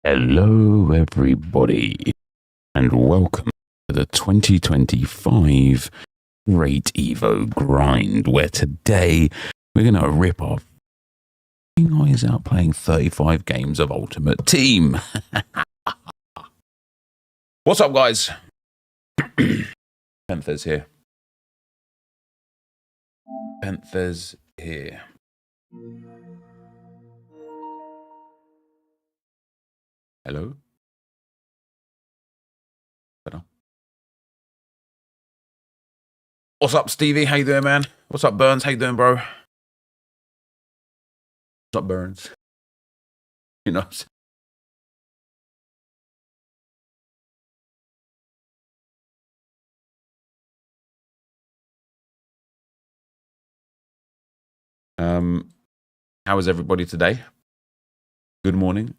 Hello, everybody, and welcome to the 2025 Great Evo Grind, where today we're going to rip off eyes out playing 35 games of Ultimate Team. What's up, guys? NepentheZ here. NepentheZ here. Hello? Better. What's up, Stevie? How you doing, man? What's up, Burns? How you doing, bro? What's up, Burns? You know. How is everybody today? Good morning.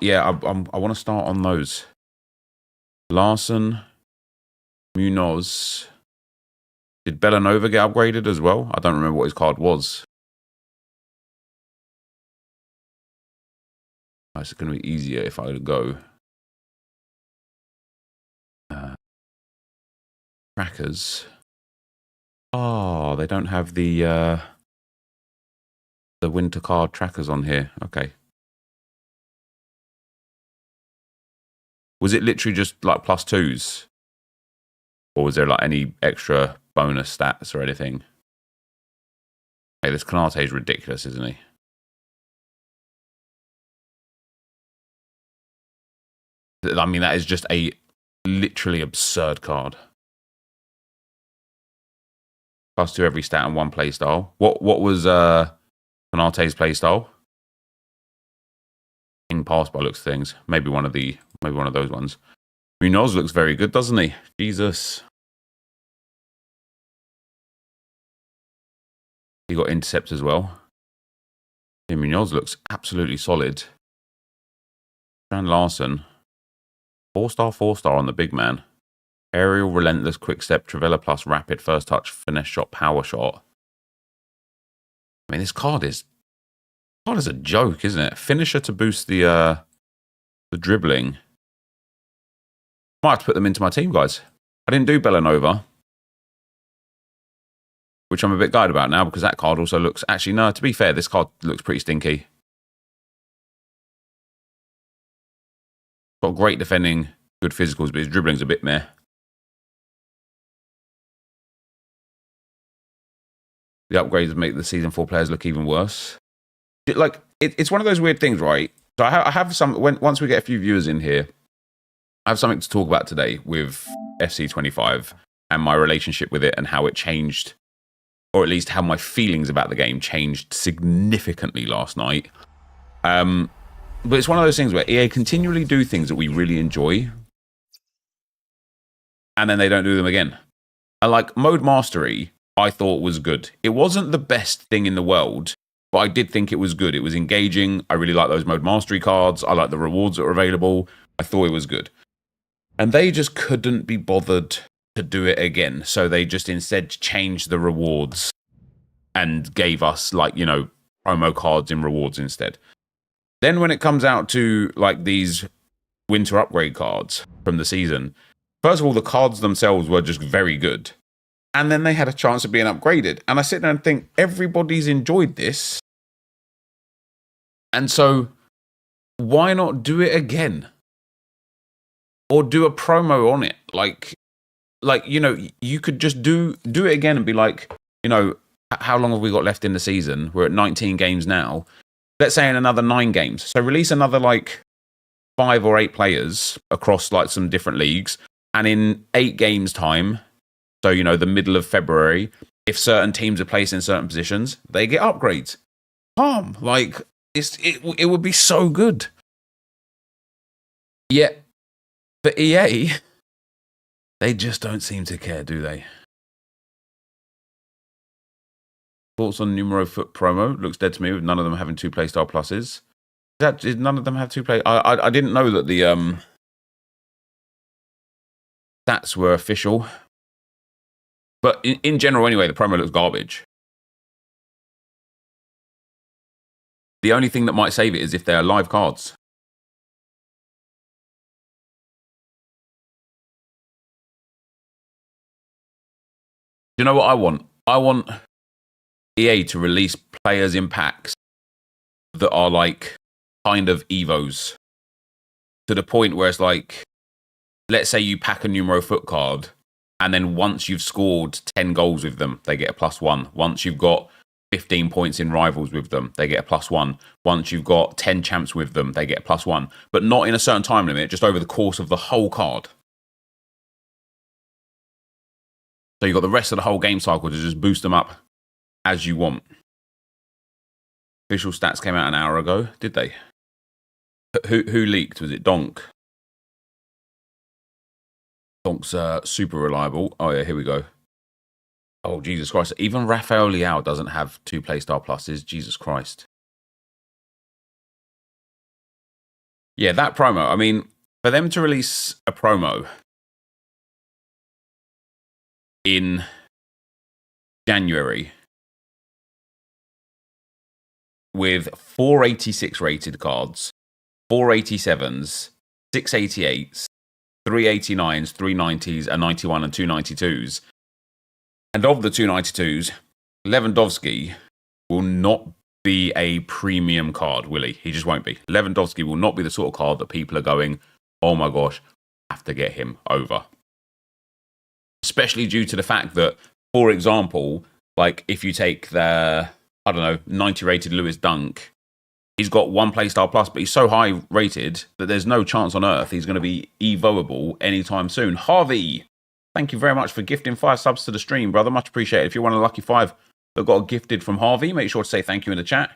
Yeah, I want to start on those. Larson, Munoz. Did Bellanova get upgraded as well? I don't remember what his card was. It's going to be easier if I go. Trackers. Oh, they don't have the winter card trackers on here. Okay. Was it literally just like +2s? Or was there like any extra bonus stats or anything? Hey, this Canate is ridiculous, isn't he? I mean, that is just a literally absurd card. +2 every stat and 1 playstyle. What was Canate's playstyle? In pass by looks of things. Maybe one of those ones. Munoz looks very good, doesn't he? Jesus. He got intercept as well. Yeah, Munoz looks absolutely solid. Strand Larson. 4-star, 4-star on the big man. Aerial, relentless, quick step, Travella plus rapid, first touch, finesse shot, power shot. I mean, this card is a joke, isn't it? Finisher to boost the dribbling. Might have to put them into my team, guys. I didn't do Bellanova, which I'm a bit gutted about now because that card also looks... Actually, no, to be fair, this card looks pretty stinky. Got great defending, good physicals, but his dribbling's a bit meh. The upgrades make the Season 4 players look even worse. Like, it's one of those weird things, right? So I have some... Once we get a few viewers in here, I have something to talk about today with FC25 and my relationship with it and how it changed, or at least how my feelings about the game changed significantly last night. But it's one of those things where EA continually do things that we really enjoy, and then they don't do them again. And like Mode Mastery, I thought was good. It wasn't the best thing in the world, but I did think it was good. It was engaging. I really like those Mode Mastery cards. I like the rewards that were available. I thought it was good. And they just couldn't be bothered to do it again. So they just instead changed the rewards and gave us, like, you know, promo cards in rewards instead. Then when it comes out to like these winter upgrade cards from the season, first of all, the cards themselves were just very good. And then they had a chance of being upgraded. And I sit there and think, everybody's enjoyed this. And so why not do it again? Or do a promo on it? Like, you know, you could just do it again and be like, you know, how long have we got left in the season? We're at 19 games now. Let's say in another 9 games. So release another like 5 or 8 players across like some different leagues. And in 8 games time, so, you know, the middle of February, if certain teams are placed in certain positions, they get upgrades. Like, it would be so good. Yet, for EA, they just don't seem to care, do they? Thoughts on Numero Foot promo? Looks dead to me with none of them having 2 playstyle pluses. Did none of them have 2 play? I didn't know that the stats were official. But in general, anyway, the promo looks garbage. The only thing that might save it is if they are live cards. you know what I want? I want EA to release players in packs that are like kind of evos, to the point where it's like, let's say you pack a Numero Foot card, and then once you've scored 10 goals with them, they get a +1. Once you've got 15 points in rivals with them, they get a +1. Once you've got 10 champs with them, they get a +1. But not in a certain time limit, just over the course of the whole card. So you've got the rest of the whole game cycle to just boost them up as you want. Official stats came out an hour ago, did they? Who leaked? Was it Donk? Donk's super reliable. Oh yeah, here we go. Oh, Jesus Christ. Even Rafael Leao doesn't have 2 Playstyle Pluses. Jesus Christ. Yeah, that promo. I mean, for them to release a promo in January with 486 rated cards, 487s, 688s, 389s, 390s, a 91 and 292s. And of the 292s, Lewandowski will not be a premium card, will he? He just won't be. Lewandowski will not be the sort of card that people are going, oh my gosh, have to get him over. Especially due to the fact that, for example, like if you take the, 90 rated Lewis Dunk, he's got 1 Playstyle Plus, but he's so high rated that there's no chance on earth he's going to be evoable anytime soon. Harvey, thank you very much for gifting 5 subs to the stream, brother. Much appreciated. If you're one of the lucky 5 that got gifted from Harvey, make sure to say thank you in the chat.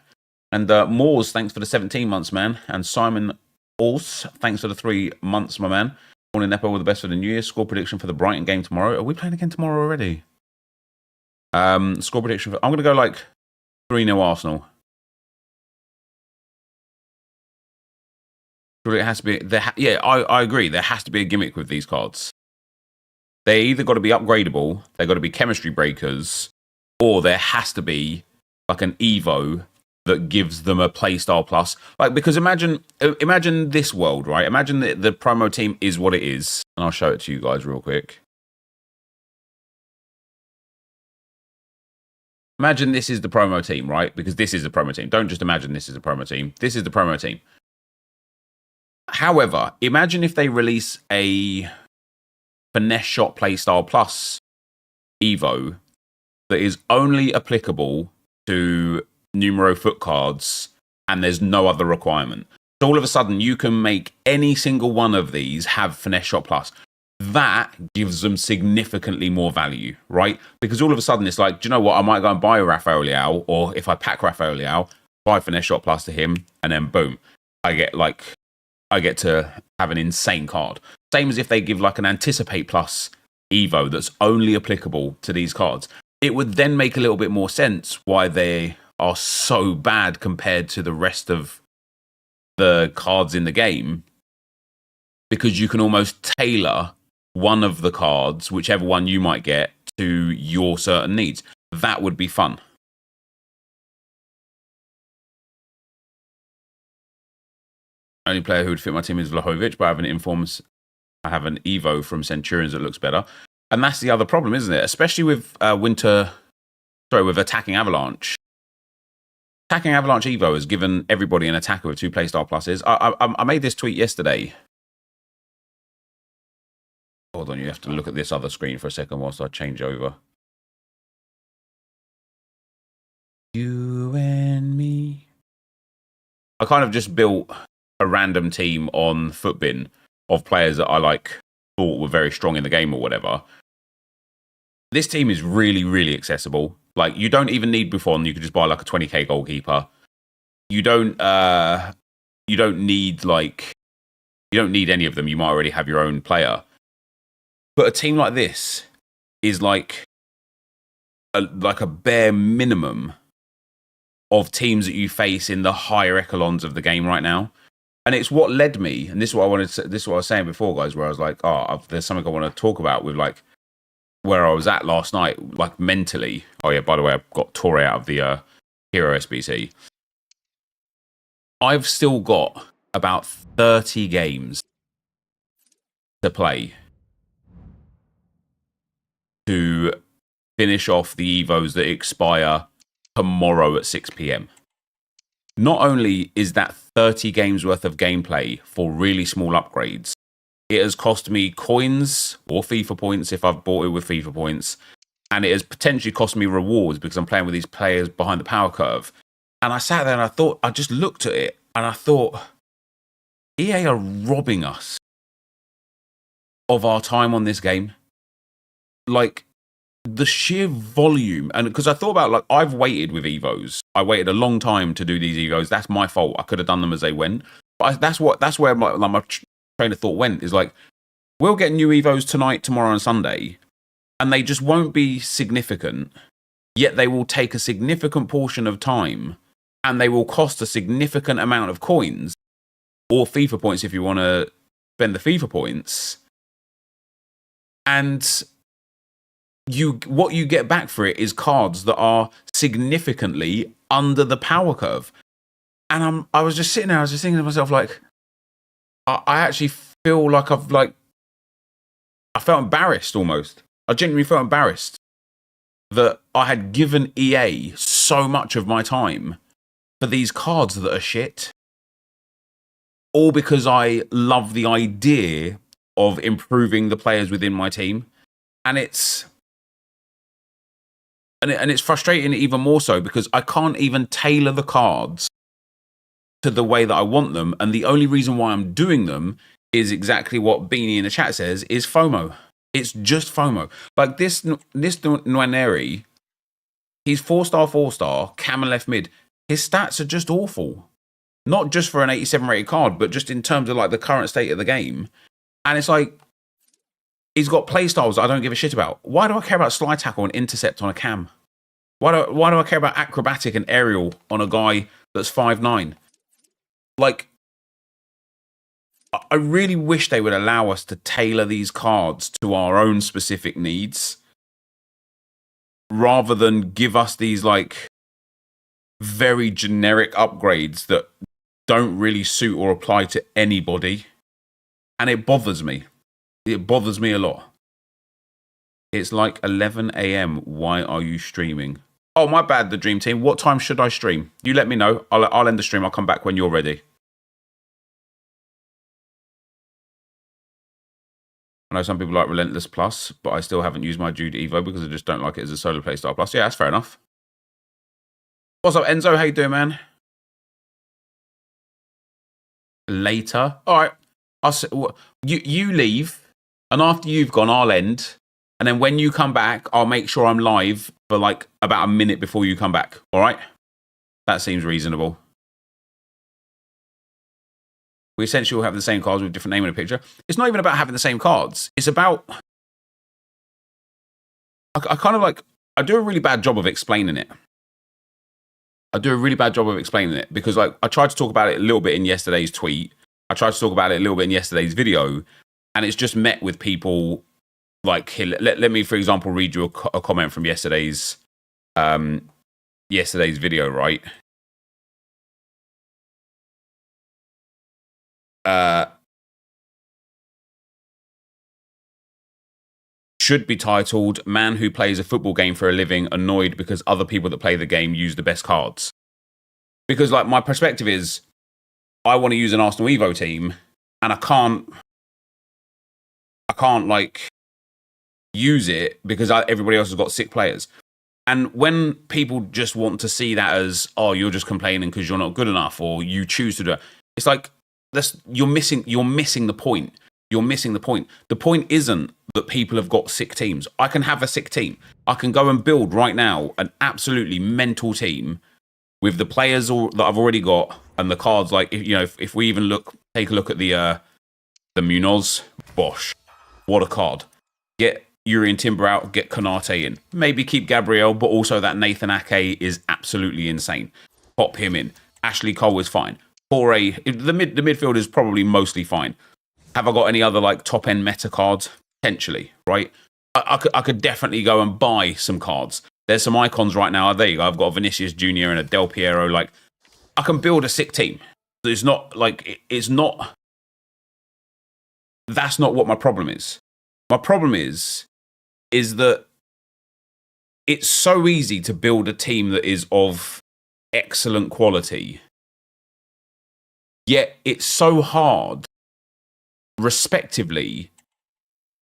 And Moores, thanks for the 17 months, man. And Simon Ors, thanks for the 3 months, my man. Morning, Nepo, all the best for the New Year. Score prediction for the Brighton game tomorrow. Are we playing again tomorrow already? Score prediction I'm going to go like 3-0 Arsenal. It has to be. I agree. There has to be a gimmick with these cards. They either got to be upgradable, they got to be chemistry breakers, or there has to be like an Evo that gives them a Playstyle Plus. Like, because imagine this world, right? Imagine that the promo team is what it is, and I'll show it to you guys real quick. Imagine this is the promo team, right? Because this is the promo team. Don't just imagine this is the promo team. This is the promo team. However, imagine if they release a Finesse Shot Playstyle Plus Evo that is only applicable to Numero Foot cards and there's no other requirement. So all of a sudden, you can make any single one of these have Finesse Shot Plus. That gives them significantly more value, right? Because all of a sudden, it's like, do you know what? I might go and buy a Rafael Leao, or if I pack Rafael Leao, buy Finesse Shot Plus to him, and then boom, I get to have an insane card. Same as if they give like an Anticipate Plus Evo that's only applicable to these cards. It would then make a little bit more sense why they are so bad compared to the rest of the cards in the game, because you can almost tailor one of the cards, whichever one you might get, to your certain needs. That would be fun. Only player who would fit my team is Vlahovic, but I have an Evo from Centurions that looks better. And that's the other problem, isn't it? Especially with with Attacking Avalanche. Attacking Avalanche Evo has given everybody an attacker with 2 Playstyle Pluses. I made this tweet yesterday. Hold on, you have to look at this other screen for a second whilst I change over. You and me. I kind of just built a random team on Footbin of players that I thought were very strong in the game or whatever. This team is really, really accessible. Like, you don't even need Buffon. You could just buy like a 20k goalkeeper. You don't need any of them. You might already have your own player. But a team like this is like a bare minimum of teams that you face in the higher echelons of the game right now. And it's what led me, and this is what I was saying before, guys, where I was like, there's something I want to talk about with like where I was at last night, like mentally. Oh yeah, by the way, I got Torre out of the Hero SBC. I've still got about 30 games to play to finish off the evos that expire tomorrow at 6 p.m. Not only is that 30 games worth of gameplay for really small upgrades, it has cost me coins or FIFA points if I've bought it with FIFA points, and it has potentially cost me rewards because I'm playing with these players behind the power curve. And I sat there and I just looked at it and I thought, EA are robbing us of our time on this game. Like, the sheer volume, and because I thought about, like, I've waited with evos. I waited a long time to do these evos. That's my fault. I could have done them as they went. But that's where my train of thought went, is like, we'll get new evos tonight, tomorrow, and Sunday, and they just won't be significant, yet they will take a significant portion of time, and they will cost a significant amount of coins, or FIFA points if you want to spend the FIFA points. And what you get back for it is cards that are significantly under the power curve. And I was just sitting there, I was just thinking to myself, like, I actually feel like I felt embarrassed almost. I genuinely felt embarrassed that I had given EA so much of my time for these cards that are shit. All because I love the idea of improving the players within my team. And it's frustrating even more so because I can't even tailor the cards to the way that I want them. And the only reason why I'm doing them is exactly what Beanie in the chat says, is FOMO. It's just FOMO. Like this Nwaneri, he's 4-star, 4-star, cam and left mid. His stats are just awful. Not just for an 87 rated card, but just in terms of like the current state of the game. And it's like, he's got playstyles I don't give a shit about. Why do I care about slide tackle and intercept on a cam? Why do I care about acrobatic and aerial on a guy that's 5'9"? Like, I really wish they would allow us to tailor these cards to our own specific needs, rather than give us these like very generic upgrades that don't really suit or apply to anybody. And it bothers me. It bothers me a lot. It's like 11 a.m. Why are you streaming? Oh, my bad, the Dream Team. What time should I stream? You let me know. I'll end the stream. I'll come back when you're ready. I know some people like Relentless Plus, but I still haven't used my Jude Evo because I just don't like it as a solo playstyle plus. Yeah, that's fair enough. What's up, Enzo? How you doing, man? Later. All right. You leave, and after you've gone, I'll end. And then when you come back, I'll make sure I'm live for like about a minute before you come back. All right? That seems reasonable. We essentially all have the same cards with different name in a picture. It's not even about having the same cards. It's about... I kind of like... I do a really bad job of explaining it. Because like I tried to talk about it a little bit in yesterday's tweet. I tried to talk about it a little bit in yesterday's video. And it's just met with people... Like, let me, for example, read you a comment from yesterday's video, right? Should be titled, Man Who Plays a Football Game for a Living Annoyed Because Other People That Play the Game Use the Best Cards. Because, like, my perspective is, I want to use an Arsenal Evo team, and I can't, like... use it because everybody else has got sick players. And when people just want to see that as, oh, you're just complaining because you're not good enough, or you choose to do it, it's like you're missing the point. The point isn't that people have got sick teams. I can have a sick team. I can go and build right now an absolutely mental team with the players that I've already got and the cards. Like, if we even take a look at the Munoz, Bosch, what a card. Get Urian Timber out, get Konate in. Maybe keep Gabriel, but also that Nathan Ake is absolutely insane. Pop him in. Ashley Cole is fine. The midfield is probably mostly fine. Have I got any other like top end meta cards? Potentially, right? I could definitely go and buy some cards. There's some icons right now. There you go. I've got a Vinicius Jr. and a Del Piero. Like, I can build a sick team. It's not like it's not. That's not what my problem is. My problem is that it's so easy to build a team that is of excellent quality, yet it's so hard, respectively,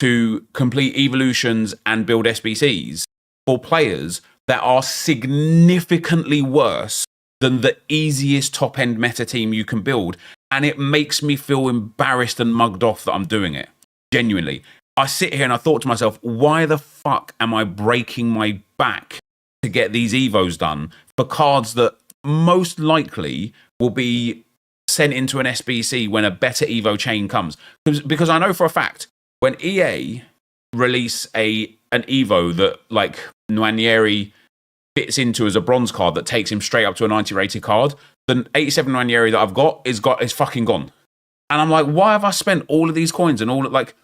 to complete evolutions and build SBCs for players that are significantly worse than the easiest top-end meta team you can build. And it makes me feel embarrassed and mugged off that I'm doing it. Genuinely. I sit here and I thought to myself, why the fuck am I breaking my back to get these evos done for cards that most likely will be sent into an SBC when a better evo chain comes? Because I know for a fact, when EA release an evo that like Nwaneri fits into as a bronze card that takes him straight up to a 90 rated card, the 87 Nwaneri that I've got is fucking gone. And I'm like, why have I spent all of these coins and all of like,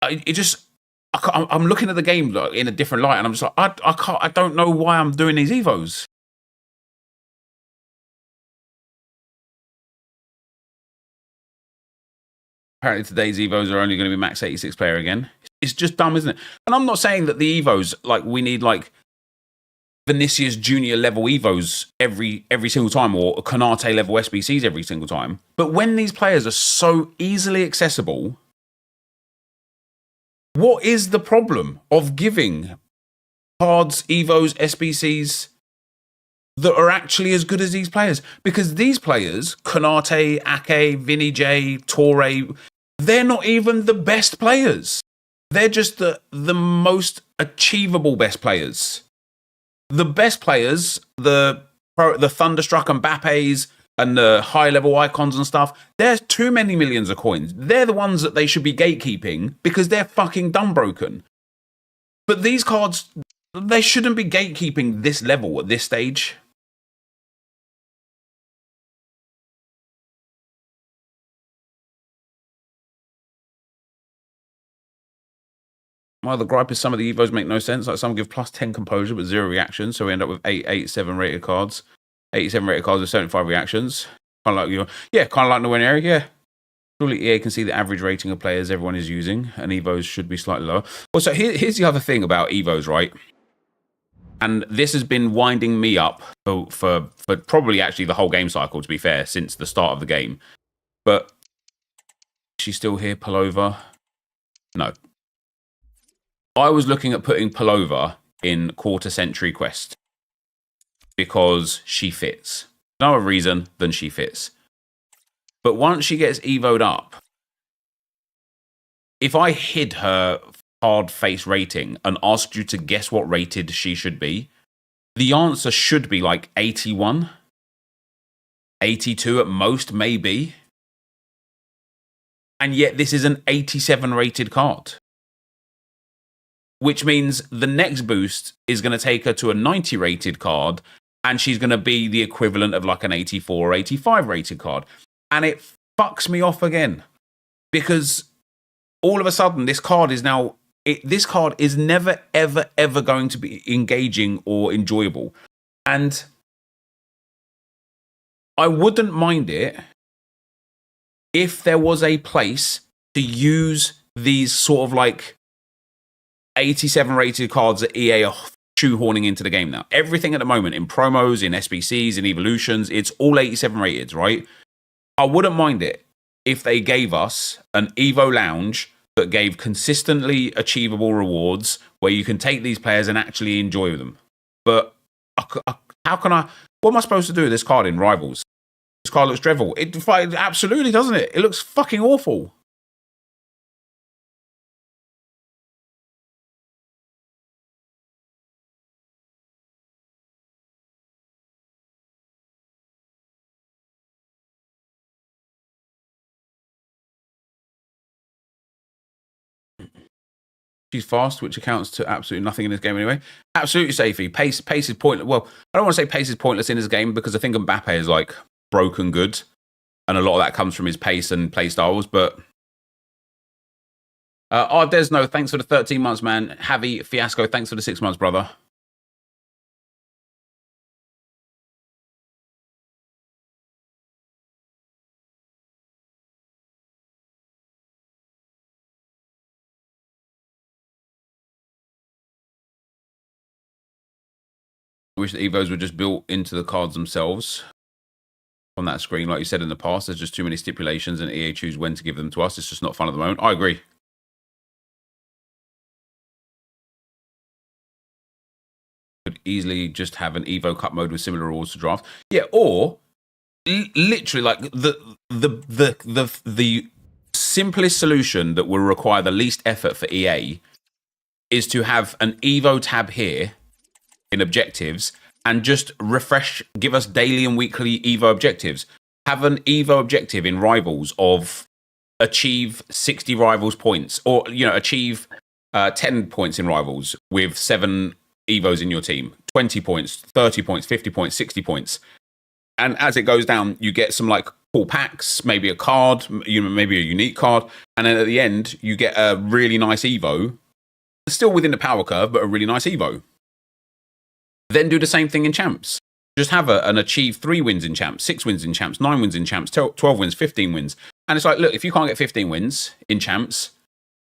I'm looking at the game like, in a different light, and I'm just like, I don't know why I'm doing these evos. Apparently today's evos are only going to be max 86 player again. It's just dumb, isn't it? And I'm not saying that the evos, like, we need like Vinicius Junior level evos every single time, or Konate level SBCs every single time. But when these players are so easily accessible, what is the problem of giving cards, evos, SBCs that are actually as good as these players? Because these players, Konate, Ake, Vinny J, Torre, they're not even the best players. They're just the most achievable best players. The best players, the Thunderstruck and Mbappes and the high-level icons and stuff, there's too many millions of coins. They're the ones that they should be gatekeeping because they're fucking dumb broken. But these cards, they shouldn't be gatekeeping this level at this stage. Well, the gripe is some of the evos make no sense. Like, some give plus 10 composure but 0 reaction, so we end up with 87 rated cards. 87 rated cards with 75 reactions. Kind of like kind of like Nwaneri, yeah. Surely EA can see the average rating of players everyone is using, and evos should be slightly lower. Well, so here's the other thing about evos, right? And this has been winding me up for probably actually the whole game cycle, to be fair, since the start of the game. But she's still here, Pullover? No. I was looking at putting Pullover in quarter century quest because she fits. No other reason than she fits. But once she gets evoed up, if I hid her hard face rating and asked you to guess what rated she should be, the answer should be like 81, 82 at most, maybe. And yet this is an 87 rated card, which means the next boost is going to take her to a 90 rated card, and she's going to be the equivalent of like an 84 or 85 rated card. And it fucks me off again, because all of a sudden this card is now, this card is never, ever, ever going to be engaging or enjoyable. And I wouldn't mind it if there was a place to use these sort of like 87 rated cards that EA are shoehorning into the game now. Everything at the moment, in promos, in SBCs, in evolutions, it's all 87 rated, right? I wouldn't mind it if they gave us an Evo Lounge that gave consistently achievable rewards where you can take these players and actually enjoy them. But how can I... What am I supposed to do with this card in Rivals? This card looks dreadful. It absolutely, doesn't it? It looks fucking awful. She's fast, which accounts to absolutely nothing in this game anyway. Absolutely safety. Pace is pointless. Well, I don't want to say pace is pointless in this game because I think Mbappe is like broken good, and a lot of that comes from his pace and play styles. But Desno, thanks for the 13 months, man. Javi Fiasco, thanks for the 6 months, brother. I wish the evos were just built into the cards themselves on that screen. Like you said in the past, there's just too many stipulations and EA choose when to give them to us. It's just not fun at the moment. I agree. Could easily just have an Evo Cup mode with similar rules to draft. Yeah, or literally like the simplest solution that will require the least effort for EA is to have an Evo tab here in objectives and just refresh, give us daily and weekly Evo objectives. Have an Evo objective in Rivals of achieve 60 Rivals points, or achieve 10 points in Rivals with 7 Evos in your team, 20 points, 30 points, 50 points, 60 points. And as it goes down, you get some like cool packs, maybe a card, maybe a unique card. And then at the end, you get a really nice Evo, still within the power curve, but a really nice Evo. Then do the same thing in Champs. Just have an achieve 3 wins in Champs, 6 wins in Champs, 9 wins in Champs, 12 wins, 15 wins. And it's like, look, if you can't get 15 wins in Champs,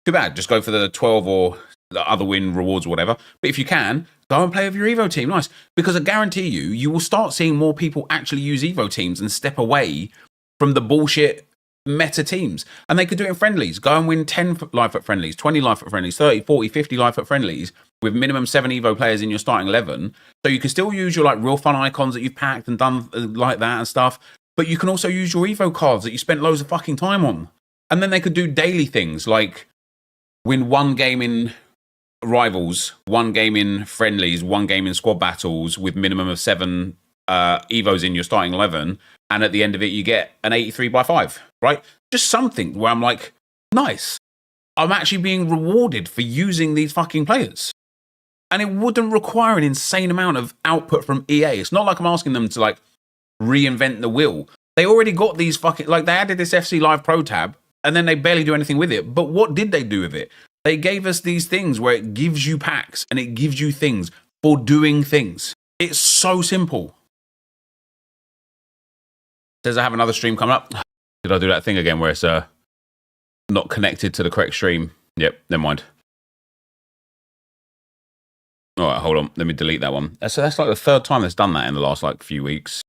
too bad. Just go for the 12 or the other win rewards or whatever. But if you can, go and play with your Evo team. Nice. Because I guarantee you will start seeing more people actually use Evo teams and step away from the bullshit meta teams. And they could do it in friendlies. Go and win 10 life at friendlies, 20 life at friendlies, 30, 40, 50 life at friendlies with minimum 7 Evo players in your starting 11. So you can still use your like real fun icons that you've packed and done like that and stuff. But you can also use your Evo cards that you spent loads of fucking time on. And then they could do daily things like win 1 game in Rivals, 1 game in friendlies, 1 game in squad battles with minimum of 7 Evos in your starting 11. And at the end of it, you get an 83/5, right? Just something where I'm like, nice. I'm actually being rewarded for using these fucking players. And it wouldn't require an insane amount of output from EA. It's not like I'm asking them to like reinvent the wheel. They already got these fucking, like they added this FC Live Pro tab and then they barely do anything with it. But what did they do with it? They gave us these things where it gives you packs and it gives you things for doing things. It's so simple. Says I have another stream coming up. Did I do that thing again where it's not connected to the correct stream? Yep, never mind. All right, hold on. Let me delete that one. So that's like the 3rd time that's done that in the last like few weeks.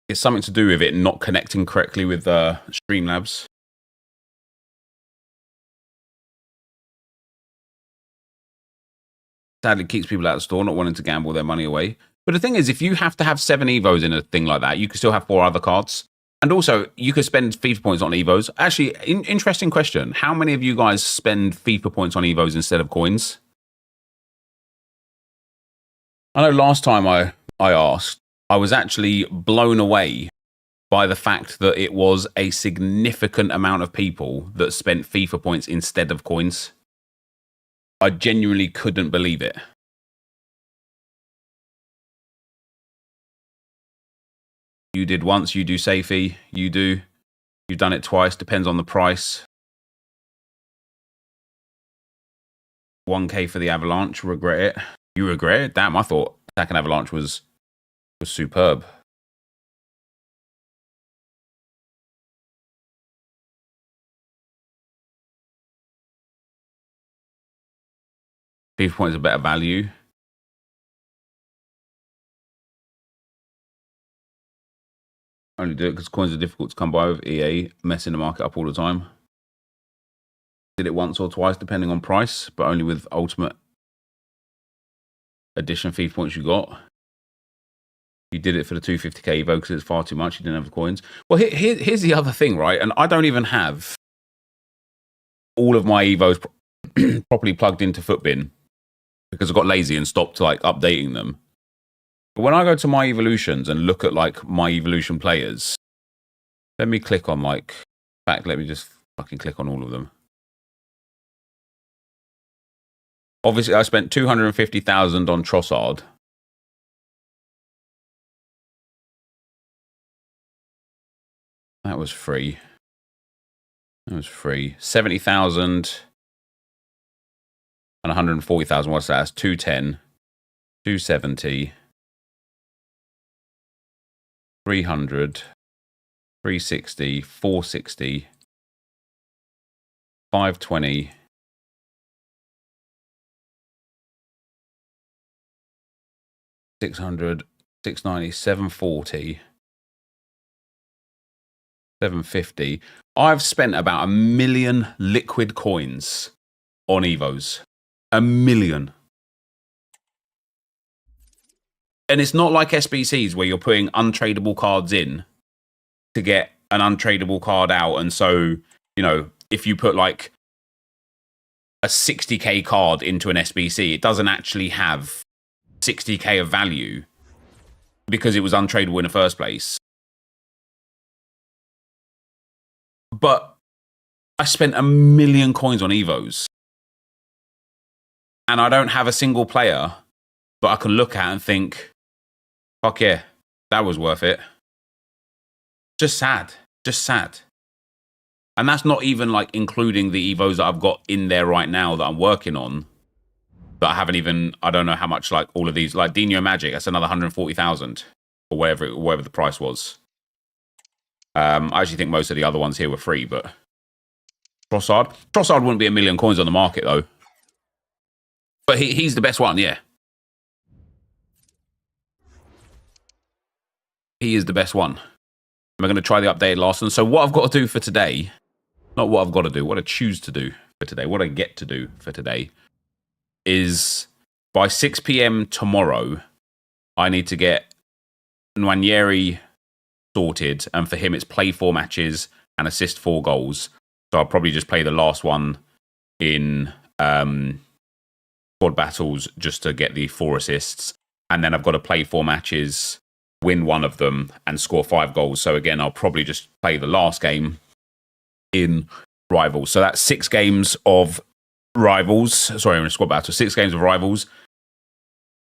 It's something to do with it not connecting correctly with Streamlabs. Sadly, keeps people out of the store, not wanting to gamble their money away. But the thing is, if you have to have 7 Evos in a thing like that, you can still have 4 other cards. And also, you could spend FIFA points on Evos. Actually, interesting question. How many of you guys spend FIFA points on Evos instead of coins? I know last time I asked, I was actually blown away by the fact that it was a significant amount of people that spent FIFA points instead of coins. I genuinely couldn't believe it. You did once, you do Safety, you do. You've done it twice, depends on the price. 1K for the Avalanche, regret it. You regret it? Damn, I thought Attacking Avalanche was superb. FIFA points are better value. Only do it because coins are difficult to come by with EA messing the market up all the time. Did it once or twice depending on price, but only with Ultimate Edition FIFA points you got. You did it for the 250k Evo because it's far too much. You didn't have the coins. Well, here's the other thing, right? And I don't even have all of my Evos properly plugged into Footbin because I got lazy and stopped like updating them. But when I go to my evolutions and look at like my evolution players, let me click on like, in fact, let me just fucking click on all of them. Obviously, I spent 250,000 on Trossard. That was free. That was free. 70,000 and 140,000. What's that? That's 210, 270, 300, 360, 460, 520. 600, 690, 740, 750. I've spent about 1 million liquid coins on evos. 1 million. And it's not like SBCs where you're putting untradeable cards in to get an untradeable card out. And so, you know, if you put like a 60k card into an SBC, it doesn't actually have 60k of value because it was untradeable in the first place. But I spent 1 million coins on evos. And I don't have a single player that I can look at and think, fuck yeah, that was worth it. Just sad. Just sad. And that's not even like including the evos that I've got in there right now that I'm working on. That I haven't even, I don't know how much like all of these, like Dino Magic, that's another 140,000 or whatever the price was. I actually think most of the other ones here were free, but Trossard wouldn't be 1 million coins on the market though. But he's the best one, yeah. He is the best one. We're going to try the updated last one. So what I've got to do for today, not what I've got to do, what I choose to do for today, what I get to do for today is by 6 p.m. tomorrow, I need to get Nwaneri sorted. And for him, it's play 4 matches and assist 4 goals. So I'll probably just play the last one in squad battles just to get the 4 assists. And then I've got to play 4 matches, win 1 of them, and score 5 goals. So again, I'll probably just play the last game in Rivals. So that's 6 games of Rivals. Sorry, in a squad battle. 6 games of Rivals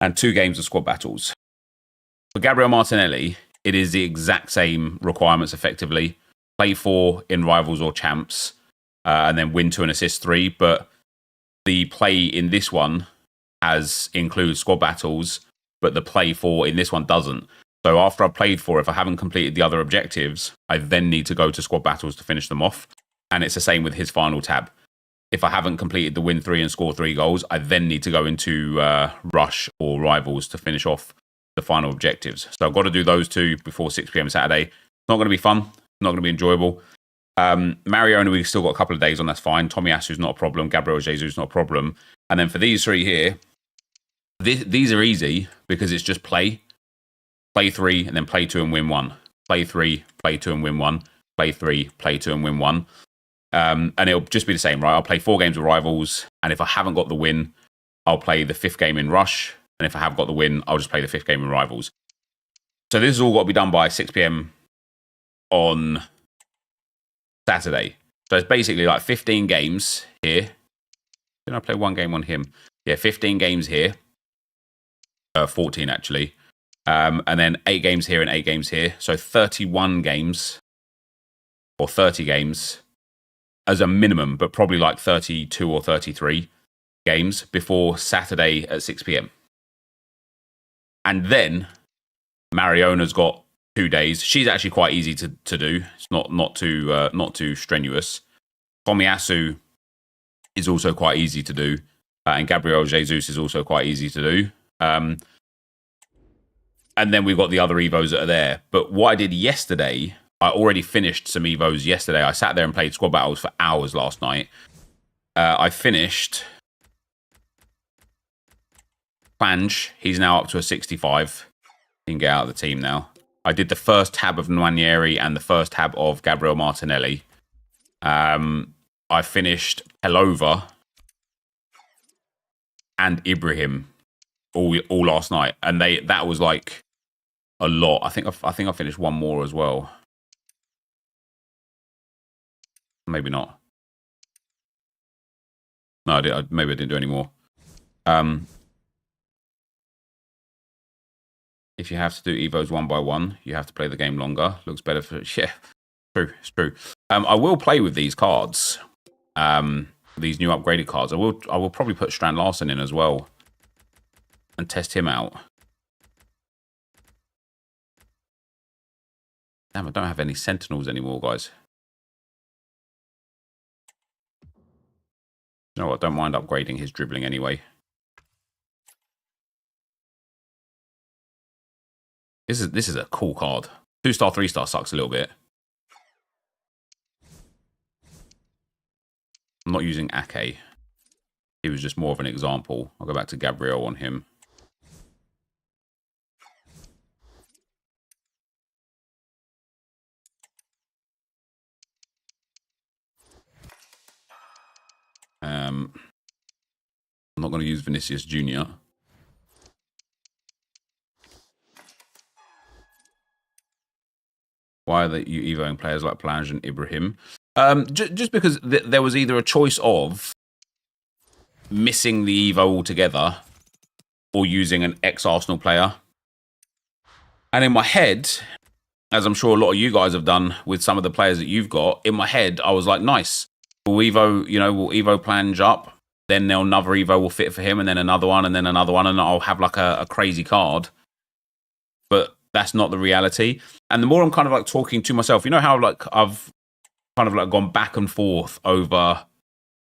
and 2 games of squad battles. For Gabriel Martinelli, it is the exact same requirements effectively. Play 4 in Rivals or Champs, and then win 2 and assist 3. But the play in this one includes squad battles, but the play 4 in this one doesn't. So after I've played 4, if I haven't completed the other objectives, I then need to go to squad battles to finish them off. And it's the same with his final tab. If I haven't completed the win 3 and score 3 goals, I then need to go into Rush or Rivals to finish off the final objectives. So I've got to do those 2 before 6 p.m. Saturday. It's not going to be fun. It's not going to be enjoyable. Mariona, we've still got a couple of days on. That's fine. Tomiyasu's not a problem. Gabriel Jesus not a problem. And then for these 3 here, these are easy because it's just play 3, and then play 2 and win 1. Play 3, play 2 and win 1. Play 3, play 2 and win 1. And it'll just be the same, right? I'll play 4 games of Rivals, and if I haven't got the win, I'll play the 5th game in Rush, and if I have got the win, I'll just play the 5th game in Rivals. So this has all got to be done by 6 p.m. on Saturday. So it's basically like 15 games here. Didn't I play 1 game on him? Yeah, 15 games here. 14 actually. And then 8 games here and 8 games here. So 31 games or 30 games as a minimum, but probably like 32 or 33 games before Saturday at 6 p.m. And then Mariona's got 2 days. She's actually quite easy to do. It's not too strenuous. Tomiyasu is also quite easy to do. And Gabriel Jesus is also quite easy to do. And then we've got the other evos that are there. But what I did yesterday, I already finished some evos yesterday. I sat there and played squad battles for hours last night. I finished Plange. He's now up to a 65. He can get out of the team now. I did the first tab of Nwaneri and the first tab of Gabriel Martinelli. I finished Pelova and Ibrahim all last night, and that was like a lot. I think I finished 1 more as well. Maybe not. No, maybe I didn't do any more. If you have to do evos 1 by 1, you have to play the game longer. Looks better for yeah. True, it's true. I will play with these cards. These new upgraded cards. I will probably put Strand Larsen in as well and test him out. Damn, I don't have any Sentinels anymore, guys. You know what? Don't mind upgrading his dribbling anyway. This is a cool card. 2-star, 3-star sucks a little bit. I'm not using Ake. He was just more of an example. I'll go back to Gabriel on him. I'm not going to use Vinicius Jr. Why are you evoing players like Plange and Ibrahim? Just because there was either a choice of missing the evo altogether or using an ex-Arsenal player. And in my head, as I'm sure a lot of you guys have done with some of the players that you've got, in my head, I was like, nice. We'll evo Plange up. Then another evo will fit for him, and then another one, and then another one, and I'll have like a crazy card. But that's not the reality. And the more I'm kind of like talking to myself, you know how like I've kind of like gone back and forth over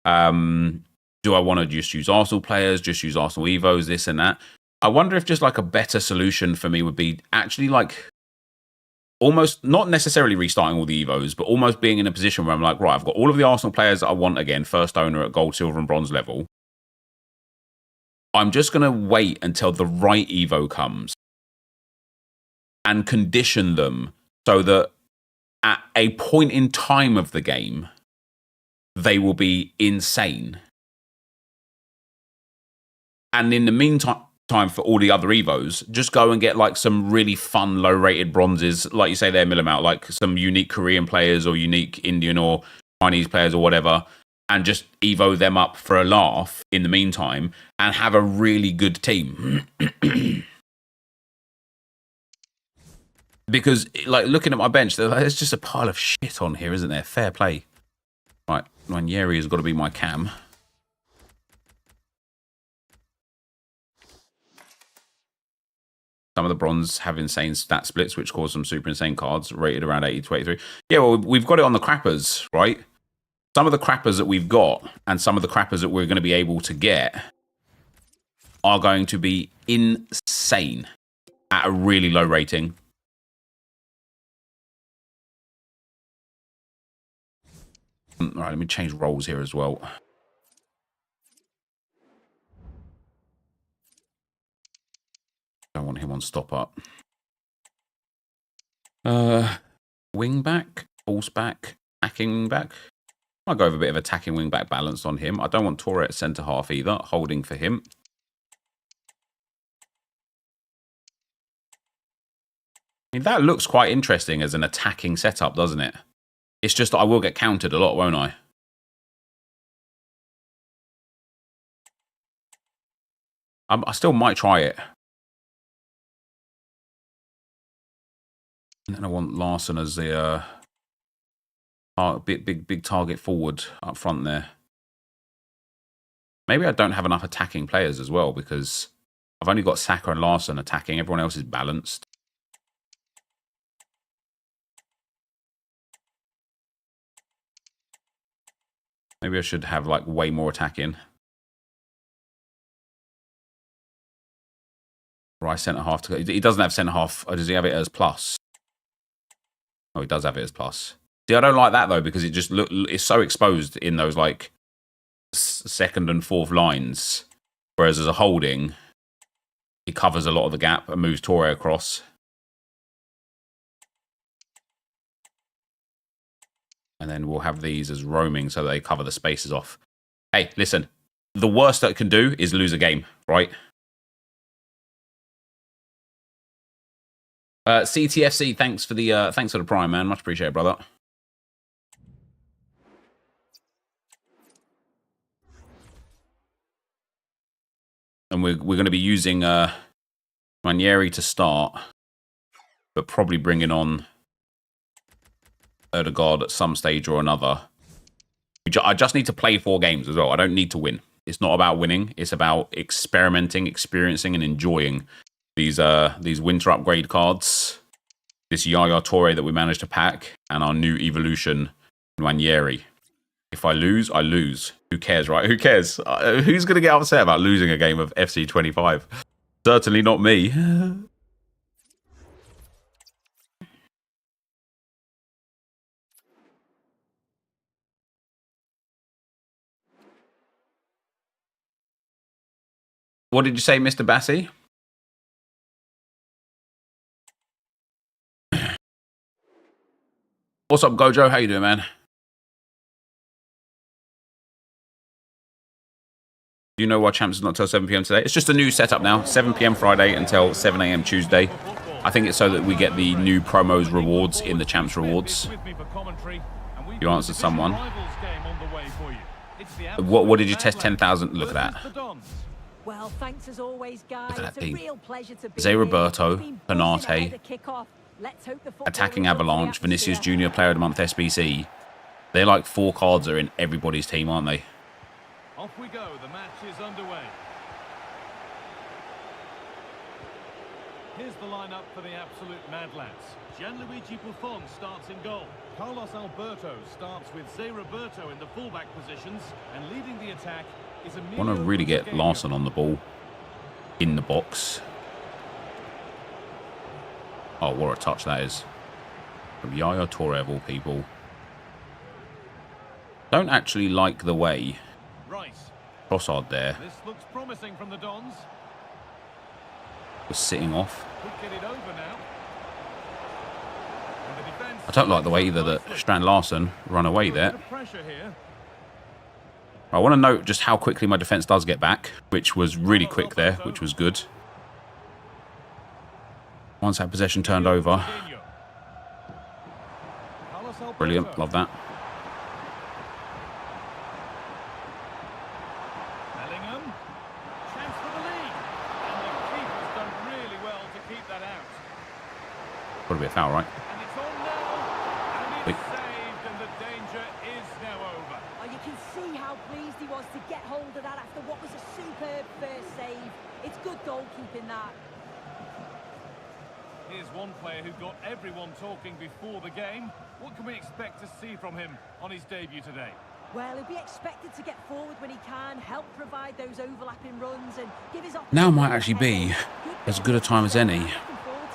do I want to just use Arsenal players, just use Arsenal evos, this and that. I wonder if just like a better solution for me would be actually like almost not necessarily restarting all the evos, but almost being in a position where I'm like, right, I've got all of the Arsenal players that I want again, first owner at gold, silver, and bronze level. I'm just going to wait until the right evo comes and condition them so that at a point in time of the game, they will be insane. And in the meantime, for all the other evos, just go and get like some really fun low-rated bronzes, like you say there, Millimount, like some unique Korean players or unique Indian or Chinese players or whatever, and just evo them up for a laugh in the meantime and have a really good team. Because, like, looking at my bench, there's just a pile of shit on here, isn't there? Fair play. Right, Ranieri has got to be my cam. Some of the bronze have insane stat splits, which cause some super insane cards, rated around 80 to 83. Yeah, well, we've got it on the crappers, right? Some of the crappers that we've got and some of the crappers that we're going to be able to get are going to be insane at a really low rating. All right, let me change roles here as well. Don't want him on stop up. Wing back, false back, attacking wing back. I'll go over a bit of attacking wing back balance on him. I don't want Torre at centre half either. Holding for him. I mean, that looks quite interesting as an attacking setup, doesn't it? It's just that I will get countered a lot, won't I? I still might try it. And then I want Larson as the big target forward up front there. Maybe I don't have enough attacking players as well because I've only got Saka and Larson attacking. Everyone else is balanced. Maybe I should have like way more attacking. Right, centre half to go. He doesn't have centre half. Or does he have it as plus? Oh, he does have it as plus. See, I don't like that though because it just it's so exposed in those like second and fourth lines. Whereas as a holding, it covers a lot of the gap and moves Torre across. And then we'll have these as roaming so they cover the spaces off. Hey, listen, the worst that it can do is lose a game, right? CTFC, thanks for the prime, man. Much appreciated, brother. And we're going to be using Ranieri to start, but probably bringing on Ødegaard at some stage or another. I just need to play 4 games as well. I don't need to win. It's not about winning. It's about experimenting, experiencing, and enjoying these winter upgrade cards, this Yaya Toure that we managed to pack, and our new evolution, Ranieri. If I lose, I lose. Who cares, right? Who cares? Who's going to get upset about losing a game of FC 25? Certainly not me. What did you say, Mr. Bassi? What's up, Gojo? How you doing, man? Do you know why Champs is not till 7 p.m. today? It's just a new setup now. 7 p.m. Friday until 7 a.m. Tuesday. I think it's so that we get the new promos rewards in the Champs rewards. You answered someone. What did you test? 10,000. Look at that. Well, thanks as always, guys. Look at that team. Zé Roberto, Penate, attacking Avalanche, Vinicius Junior Player of the Month SBC. They're like 4 cards are in everybody's team, aren't they? Off we go. The match is underway. Here's the lineup for the absolute Mad Lads. Gianluigi Buffon starts in goal. Carlos Alberto starts with Zé Roberto in the fullback positions, and leading the attack is I want to really get Larson on the ball in the box. Oh, what a touch that is. From Yaya Toure of all people. Don't actually like the way Trossard there This looks promising from the Dons. was sitting off. Could get it over now. And the defense I don't like the way either that Strand Larson run away there. pressure here. I want to note just how quickly my defence does get back, which was really quick there, which was good. Once that possession turned over. Brilliant, love that. Bellingham. Chance for the lead. And the keeper's done really well to keep that out. Got to be a foul, right? And it's on now. And Wait. it's saved, and the danger is now over. Oh, you can see how pleased he was to get hold of that after what was a superb first save. It's good goalkeeping, that. Here's one player who got everyone talking before the game. What can we expect to see from him on his debut today? Well, he'll be expected to get forward when he can, help provide those overlapping runs, and give his opposition Now might actually be as good a time as any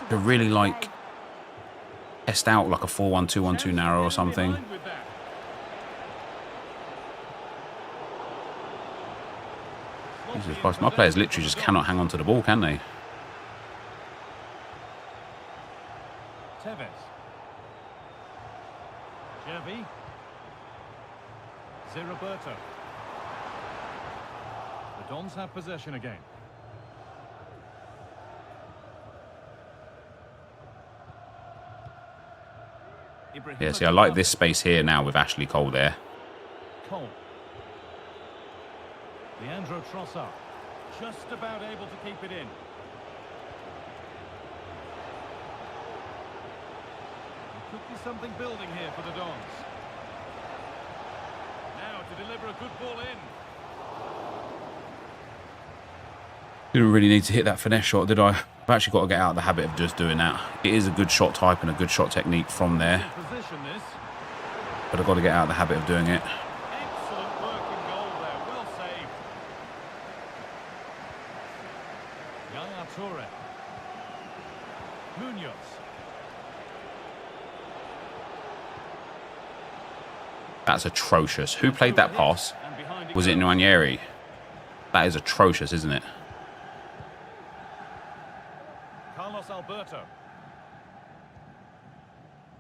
to really like test out like a 4-1-2-1-2 narrow or something. Jesus Christ, my players literally just cannot hang on to the ball, can they? Tevez. Gervi. Zé Roberto. The Dons have possession again. Yeah, see, I like this space here now with Ashley Cole there. Cole. Leandro Trossard. Just about able to keep it in. There could be something building here for the Dons. Now to deliver a good ball in. Didn't really need to hit that finesse shot, did I? I've actually got to get out of the habit of just doing that. It is a good shot type and a good shot technique from there. Position this. But I've got to get out of the habit of doing it. Excellent work in goal there. Well saved. Yaya Toure. Munoz. That's atrocious. Who played that pass? Was it Nwaneri? That is atrocious, isn't it? Carlos Alberto.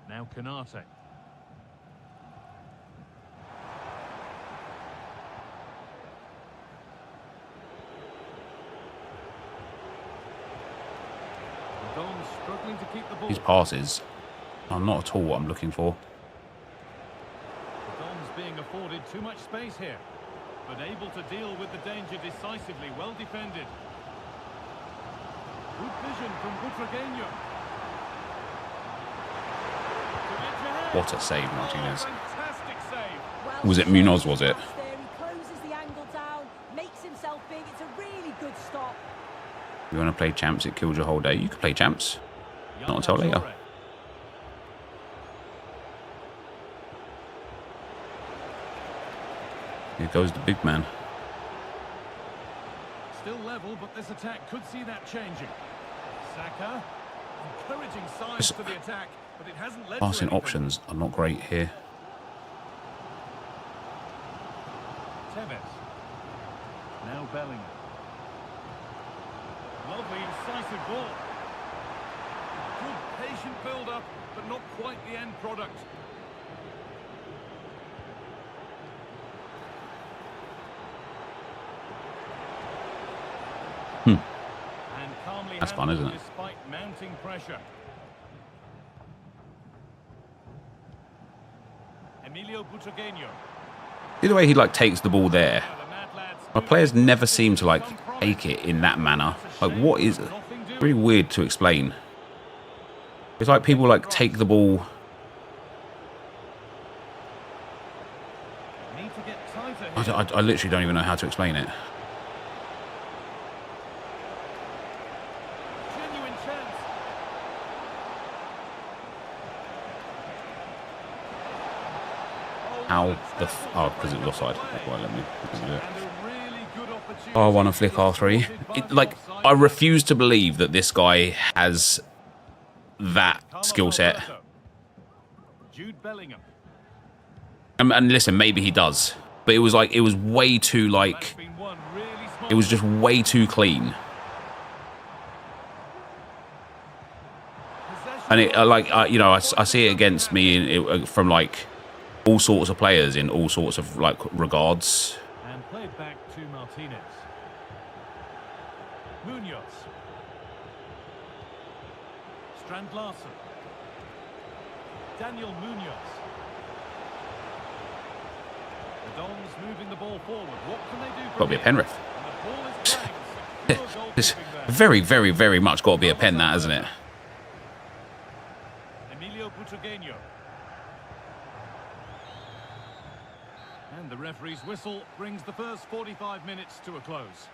Now Canate. The Dons struggling to keep the ball. These passes are not at all what I'm looking for. The Dons being afforded too much space here, but able to deal with the danger decisively. Well defended. Good vision from Butragueño. What a save, Martinez. Fantastic save. Was it Munoz, was it? He closes the angle down, makes himself big. It's a really good stop. You want to play champs, it kills your whole day. You can play champs. Not until later. Here goes the big man. Still level, but this attack could see that changing. Saka, encouraging signs to the attack, but it hasn't led to Passing anything. options are not great here. Tevez. Now Bellingham. Lovely, incisive ball. Good, patient build-up, but not quite the end product. And calmly That's fun, isn't it? despite mounting pressure. Emilio Butragueño. The way he like takes the ball there. My players never seem to like take it in that manner. Like, what is it? Really weird to explain. It's like people like take the ball. I literally don't even know how to explain it. Genuine chance. How the oh, because it was offside. That's why let me do it. R1 and flick R3. Like, I refuse to believe that this guy has that skill set. Jude Bellingham. And listen, maybe he does, but it was like it was way too like it was just way too clean. And it you know, I see it against me from like all sorts of players in all sorts of like regards. And played back to Martinez. Munoz. Strand Larsen. Daniel Munoz. The Dons moving the ball forward. What can they do? Got to be a Penrith. And the ball is flagged. It's very, very, very much got to be a pen, that, hasn't it? Emilio Butragueño. And the referee's whistle brings the first 45 minutes to a close.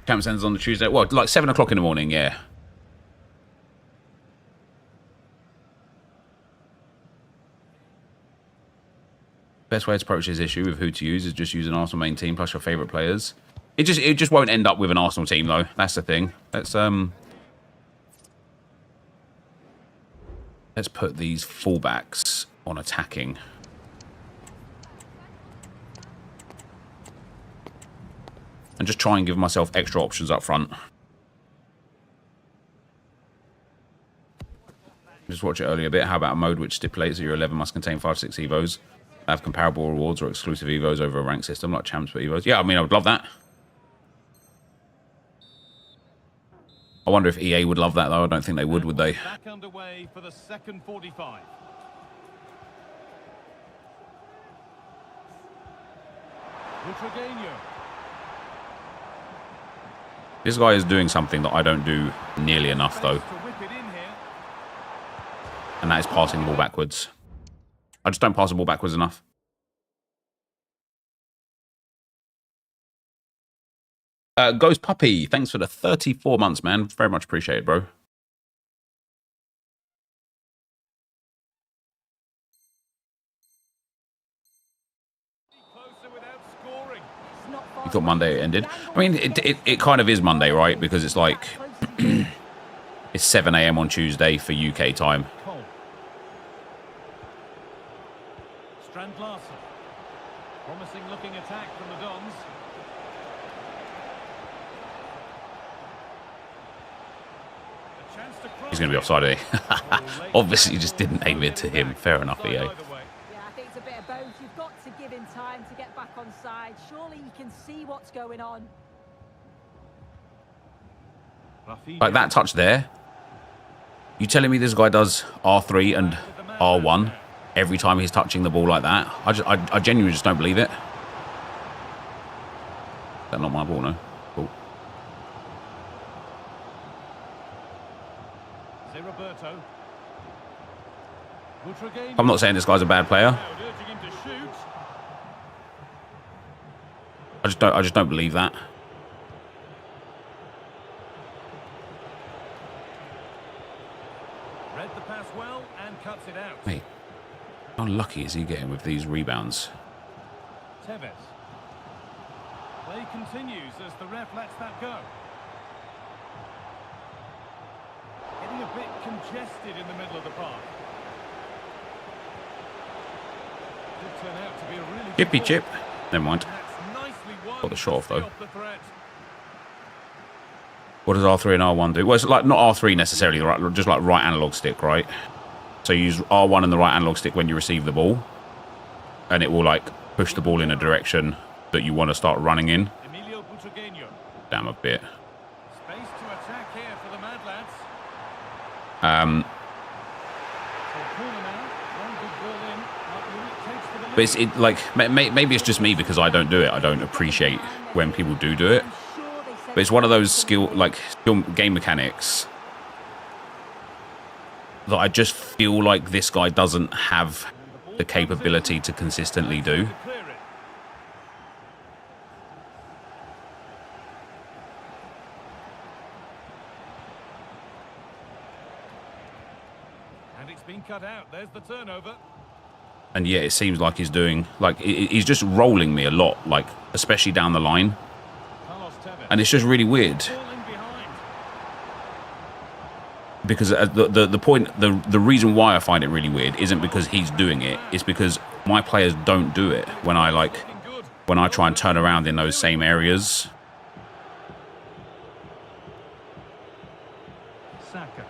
Champs ends on the Tuesday. Well, like 7 o'clock in the morning, yeah. Best way to approach this issue with who to use is just use an Arsenal main team plus your favourite players. It just won't end up with an Arsenal team though. That's the thing. Let's put these fullbacks on attacking. And just try and give myself extra options up front. Just watch it earlier a bit. How about a mode which stipulates that your 11 must contain 5-6 evos? Have comparable rewards or exclusive evos over a rank system like champs for evos. Yeah, I mean, I would love that. I wonder if EA would love that though. I don't think they would they? Back underway for the second 45. Butragueño. This guy is doing something that I don't do nearly enough though. And that is passing the ball backwards. I just don't pass the ball backwards enough. Ghost Puppy, thanks for the 34 months, man. Very much appreciated, bro. You thought Monday ended? I mean, it kind of is Monday, right? Because it's like it's 7 AM on Tuesday for UK time. Strand Larsen. Promising looking attack from the Dons. He's going to be offside, eh? Obviously, you just didn't aim it to him. Fair enough, EA. Yeah, I think it's a bit of both. You've got to give him time to get back on side. Surely you can see what's going on. Like that touch there. You telling me this guy does R3 and R1 every time he's touching the ball like that? I genuinely just don't believe it. That's not my ball, no? Cool. I'm not saying this guy's a bad player. I just don't believe that. Read the pass well and cuts it out. Mate, how lucky is he getting with these rebounds? Tevez. Play continues as the ref lets that go. Getting a bit congested in the middle of the park. Could turn out to be a really Chippy good chip. ball. Never mind. That's nicely won Got the shot off, to stay though. off the threat. What does R3 and R1 do? Well, it's like not R3 necessarily, right? Just like right analog stick, right? So you use R1 and the right analog stick when you receive the ball, and it will like push the ball in a direction that you want to start running in. Damn a bit. Space to attack here for the Mad Lads. But it's like maybe it's just me because I don't do it. I don't appreciate when people do it. But it's one of those skill game mechanics that I just feel like this guy doesn't have the capability to consistently do. And it's been cut out. There's the turnover. And yet it seems like he's doing, like, he's just rolling me a lot, like, especially down the line. And it's just really weird. Because the reason why I find it really weird isn't because he's doing it, it's because my players don't do it when I try and turn around in those same areas. Saka.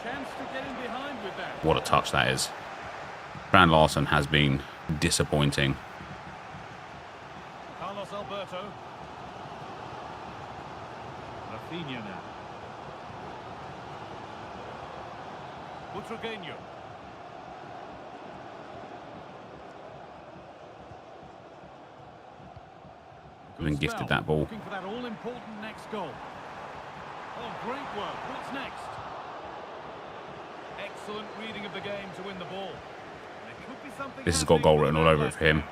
Chance to get in behind with that. What a touch that is. Strand Larsen has been disappointing. Carlos Alberto. Rafinha now. Butragueño. Been gifted that ball. Looking for that all-important next goal. Oh, great work. What's next? Excellent reading of the game to win the ball. There could be something. This has got goal written all over it for him.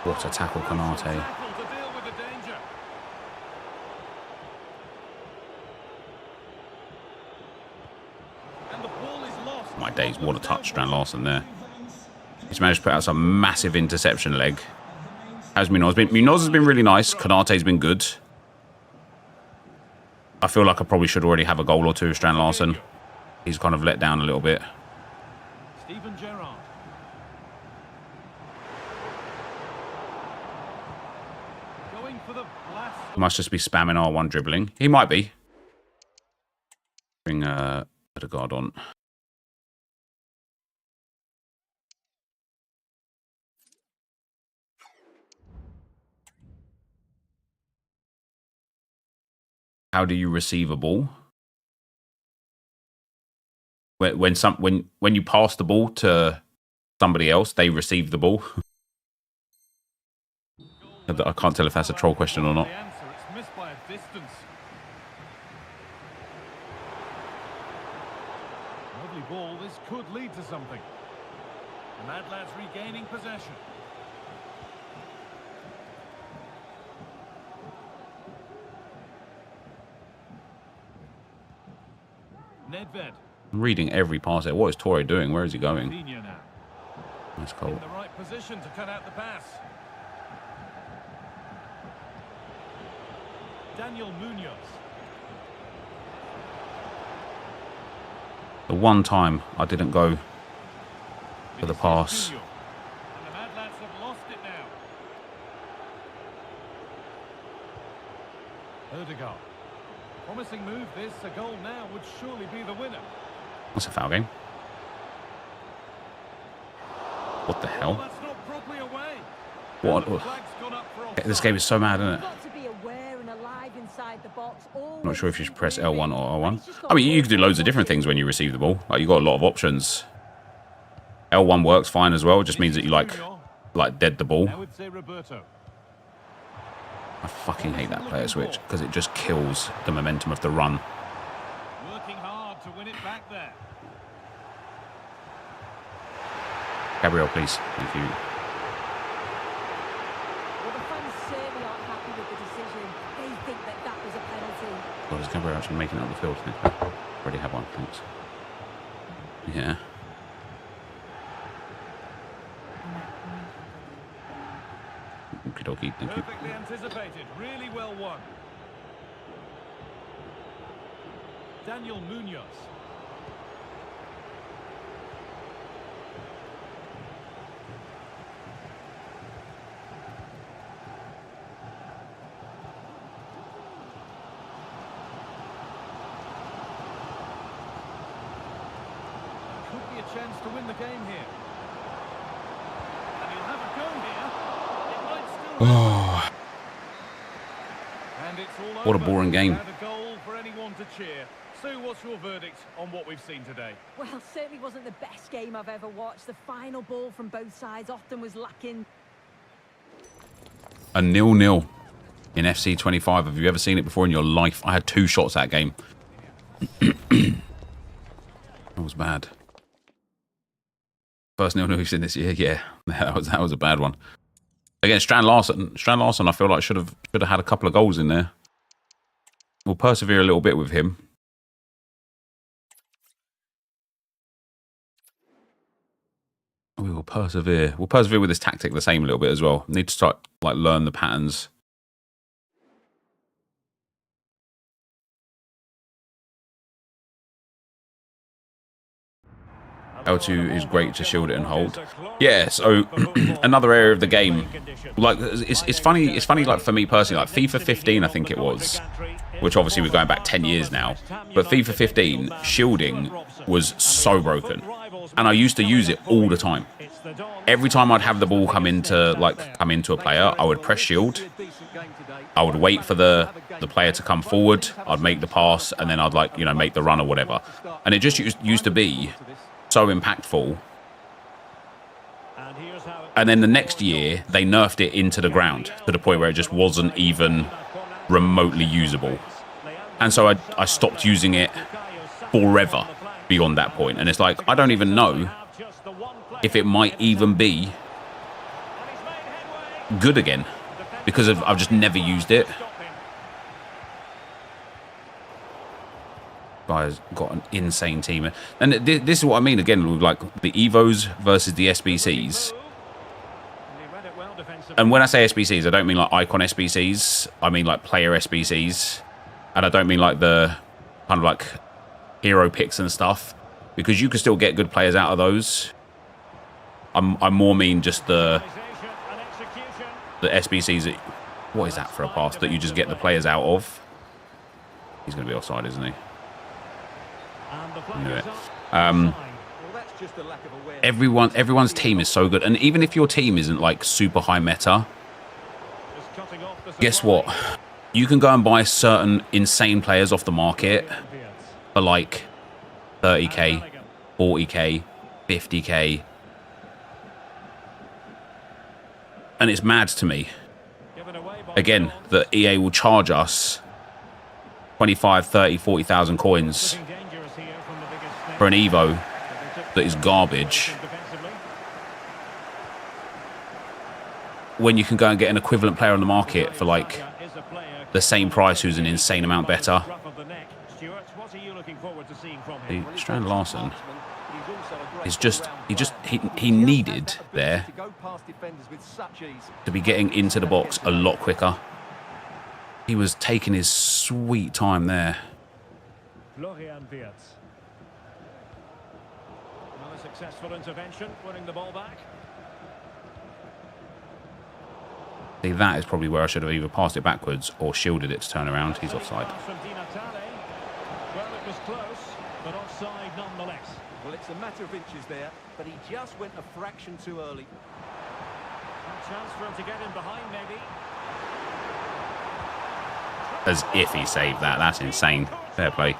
What a tackle, Canate. To deal with the danger. And the ball is lost. My days, what a touch, Strand Larsen there. He's managed to put out some massive interception leg. How's Munoz been? Munoz has been really nice. Kanate's been good. I feel like I probably should already have a goal or two of Strand Larsen. He's kind of let down a little bit. Steven Gerrard. Going for the blast. He must just be spamming R1 dribbling. He might be. Bring Ødegaard on. How do you receive a ball? When you pass the ball to somebody else, they receive the ball. I can't tell if that's a troll question or not. The answer, it's missed by a distance. Lovely ball. This could lead to something. The Mad Lads regaining possession. NepentheZ. I'm reading every pass there. What is Torre doing? Where is he going? Rafinha now. That's In cool. the right position to cut out the pass. Daniel Munoz. The one time I didn't go for the pass. And the Mad Lads have lost it now. Ødegaard. Promising move this. A goal now would surely be the winner. That's a foul game. What the Oh, hell? that's not properly away. What? And the flag's gone up for offside. This game is so mad, isn't it? Got to be aware and alive inside the box. I'm not sure if you should press L1 or R1. I mean, you can do loads of different things when you receive the ball. Like, you've got a lot of options. L1 works fine as well. It just means that you, like dead the ball. I would say Roberto. I fucking hate that player switch because it just kills the momentum of the run. Working hard to win it back there. Gabriel, please. Thank you. Well, the fans certainly aren't happy with the decision. They think that was a penalty. Well, is Gabriel actually making it up the field? Already have one, thanks. Yeah. Okie dokie, thank you. Perfectly anticipated. Really well won. Daniel Munoz. Could be a chance to win the game here. And he'll have a go here. It might still happen. And it's all What a over. boring game. And a goal for anyone to cheer. Sue, what's your verdict on what we've seen today? Well, certainly wasn't the best game I've ever watched. The final ball from both sides often was lacking. A 0-0 in FC 25. Have you ever seen it before in your life? I had 2 shots that game. That was bad. First 0-0 we've seen this year. Yeah, that was a bad one. Again, Strand Larson, I feel like should have had a couple of goals in there. We'll persevere a little bit with him. We will persevere. We'll persevere with this tactic the same a little bit as well. Need to start learn the patterns. L2 is great to shield it and hold. Yeah, so another area of the game. It's funny for me personally, FIFA 15 I think it was, which obviously we're going back 10 years now, but FIFA 15 shielding was so broken. And I used to use it all the time. Every time I'd have the ball come into a player, I would press shield. I would wait for the player to come forward. I'd make the pass, and then I'd make the run or whatever. And it just used to be so impactful. And then the next year, they nerfed it into the ground to the point where it just wasn't even remotely usable. And so I stopped using it forever beyond that point. And it's like, I don't even know if it might even be good again because I've just never used it. Guy's got an insane team. And this is what I mean again with the evos versus the SBCs. And when I say SBCs, I don't mean icon SBCs. I mean player SBCs. And I don't mean the kind of hero picks and stuff, because you can still get good players out of those. I more mean just the SBCs. What is that for a pass that you just get the players out of? He's going to be offside, isn't he? I knew it. Everyone's team is so good, and even if your team isn't super high meta, guess what? You can go and buy certain insane players off the market for 30k, 40k, 50k, and it's mad to me. Again, that EA will charge us 25, 30, 40,000 coins for an Evo that is garbage, when you can go and get an equivalent player on the market for the same price who's an insane amount better. Strand Larson is he needed there to be getting into the box a lot quicker. He was taking his sweet time there. Successful intervention, winning the ball back. See, that is probably where I should have either passed it backwards or shielded it to turn around. He's offside. Well, it was close, but offside nonetheless. Well, it's a matter of inches there, but he just went a fraction too early. A chance for him to get in behind, maybe. As if he saved that. That's insane. Fair play.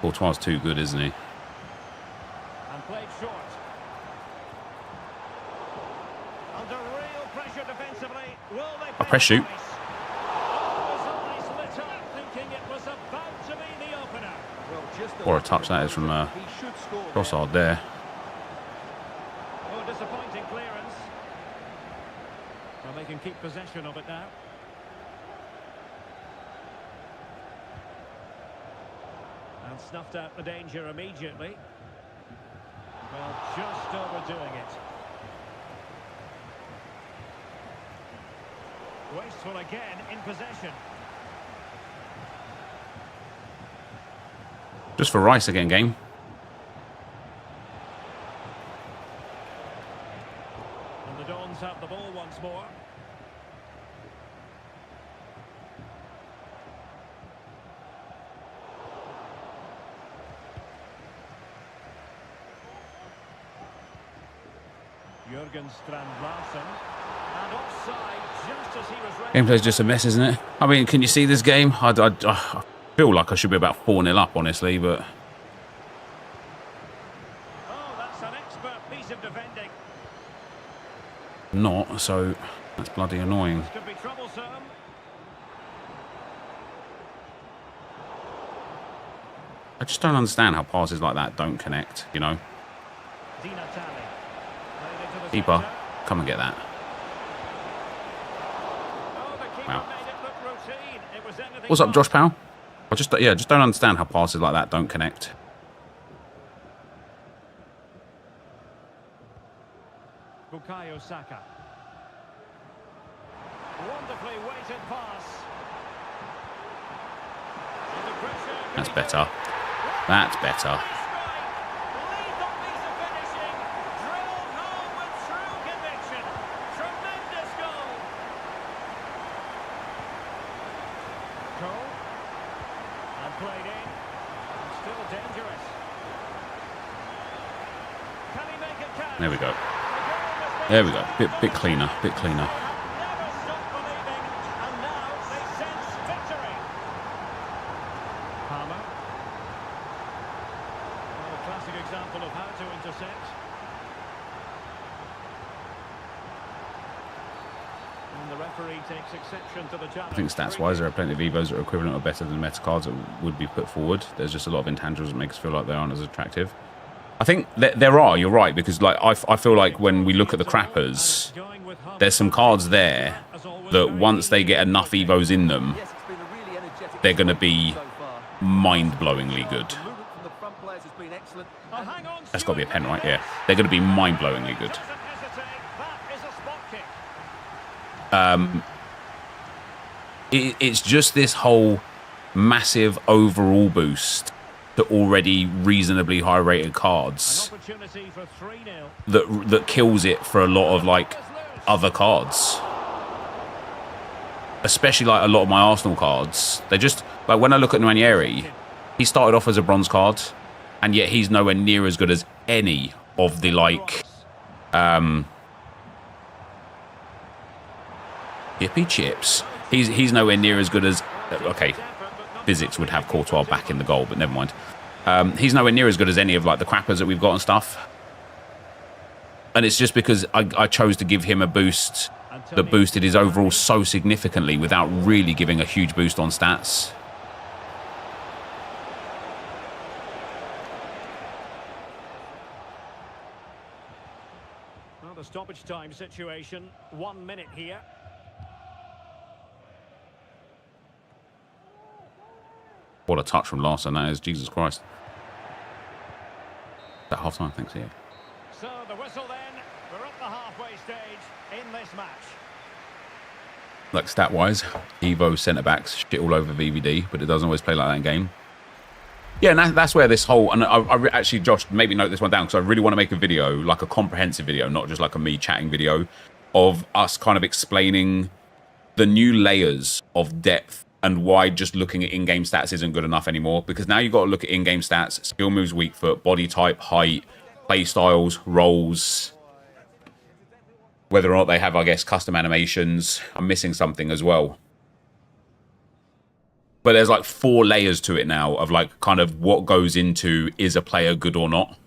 Courtois too good, isn't he? And played short. Under real pressure defensively. Will they I press shoot. What a touch that is from Trossard there. Oh, disappointing clearance. Well, they can keep possession of it now. And snuffed out the danger immediately. Well, just overdoing it. Wasteful again in possession. Just for Rice again, game. And the Dons have the ball once more. Jurgen Strand-Larsen. And offside just as he was ready. Gameplay's just a mess, isn't it? I mean, can you see this game? I feel like I should be about 4-0 up, honestly, but... Oh, that's an expert piece of defending. Not, so that's bloody annoying. This could be troublesome. I just don't understand how passes like that don't connect, you know? Di Natale. Played into the Keeper, centre. come and get that. Oh, the keeper Wow. made it look routine. It was anything What's up, but. Josh Powell? I just don't understand how passes like that don't connect. Bukayo Saka. Wonderfully weighted pass. Under pressure. That's better. That's better. Lethal piece of finishing. Drilled home with true conviction. Tremendous goal. Cole. And played in. Still dangerous. Can he make a catch? There we go. The goal has been There we go. Bit cleaner. Bit cleaner. never stopped believing, and now they sense victory. Palmer. Well, a classic example of how to intercept. And the referee takes exception to the challenge. I think stats-wise, there are plenty of evos that are equivalent or better than meta cards that would be put forward. There's just a lot of intangibles that make us feel like they aren't as attractive. I think there are, you're right, because like I feel like when we look at the crappers, there's some cards there that once they get enough evos in them, they're going to be mind-blowingly good. That's got to be a pen, right? Yeah. They're going to be mind-blowingly good. It's just this whole massive overall boost to already reasonably high-rated cards that kills it for a lot of like other cards. Especially like a lot of my Arsenal cards. They just like when I look at Enquiries, he started off as a bronze card, and yet he's nowhere near as good as any of the like hippie chips. He's nowhere near as good as okay. Physics would have Courtois back in the goal, but never mind. He's nowhere near as good as any of like the crappers that we've got and stuff. And it's just because I chose to give him a boost that boosted his overall so significantly without really giving a huge boost on stats. Well, the stoppage time situation, 1 minute here. What a touch from Larson that is, Jesus Christ. At half time, thanks, yeah. So the whistle then, we're at the halfway stage in this match. Like stat-wise, Evo centre-backs shit all over VVD, but it doesn't always play like that in game. Yeah, and that's where this whole... And I actually, Josh, maybe note this one down, because I really want to make a video, like a comprehensive video, not just like a me chatting video, of us kind of explaining the new layers of depth and why just looking at in-game stats isn't good enough anymore. Because now you've got to look at in-game stats, skill moves, weak foot, body type, height, play styles, roles, whether or not they have, I guess, custom animations. I'm missing something as well. But there's like 4 layers to it now of like kind of what goes into is a player good or not.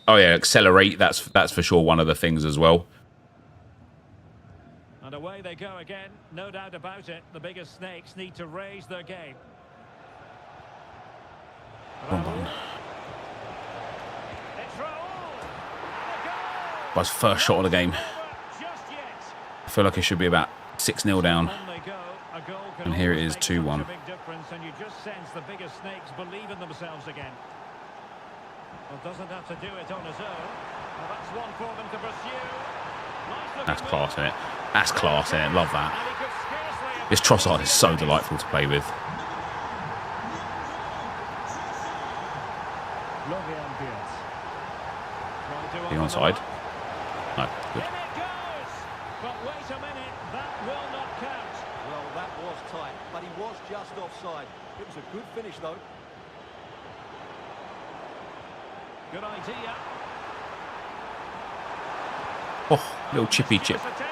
Oh yeah, accelerate, that's for sure one of the things as well. And away they go again, no doubt about it. The biggest snakes need to raise their game. Wrong one. It's Raul. And a goal. That's first shot of the game. Just yet. I feel like it should be about 6-0 down. On they go. A goal can And here it always is, make 2-1. such a big difference, and you just sense the biggest snakes believe in themselves again. Well, doesn't have to do it on his own. Well, that's one for them to pursue. Nice. That's class, innit? That's class, innit? Love that. This Trossard is so delightful to play with. Are you onside? No, good. In it goes! But wait a minute, that will not count. Well, that was tight, but he was just offside. It was a good finish, though. Good idea. Oh, little chippy chip. Attempt.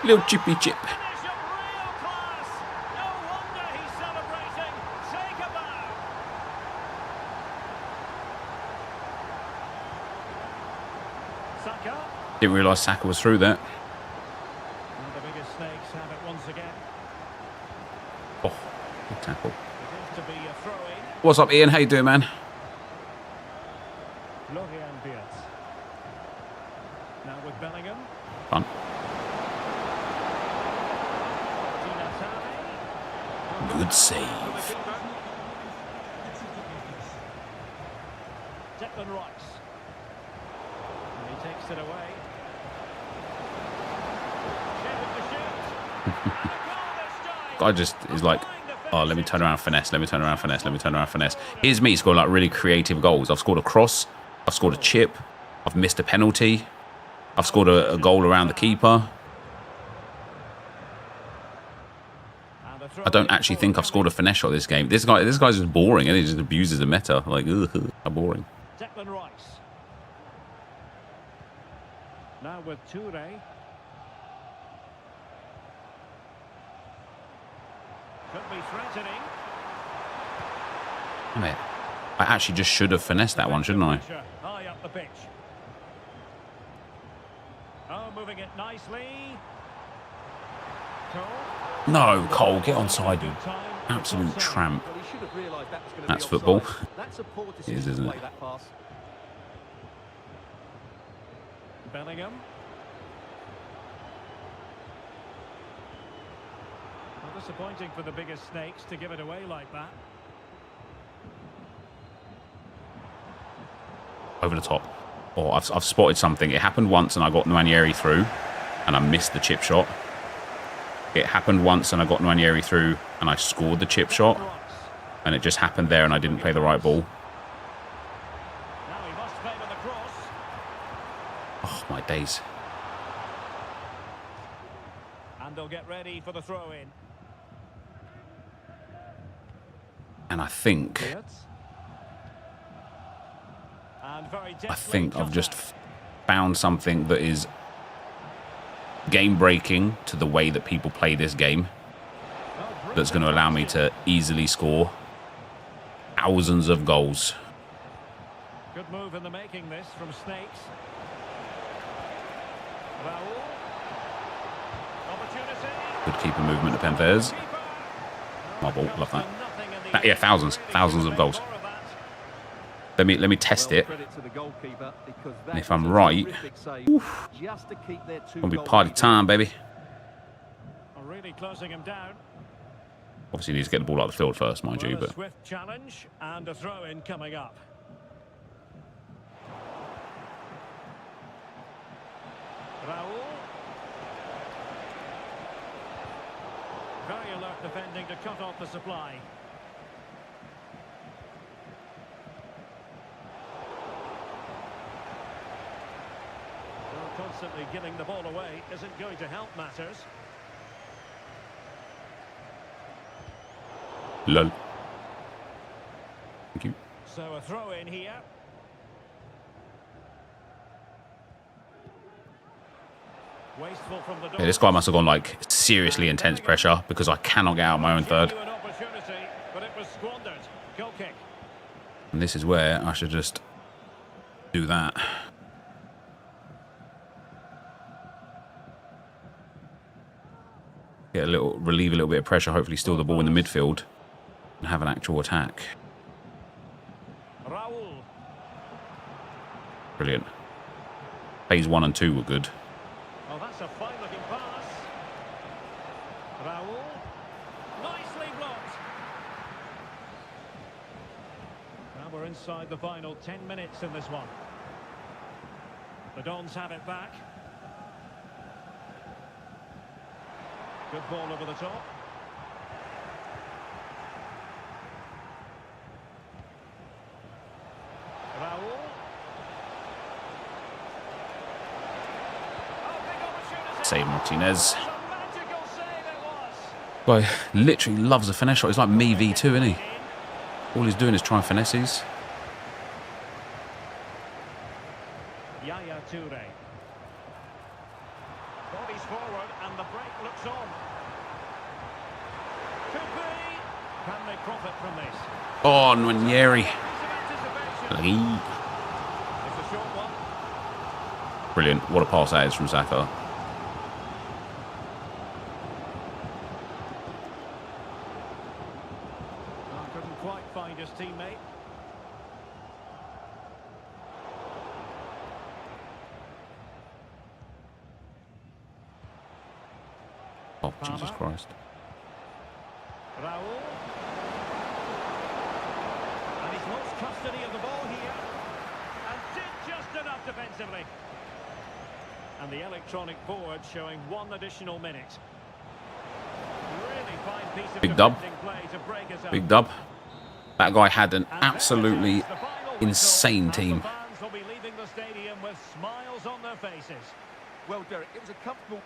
Little chippy chip. Finish of real class. No wonder he's celebrating. Take a bow. Saka. Didn't realise Saka was through there. And the biggest snakes have it once again. Oh, good tackle. It is to be a throw-in. What's up, Ian? How you doing, man? Florian Wirtz. Now with Bellingham. Fun. Good save. Declan Rice. And he takes it away. Guy just is like, oh, let me turn around, finesse, let me turn around, finesse, let me turn around, finesse. Here's me scoring like really creative goals. I've scored a cross, I've scored a chip, I've missed a penalty, I've scored a goal around the keeper. I don't actually think I've scored a finesse shot this game. This guy's just boring, and he just abuses the meta. Like, ugh, how boring. Declan Rice. Now with Toure. Could be threatening. Mate, I actually just should have finessed that one, shouldn't I? High up the pitch. Oh, moving it nicely. Cole. No, Cole, get onside, you absolute tramp. Well, he should have realised that was going to That's be football. offside. That's a poor It is, decision isn't to it? play that pass. Bellingham. Well, disappointing for the biggest snakes to give it away like that. Over the top. Oh, I've spotted something. It happened once, and I got Nwaneri through, and I missed the chip shot. It happened once, and I got Nwaneri through, and I scored the chip shot. And it just happened there, and I didn't play the right ball. Now he must favour the cross. Oh, my days. And they'll get ready for the throw-in. And I think I've just found something that is game-breaking to the way that people play this game. That's going to allow me to easily score thousands of goals. Good move in the making this from Snakes. Raul. Opportunity. Good keeper movement to NepentheZ. My ball, love that. Yeah, thousands of goals. Let me test it. And if I'm right, it'll be party time, baby. Really closing him down. Obviously, he needs to get the ball out of the field first, mind you. A But swift challenge and a throw-in coming up. Raul. Very alert defending to cut off the supply. Well, constantly giving the ball away isn't going to help matters. lol. Thank you. So a throw in here. Wasteful from the Yeah, this guy must have gone like seriously intense pressure because I cannot get out my own third. But it was squandered. Goal kick. And this is where I should just do that. Get a little, relieve a little bit of pressure, hopefully steal the ball in the midfield and have an actual attack. Raul. Brilliant. Phase 1 and 2 were good. Oh, that's a fine-looking pass. Raul. Nicely blocked. Now we're We're inside the final 10 minutes in this one. The Dons have it back. Good ball over the top. Raul. Save Martinez. Some magical save it was. Guy literally loves a finesse shot. He's like me V2, isn't he? All he's doing is trying finesses. Yaya Toure. Bodies forward and the break looks on. Could be. Can they profit from this? Oh, Nwanyeri. Piece of anticipation. Bloody It's a short one. brilliant. What a pass that is from Saka. Couldn't quite find his teammate. Oh, Jesus Christ. Raul. And he's lost custody of the ball here. And did just enough defensively. And the electronic board showing 1 additional minute. Really fine piece of Big dub. defending play to break us up. Big dub. That guy had an And there it absolutely is, the final insane whistle, team. and the fans will be leaving the stadium with smiles on their faces. Well, Derek, it was a comfortable...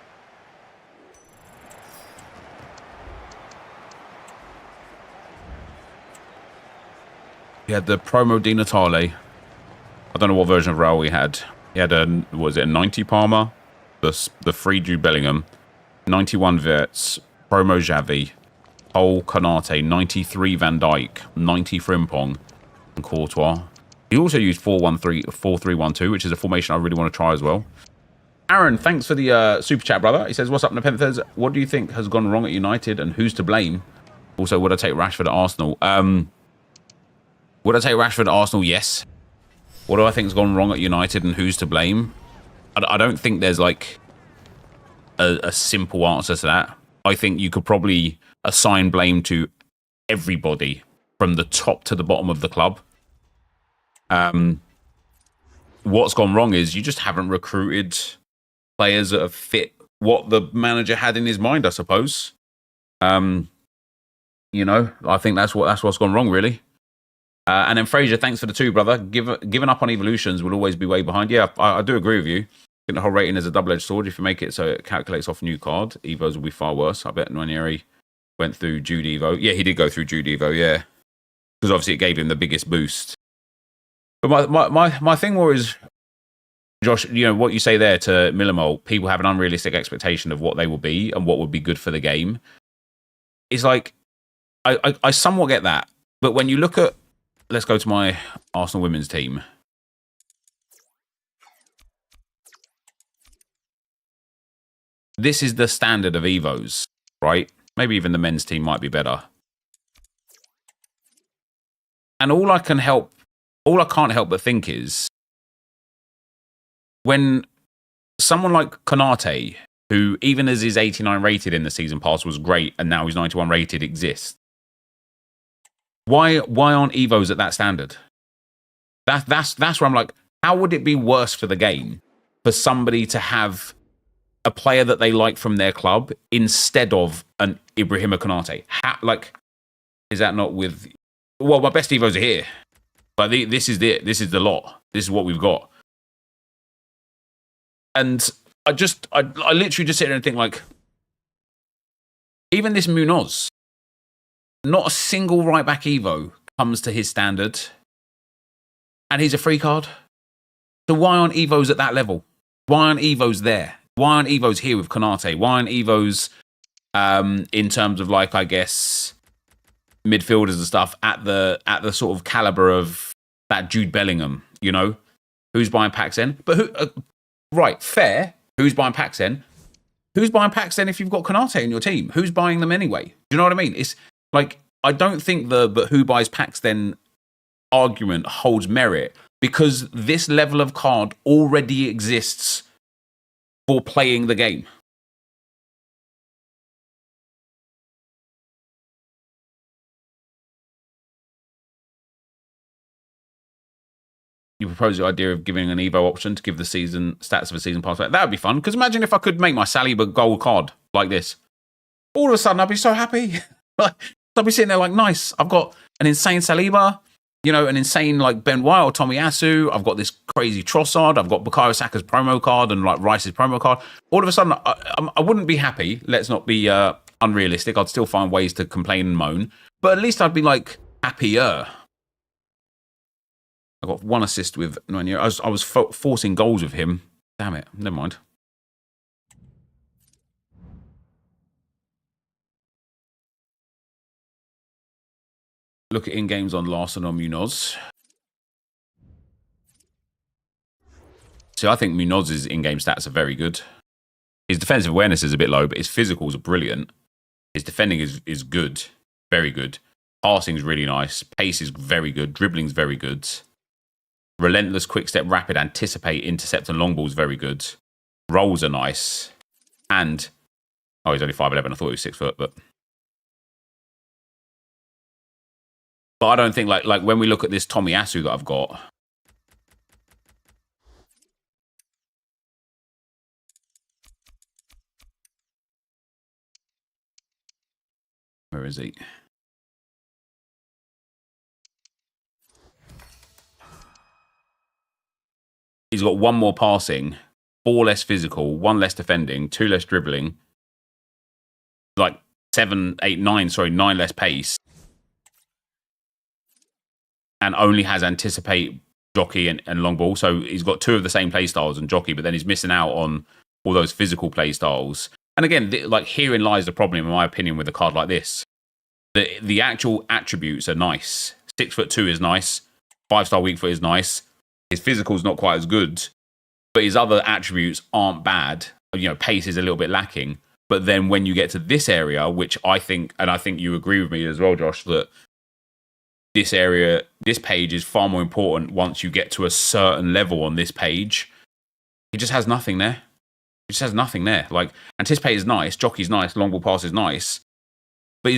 He had the promo Di Natale. I don't know what version of Raul he had. He had a, was it a 90 Palmer? The free Jude Bellingham. 91 Wirtz. Promo Xavi. Cole Konate. 93 Van Dijk. 90 Frimpong. And Courtois. He also used 4-1-3-4-3-1-2, which is a formation I really want to try as well. Aaron, thanks for the super chat, brother. He says, what's up, NepentheZ? What do you think has gone wrong at United and who's to blame? Also, would I take Rashford at Arsenal? Would I take Rashford at Arsenal? Yes. What do I think has gone wrong at United and who's to blame? I don't think there's like a simple answer to that. I think you could probably assign blame to everybody from the top to the bottom of the club. What's gone wrong is you just haven't recruited players that have fit what the manager had in his mind, I suppose. You know, I think that's what's gone wrong, really. And then Fraser, thanks for the 2, brother. Giving up on evolutions will always be way behind. Yeah, I do agree with you. I think the whole rating is a double-edged sword. If you make it so it calculates off a new card, Evos will be far worse. I bet Nwanyeri went through Jude Evo. Yeah, he did go through Jude Evo, yeah. Because obviously it gave him the biggest boost. But my thing was, Josh, you know, what you say there to Millimol, people have an unrealistic expectation of what they will be and what would be good for the game. It's like, I somewhat get that. But when you look at, let's go to my Arsenal women's team. This is the standard of Evos, right? Maybe even the men's team might be better. And all I can't help but think is when someone like Konate, who even as his 89 rated in the season pass was great and now he's 91 rated, exists. Why aren't Evos at that standard? That's where I'm like, how would it be worse for the game for somebody to have a player that they like from their club instead of an Ibrahima Konate? Like, is that not with... Well, my best Evos are here. But this is the lot. This is what we've got. And I literally just sit there and think, like, even this Munoz, not a single right-back Evo comes to his standard. And he's a free card. So why aren't Evos at that level? Why aren't Evos there? Why aren't Evos here with Konate? Why aren't Evos, in terms of, like, I guess, midfielders and stuff, at the sort of caliber of that Jude Bellingham, you know? Who's buying packs then? But who... right, fair. Who's buying packs then? Who's buying packs then if you've got Konate in your team? Who's buying them anyway? Do you know what I mean? It's like, I don't think but who buys packs then argument holds merit because this level of card already exists for playing the game. you propose the idea of giving an Evo option to give the season stats of a season pass back. That would be fun. Because imagine if I could make my Saliba gold card like this. All of a sudden, I'd be so happy. I'd be sitting there like, nice. I've got an insane Saliba, you know, an insane like Ben White or Tomiyasu. I've got this crazy Trossard. I've got Bukayo Saka's promo card and like Rice's promo card. All of a sudden, I wouldn't be happy. Let's not be unrealistic. I'd still find ways to complain and moan. But at least I'd be like happier. I got 1 assist with Nueno. I was forcing goals with him. Damn it. Never mind. Look at in-games on Larson or Munoz. See, I think Munoz's in-game stats are very good. His defensive awareness is a bit low, but his physicals are brilliant. His defending is good. Very good. Passing is really nice. Pace is very good. Dribbling's very good. Relentless, quick step, rapid, anticipate, intercept, and long ball's very good. Rolls are nice. And, oh, he's only 5'11". I thought he was 6 foot, but I don't think, like when we look at this Tomiyasu that I've got, where is he? He's got 1 more passing, 4 less physical, 1 less defending, 2 less dribbling, like 9 less pace, and only has anticipate, jockey, and long ball. So he's got 2 of the same play styles and jockey, but then he's missing out on all those physical play styles. And again, like herein lies the problem, in my opinion, with a card like this. The actual attributes are nice. 6'2" is nice. 5-star weak foot is nice. His physical's not quite as good, but his other attributes aren't bad. You know, pace is a little bit lacking. But then when you get to this area, which I think, and I think you agree with me as well, Josh, that this area, this page is far more important once you get to a certain level on this page. He just has nothing there. He just has nothing there. Like, anticipate is nice, jockey's nice, long ball pass is nice. But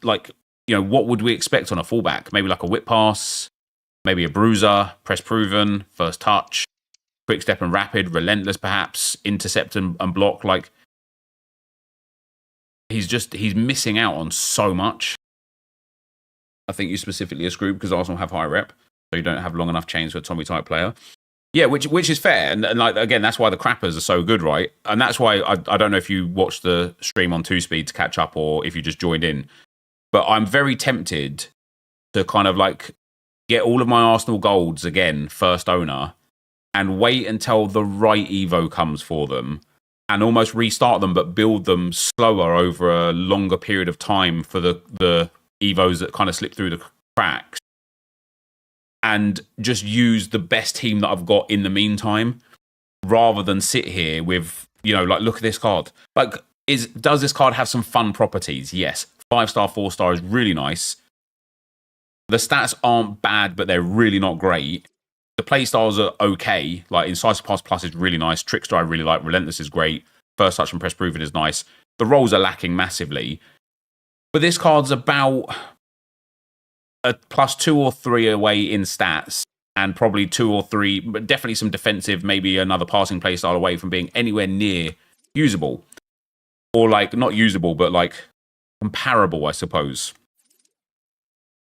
like, you know, what would we expect on a fullback? Maybe like a whip pass, maybe a bruiser, press proven, first touch, quick step and rapid, relentless perhaps, intercept and block. Like, he's missing out on so much. I think you specifically are screwed because Arsenal have high rep, so you don't have long enough chains for a Tommy type player. Yeah, which is fair, and like again, that's why the crappers are so good, right? And that's why I don't know if you watched the stream on 2Speed to catch up or if you just joined in, but I'm very tempted to kind of like get all of my Arsenal golds again, first owner, and wait until the right Evo comes for them, and almost restart them, but build them slower over a longer period of time for the Evos that kind of slip through the cracks, and just use the best team that I've got in the meantime, rather than sit here with, you know, like, look at this card. Like, does this card have some fun properties? Yes. 5-star, 4-star is really nice. The stats aren't bad, but they're really not great. The play styles are okay. Like, Incisive Pass Plus is really nice. Trickster I really like. Relentless is great. First Touch and Press Proven is nice. The rolls are lacking massively. But this card's about a +2 or 3 away in stats, and probably 2 or 3, but definitely some defensive, maybe another passing playstyle away from being anywhere near usable. Or like, not usable, but like comparable, I suppose.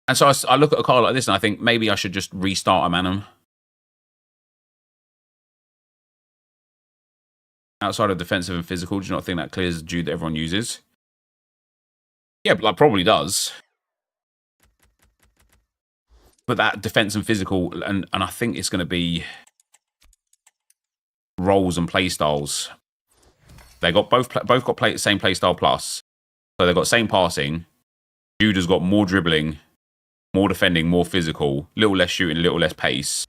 And so I look at a card like this and I think maybe I should just restart a Manum. Outside of defensive and physical, do you not think that clears the Jude that everyone uses? Yeah, but like, probably does. But that defense and physical, and I think it's going to be roles and play styles. They got both got same play style plus, so they've got same passing. Jude has got more dribbling, more defending, more physical, little less shooting, little less pace.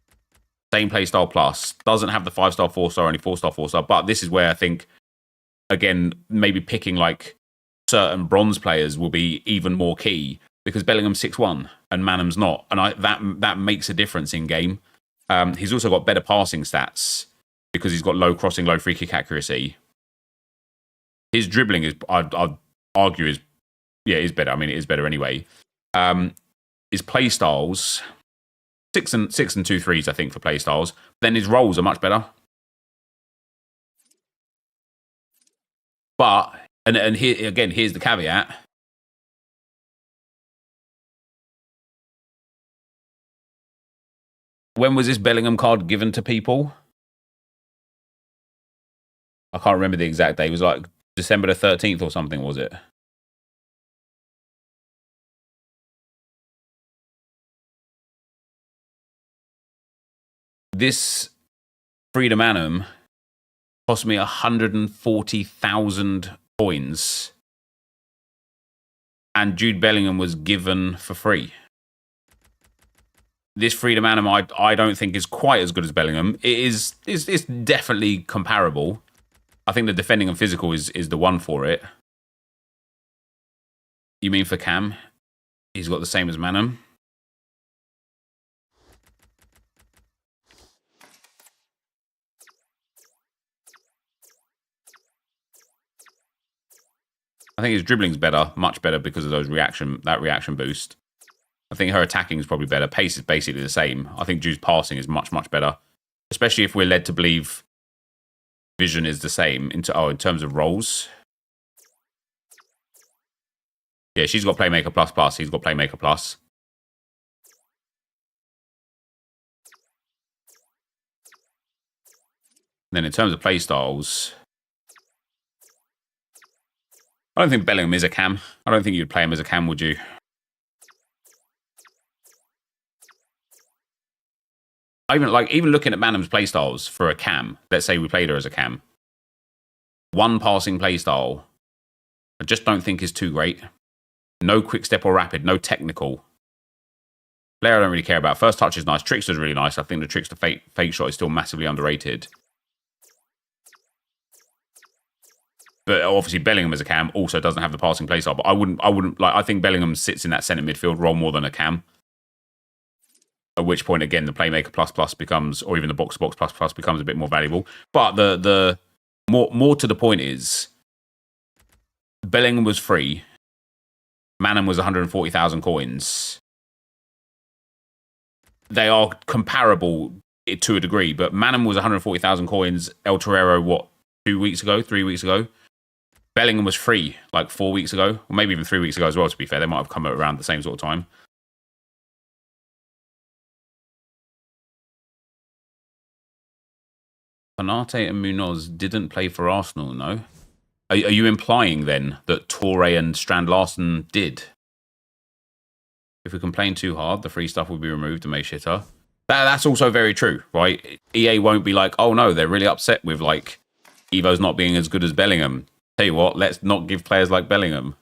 Same play style plus, doesn't have the 5-star, 4-star, only 4-star, 4-star. But this is where I think, again, maybe picking like certain bronze players will be even more key, because Bellingham's 6'1" and Manum's not, and that makes a difference in game. He's also got better passing stats because he's got low crossing, low free kick accuracy. His dribbling is, I'd argue, is better. I mean, it is better anyway. His play styles, 6 and 2 threes, I think, for play styles. Then his rolls are much better. But and here again, here's the caveat. When was this Bellingham card given to people? I can't remember the exact day. It was like December the 13th or something, was it? This Freedom Annum cost me 140,000 coins. And Jude Bellingham was given for free. This Freedom Annum, I don't think is quite as good as Bellingham. It's definitely comparable. I think the defending and physical is the one for it. You mean for Cam? He's got the same as Manum. I think his dribbling's better, much better because of that reaction boost. I think her attacking is probably better. Pace is basically the same. I think Jude's passing is much, much better. Especially if we're led to believe vision is the same in terms of roles. Yeah, she's got Playmaker plus plus. He's got Playmaker plus. And then in terms of play styles, I don't think Bellingham is a cam. I don't think you'd play him as a cam, would you? Even looking at Manham's playstyles for a cam, let's say we played her as a cam. One passing playstyle, I just don't think is too great. No quick step or rapid, no technical. Player I don't really care about. First touch is nice. Trickster's really nice. I think the Trickster fake shot is still massively underrated. But obviously Bellingham as a cam also doesn't have the passing playstyle. But I wouldn't I think Bellingham sits in that centre midfield role more than a cam. At which point, again, the Playmaker plus plus becomes, or even the box to box plus plus becomes a bit more valuable. But the more to the point is, Bellingham was free. Manham was 140,000 coins. They are comparable to a degree, but Manham was 140,000 coins. El Torero, what, 3 weeks ago? Bellingham was free like 4 weeks ago, or maybe even 3 weeks ago as well, to be fair. They might have come around the same sort of time. Konate and Munoz didn't play for Arsenal, no? Are you implying then that Torre and Strand Larsen did? If we complain too hard, the free stuff will be removed and made shitter. That's also very true, right? EA won't be like, oh no, they're really upset with like Evo's not being as good as Bellingham. Tell you what, let's not give players like Bellingham.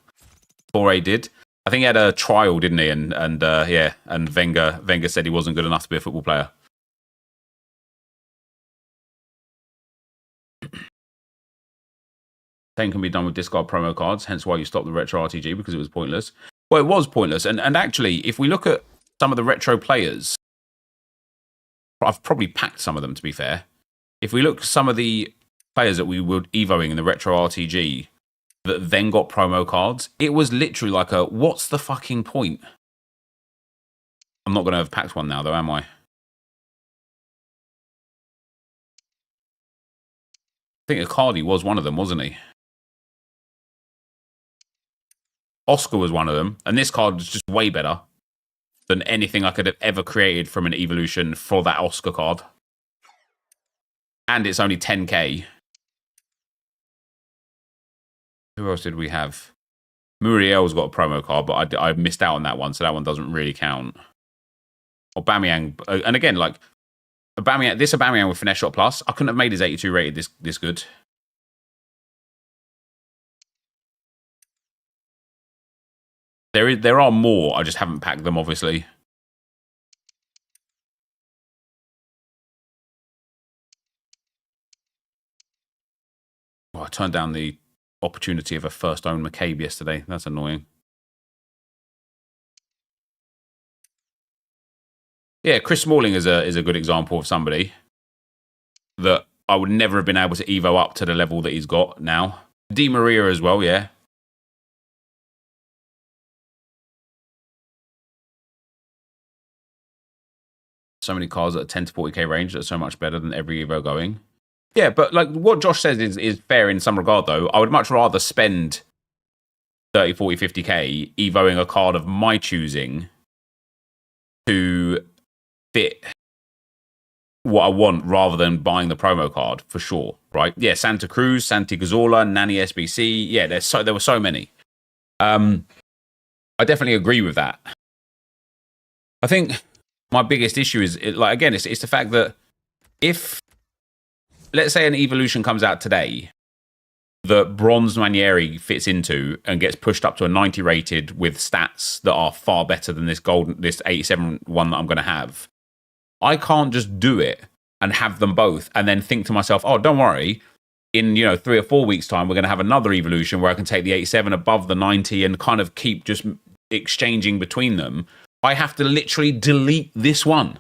Torre did. I think he had a trial, didn't he? And Wenger said he wasn't good enough to be a football player. Same can be done with discard promo cards, hence why you stopped the retro RTG, because it was pointless. Well, it was pointless. And actually, if we look at some of the retro players, I've probably packed some of them, to be fair. If we look at some of the players that we were evoing in the retro RTG that then got promo cards, it was literally like a, what's the fucking point? I'm not going to have packed one now, though, am I? I think Icardi was one of them, wasn't he? Oscar was one of them, and this card is just way better than anything I could have ever created from an evolution for that Oscar card. And it's only 10k. Who else did we have? Muriel's got a promo card, but I missed out on that one, so that one doesn't really count. Aubameyang, and again, like, this Aubameyang with Finesse Shot Plus, I couldn't have made his 82 rated this good. There are more, I just haven't packed them, obviously. Oh, I turned down the opportunity of a first own McCabe yesterday. That's annoying. Yeah, Chris Smalling is a good example of somebody that I would never have been able to evo up to the level that he's got now. Di Maria as well, yeah. so many cards at a 10 to 40k range that's so much better than every Evo going. Yeah, but like what Josh says is fair in some regard, though. I would much rather spend 30, 40, 50k Evoing a card of my choosing to fit what I want rather than buying the promo card, for sure, right? Yeah, Santa Cruz, Santi Cazorla, Nani SBC. Yeah, there were so many. I definitely agree with that. I think my biggest issue is, it's the fact that if, let's say an evolution comes out today that Bronze Ranieri fits into and gets pushed up to a 90 rated with stats that are far better than this 87 one that I'm going to have, I can't just do it and have them both and then think to myself, oh, don't worry, in 3 or 4 weeks' time, we're going to have another evolution where I can take the 87 above the 90 and kind of keep just exchanging between them. I have to literally delete this one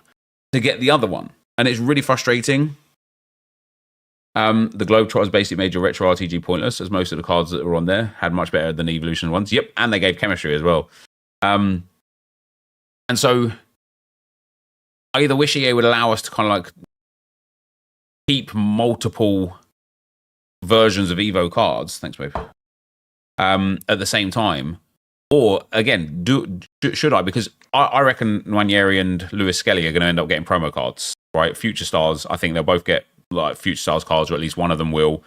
to get the other one. And it's really frustrating. The Globetrotters basically made your retro RTG pointless, as most of the cards that were on there had much better than evolution ones. Yep, and they gave chemistry as well. And so I either wish EA would allow us to kind of like keep multiple versions of Evo cards. Thanks, babe. At the same time, or again, should I? Because I reckon Ranieri and Lewis Skelly are going to end up getting promo cards, right? Future Stars, I think they'll both get like Future Stars cards, or at least one of them will.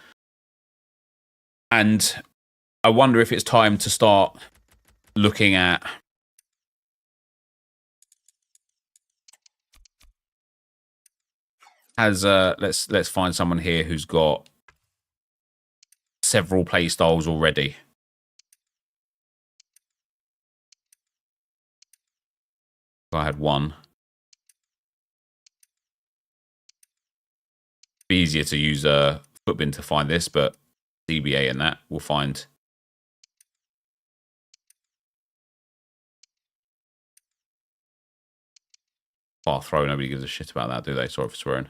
And I wonder if it's time to start looking at let's find someone here who's got several play styles already. I had one. Be easier to use a footbin to find this, but DBA and that we'll find. Far throw, nobody gives a shit about that, do they? Sorry for swearing.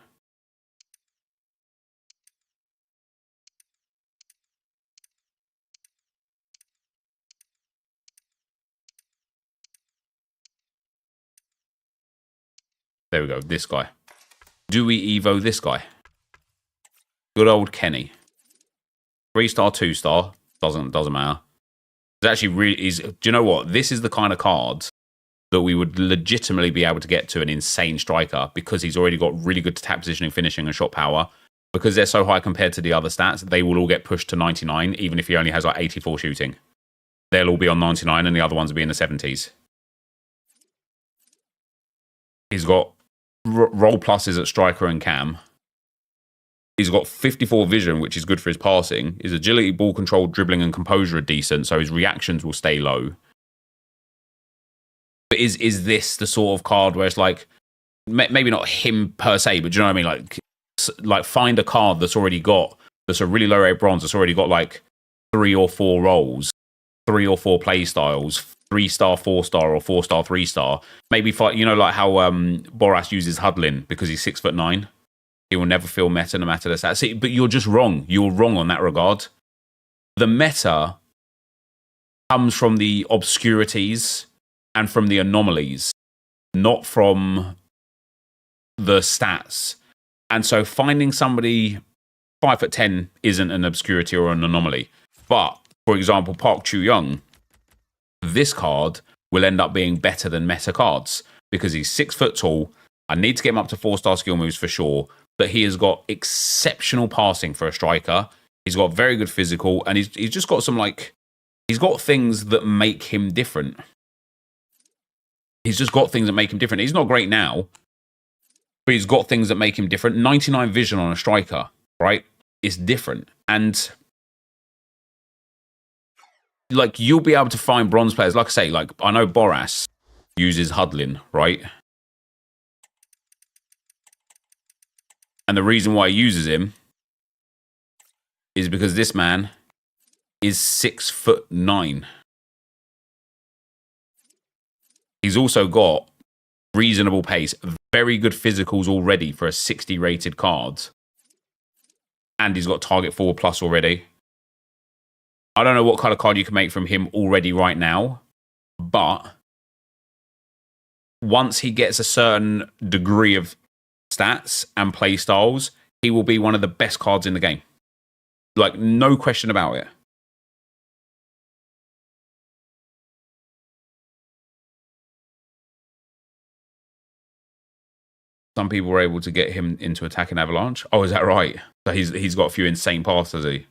There we go, this guy. Do we Evo this guy? Good old Kenny. 3-star, 2-star. Doesn't matter. It's actually really is. Do you know what? This is the kind of card that we would legitimately be able to get to an insane striker because he's already got really good tap positioning, finishing, and shot power. Because they're so high compared to the other stats, they will all get pushed to 99, even if he only has like 84 shooting. They'll all be on 99, and the other ones will be in the 70s. He's got roll pluses at striker and cam. He's got 54 vision, which is good for his passing. His agility, ball control, dribbling, and composure are decent, so his reactions will stay low. But is this the sort of card where it's like, maybe not him per se, but do you know what I mean? Like find a card that's already got, that's a really low rate bronze, that's already got like 3 or 4 rolls, 3 or 4 play styles, 3-star, 4-star, or 4-star, 3-star. Maybe fight, like how Boras uses Hudlin because he's 6'9". He will never feel meta no matter the stats. See, but you're just wrong. You're wrong on that regard. The meta comes from the obscurities and from the anomalies, not from the stats. And so finding somebody 5'10" isn't an obscurity or an anomaly. But, for example, Park Chu-young, this card will end up being better than meta cards because he's 6 foot tall. I need to get him up to 4-star skill moves for sure, but he has got exceptional passing for a striker. He's got very good physical, and he's just got some he's got things that make him different. He's just got things that make him different. He's not great now, but he's got things that make him different. 99 vision on a striker, right? It's different. And you'll be able to find bronze players. Like I say, I know Boras uses Hudlin, right? And the reason why he uses him is because this man is 6'9". He's also got reasonable pace, very good physicals already for a 60 rated card. And he's got target 4+ already. I don't know what kind of card you can make from him already right now, but once he gets a certain degree of stats and play styles, he will be one of the best cards in the game. Like, no question about it. Some people were able to get him into attacking Avalanche. Oh, is that right? So he's got a few insane paths, has he?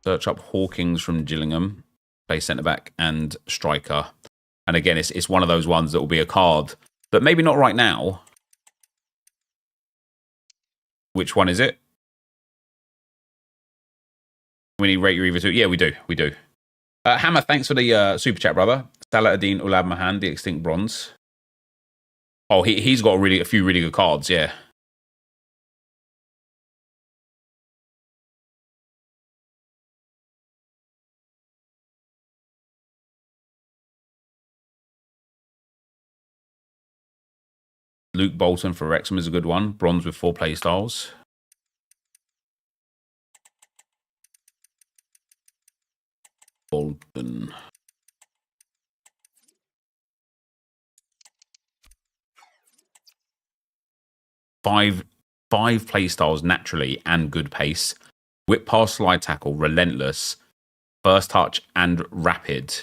Search up Hawkins from Gillingham, play centre back and striker. And again, it's one of those ones that will be a card, but maybe not right now. Which one is it? We need rate your Evo 2. Yeah, we do. We do. Hammer, thanks for the super chat, brother. Saladin Ulab Mahan, the Extinct Bronze. Oh, he's got a few really good cards, yeah. Luke Bolton for Wrexham is a good one. Bronze with 4 play styles. Bolton. Five play styles naturally and good pace. Whip pass, slide tackle, relentless, first touch and rapid.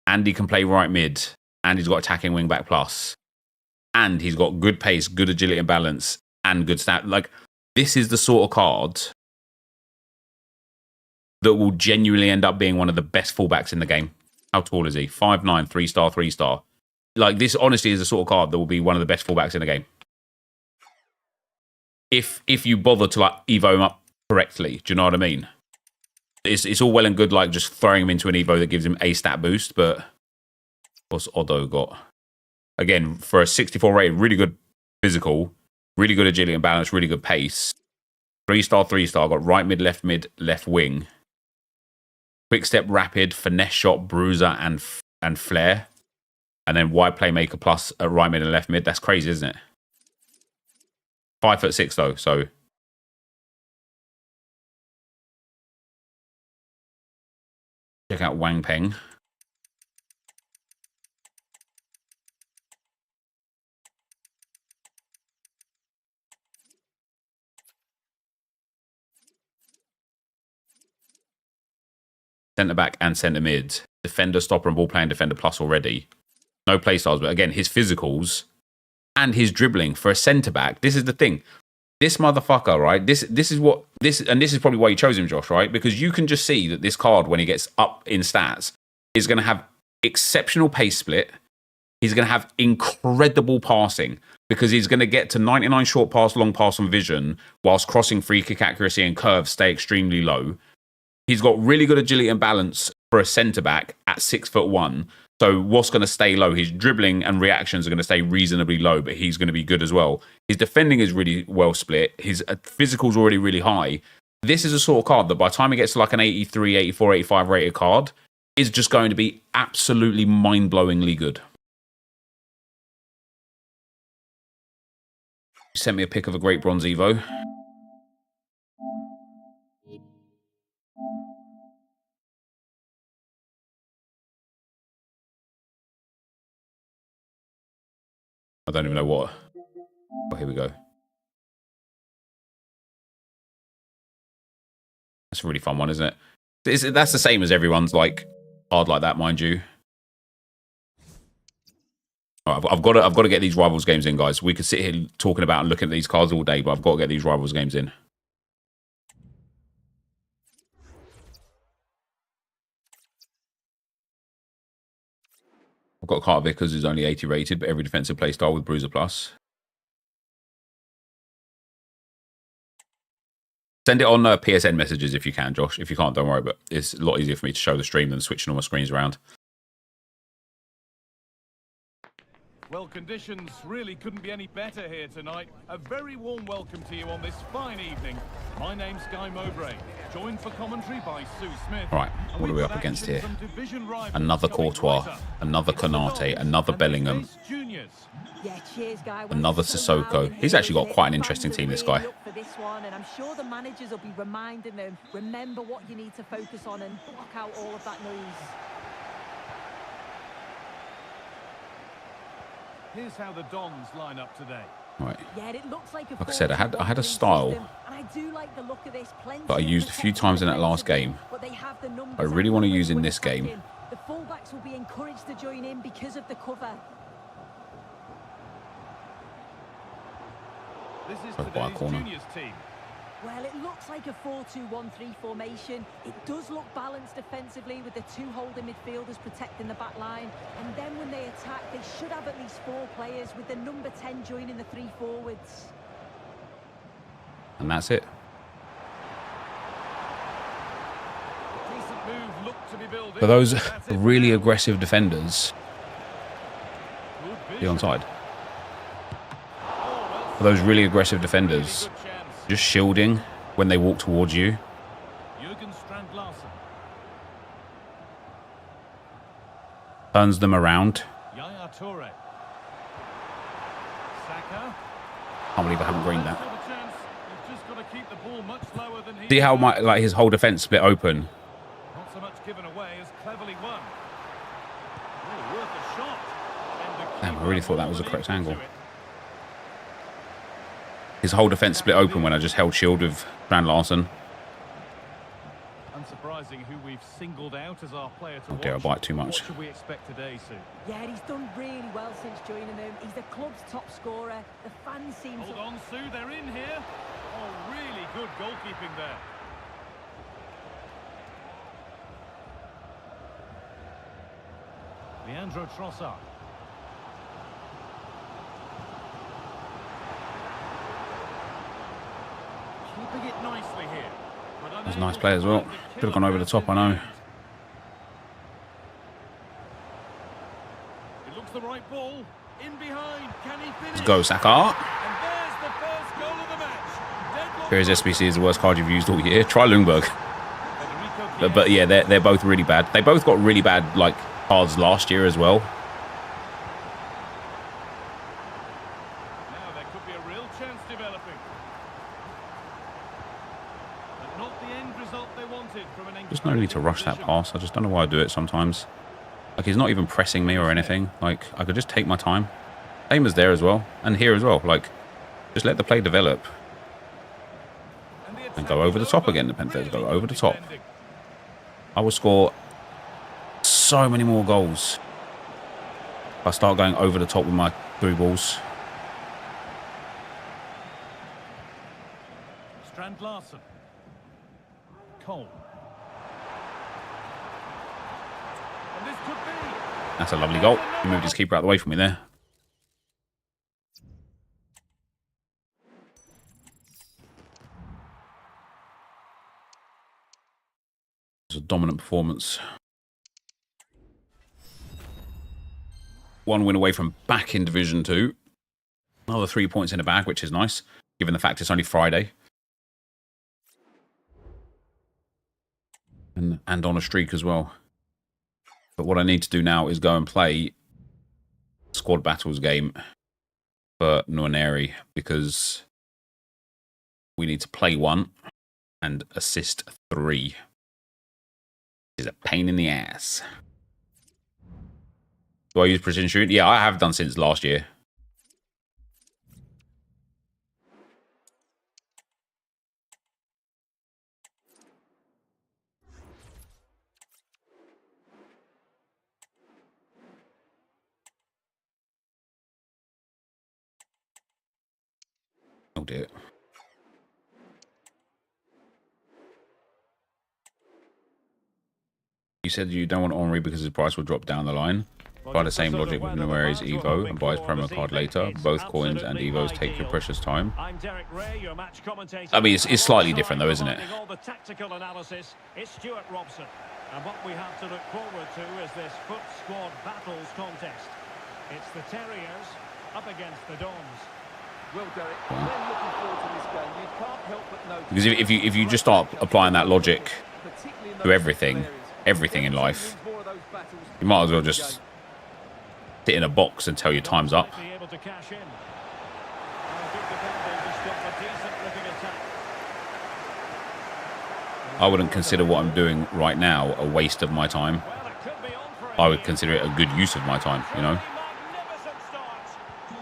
And he can play right mid. And he's got attacking wing back plus. And he's got good pace, good agility and balance, and good stat. Like, this is the sort of card that will genuinely end up being one of the best fullbacks in the game. How tall is he? 5'9", 3-star, 3-star. Like, this honestly is the sort of card that will be one of the best fullbacks in the game. If you bother to, like, evo him up correctly. Do you know what I mean? It's all well and good, like, just throwing him into an evo that gives him a stat boost, but what's Otto got? Again, for a 64 rated, really good physical, really good agility and balance, really good pace. 3-star, 3-star, got right mid, left wing. Quick step, rapid, finesse shot, bruiser, and flair. And then wide playmaker plus at right mid and left mid. That's crazy, isn't it? 5'6" though, so. Check out Wang Peng. Centre back and centre mid. Defender, stopper, and ball playing defender plus already. No play styles, but again, his physicals and his dribbling for a centre back. This is the thing. This motherfucker, right? This is probably why you chose him, Josh, right? Because you can just see that this card, when he gets up in stats, is going to have exceptional pace split. He's going to have incredible passing because he's going to get to 99 short pass, long pass on vision, whilst crossing free kick accuracy and curves stay extremely low. He's got really good agility and balance for a centre-back at 6'1". So what's going to stay low? His dribbling and reactions are going to stay reasonably low, but he's going to be good as well. His defending is really well split. His physical's already really high. This is a sort of card that by the time it gets to like an 83, 84, 85 rated card, is just going to be absolutely mind-blowingly good. You sent me a pic of a great bronze Evo. I don't even know what. Oh, here we go. That's a really fun one, isn't it? That's the same as everyone's like card like that, mind you. All right, I've got to get these Rivals games in, guys. We could sit here talking about and looking at these cards all day, but I've got to get these Rivals games in. I've got Carter Vickers, who's only 80 rated, but every defensive play style with Bruiser Plus. Send it on PSN messages if you can, Josh. If you can't, don't worry, but it's a lot easier for me to show the stream than switching all my screens around. Well, Well, conditions really couldn't be any better here tonight. A very warm welcome to you on this fine evening. My name's Guy Mowbray, joined for commentary by Sue Smith. Right, what are we up against here? Another Courtois, another Konate, another Bellingham, Yeah, cheers, Guy. another Sissoko. He's actually got quite an interesting team, this guy. For this one, and I'm sure the managers will be reminding them, remember what you need to focus on and block out all of that noise. Here's how the Dons line up today. Right. Yeah, it looks like I said, I had a style that I used a few times in that last game. I really want to use in this game. The fullbacks will be encouraged to join in because of the cover. This is By a today's corner. juniors team. Well, it looks like a 4-2-1-3 formation. It does look balanced defensively with the two holding midfielders protecting the back line. And then when they attack, they should have at least 4 players with the number 10 joining the 3 forwards. And that's it. Decent move looked to be building. For those That's it. really aggressive defenders, Good be vision. onside. For those really aggressive defenders, Good chance. just shielding when they walk towards you. Jürgen Strand-Larsen. Turns them around. Yaya Toure. Saka. Can't believe I haven't greened that. That's not a chance. You've just got to keep the ball much lower than he. See how his whole defense split open. Not so much given away as cleverly won. Oh, worth a shot. And the Damn, I keeper really thought that was the wasn't correct able angle. to it. His whole defense split open when I just held shield with Strand-Larsen. Unsurprising who we've singled out as our player to Oh dear, I watch. bite too much. What should we expect today, Sue? Yeah, he's done really well since joining them. He's the club's top scorer. The fans seem Hold to... on, Sue, they're in here. Oh, really good goalkeeping there. Leandro Trossard. Keeping it nicely here. But That's a nice play as well. Could have gone over the top, I know. It looks the right ball. In behind. Can he finish? Let's go, Saka. And there's the first goal of the match. Deadlock. Here's SBC is the worst card you've used all year. Try Ljungberg. Federico But yeah, they're both really bad. They both got really bad cards last year as well. Now there could be a real chance developing. But not the end result they wanted from an Just no need to rush that pass. I just don't know why I do it sometimes. Like, he's not even pressing me or anything. Like, I could just take my time. Aim is there as well. And here as well. Like, just let the play develop. And go over the top again, NepentheZ. Go over the top. I will score so many more goals if I start going over the top with my through balls. Strand-Larsen. Cole. And this could be. That's a lovely goal. He moved his keeper out of the way for me there. It was a dominant performance. 1 win away from back in Division 2. Another 3 points in the bag, which is nice, given the fact it's only Friday. And on a streak as well. But what I need to do now is go and play Squad Battles game for Nuaneri, because we need to play 1 and assist 3. Is a pain in the ass. Do I use precision shooting? Yeah, I have done since last year. Oh dear. You said you don't want Henri because his price will drop down the line. By the same logic with Nueri's Evo and buy his promo card later. Both coins and Evos take your precious time. I mean, it's slightly different though, isn't it? All the tactical analysis. It's Stuart Robson. And what we have to look forward to is this Foot Squad Battles contest. It's the Terriers up against the Dons. Well, Derek, when looking forward to this game, you can't help but notice... Because if you just start applying that logic to everything in life, you might as well just sit in a box until your time's up. Be able to cash in. Good defending to stop a decent-looking attack. I wouldn't consider what I'm doing right now a waste of my time. Well, it could be on for a I would consider it a good use of my time, you know. magnificent start.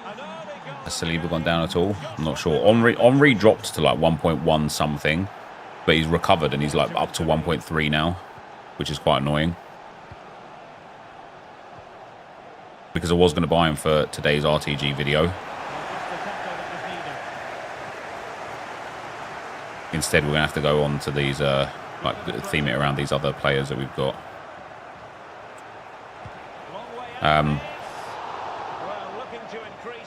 An early goal. Has Saliba gone down at all? I'm not sure. Henry dropped to like 1.1 something, but he's recovered and he's like up to 1.3 now, which is quite annoying. Because I was going to buy him for today's RTG video. Instead, we're going to have to go on to these, like, theme it around these other players that we've got. And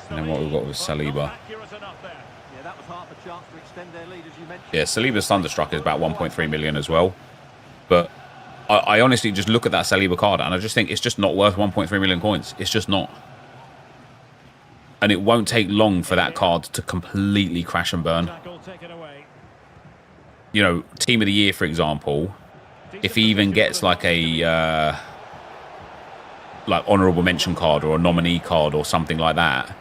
then what we've got with Saliba. Yeah, Saliba's Thunderstruck is about 1.3 million as well. But I honestly just look at that Saliba card and I just think it's just not worth 1.3 million coins. It's just not. And it won't take long for that card to completely crash and burn. You know, Team of the Year, for example, if he even gets like a like honorable mention card or a nominee card or something like that,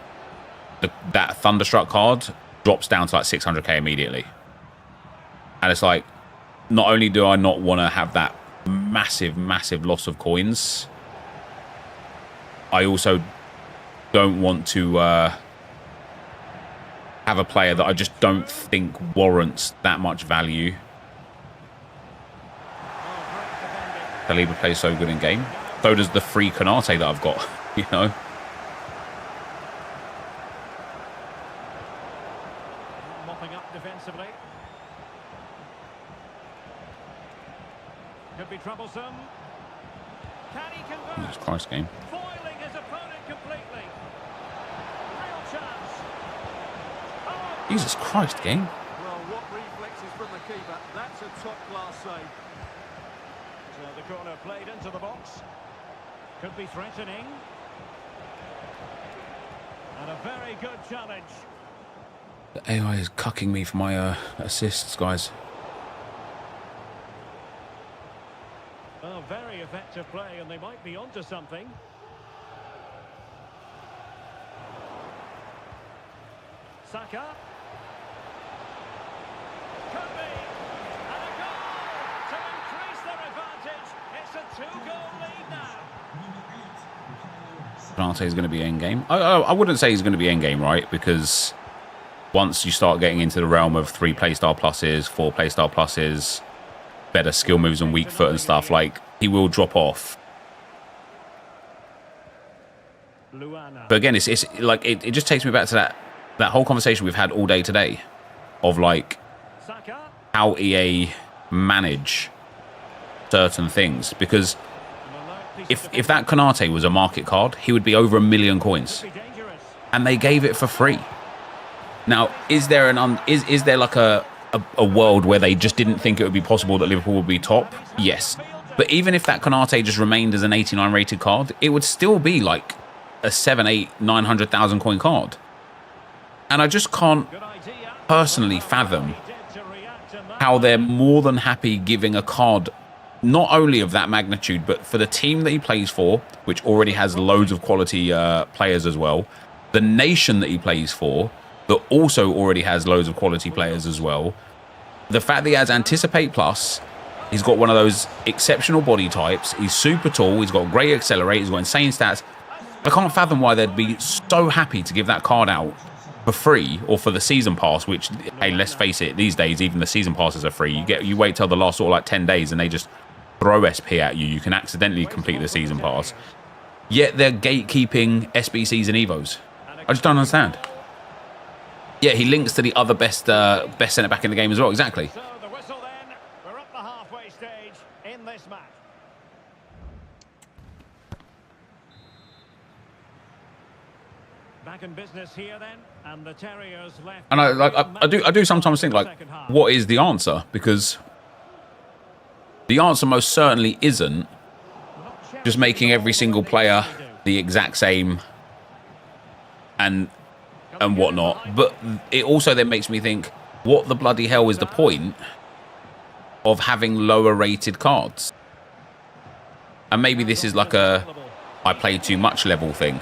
that Thunderstruck card drops down to like 600k immediately. And it's like, not only do I not want to have that massive loss of coins, I also don't want to have a player that I just don't think warrants that much value. Saliba plays so good in game. So does the free Konate that I've got, you know. Mopping up defensively. Could be troublesome. Can he convert? Jesus Christ, game. Foiling his opponent completely. Real chance. Oh, Jesus Christ, game. Well, what reflexes from the keeper. That's a top-class save. so the corner played into the box. Could be threatening. And a very good challenge. The AI is cucking me for my assists, guys. Oh, very effective play, and they might be onto something. Saka. Could be. And a goal to increase their advantage. It's a 2-goal lead now. Konate is going to be endgame. I wouldn't say he's going to be endgame, right? Because once you start getting into the realm of 3 playstyle pluses, 4 playstyle pluses, better skill moves and weak foot and stuff, like, he will drop off. But again, it's like it just takes me back to that whole conversation we've had all day today of like how EA manage certain things. Because if that Konate was a market card, he would be over 1 million coins, and they gave it for free. Now, is there is there like a world where they just didn't think it would be possible that Liverpool would be top? Yes. But even if that Konate just remained as an 89 rated card, it would still be like a 7, 8, 900,000 coin card. And I just can't personally fathom how they're more than happy giving a card not only of that magnitude, but for the team that he plays for, which already has loads of quality players as well, the nation that he plays for, that also already has loads of quality players as well. The fact that he has Anticipate Plus, he's got one of those exceptional body types, he's super tall, he's got great accelerate, he's got insane stats. I can't fathom why they'd be so happy to give that card out for free, or for the season pass, which, hey, let's face it, these days even the season passes are free. You wait till the last sort of like 10 days and they just throw SP at you. You can accidentally complete the season pass. Yet they're gatekeeping SBCs and evos. I just don't understand. Yeah, he links to the other best centre back in the game as well. Exactly. So the whistle then. We're up the halfway stage in this match. Back in business here then, and the Terriers left. And I do sometimes think, like, what is the answer? Because the answer most certainly isn't just making every single player the exact same and whatnot. But it also then makes me think, what the bloody hell is the point of having lower rated cards? And maybe this is like a I play too much level thing.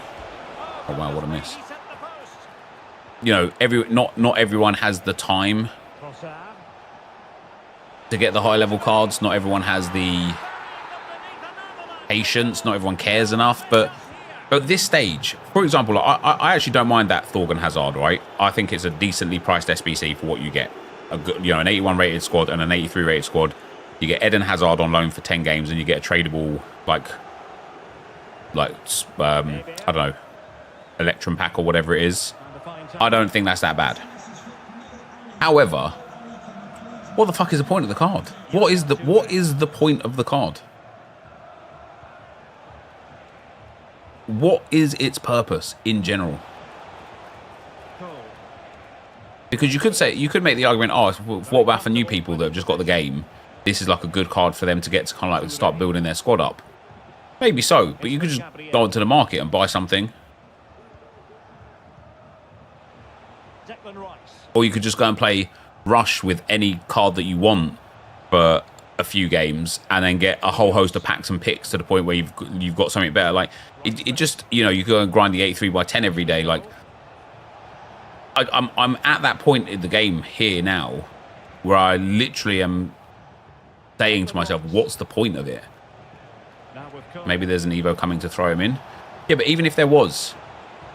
Oh wow, what a miss. You know, not everyone has the time to get the high level cards. Not everyone has the patience. Not everyone cares enough. But at this stage, for example, I actually don't mind that Thorgan Hazard, right? I think it's a decently priced SBC for what you get. A good, you know, an 81 rated squad and an 83 rated squad. You get Eden Hazard on loan for 10 games, and you get a tradable like I don't know, Electrum pack or whatever it is. I don't think that's that bad. However, what the fuck is the point of the card? What is the point of the card? What is its purpose in general? Because you could make the argument, oh, what about for new people that have just got the game? This is like a good card for them to get to kind of like start building their squad up. Maybe so, but you could just go into the market and buy something. Or you could just go and play Rush with any card that you want for a few games, and then get a whole host of packs and picks to the point where you've got something better. Like it just, you know, you go and grind the 83x10 every day. Like I'm at that point in the game here now where I literally am saying to myself, what's the point of it? Maybe there's an Evo coming to throw him in. Yeah, but even if there was,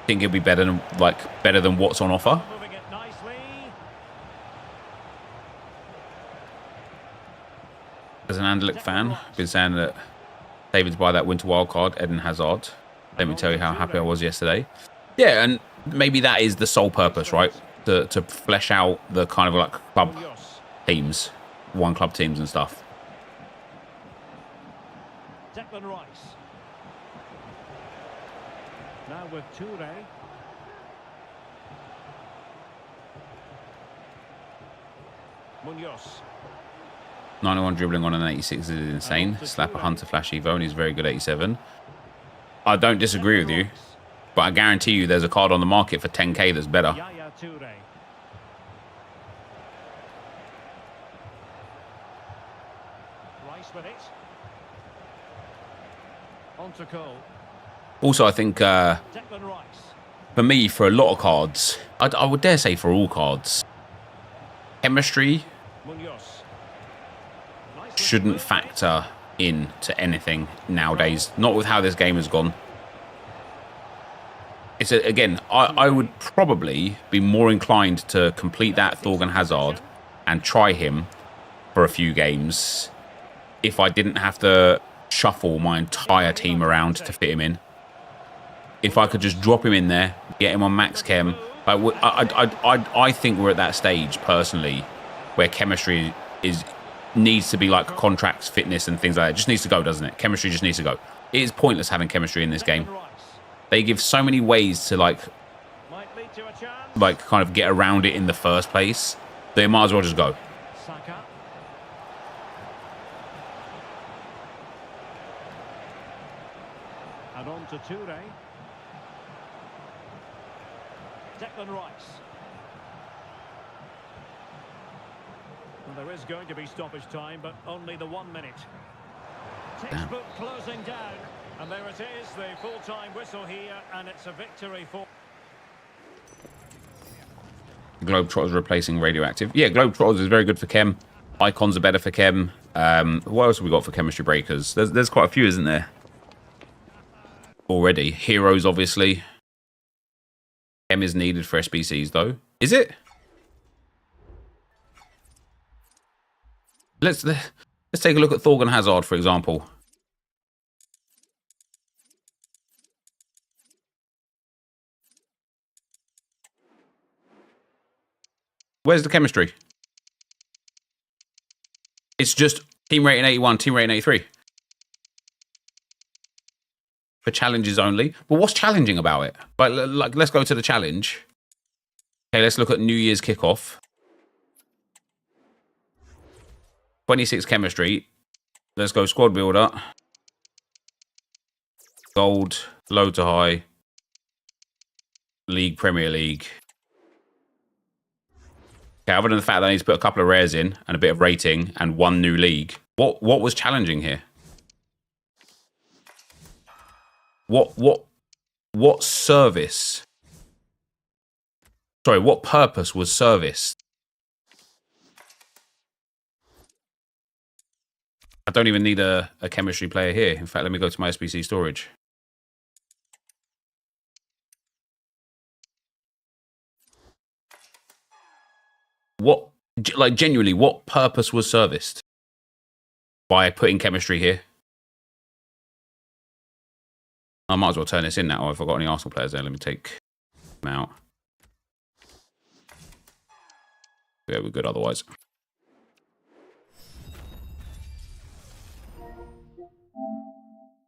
I think it'd be better than what's on offer. As an Anderlecht fan, I've been saying that David's buy that winter wild card, Eden Hazard. Let me tell you how happy I was yesterday. Yeah, and maybe that is the sole purpose, right? To flesh out the kind of like club teams, one club teams and stuff. Declan Rice. Now with Toure. Munoz. 91 dribbling on an 86 is insane. Slap a Hunter Flash Evo, and he's very good 87. I don't disagree with you, but I guarantee you there's a card on the market for 10k that's better. Also, I think for me, for a lot of cards, I would dare say for all cards, chemistry shouldn't factor into anything nowadays. Not with how this game has gone. Again, I would probably be more inclined to complete that Thorgan Hazard and try him for a few games if I didn't have to shuffle my entire team around to fit him in. If I could just drop him in there, get him on max chem. I think we're at that stage, personally, where chemistry needs to be like contracts, fitness, and things like that. It just needs to go, doesn't it? Chemistry just needs to go. It is pointless having chemistry in this game. They give so many ways to like kind of get around it in the first place. They might as well just go. And on to Toure. Declan Rice. Well, there is going to be stoppage time, but only the 1 minute. Textbook closing down. And there it is, the full-time whistle here, and it's a victory for... Globetrotters replacing Radioactive. Yeah, Globetrotters is very good for chem. Icons are better for chem. What else have we got for chemistry breakers? There's quite a few, isn't there? Already. Heroes, obviously. Chem is needed for SBCs, though. Is it? Let's take a look at Thorgan Hazard, for example. Where's the chemistry? It's just team rating 81, team rating 83. For challenges only. But what's challenging about it? Like, let's go to the challenge. Okay, let's look at New Year's kickoff. 26 chemistry. Let's go squad builder. Gold, low to high. League, Premier League. Okay, other than the fact that I need to put a couple of rares in and a bit of rating and one new league, what was challenging here? What service? Sorry, what purpose was serviced? I don't even need a chemistry player here. In fact, let me go to my SBC storage. What, like, genuinely, what purpose was serviced by putting chemistry here? I might as well turn this in now. If I've got any Arsenal players there, let me take them out. Yeah, we're good otherwise.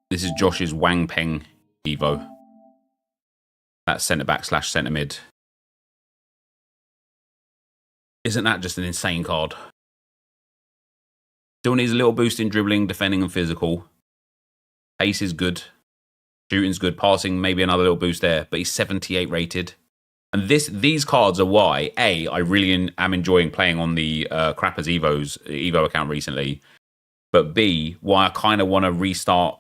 This is Josh's Wang Peng Evo. That's centre-back / centre-mid. Isn't that just an insane card? Still needs a little boost in dribbling, defending, and physical. Pace is good. Shooting's good. Passing, maybe another little boost there. But he's 78 rated. And these cards are why, A, I really am enjoying playing on the Crappers Evo account recently. But B, why I kind of want to restart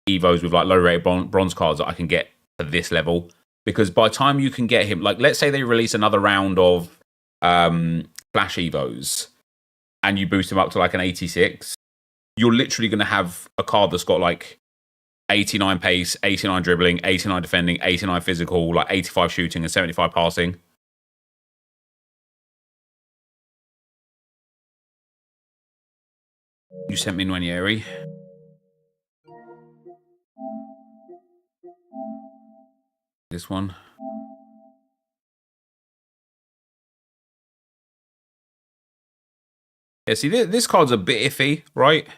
Evos with like low-rated bronze cards that I can get to this level. Because by the time you can get him, like, let's say they release another round of Flash Evos and you boost him up to like an 86, you're literally going to have a card that's got like 89 pace, 89 dribbling, 89 defending, 89 physical, like 85 shooting and 75 passing. You sent me Enquiries. This one. Yeah, see, this card's a bit iffy, right?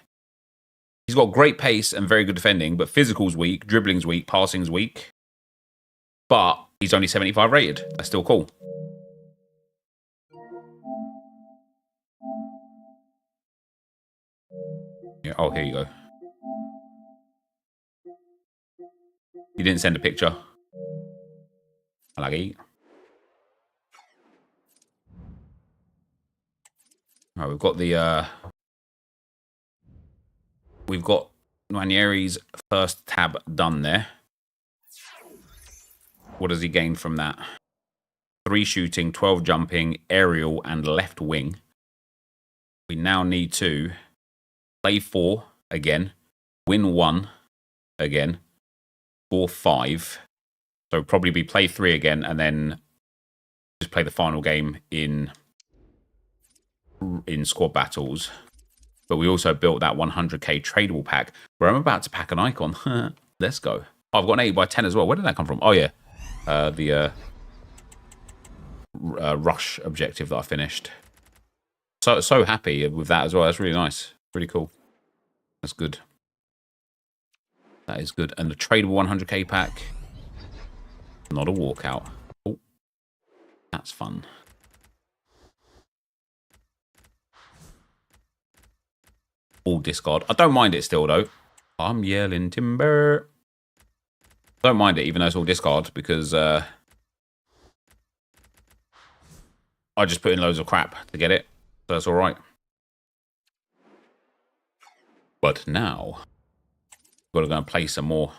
He's got great pace and very good defending, but physical's weak, dribbling's weak, passing's weak. But he's only 75 rated. That's still cool. Yeah, oh, here you go. You didn't send a picture. I like it. All right, we've got Enquiries' first tab done there. What does he gain from that? 3 shooting, 12 jumping, aerial, and left wing. We now need to play 4 again, win 1 again, score 5. So probably be play 3 again, and then just play the final game in squad battles. But we also built that 100k tradable pack where I'm about to pack an icon. Let's go. Oh, I've got an 8x10 as well. Where did that come from? Oh, yeah. The rush objective that I finished. So happy with that as well. That's really nice. Really cool. That's good. That is good. And the tradable 100k pack. Not a walkout. Oh, that's fun. All discard. I don't mind it still, though. I'm yelling timber. Don't mind it, even though it's all discard, because I just put in loads of crap to get it. So that's all right. But now, we've got to go and play some more.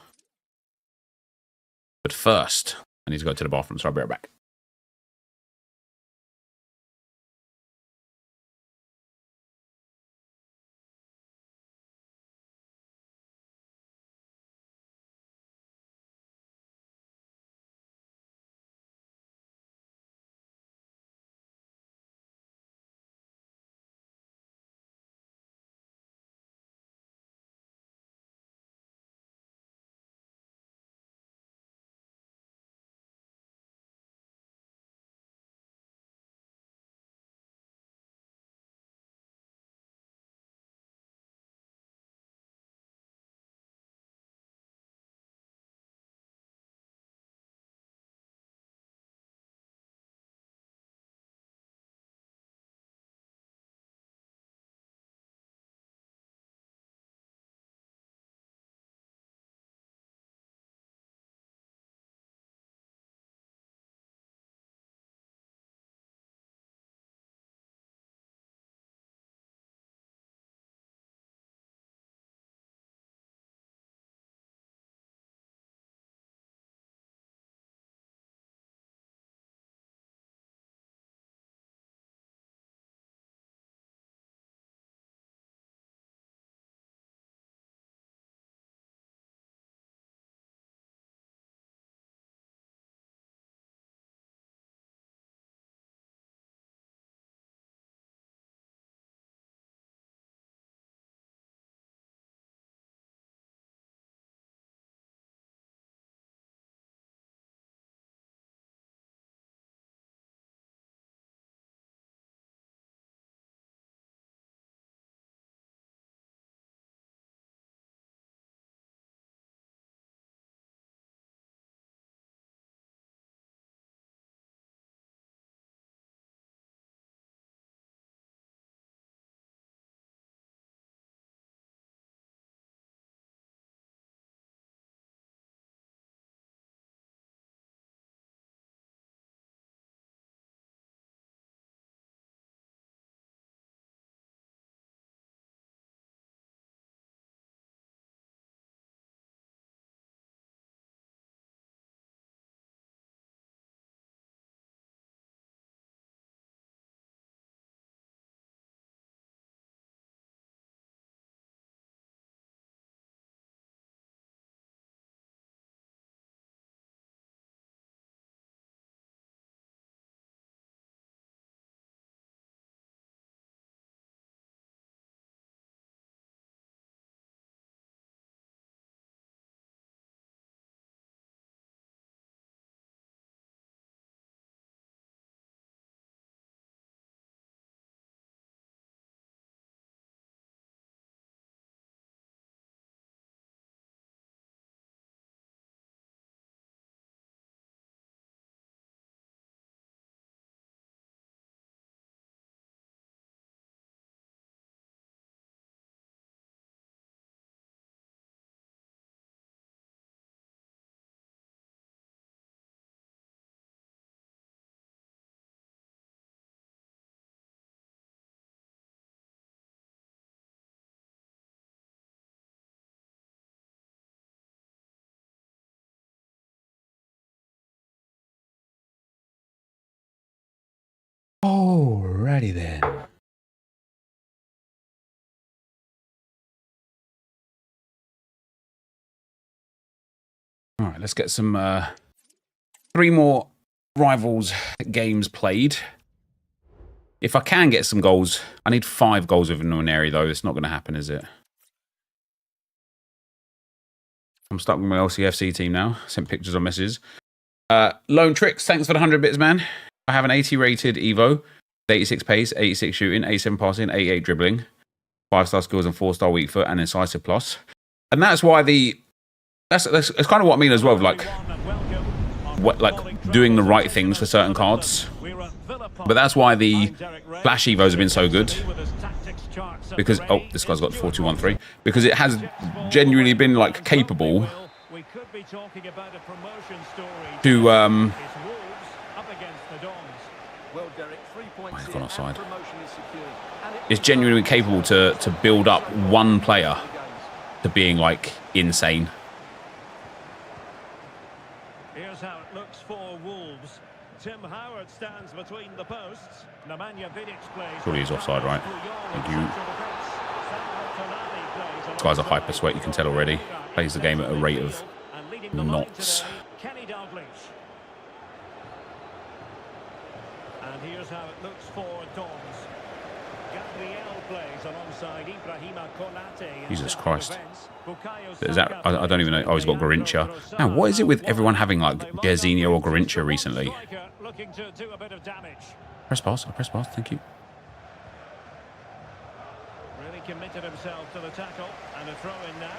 But first, I need to go to the bathroom, so I'll be right back. Alrighty then. All right, let's get some 3 more Rivals games played. If I can get some goals, I need 5 goals with Numero, though. It's not going to happen, is it? I'm stuck with my LCFC team now. Sent pictures on messages. Lone Tricks, thanks for the 100 bits, man. I have an 80 rated Evo, 86 pace, 86 shooting, 87 passing, 88 dribbling, 5-star skills and 4-star weak foot, and incisive plus. And that's why that's kind of what I mean as well. Like doing the right things for certain cards. But that's why the Flash Evos have been so good. Because, oh, this guy's got 4213. Because it has genuinely been, like, capable to, he's gone offside. It's genuinely capable to build up one player to being, like, insane. Here's how it looks for Wolves. Tim Howard stands between the posts. Surely he's offside, right? Thank you. This guy's a hyper sweat, you can tell already. Plays the game at a rate of knots. And here's how it looks for Dons. Jesus Christ. Is that, I don't even know. Oh, he's got Garincha. Now, what is it with everyone having like Gerzinho or Garincha recently? Press pass, thank you. Really committed himself to the tackle and a throw in now.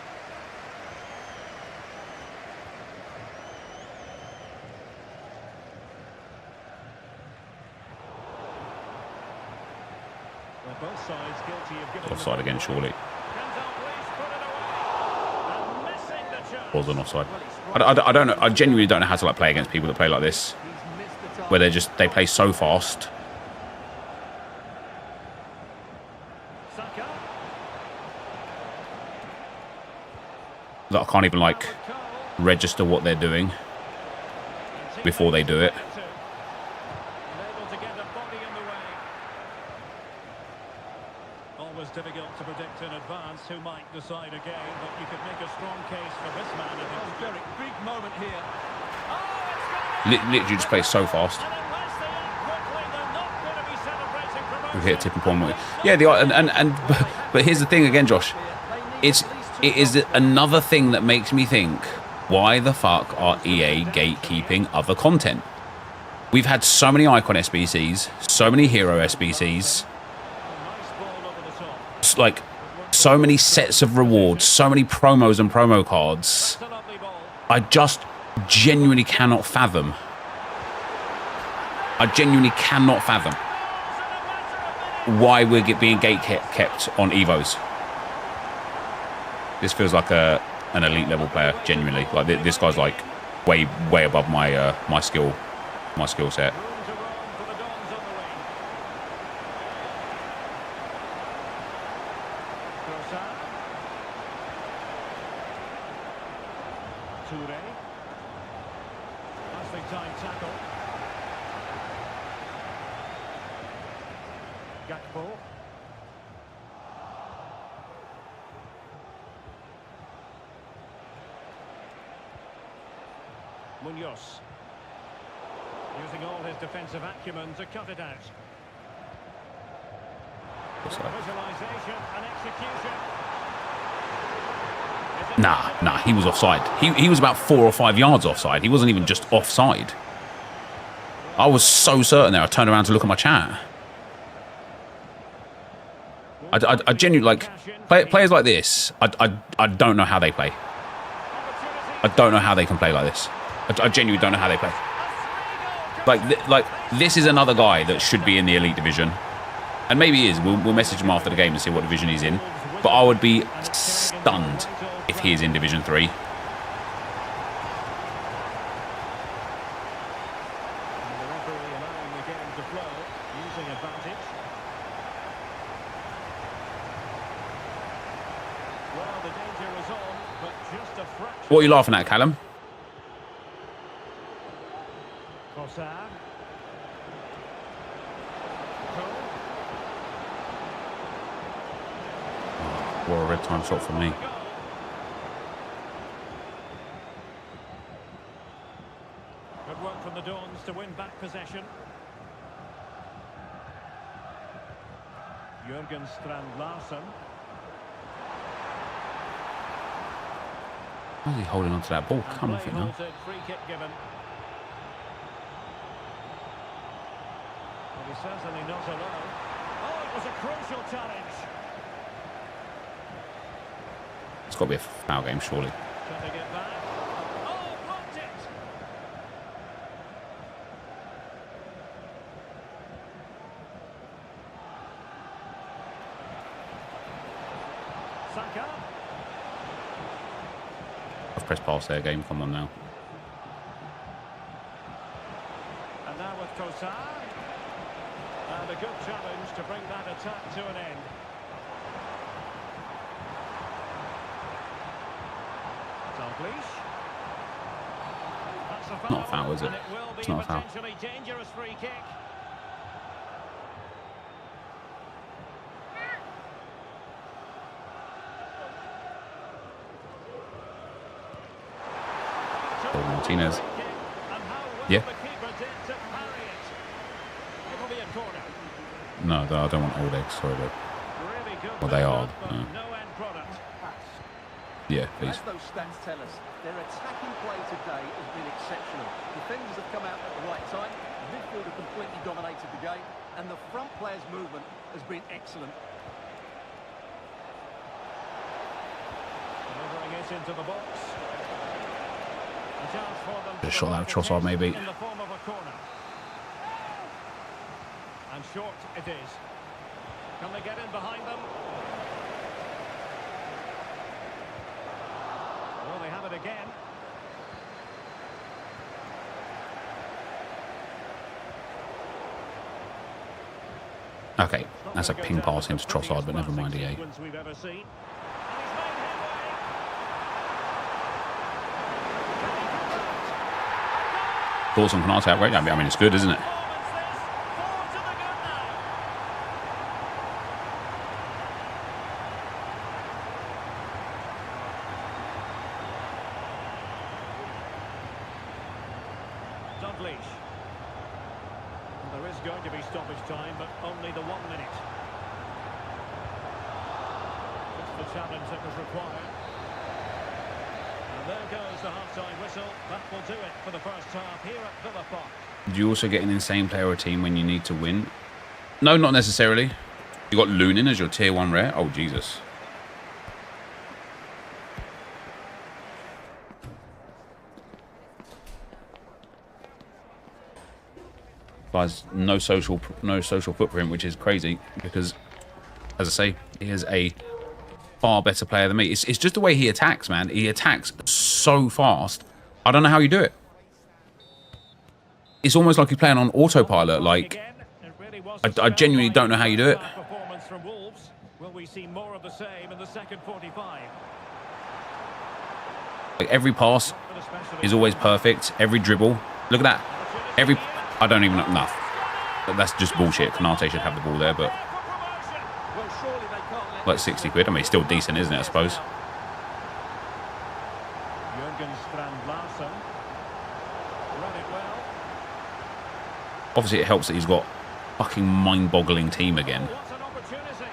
Well, both sides guilty of giving Offside again, surely. Wasn't offside. I don't know. I genuinely don't know how to like play against people that play like this, where they play so fast. That I can't even like register what they're doing before they do it. Always difficult to predict in advance who might decide a game, but you could make a strong case for this man. I think Derek, big moment here. Literally just plays so fast. We hit a tipping point. Yeah, but here's the thing again, Josh. It is another thing that makes me think, why the fuck are EA gatekeeping other content? We've had so many Icon SBCs, so many Hero SBCs, like so many sets of rewards, so many promos and promo cards. I just genuinely cannot fathom. I genuinely cannot fathom why we're being kept on Evos. This feels like an elite level player, genuinely. Like this guy's like way above my my skill set. Munoz using all his defensive acumen to cut it out. Visualization and execution. Nah, he was offside. He was about 4 or 5 yards offside. He wasn't even just offside. I was so certain there. I turned around to look at my chat. I genuinely like players like this. I don't know how they play. I don't know how they can play like this. I genuinely don't know how they play. Like this is another guy that should be in the elite division, and maybe he is. We'll message him after the game and see what division he's in. But I would be stunned if he is in Division 3. What are you laughing at, Callum? Or a red time shot for me. Good work from the Dons to win back possession. Jürgen Strand Larsen. Why is he holding on to that ball? Come off it now. Free kick given. Well, he's certainly not alone. Oh, it was a crucial challenge. It's got to be a foul game, surely. Can they get back? Oh, blocked it. Saka. I've pressed past their game. Come on now. And now with Tosa. And a good challenge to bring that attack to an end. Not a foul, is it? It's not a foul. Dangerous free kick. Paul Martinez. Yeah. No, I don't want old eggs. Sorry, but well, they are. Yeah, please. As those stats tell us, their attacking play today has been exceptional. Defenders have come out at the right time, the midfield have completely dominated the game, and the front players' movement has been excellent. Delivering it into the box. A chance for them Just shot that Trossard, maybe. in the form of a corner. And short it is. Can they get in behind them? Well, they have it again. Okay, that's a ping pass into Trossard, but never mind, EA. Thoughts on Konate outright? I mean, it's good, isn't it? There is going to be stoppage time, but only the 1 minute. Just the challenge that was required. And there goes the half-time whistle. That will do it for the first half here at Villa Park. Do you also get an insane player or team when you need to win? No, not necessarily. You got Lunin as your tier 1 rare? Oh, Jesus. Has no social footprint, which is crazy because, as I say, he is a far better player than me. It's just the way he attacks, man. He attacks so fast. I don't know how you do it. It's almost like he's playing on autopilot. Like, I genuinely don't know how you do it. Will we see more of the same in the second 45? Like, every pass is always perfect. Every dribble. Look at that. I don't even know enough. But that's just bullshit. Konate should have the ball there, but like 60 quid. I mean, it's still decent, isn't it, I suppose? Jürgen Strand Larsen. Run it well. Obviously, it helps that he's got a fucking mind-boggling team again. What an opportunity.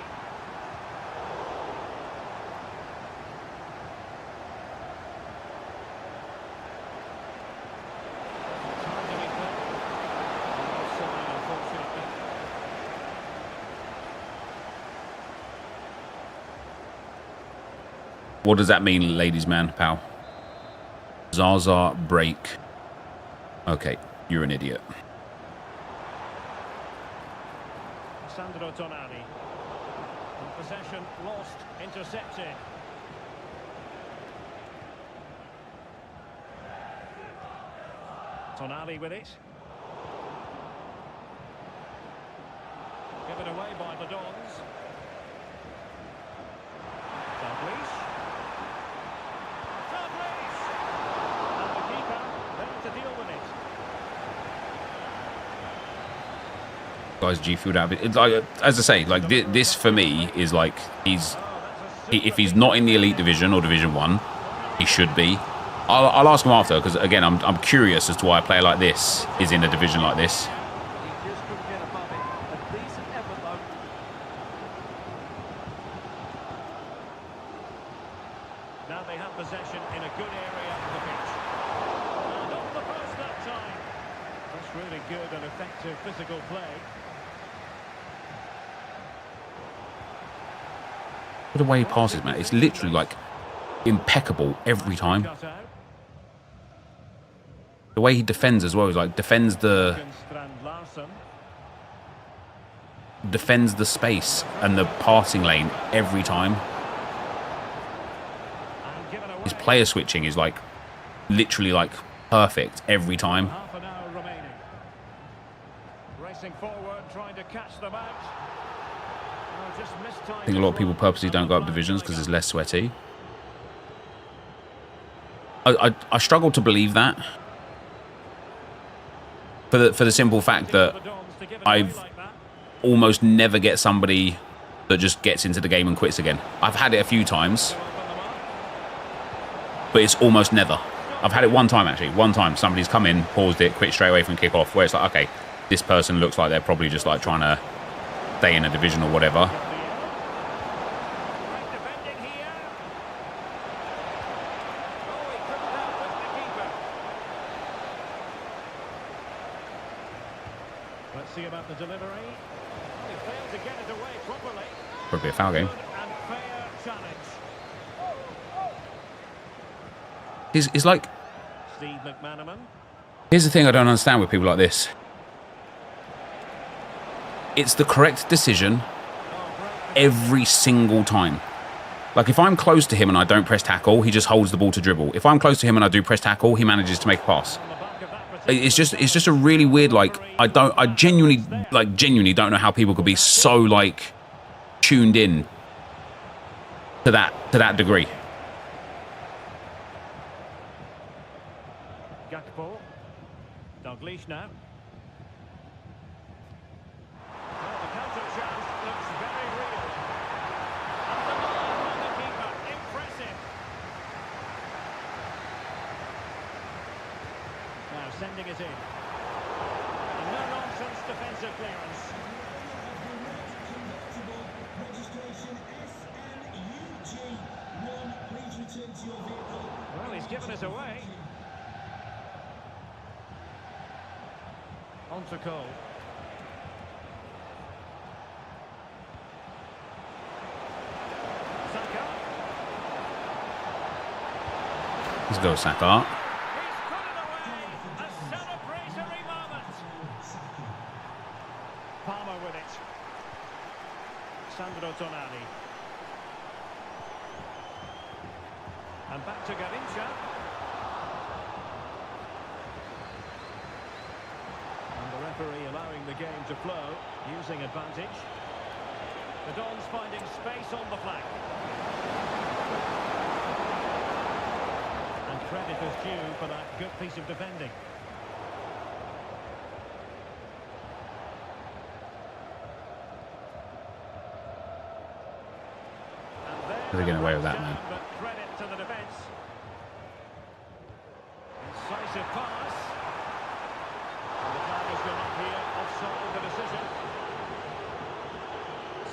What does that mean, ladies man, pal? Zaza break. Okay, you're an idiot. Sandro Tonali. Possession lost, intercepted. Tonali with it. Given away by the Dons. Dalglish. And the keeper there to deal with it. Guys, G Food out. It's like, as I say, like this for me is like he's If he's not in the Elite Division or Division 1, he should be. I'll ask him after, because, again, I'm curious as to why a player like this is in a division like this. He just couldn't get above it. A decent effort, though. Now they have possession in a good area of the pitch. And off the post that time. That's really good and effective physical play. The way he passes, man, it's literally, like, impeccable every time. Cut out. The way he defends as well, he's like defends the space and the passing lane every time. His player switching is like literally like perfect every time. Half an hour remaining. Racing forward, trying to catch them out. Oh, just mistimed. I think a lot of people purposely don't go up divisions because it's less sweaty. I struggle to believe that. For the simple fact that I've almost never get somebody that just gets into the game and quits again. I've had it a few times, but it's almost never. I've had it one time, actually. One time somebody's come in, paused it, quit straight away from kick-off, where it's like, okay, this person looks like they're probably just like trying to stay in a division or whatever. Let's see about the delivery. He failed to get it away properly. Probably a foul game. And fair challenge. It's like... Steve McManaman. Here's the thing I don't understand with people like this. It's the correct decision every single time. Like, if I'm close to him and I don't press tackle, he just holds the ball to dribble. If I'm close to him and I do press tackle, he manages to make a pass. It's just a really weird, like, I genuinely don't know how people could be so, like, tuned in to that degree. Gakpo. Dalglish now. Well, the counter chance looks very real. And the ball from the keeper. Impressive. Now sending it in. And no nonsense defensive clearance. Well, he's given it away. On to Cole. Saka. Let's go, Saka. He's put it away. A celebratory moment. Palmer with it. Sandro Tonali. And back to Garincha. And the referee allowing the game to flow, using advantage. The Dons finding space on the flank. And credit is due for that good piece of defending. They're getting away with that, man. But credit to the defence. Incisive pass. And the flag has gone up here, offside the decision.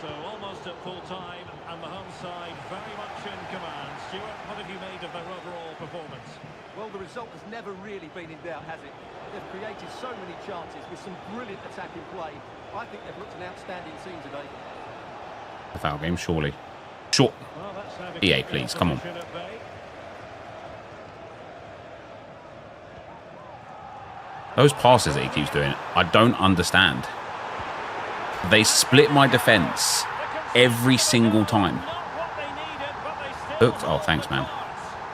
So almost at full time, and the home side very much in command. Stuart, what have you made of their overall performance? Well, the result has never really been in doubt, has it? They've created so many chances with some brilliant attacking play. I think they've looked an outstanding team today. A foul game, surely. Sure. Well, that's how the EA, please, come on. opposition at bay. Those passes that he keeps doing, I don't understand. They split my defense every single time. Not what they needed, but they still Look, oh, thanks, man.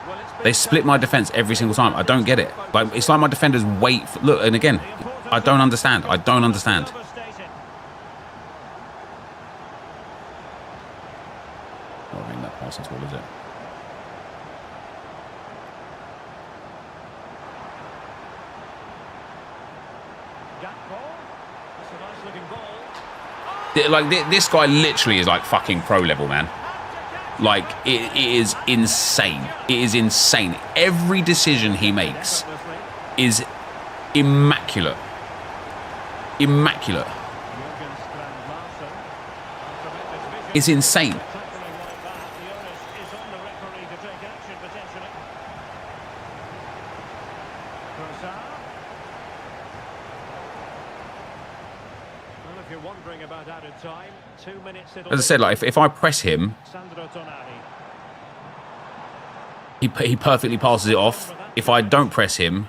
Well, it's been They split my defense every single time. I don't get it. Like, it's like my defenders wait for, look, and again, I don't understand. I don't understand. devastating. I mean, that pass at all, is it? Gakpo. That's a nice looking ball. Like, this guy literally is like fucking pro level, man. Like, it is insane. It is insane. Every decision he makes is immaculate. Immaculate. It's insane. As I said, like if I press him, he perfectly passes it off. If I don't press him,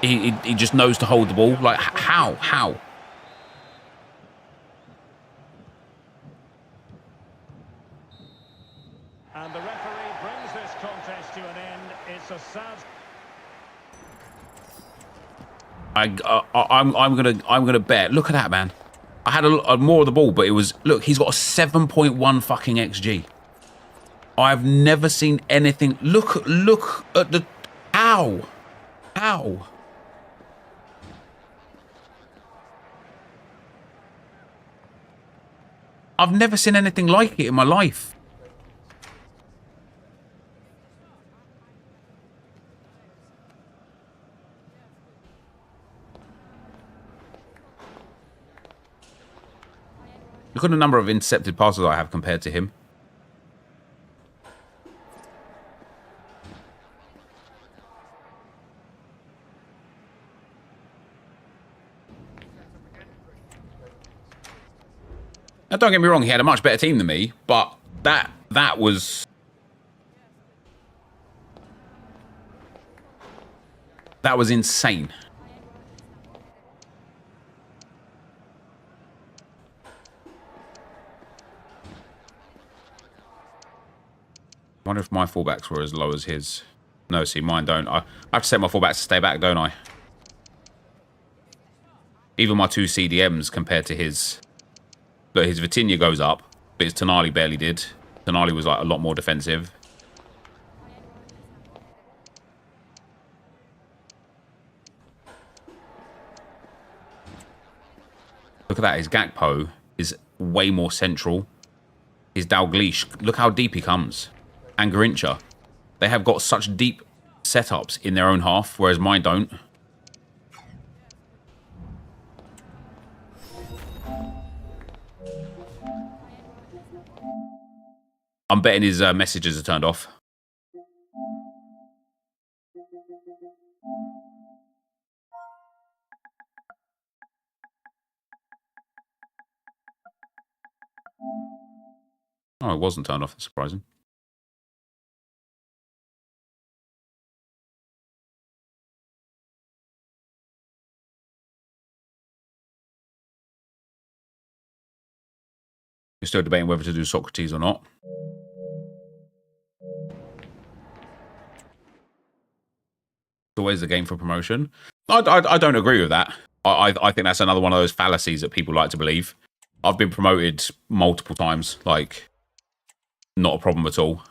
he just knows to hold the ball. Like how? And the referee brings this contest to an end. It's a sad. I'm gonna bet. Look at that, man. I had a more of the ball, but it was, look, he's got a 7.1 fucking XG. I've never seen anything. Look at the, how? I've never seen anything like it in my life. Look at the number of intercepted passes I have compared to him. Now, don't get me wrong, he had a much better team than me, but that was insane. I wonder if my fullbacks were as low as his. No, see, mine don't. I have to set my fullbacks to stay back, don't I? Even my two CDMs compared to his. Look, his Vitinha goes up, but his Tonali barely did. Tonali was like a lot more defensive. Look at that. His Gakpo is way more central. His Dalglish, look how deep he comes. And Garincha. They have got such deep setups in their own half, whereas mine don't. I'm betting his messages are turned off. Oh, it wasn't turned off. That's surprising. You're still debating whether to do Socrates or not. It's always a game for promotion. I don't agree with that. I think that's another one of those fallacies that people like to believe. I've been promoted multiple times. Like, not a problem at all.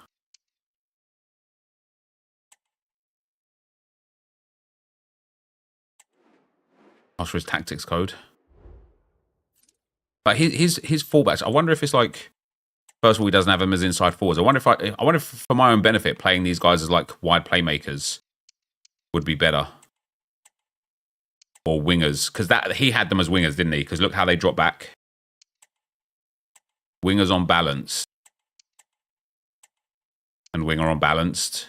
Ask for his tactics code. But his fullbacks, I wonder if it's like, first of all, he doesn't have them as inside forwards. I wonder if for my own benefit, playing these guys as like wide playmakers would be better. Or wingers, because he had them as wingers, didn't he? Because look how they drop back. Wingers on balance. And winger on balanced.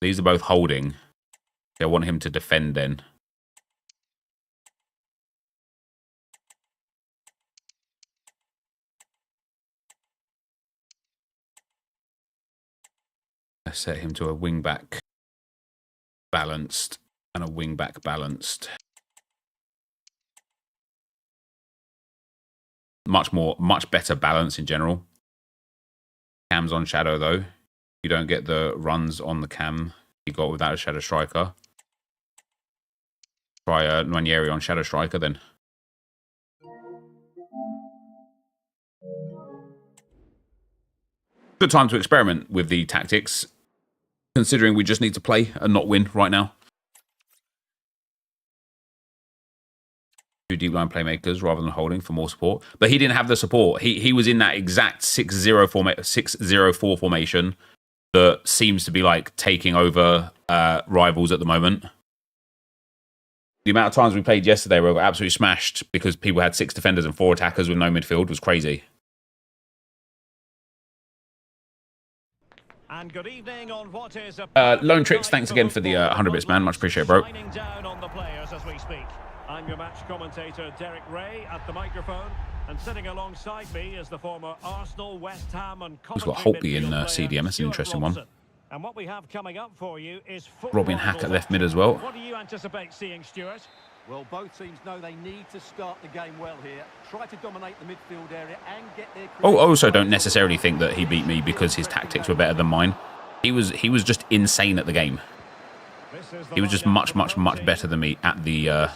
These are both holding. They want him to defend then. Let's set him to a wing back balanced and a wing back balanced. Much better balance in general. Cam's on shadow though. You don't get the runs on the cam you got without a shadow striker. Try Nwaneri on shadow striker then. Good time to experiment with the tactics, considering we just need to play and not win right now. 2 deep line playmakers rather than holding for more support. But he didn't have the support. He was in that exact 6-0-4 formation that seems to be like taking over rivals at the moment. The amount of times we played yesterday where we got absolutely smashed because people had 6 defenders and 4 attackers with no midfield was crazy. And good evening on what is Lone Tricks, thanks again for the 100 bits, man. Much appreciated, bro. Down on the players as we speak. I'm your match commentator, Derek Ray, at the microphone. And sitting alongside me is the former Arsenal, West Ham and We've got Holtby in CDM. That's an interesting one. And what we have coming up for you is Robin Hack at left mid as well. What do you anticipate seeing, Stuart? Well, both teams know they need to start the game well here. Try to dominate the midfield area and get their... Oh, also don't necessarily think that he beat me because his tactics were better than mine. He was just insane at the game. He was just much better than me at the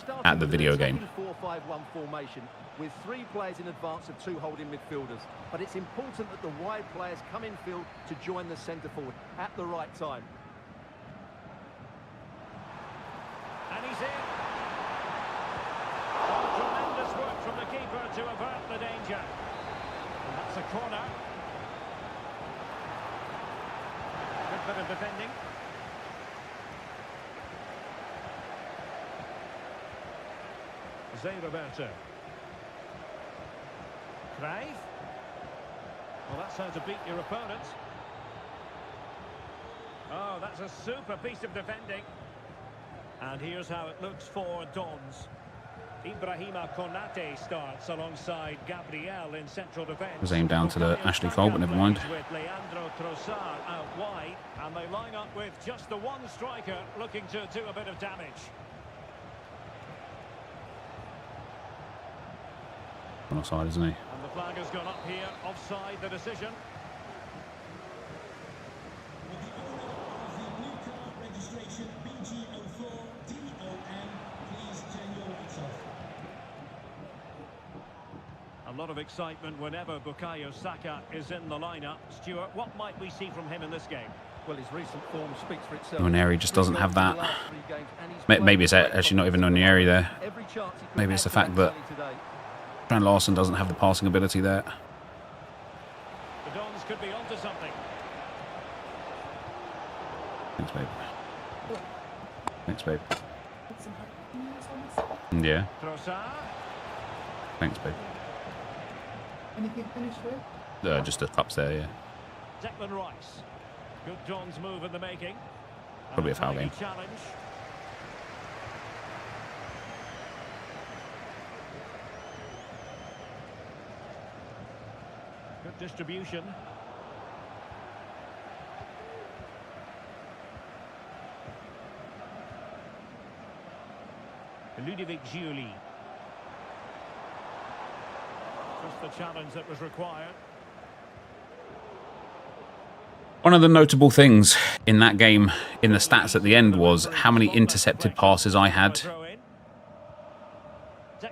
video game. 4-5-1 formation with 3 players in advance of 2 holding midfielders. But it's important that the wide players come in field to join the centre forward at the right time. And he's in. Oh, tremendous work from the keeper to avert the danger. And that's a corner. Good bit of defending. Zé Roberto. Crave. Well, that's how to beat your opponent. Oh, that's a super piece of defending. And here's how it looks for Dons. Ibrahima Konate starts alongside Gabriel in central defence. Was aimed down to the Ashley Cole, but never mind. With Leandro Trossard out wide, and they line up with just the one striker looking to do a bit of damage. On offside, isn't he? And the flag has gone up here, offside the decision. A lot of excitement whenever Bukayo Saka is in the lineup. Stuart, what might we see from him in this game? Well, his recent form speaks for itself. Nwaneri just doesn't have that. Maybe it's actually not even Nwaneri there. Maybe it's the fact that Strand Larsen doesn't have the passing ability there. The Dons could be onto something. Thanks, babe. Thanks, babe. Yeah. Trossard. Thanks, babe. Anything finished with? Just the cups there, yeah. Declan Rice. Good Dons move in the making. Probably a foul game. Challenge. Good distribution. Ludovic Giuli. Just the challenge that was required. One of the notable things in that game, in the stats at the end, was how many intercepted passes I had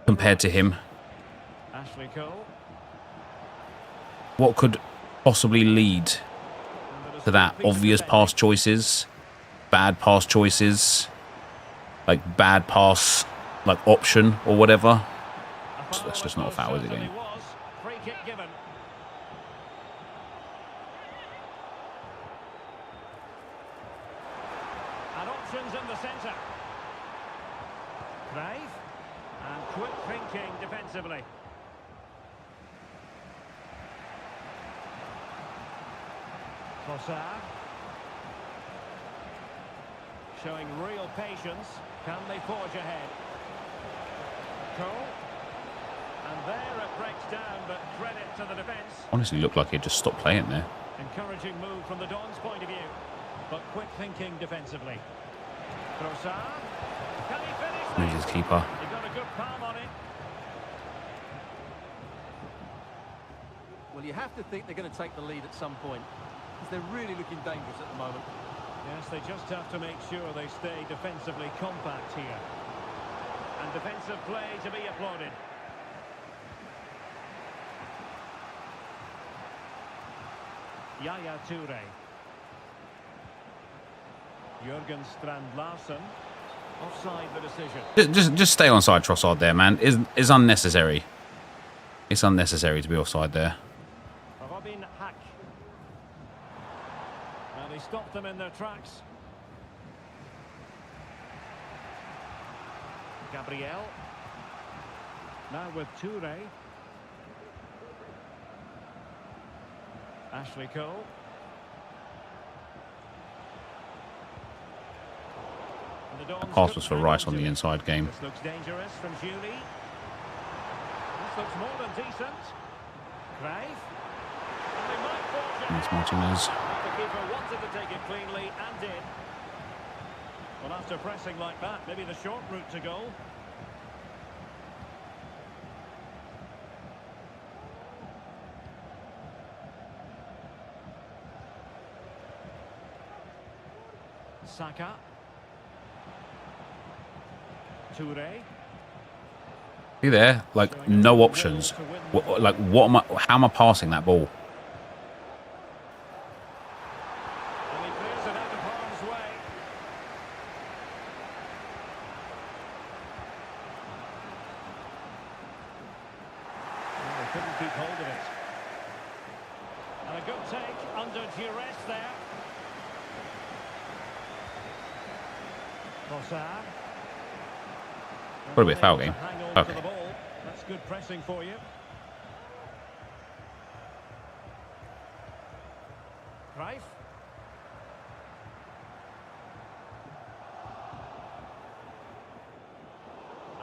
compared to him. Ashley Cole. What could possibly lead to that? Obvious pass choices, bad pass choices, like bad pass, like option or whatever. That's just not a foul, is it, game? Free kick given. And options in the centre. Crave. And quick thinking defensively. Trossard. Showing real patience. Can they forge ahead? Cole. And there it breaks down, but credit to the defence. Honestly, looked like he'd just stopped playing there. Encouraging move from the Dons' point of view, but quick thinking defensively. Trossard. Can he finish? He's his keeper. He got a good palm on it. Well, you have to think they're going to take the lead at some point, because they're really looking dangerous at the moment. Yes, they just have to make sure they stay defensively compact here. And defensive play to be applauded. Yaya Toure. Jurgen Strand Larsen. Offside the decision. Just stay onside, Trossard. There, man. Is unnecessary. It's unnecessary to be offside there. Robin Hack. And he stopped them in their tracks. Gabriel. Now with Toure. Ashley Cole. Pass was for Rice on the inside game. This looks dangerous from Julie. This looks more than decent. Crave. That's Martinez. The keeper wanted to take it cleanly and did. Well, after pressing like that, maybe the short route to goal. Saka. Toure. See there, like no options. Like what am I? How am I passing that ball? And he clears it out of harm's way. Well, they couldn't keep hold of it. And a good take under duress there. Trossard. Would be a foul game. Okay. That's good pressing for you. Cruyff.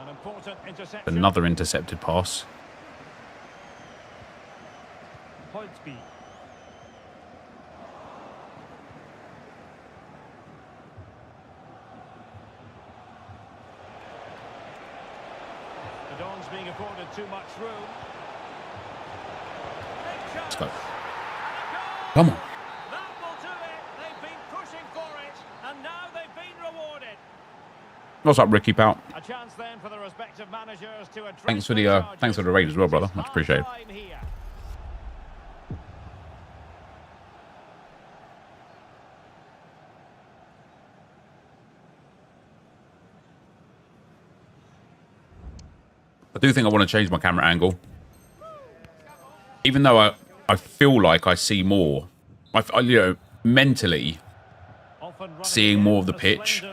An important interception. Another intercepted pass. Holtzby. The Dons being afforded too much room. Let's go. Come on. That will do it. They've been pushing for it, and now they've been rewarded. What's up, Ricky Pout? A chance then for the respective managers to address Thanks for the raid as well, brother. Much appreciated. I do think I want to change my camera angle. Even though I feel like I see more. Mentally, seeing more of the pitch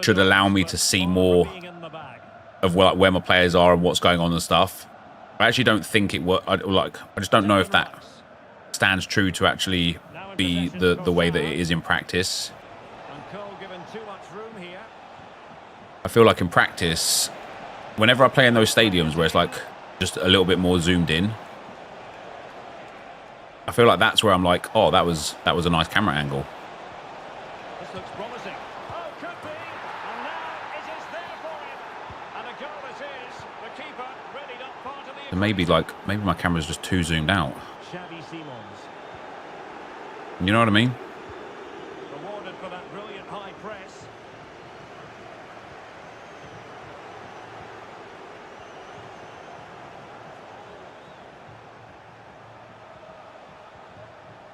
should allow me to see more of where my players are and what's going on and stuff. I actually don't think it works. I just don't know if that stands true to actually be the way that it is in practice. I feel like in practice, whenever I play in those stadiums where it's like just a little bit more zoomed in, I feel like that's where I'm like, oh, that was a nice camera angle. This looks promising. Oh, could be. And now it is there for him. And a goal it is. The keeper readied up part of the... And maybe my camera's just too zoomed out. Xavi Simons. You know what I mean? Rewarded for that brilliant high press.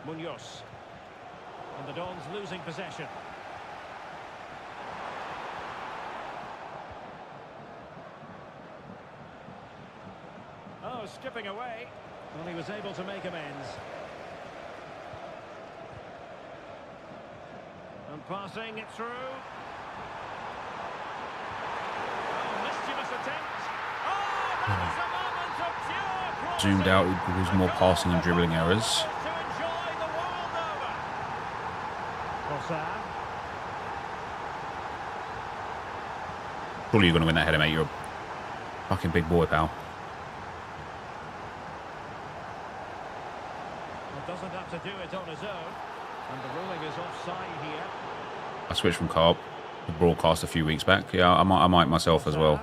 Munoz. And the Dons losing possession. Oh, skipping away. Well, he was able to make amends. And passing it through. Oh, mischievous attempt. Oh, that was a moment of pure... Zoomed out, it was more passing and dribbling errors. Surely you're going to win that header, mate. You're a fucking big boy, pal. Well, doesn't have to do it on his own. And the ruling is offside here. I switched from Carb to broadcast a few weeks back. Yeah, I might myself as well.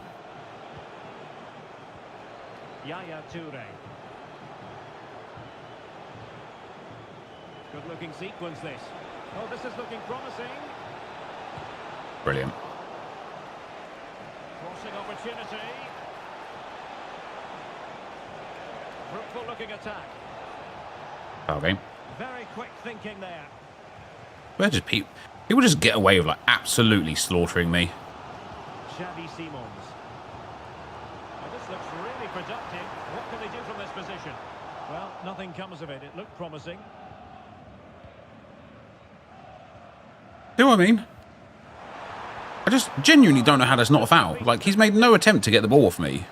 Yaya Toure. Good looking sequence this. Oh, this is looking promising. Brilliant. Crossing opportunity. Fruitful looking attack. Foul game. Very quick thinking there. Where just people just get away with like absolutely slaughtering me. Xavi Simons. Well, this looks really productive. What can they do from this position? Well, nothing comes of it. It looked promising. You know what I mean? I just genuinely don't know how that's not a foul. Like, he's made no attempt to get the ball off me.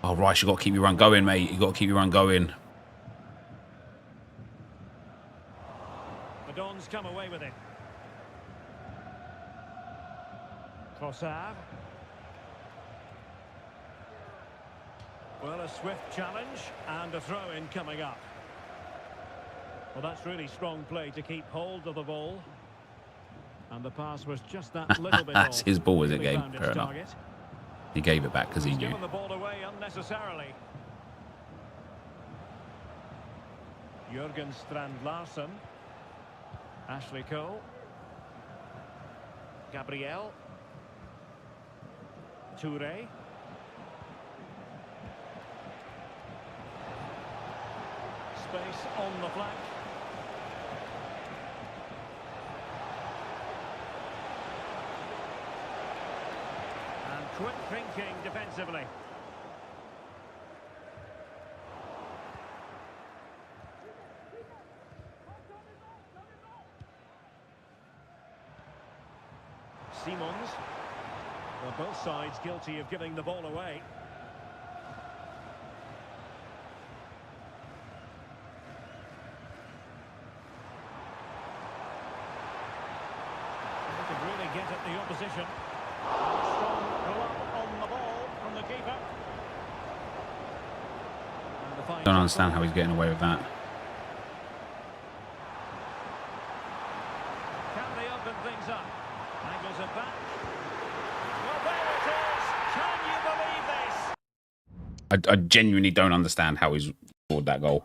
Oh, Rice, you got to keep your run going, mate. You got to keep your run going. The Dons come away with it. Trossard. Well, a swift challenge and a throw-in coming up. Well, that's really strong play to keep hold of the ball. And the pass was just that little bit That's off. his ball, is it, Really Gabe? found its Fair enough. target. He gave it back because he He's knew. given the ball away unnecessarily. Jurgen Strand-Larsen. Ashley Cole. Gabriel. Touré. Space on the flank. And quick thinking defensively. Simons. Well, both sides guilty of giving the ball away. They could really get at the opposition. Strong glove on the ball from the keeper. And the fine Don't understand how he's getting away with that. Can they open things up? Angles it back. Well, there it is. Can you believe this? I genuinely don't understand how he's scored that goal.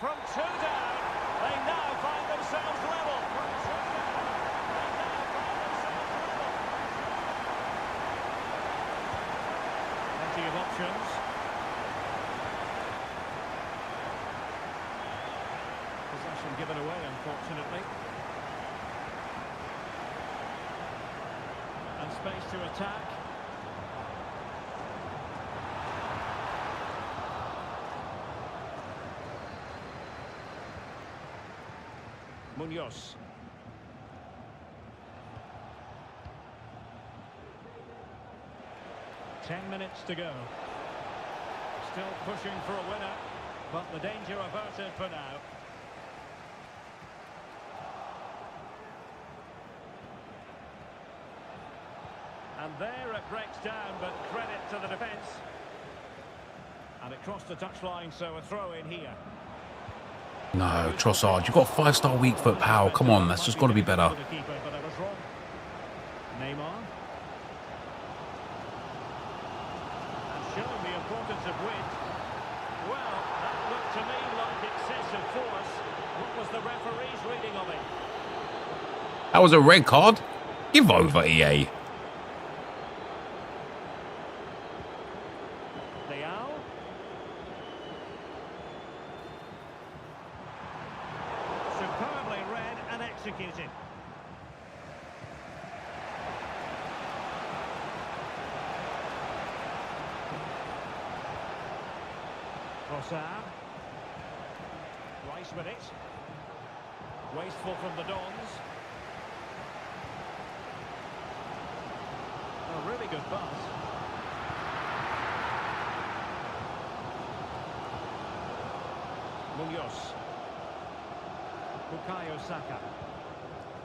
From two down, they now find themselves level. From two down, they now find themselves level. Plenty of options. Possession given away, unfortunately. And space to attack. Munoz. Ten minutes to go. Still pushing for a winner, but the danger averted for now. And there it breaks down, but credit to the defence. And it crossed the touchline, so a throw in here. No, Trossard, you've got a 5-star weak foot, pal. Come on, that's just got to be better. Neymar. And showing the importance of width. Well, that looked to me like excessive force. What was the referee's reading of it? That was a red card? Give over, EA. Superbly read and executed. Trossard. Rice with it. Wasteful from the Dons. A really good pass. Munoz. Bukayo Saka.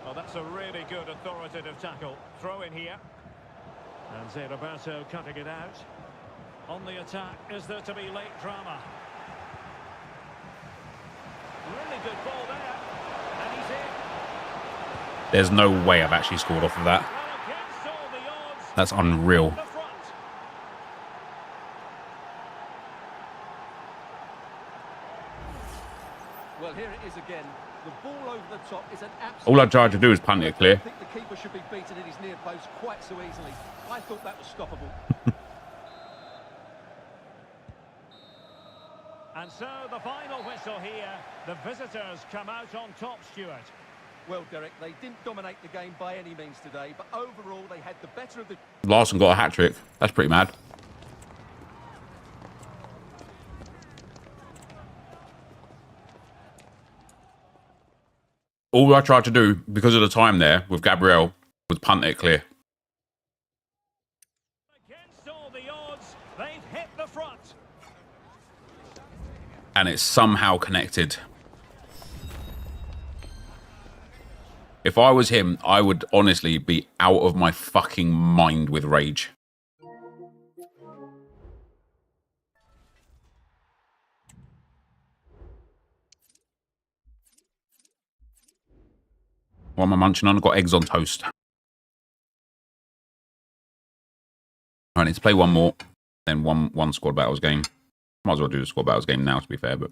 Well, that's a really good authoritative tackle. Throw in here. And Zé Roberto cutting it out. On the attack, is there to be late drama? Really good ball there. And he's in. There's no way I've actually scored off of that. Well, against all the odds, That's unreal. the front. Well, here it is again. The ball over the top is an absolute... All I tried to do is punt it clear. I think the keeper should be beaten in his near post quite so easily. I thought that was stoppable. And so the final whistle here. The visitors come out on top, Stuart. Well, Derek, they didn't dominate the game by any means today, but overall they had the better of the... Larson got a hat-trick. That's pretty mad. All I tried to do, because of the time there, with Gabriel, was punt it clear. Against all the odds, they've hit the front. And it's somehow connected. If I was him, I would honestly be out of my fucking mind with rage. What am I munching on? I've got eggs on toast. I need to play one more, then one squad battles game. Might as well do the squad battles game now, to be fair, but...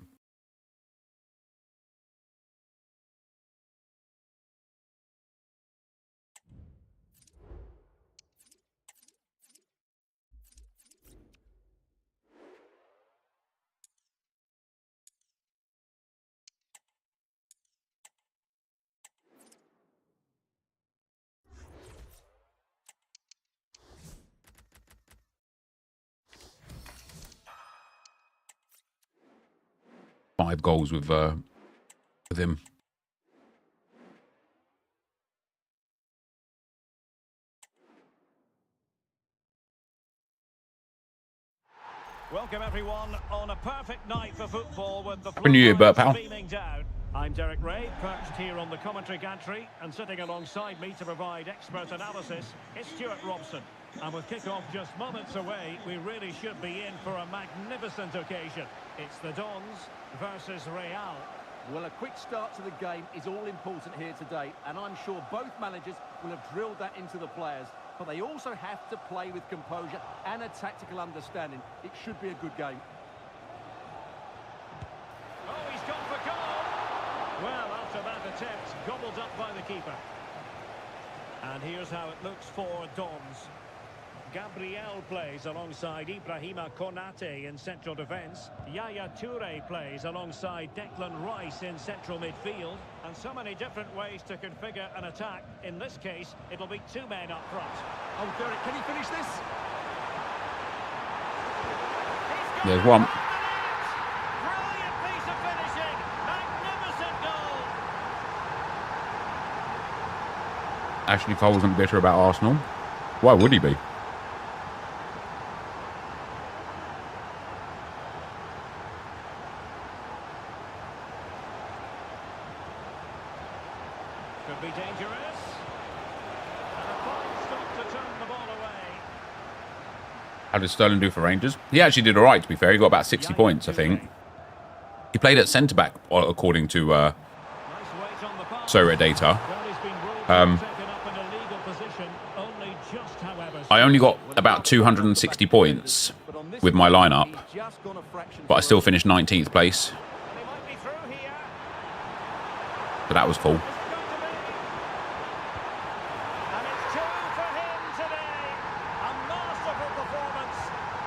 Five goals with him. Welcome everyone on a perfect night for football with the Happy New Year, Bert Powell. beaming down. I'm Derek Ray, perched here on the commentary gantry, and sitting alongside me to provide expert analysis is Stuart Robson. And with kick-off just moments away, we really should be in for a magnificent occasion. It's the Dons versus Real. Well, a quick start to the game is all important here today, and I'm sure both managers will have drilled that into the players. But they also have to play with composure and a tactical understanding. It should be a good game. Oh, he's gone for goal! Well, after that attempt, gobbled up by the keeper. And here's how it looks for Dons. Gabriel plays alongside Ibrahima Konate in central defence. Yaya Toure plays alongside Declan Rice in central midfield. And so many different ways to configure an attack. In this case, it'll be two men up front. Oh, Derek, can he finish this? There's one. Brilliant piece of finishing. Magnificent goal. Ashley Cole wasn't bitter about Arsenal. Why would he be? Could be dangerous. And a fine stop to turn the ball away. How did Sterling do for Rangers? He actually did all right, to be fair. He got about 60 points, I think. He played at centre-back, according to Nice weight on the pass. Surrey data. Well, he's been ruled taken up in a legal position, only just, however. I only got about 260 points with my lineup, but I still finished 19th place. He might be through here. So that was cool. It's got to be. And it's two for him today. A masterful performance.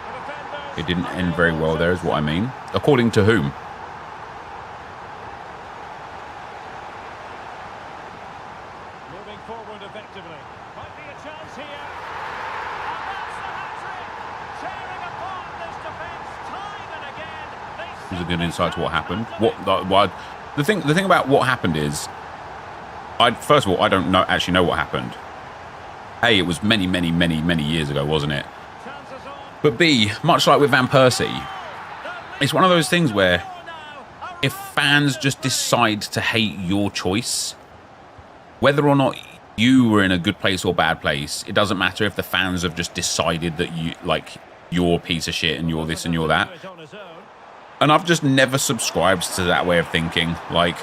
The defenders It didn't end very well there, is what I mean. According to whom? moving forward effectively. Might be a chance here. And that's the hat-trick. Tearing apart this defence time and again. They Is a good insight to what happened. The thing about what happened is, first of all, I don't actually know what happened. A, it was many years ago, wasn't it? chances on. But B, much like with Van Persie, it's one of those things where if fans just decide to hate your choice, whether or not you were in a good place or bad place, it doesn't matter if the fans have just decided that you're a piece of shit and you're this and you're that. And I've just never subscribed to that way of thinking. Like,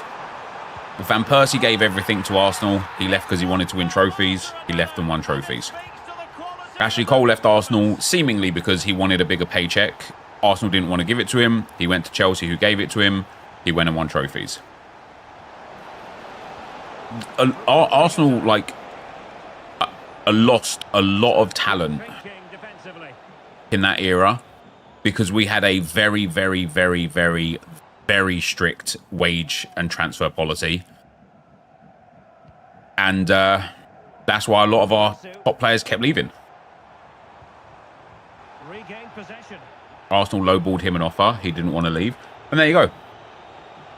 Van Persie gave everything to Arsenal. He left because he wanted to win trophies. He left and won trophies. Ashley Cole left Arsenal seemingly because he wanted a bigger paycheck. Arsenal didn't want to give it to him. He went to Chelsea, who gave it to him. He went and won trophies. Arsenal, like, lost a lot of talent in that era because we had a very, very, very, very, very strict wage and transfer policy. And that's why a lot of our top players kept leaving. Arsenal lowballed him an offer. He didn't want to leave. And there you go.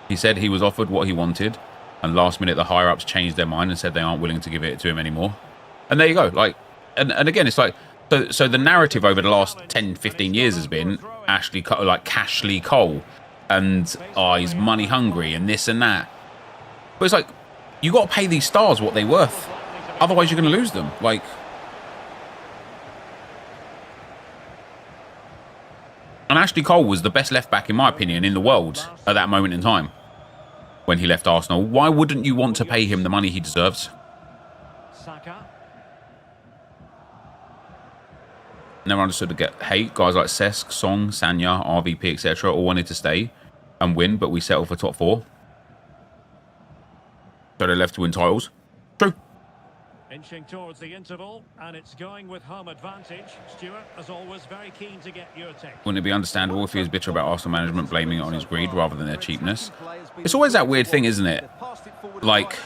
He said he was offered what he wanted. And last minute, the higher-ups changed their mind and said they aren't willing to give it to him anymore. And there you go. Like, and again, it's like, so the narrative over the last 10, 15 years has been Cashley Cole. And, he's money hungry and this and that. But it's like, you got to pay these stars what they're worth. Otherwise, you're going to lose them. Like, and Ashley Cole was the best left-back, in my opinion, in the world at that moment in time when he left Arsenal. Why wouldn't you want to pay him the money he deserves? Never understood the hate. Guys like Cesc, Song, Sanya, RVP, etc. all wanted to stay and win, but we settled for top 4. So they left to win titles. True. Inching towards the interval, and it's going with home advantage. Stuart, as always, very keen to get your take. Wouldn't it be understandable if he was bitter about Arsenal management, blaming it on his greed rather than their cheapness? It's always that weird thing, isn't it? Like,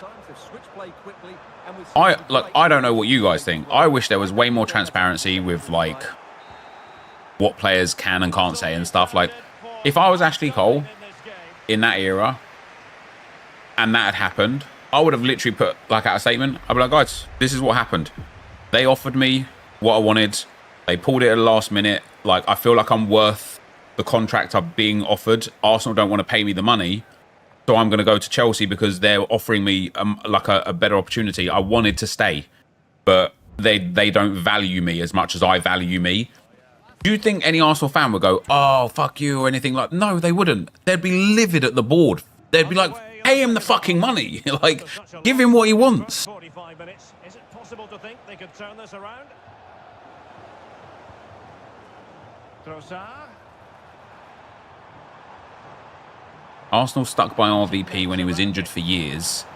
I don't know what you guys think. I wish there was way more transparency with, like, what players can and can't say and stuff. Like, if I was Ashley Cole in that era and that had happened, I would have literally put, like, out a statement. I'd be like, guys, this is what happened. They offered me what I wanted. They pulled it at the last minute. Like, I feel like I'm worth the contract I'm being offered. Arsenal don't want to pay me the money. So I'm going to go to Chelsea because they're offering me like a better opportunity. I wanted to stay, but they don't value me as much as I value me. Do you think any Arsenal fan would go, oh, fuck you or anything like that? No, they wouldn't. They'd be livid at the board. They'd be like, pay him the fucking money. Like, give him what he wants. 45 minutes. Is it possible to think they could turn this around? Trossard. Arsenal stuck by RVP when he was injured for years.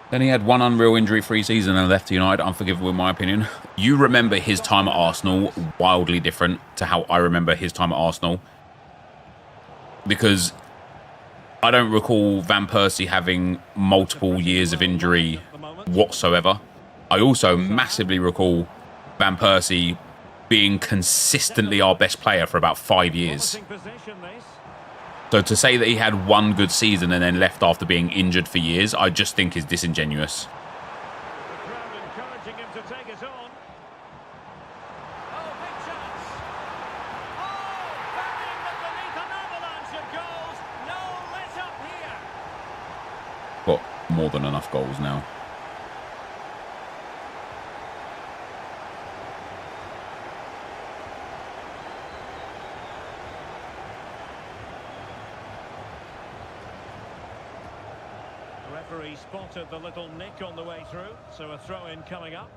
Then he had one unreal injury-free season and left United. Unforgivable in my opinion. You remember his time at Arsenal wildly different to how I remember his time at Arsenal. Because I don't recall Van Persie having multiple years of injury whatsoever. I also massively recall Van Persie being consistently our best player for about 5 years. So to say that he had one good season and then left after being injured for years, I just think is disingenuous. The crowd encouraging him to take it on. Oh, big chance. Oh, burying them beneath an avalanche of goals. No let up here. Got more than enough goals now. Referee spotted the little nick on the way through, so a throw-in coming up.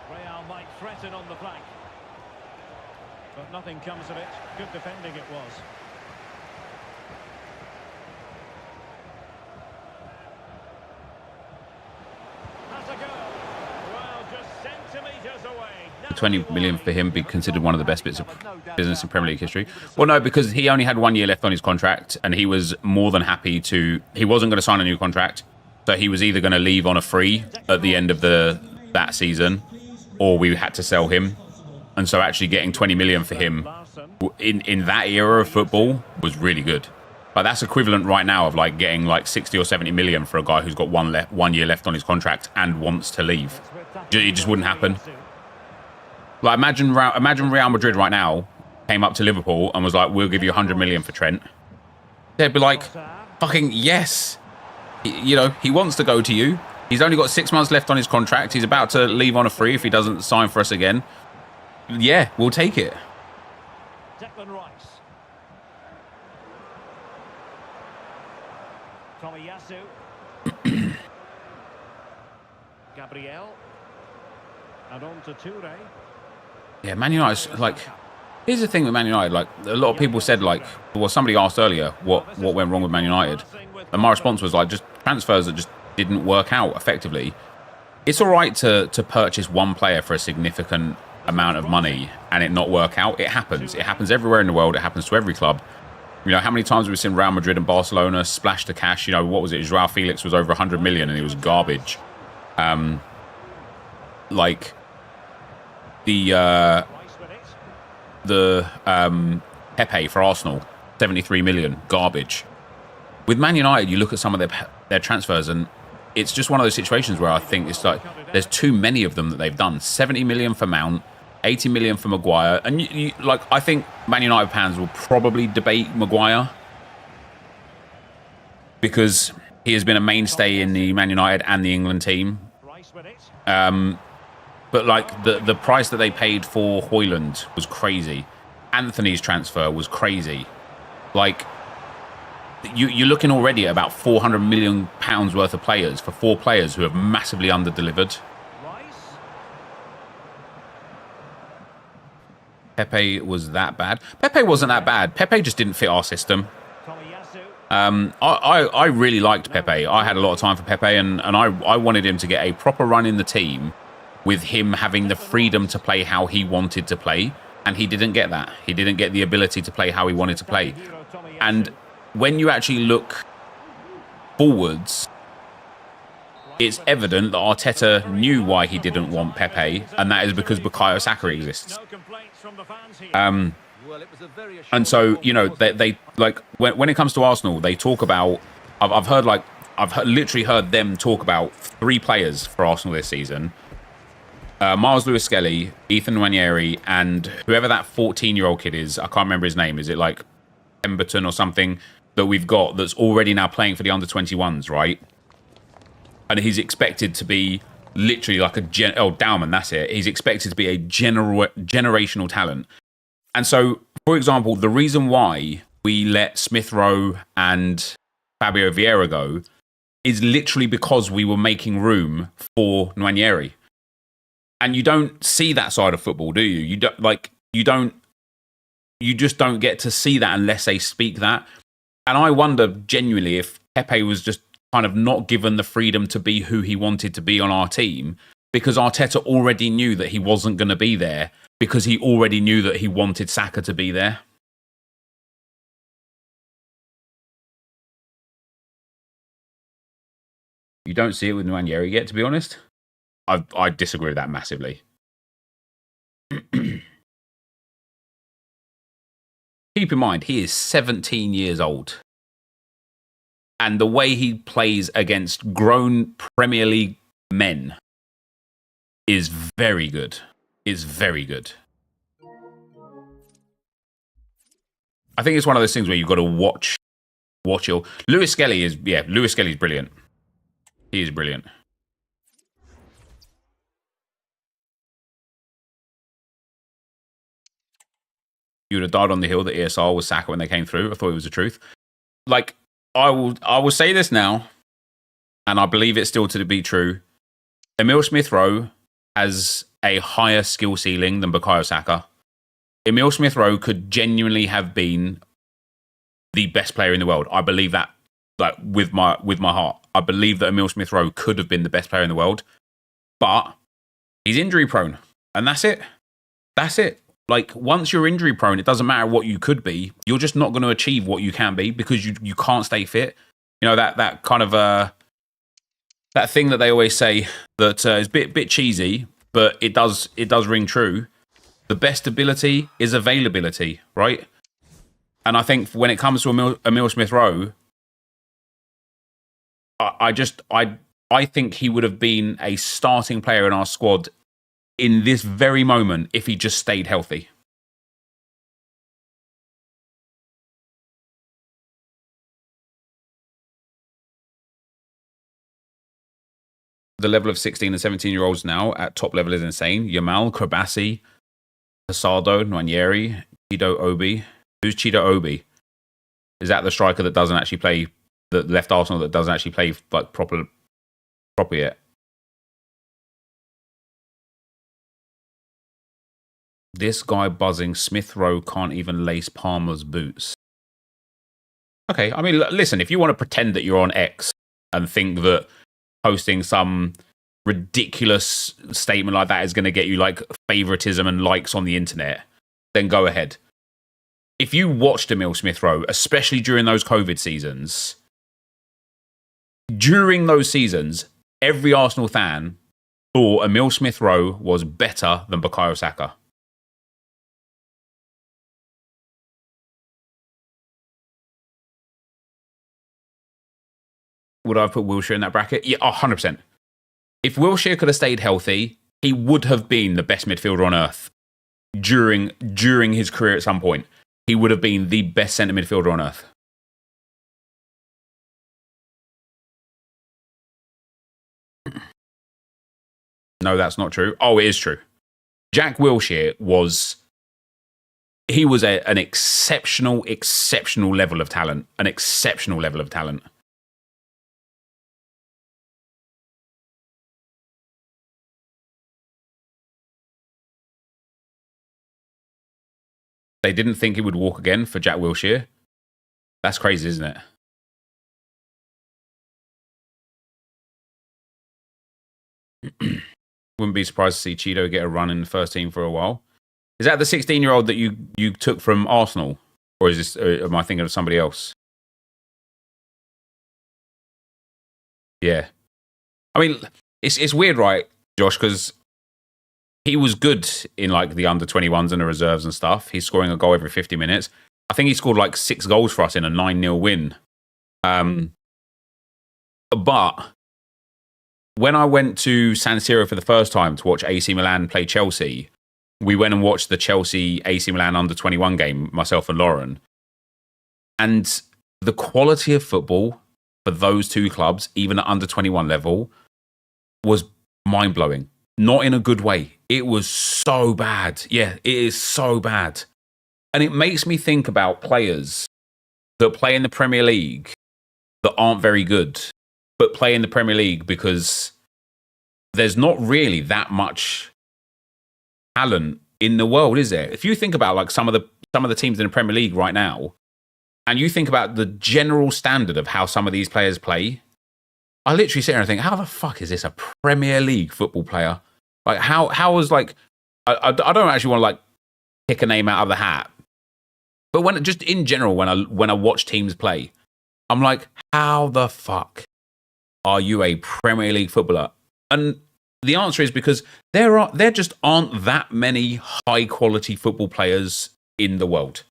Real might threaten on the flank, but nothing comes of it. Good defending it was. Has a go. Well, just centimetres away. 20 million for him be considered one of the best bits of business in Premier League history? Well, no, because he only had 1 year left on his contract and he was more than happy to... He wasn't going to sign a new contract, so he was either going to leave on a free at the end of that season or we had to sell him. And so actually getting 20 million for him in that era of football was really good. But that's equivalent right now of like getting like 60 or 70 million for a guy who's got 1 year left on his contract and wants to leave. It just wouldn't happen. Like imagine Real Madrid right now came up to Liverpool and was like, we'll give you 100 million for Trent. They'd be like, fucking yes. You know, he wants to go to you. He's only got 6 months left on his contract. He's about to leave on a free if he doesn't sign for us again. Yeah, we'll take it. Declan Rice. Tomiyasu. Gabriel. And on to Toure. Yeah, Man United, like, here's the thing with Man United. Like, a lot of people said, like, well, somebody asked earlier what went wrong with Man United. And my response was, like, just transfers that just didn't work out effectively. It's all right to purchase one player for a significant amount of money and it not work out. It happens. It happens everywhere in the world. It happens to every club. You know, how many times have we seen Real Madrid and Barcelona splash the cash? You know, what was it? Joao Felix was over 100 million and he was garbage. Like, the Pepe for Arsenal, 73 million, garbage. With Man United, you look at some of their transfers and it's just one of those situations where I think it's like there's too many of them that they've done. 70 million for Mount, 80 million for Maguire. And like, I think Man United fans will probably debate Maguire because he has been a mainstay in the Man United and the England team. But like the price that they paid for Højlund was crazy. Anthony's transfer was crazy. Like, you're looking already at about £400 million worth of players for 4 players who have massively underdelivered. Pepe was that bad? Pepe wasn't that bad. Pepe just didn't fit our system. I really liked Pepe. I had a lot of time for Pepe, and I wanted him to get a proper run in the team with him having the freedom to play how he wanted to play, and he didn't get that. He didn't get the ability to play how he wanted to play. And when you actually look forwards, it's evident that Arteta knew why he didn't want Pepe, and that is because Bukayo Saka exists. And so, you know, they like when it comes to Arsenal, they talk about. I've literally heard them talk about 3 players for Arsenal this season: Miles Lewis-Skelly, Ethan Nwaneri, and whoever that 14-year-old kid is. I can't remember his name. Is it like Pemberton or something that we've got that's already now playing for the under-21s, right? And he's expected to be literally like Dowman, that's it. He's expected to be a generational talent. And so, for example, the reason why we let Smith Rowe and Fabio Vieira go is literally because we were making room for Nwaneri. And you don't see that side of football, do you? You just don't get to see that unless they speak that. And I wonder genuinely if Pepe was just kind of not given the freedom to be who he wanted to be on our team because Arteta already knew that he wasn't going to be there because he already knew that he wanted Saka to be there. You don't see it with Nwaneri yet, to be honest. I disagree with that massively. Keep in mind, he is 17 years old. And the way he plays against grown Premier League men is very good. Is very good. I think it's one of those things where you've got to watch it. Lewis-Skelly is brilliant. He is brilliant. You would have died on the hill that ESR was Saka when they came through. I thought it was the truth. Like, I will say this now, and I believe it still to be true. Emil Smith-Rowe has a higher skill ceiling than Bukayo Saka. Emil Smith-Rowe could genuinely have been the best player in the world. I believe that, like, with my heart. I believe that Emil Smith-Rowe could have been the best player in the world, but he's injury prone, and that's it. That's it. Like, once you're injury prone, it doesn't matter what you could be. You're just not going to achieve what you can be because you can't stay fit. You know, that kind of that thing that they always say that is a bit cheesy, but it does ring true. The best ability is availability, right? And I think when it comes to Emil Smith-Rowe, I think he would have been a starting player in our squad in this very moment if he just stayed healthy. the level of 16 and 17-year-olds now at top level is insane. Yamal, Krabassi, Casado, Nwaneri, Chido Obi. Who's Chido Obi? Is that the striker that doesn't actually play, that left Arsenal, that doesn't actually play like proper yet? This guy buzzing, Smith Rowe can't even lace Palmer's boots. Okay, I mean, listen, if you want to pretend that you're on X and think that posting some ridiculous statement like that is going to get you like favoritism and likes on the internet, then go ahead. If you watched Emile Smith Rowe, especially during those COVID seasons, every Arsenal fan thought Emile Smith Rowe was better than Bukayo Saka. Would I have put Wilshere in that bracket? Yeah, 100%. If Wilshere could have stayed healthy, he would have been the best midfielder on earth during his career at some point. He would have been the best centre midfielder on earth. No, that's not true. Oh, it is true. Jack Wilshere was an exceptional level of talent. An exceptional level of talent. They didn't think he would walk again for Jack Wilshere. That's crazy, isn't it? Wouldn't be surprised to see Chido get a run in the first team for a while. Is that the 16-year-old that you took from Arsenal? Or is this, am I thinking of somebody else? Yeah. I mean, it's weird, right, Josh, because he was good in like the under-21s and the reserves and stuff. He's scoring a goal every 50 minutes. I think he scored like 6 goals for us in a 9-0 win. But when I went to San Siro for the first time to watch AC Milan play Chelsea, we went and watched the Chelsea AC Milan under-21 game, myself and Lauren. And the quality of football for those two clubs, even at under-21 level, was mind-blowing. Not in a good way. It was so bad. Yeah, it is so bad. And it makes me think about players that play in the Premier League that aren't very good, but play in the Premier League because there's not really that much talent in the world, is there? If you think about like some of the teams in the Premier League right now, and you think about the general standard of how some of these players play, I literally sit here and think, how the fuck is this a Premier League football player? Like, how was like, I don't actually want to like pick a name out of the hat, but when just in general, when I watch teams play, I'm like, how the fuck are you a Premier League footballer? And the answer is because there just aren't that many high quality football players in the world.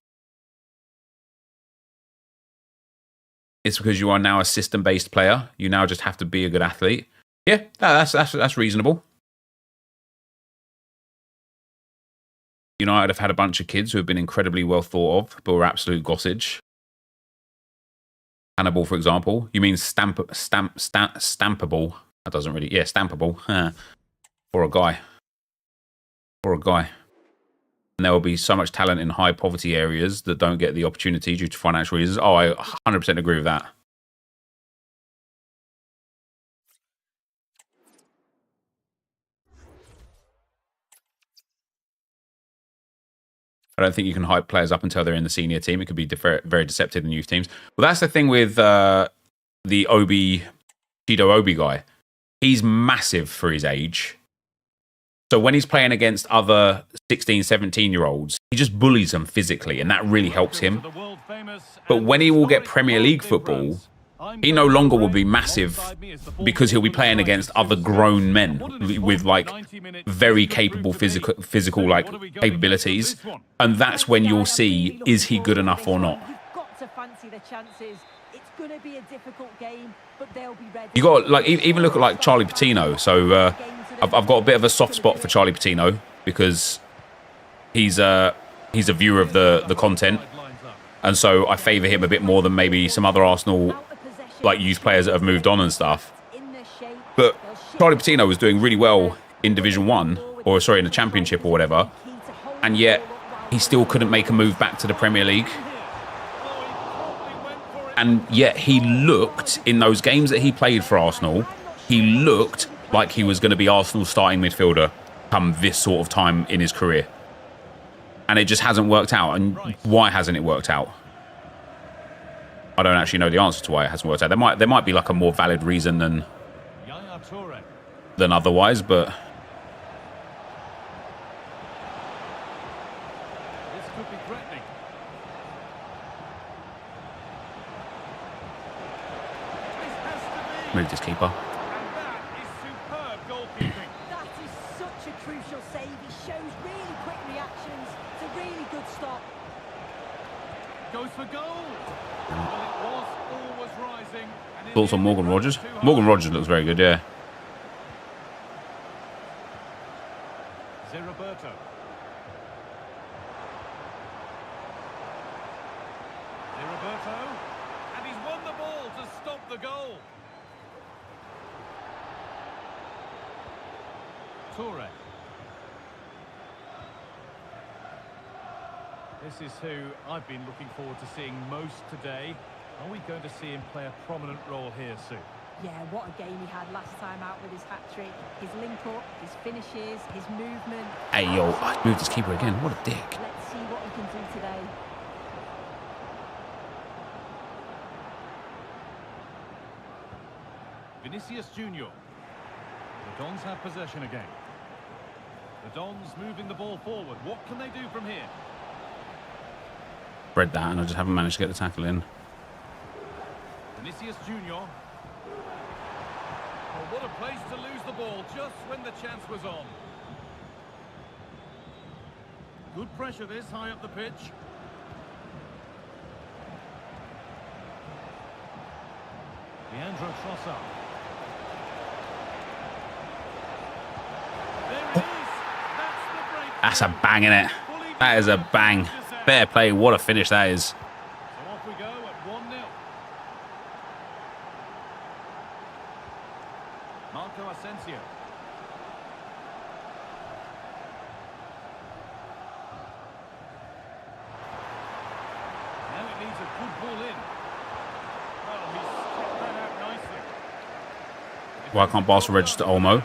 It's because you are now a system-based player. You now just have to be a good athlete. Yeah, that's reasonable. United have had a bunch of kids who have been incredibly well thought of, but were absolute gossage. Hannibal, for example. You mean stampable? That doesn't really... Yeah, stampable. For a guy. And there will be so much talent in high poverty areas that don't get the opportunity due to financial reasons. Oh, I 100% agree with that. I don't think you can hype players up until they're in the senior team. It could be very deceptive in youth teams. Well, that's the thing with the Chido Obi guy. He's massive for his age. So when he's playing against other 16, 17-year-olds, he just bullies them physically, and that really helps him. But when he will get Premier League football, he no longer will be massive because he'll be playing against other grown men with like very capable physical like capabilities, and that's when you'll see, is he good enough or not? You've got to fancy the chances. It's going to be a difficult game, but they'll be ready. You got like even look at like Charlie Patino. So I've got a bit of a soft spot for Charlie Patino because he's a viewer of the content, and so I favour him a bit more than maybe some other Arsenal like youth players that have moved on and stuff. But Charlie Patino was doing really well in Division 1, or sorry, in the Championship or whatever, and yet he still couldn't make a move back to the Premier League. And yet he looked, in those games that he played for Arsenal, he looked like he was going to be Arsenal's starting midfielder come this sort of time in his career. And it just hasn't worked out. And why hasn't it worked out? I don't actually know the answer to why it hasn't worked out. There might be like a more valid reason than otherwise, but This could be threatening. This has to be. move this keeper. And that is superb goalkeeping. That is such a crucial save. He shows really quick reactions. It's a really good stop. Goes for goal. Well, it was always rising. And in Thoughts the on end, Morgan it Rogers? went too high. Morgan Rogers looks very good, yeah. Roberto. Roberto, and he's won the ball to stop the goal. Toure. This is who I've been looking forward to seeing most today. Are we going to see him play a prominent role here soon? Yeah, what a game he had last time out with his hat-trick. His link-up, his finishes, his movement. Hey, yo, I moved this keeper again. What a dick. Let's see what he can do today. Vinicius Junior. The Dons have possession again. The Dons moving the ball forward. What can they do from here? Read that, and I just haven't managed to get the tackle in. Vinicius Junior. Oh, what a place to lose the ball just when the chance was on. Good pressure this, high up the pitch. Leandro Trossard. There it is. That's the break. That's a bang, innit? That is a bang. Fair play. What a finish that is. So off we go at 1-0. Marco Asensio. Now it needs a good ball in. Oh, he's kept that out nicely. Why can't Barca register Olmo?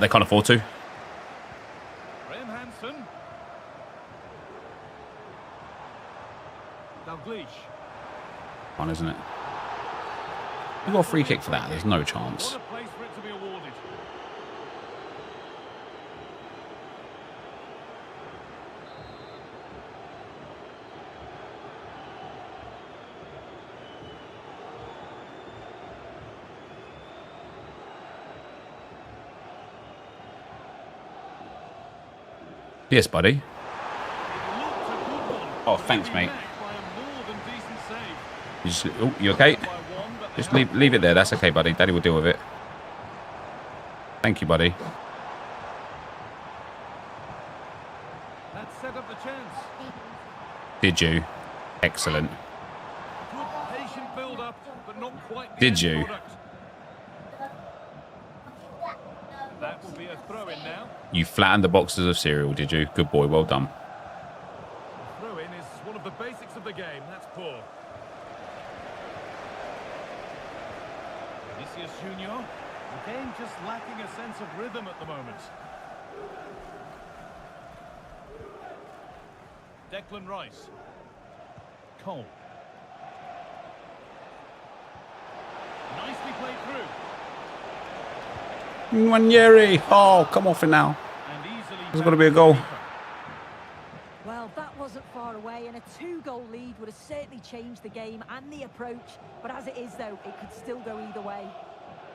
They can't afford to. Graham Hansen. Dalglish. On, isn't it? We got a free kick for that. There's no What chance. a place for it to be awarded. Yes, buddy. It looked a good one. Oh, thanks, mate. Back by a more than decent save. You, just, oh, you okay? By one, but they Just have leave it there. That's okay, buddy. Daddy will deal with it. Thank you, buddy. that set up the chance. Did you? Excellent. Good patient build-up, but not quite the Did end you? product. That will be a throw-in now. You flattened the boxes of cereal, did you? Good boy. Well done. Throw-in is one of the basics of the game. That's poor. Vinicius Junior. The game just lacking a sense of rhythm at the moment. Declan Rice. Cole. Nicely played through. Nwaneri. Oh, come off it now. And easily There's got to be a goal. Well, that wasn't far away, and a 2-goal lead would have certainly changed the game and the approach. But as it is, though, it could still go either way.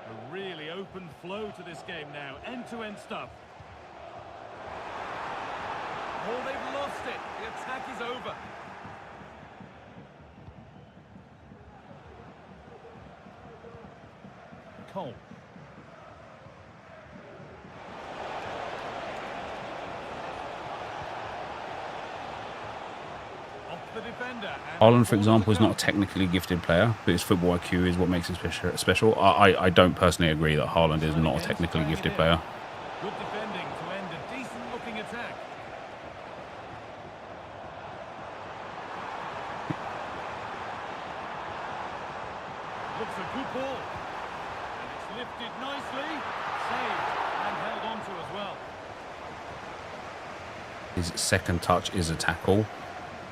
A really open flow to this game now. End-to-end stuff. Oh, they've lost it. The attack is over. Cole. Off the defender. Haaland, for example, is not a technically gifted player, but his football IQ is what makes him special. I don't personally agree that Haaland is not a technically gifted player. Good defending to end a decent-looking attack. Looks a good ball. And it's lifted nicely. Saved and held on to as well. His second touch is a tackle.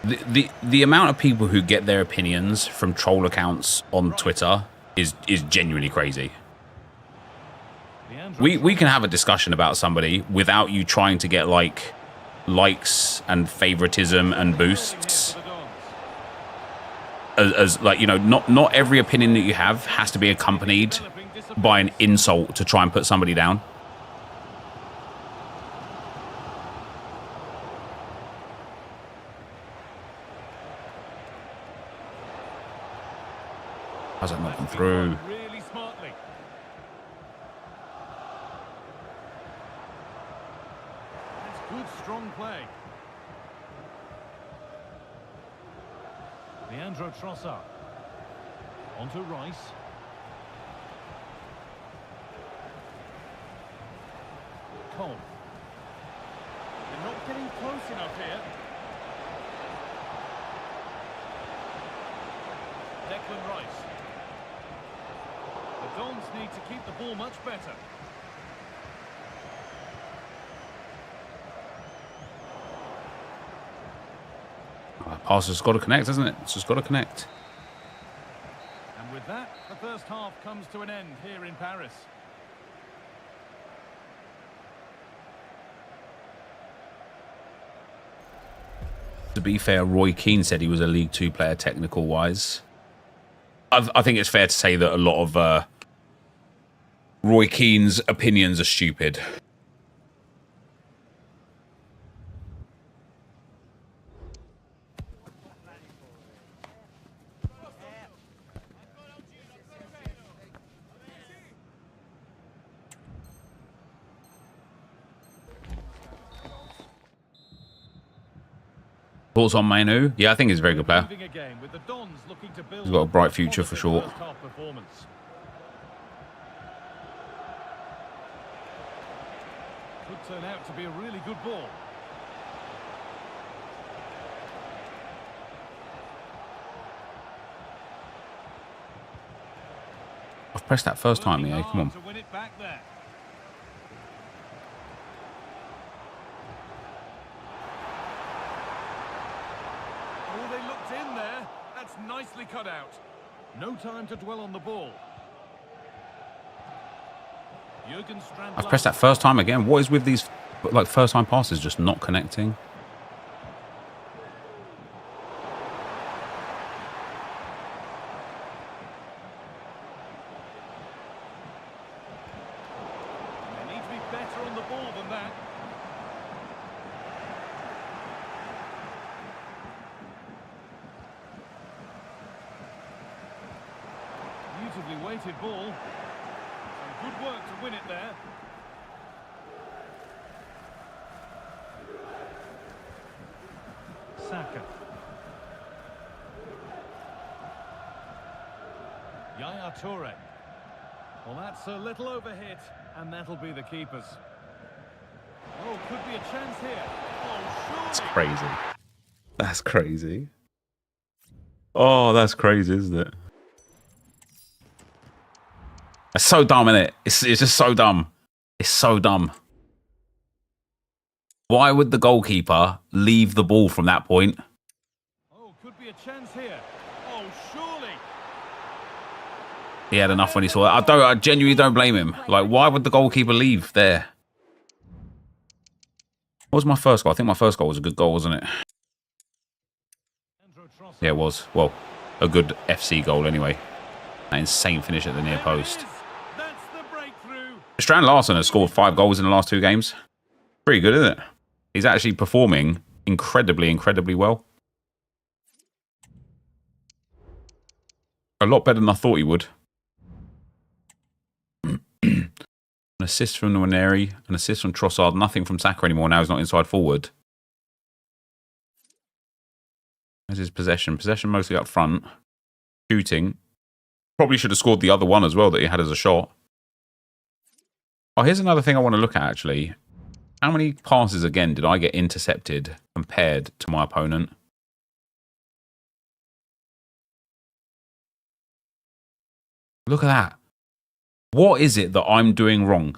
The amount of people who get their opinions from troll accounts on Twitter is genuinely crazy. We can have a discussion about somebody without you trying to get like likes and favoritism and boosts. As like, you know, not every opinion that you have has to be accompanied by an insult to try and put somebody down. How's that not gone through? Really smartly. That's good, strong play. Leandro Trossard. Onto Rice. Cole. They're not getting close enough here. Declan Rice. The Dons need to keep the ball much better. Pass has got to connect, hasn't it? It's just got to connect. And with that, the first half comes to an end here in Paris. To be fair, Roy Keane said he was a League 2 player technical-wise. I think it's fair to say that a lot of Roy Keane's opinions are stupid. Thoughts on Manu? Yeah, I think he's a very good player. He's got a bright future for sure. Could turn out to be a really good ball. I've pressed that first time, yeah, come on. Nicely cut out. No time to dwell on the ball. I've pressed that first time again. What is with these like first time passes just not connecting? They need to be better on the ball than that. Beautifully weighted ball. Some good work to win it there. Saka. Yaya Toure. Well, that's a little overhit, and that'll be the keepers. Oh, could be a chance here. Oh, surely. That's crazy. That's crazy. Oh, that's crazy, isn't it? It's so dumb, isn't it? It's just so dumb. It's so dumb. Why would the goalkeeper leave the ball from that point? Oh, could be a chance here. Oh, surely. He had enough when he saw it. I genuinely don't blame him. Like, why would the goalkeeper leave there? What was my first goal? I think my first goal was a good goal, wasn't it? Yeah, it was. Well, a good FC goal anyway. That insane finish at the near post. Strand Larsen has scored 5 goals in the last 2 games. Pretty good, isn't it? He's actually performing incredibly, incredibly well. A lot better than I thought he would. An assist from Nwaneri, an assist from Trossard, nothing from Saka anymore. Now he's not inside forward. This is possession. Possession mostly up front. Shooting. Probably should have scored the other one as well that he had as a shot. Oh, here's another thing I want to look at, actually. How many passes, again, did I get intercepted compared to my opponent? Look at that. What is it that I'm doing wrong?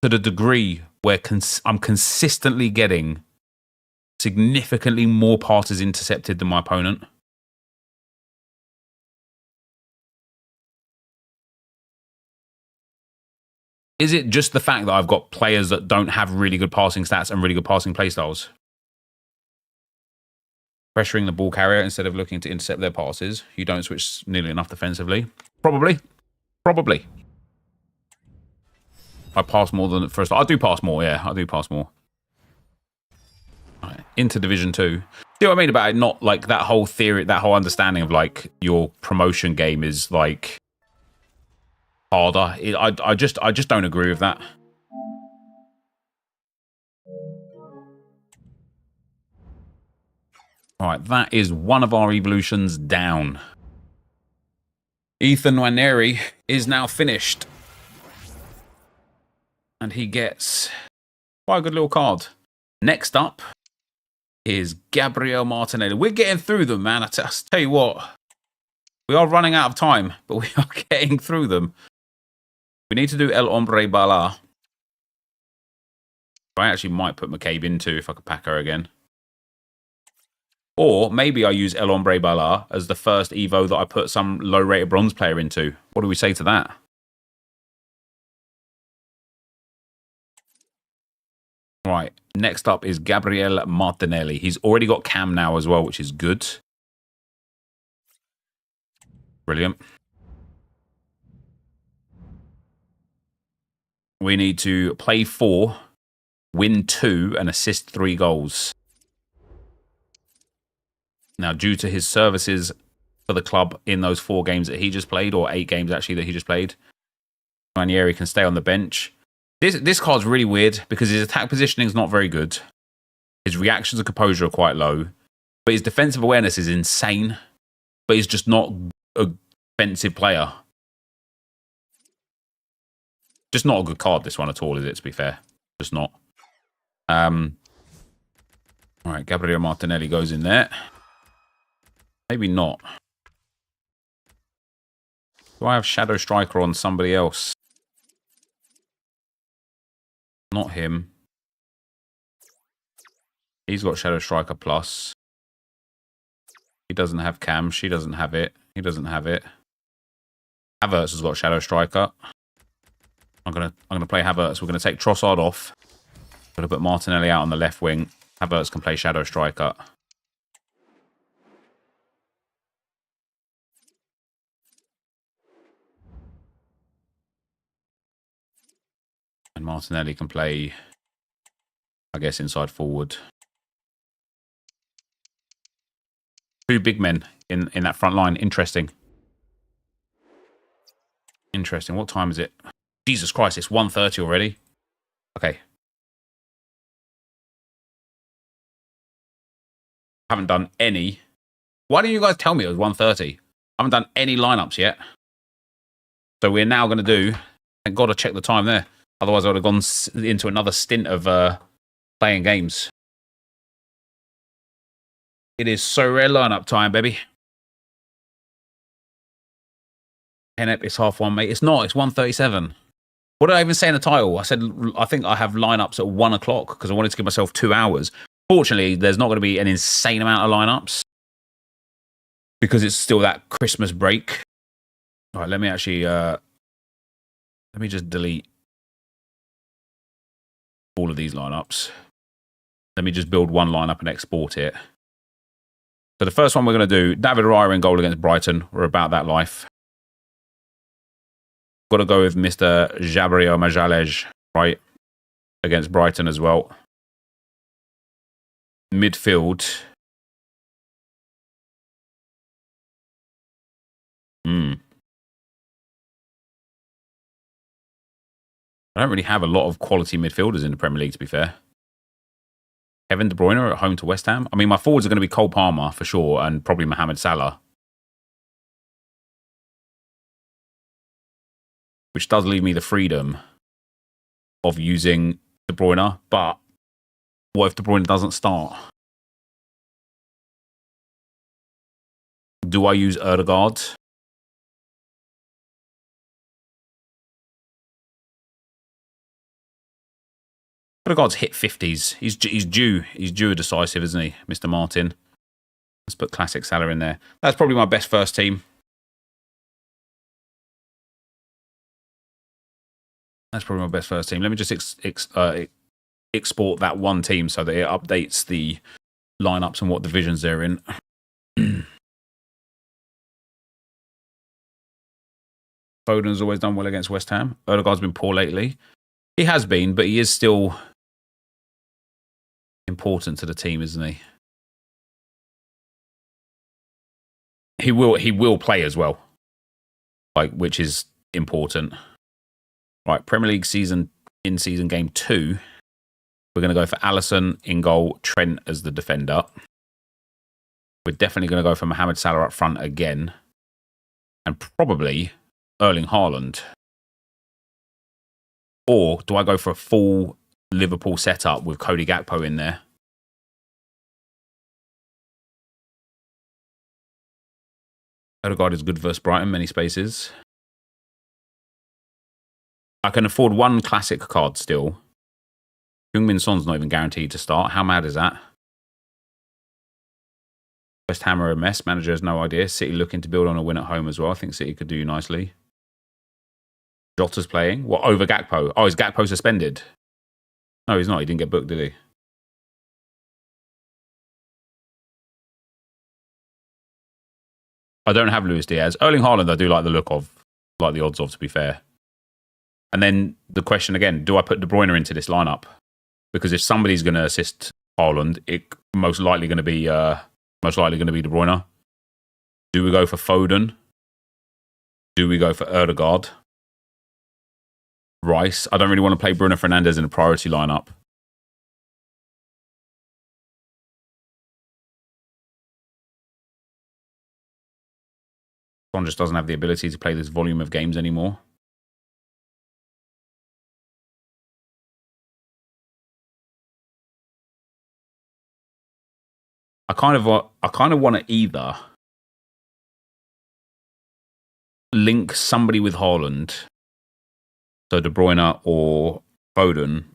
To the degree where I'm consistently getting significantly more passes intercepted than my opponent. Is it just the fact that I've got players that don't have really good passing stats and really good passing playstyles? Pressuring the ball carrier instead of looking to intercept their passes. You don't switch nearly enough defensively. Probably. Probably. I pass more than first. I do pass more, yeah. I do pass more. Right, into Division 2. See what I mean about it? Not like that whole theory, that whole understanding of like your promotion game is like harder. I just don't agree with that. All right, that is one of our evolutions down. Ethan Nwaneri is now finished. And he gets quite a good little card. Next up is Gabriel Martinelli. We're getting through them, man. I tell you what. We are running out of time, but we are getting through them. We need to do El Hombre Bala. I actually might put McCabe into if I could pack her again. Or maybe I use El Hombre Bala as the first Evo that I put some low-rated bronze player into. What do we say to that? Right, next up is Gabriel Martinelli. He's already got cam now as well, which is good. Brilliant. We need to play 4, win 2, and assist 3 goals. Now, due to his services for the club in those 4 games that he just played, or 8 games actually that he just played, Ranieri can stay on the bench. This card's really weird because his attack positioning is not very good. His reactions and composure are quite low. But his defensive awareness is insane. But he's just not a defensive player. Just not a good card, this one at all, is it, to be fair? Just not. All right, Gabriel Martinelli goes in there. Maybe not. Do I have Shadow Striker on somebody else? Not him. He's got Shadow Striker Plus. He doesn't have cam. She doesn't have it. He doesn't have it. Havertz has got Shadow Striker. I'm gonna play Havertz. We're gonna take Trossard off. Gonna put Martinelli out on the left wing. Havertz can play Shadow Striker. And Martinelli can play, I guess, inside forward. 2 big men in that front line. Interesting. Interesting. What time is it? Jesus Christ, it's 1:30 already. Okay. Haven't done any. Why didn't you guys tell me it was 1:30? I haven't done any lineups yet. So we're now going to do... Thank God I checked the time there. Otherwise, I would have gone into another stint of playing games. It is so rare lineup time, baby. NEP, it's 1:30, mate. It's not. It's 1:37. What did I even say in the title? I said I think I have lineups at 1 o'clock because I wanted to give myself 2 hours. Fortunately, there's not going to be an insane amount of lineups because it's still that Christmas break. All right, let me actually... let me just delete all of these lineups. Let me just build one lineup and export it. So the first one we're going to do, David Raya in goal against Brighton. We're about that life. Got to go with Mr. Gabriel Magalhaes, right, against Brighton as well. Midfield. I don't really have a lot of quality midfielders in the Premier League, to be fair. Kevin De Bruyne at home to West Ham. I mean, my forwards are going to be Cole Palmer for sure, and probably Mohamed Salah. Which does leave me the freedom of using De Bruyne. But what if De Bruyne doesn't start? Do I use Odegaard? Odegaard's hit 50s. He's due. He's due a decisive, isn't he, Mr. Martin? Let's put classic Salah in there. That's probably my best first team. That's probably my best first team. Let me just export that one team so that it updates the lineups and what divisions they're in. Foden's always done well against West Ham. Odegaard's been poor lately. He has been, but he is still important to the team, isn't he? He will play as well, which is important. Right, Premier League in-season game 2. We're going to go for Alisson in goal, Trent as the defender. We're definitely going to go for Mohamed Salah up front again. And probably Erling Haaland. Or do I go for a full Liverpool setup with Cody Gakpo in there? Odegaard is good versus Brighton, many spaces. I can afford one classic card still. Heung-min Son's not even guaranteed to start. How mad is that? West Ham are a mess. Manager has no idea. City looking to build on a win at home as well. I think City could do nicely. Jota's playing. What, over Gakpo? Oh, is Gakpo suspended? No, he's not. He didn't get booked, did he? I don't have Luis Diaz. Erling Haaland, I do like the look of. Like the odds of, to be fair. And then the question again, do I put De Bruyne into this lineup? Because if somebody's going to assist Haaland, it most likely going to be De Bruyne. Do we go for Foden? Do we go for Odegaard? Rice? I don't really want to play Bruno Fernandes in a priority lineup. Son just doesn't have the ability to play this volume of games anymore. I kind of want to either link somebody with Haaland, so De Bruyne or Foden,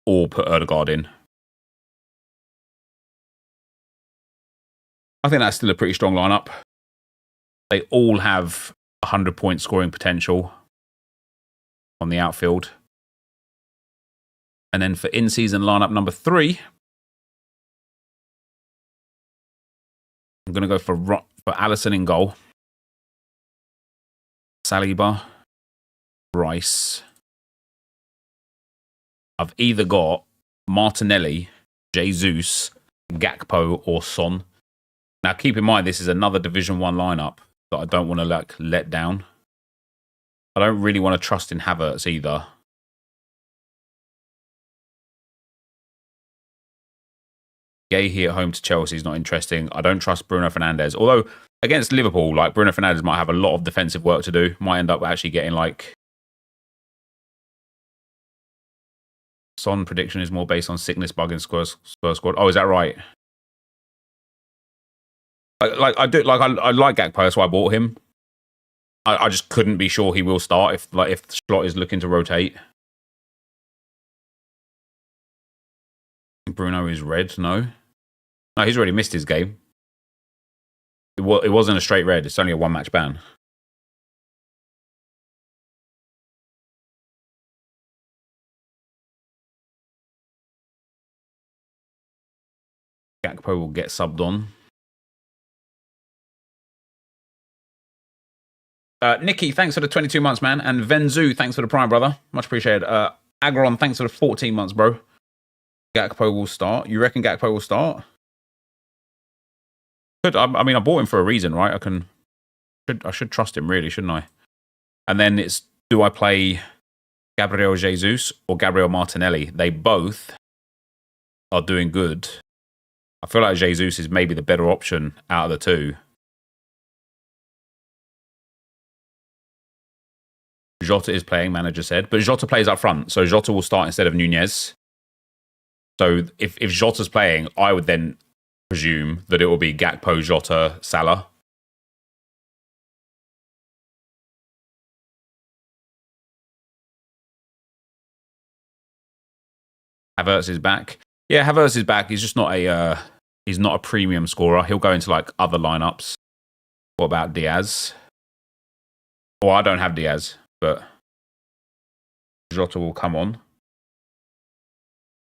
or put Odegaard in. I think that's still a pretty strong lineup. They all have 100-point scoring potential on the outfield. And then for in-season lineup number 3, I'm going to go for Alisson in goal. Saliba. Rice. I've either got Martinelli, Jesus, Gakpo, or Son. Now, keep in mind, this is another Division 1 lineup that I don't want to let down. I don't really want to trust in Havertz either. Gay at home to Chelsea is not interesting. I don't trust Bruno Fernandes. Although, against Liverpool, Bruno Fernandes might have a lot of defensive work to do. Might end up actually getting, Son prediction is more based on sickness bug in Spurs squad. Oh, is that right? I like Gakpo, that's why I bought him. I just couldn't be sure he will start if Slot is looking to rotate. Bruno is red, no. No, he's already missed his game. It wasn't a straight red, it's only a 1-match ban. Gakpo will get subbed on. Nikki, thanks for the 22 months, man. And Venzu, thanks for the prime, brother. Much appreciated. Agron, thanks for the 14 months, bro. Gakpo will start. You reckon Gakpo will start? I mean, I bought him for a reason, right? I should trust him, really, shouldn't I? And then it's, do I play Gabriel Jesus or Gabriel Martinelli? They both are doing good. I feel like Jesus is maybe the better option out of the two. Jota is playing, manager said. But Jota plays up front, so Jota will start instead of Nunez. So if Jota's playing, I would then presume that it will be Gakpo, Jota, Salah. Havertz is back. Yeah, Havertz is back. He's just not a premium scorer. He'll go into like other lineups. What about Diaz? Well, I don't have Diaz, but Jota will come on.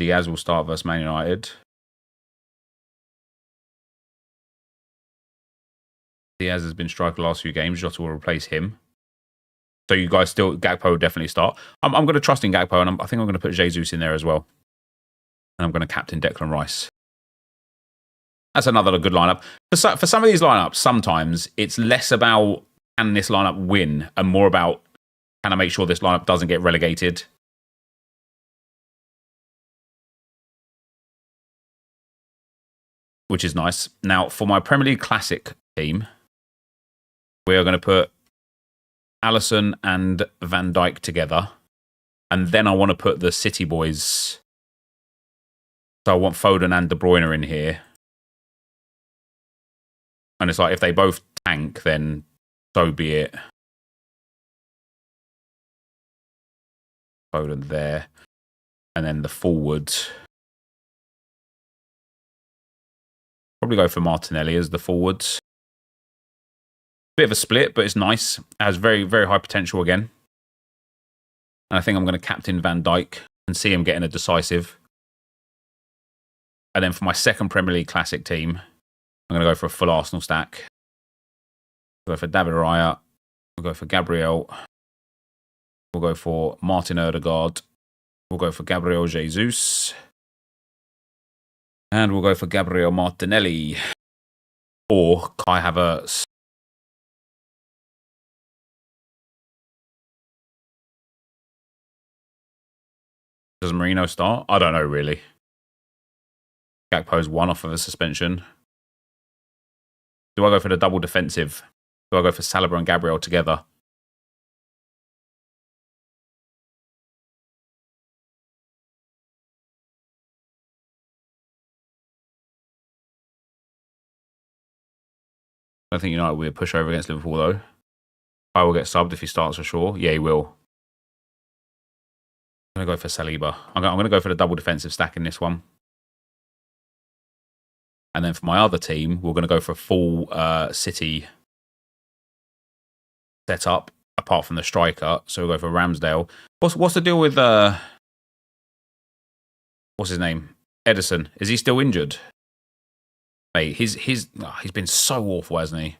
Diaz will start versus Man United. Diaz has been striker the last few games. Jota will replace him. So you guys still, Gakpo will definitely start. I'm going to trust in Gakpo, and I think I'm going to put Jesus in there as well. And I'm going to captain Declan Rice. That's another good lineup. For some of these lineups, sometimes it's less about can this lineup win and more about can I make sure this lineup doesn't get relegated. Which is nice. Now, for my Premier League Classic team, we are going to put Alisson and Van Dijk together. And then I want to put the City boys. So I want Foden and De Bruyne in here. And it's like, if they both tank, then so be it. Foden there. And then the forwards. Probably go for Martinelli as the forwards. Bit of a split, but it's nice. It has very, very high potential again. And I think I'm going to captain Van Dijk and see him getting a decisive. And then for my second Premier League Classic team, I'm going to go for a full Arsenal stack. We'll go for David Raya. We'll go for Gabriel. We'll go for Martin Odegaard. We'll go for Gabriel Jesus. And we'll go for Gabriel Martinelli. Or Kai Havertz. Does Marino start? I don't know, really. Gakpo's one off of a suspension. Do I go for the double defensive? Do I go for Saliba and Gabriel together? I don't think United will push over against Liverpool, though. I will get subbed if he starts for sure. Yeah, he will. I'm going to go for Saliba. I'm going to go for the double defensive stack in this one. And then for my other team, we're going to go for a full City setup, apart from the striker. So we'll go for Ramsdale. What's the deal with... what's his name? Edison. Is he still injured? Mate, he's been so awful, hasn't he?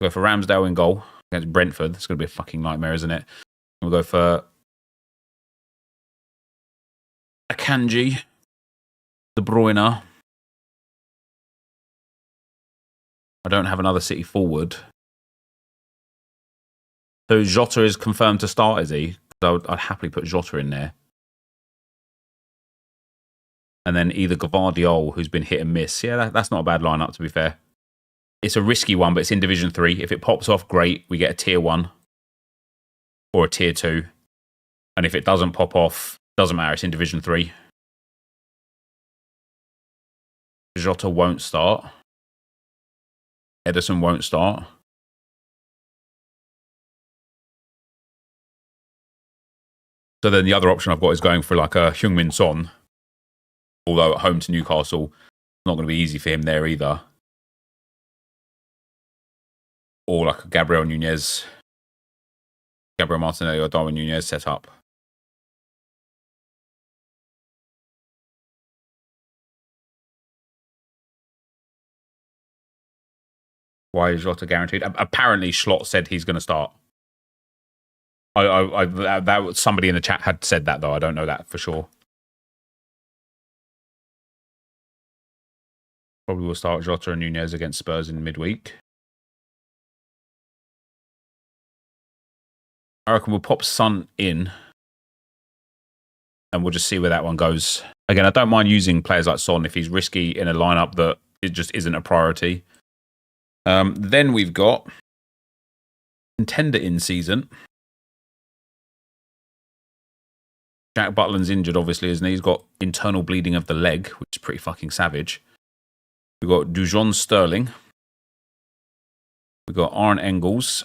We'll go for Ramsdale in goal against Brentford. It's going to be a fucking nightmare, isn't it? We'll go for Akanji, De Bruyne. I don't have another City forward. So Jota is confirmed to start, is he? So I'd happily put Jota in there. And then either Gvardiol, who's been hit and miss. Yeah, that's not a bad lineup, to be fair. It's a risky one, but it's in Division 3. If it pops off, great. We get a Tier 1 or a Tier 2. And if it doesn't pop off, doesn't matter. It's in Division 3. Jota won't start. Edison won't start. So then the other option I've got is going for like a Heung-min Son. Although at home to Newcastle, not going to be easy for him there either. Or like a Gabriel Nunez, Gabriel Martinelli or Darwin Nunez set up. Why is Jota guaranteed? Apparently, Schlott said he's going to start. That somebody in the chat had said that, though. I don't know that for sure. Probably will start Jota and Nunez against Spurs in midweek. I reckon we'll pop Son in. and we'll just see where that one goes. Again, I don't mind using players like Son if he's risky in a lineup that it just isn't a priority. Then we've got contender in season. Jack Butland's injured, obviously, isn't he? He's got internal bleeding of the leg, which is pretty fucking savage. We've got Dujon Sterling. We've got Arne Engels.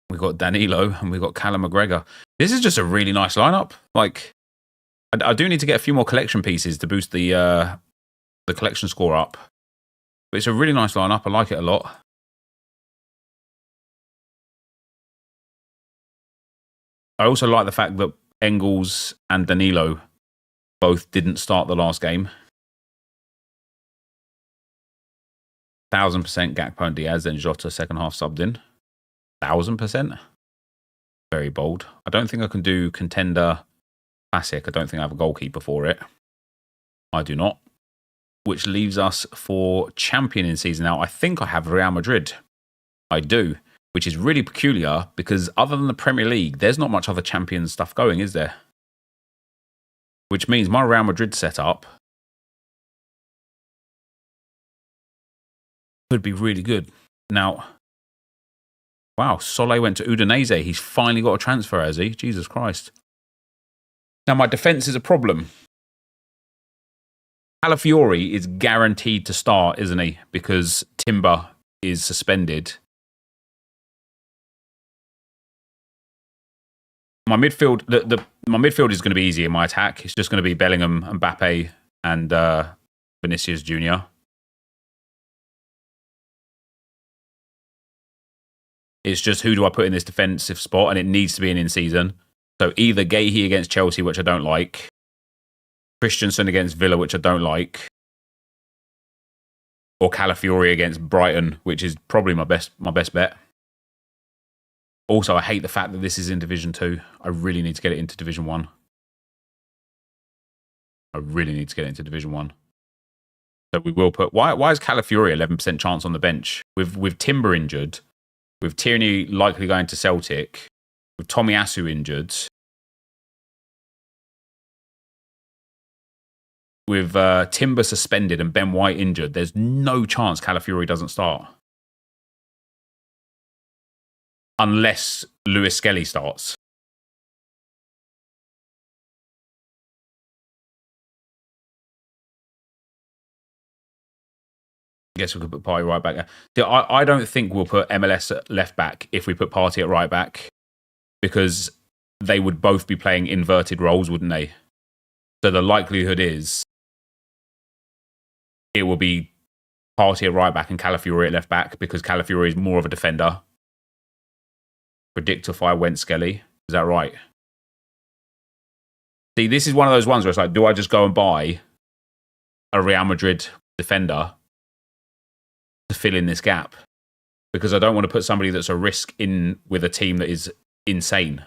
We've got Danilo, and we've got Callum McGregor. This is just a really nice lineup. Like, I do need to get a few more collection pieces to boost the collection score up. But it's a really nice lineup. I like it a lot. I also like the fact that Engels and Danilo both didn't start the last game. 1000% Gakpo and Diaz, then Jota second half subbed in. 1000%. Very bold. I don't think I can do contender classic. I don't think I have a goalkeeper for it. I do not. Which leaves us for champion in season. Now, I think I have Real Madrid. I do. Which is really peculiar because other than the Premier League, there's not much other champion stuff going, is there? Which means my Real Madrid setup could be really good. Now, wow, Solé went to Udinese. He's finally got a transfer, has he? Jesus Christ. Now, my defence is a problem. Calafiori is guaranteed to start, isn't he? Because Timber is suspended. My midfield, my midfield is going to be easy in my attack. It's just going to be Bellingham, Mbappe, and Vinicius Jr. It's just who do I put in this defensive spot, and it needs to be an in-season. So either Guehi against Chelsea, which I don't like, Christensen against Villa, which I don't like, or Calafiori against Brighton, which is probably my best bet. Also, I hate the fact that this is in Division 2. I really need to get it into Division 1. I really need to get it into Division 1. So we will put... Why is Calafiori 11% chance on the bench? With Timber injured, with Tierney likely going to Celtic, with Tomiyasu injured, with Timber suspended and Ben White injured, there's no chance Calafiori doesn't start. Unless Lewis Skelly starts. I guess we could put Partey right back. I don't think we'll put MLS at left back if we put Partey at right back, because they would both be playing inverted roles, wouldn't they? So the likelihood is it will be Partey at right back and Calafiori at left back, because Calafiori is more of a defender. Predictify went Skelly. Is that right? See, this is one of those ones where it's like, do I just go and buy a Real Madrid defender to fill in this gap? Because I don't want to put somebody that's a risk in with a team that is insane.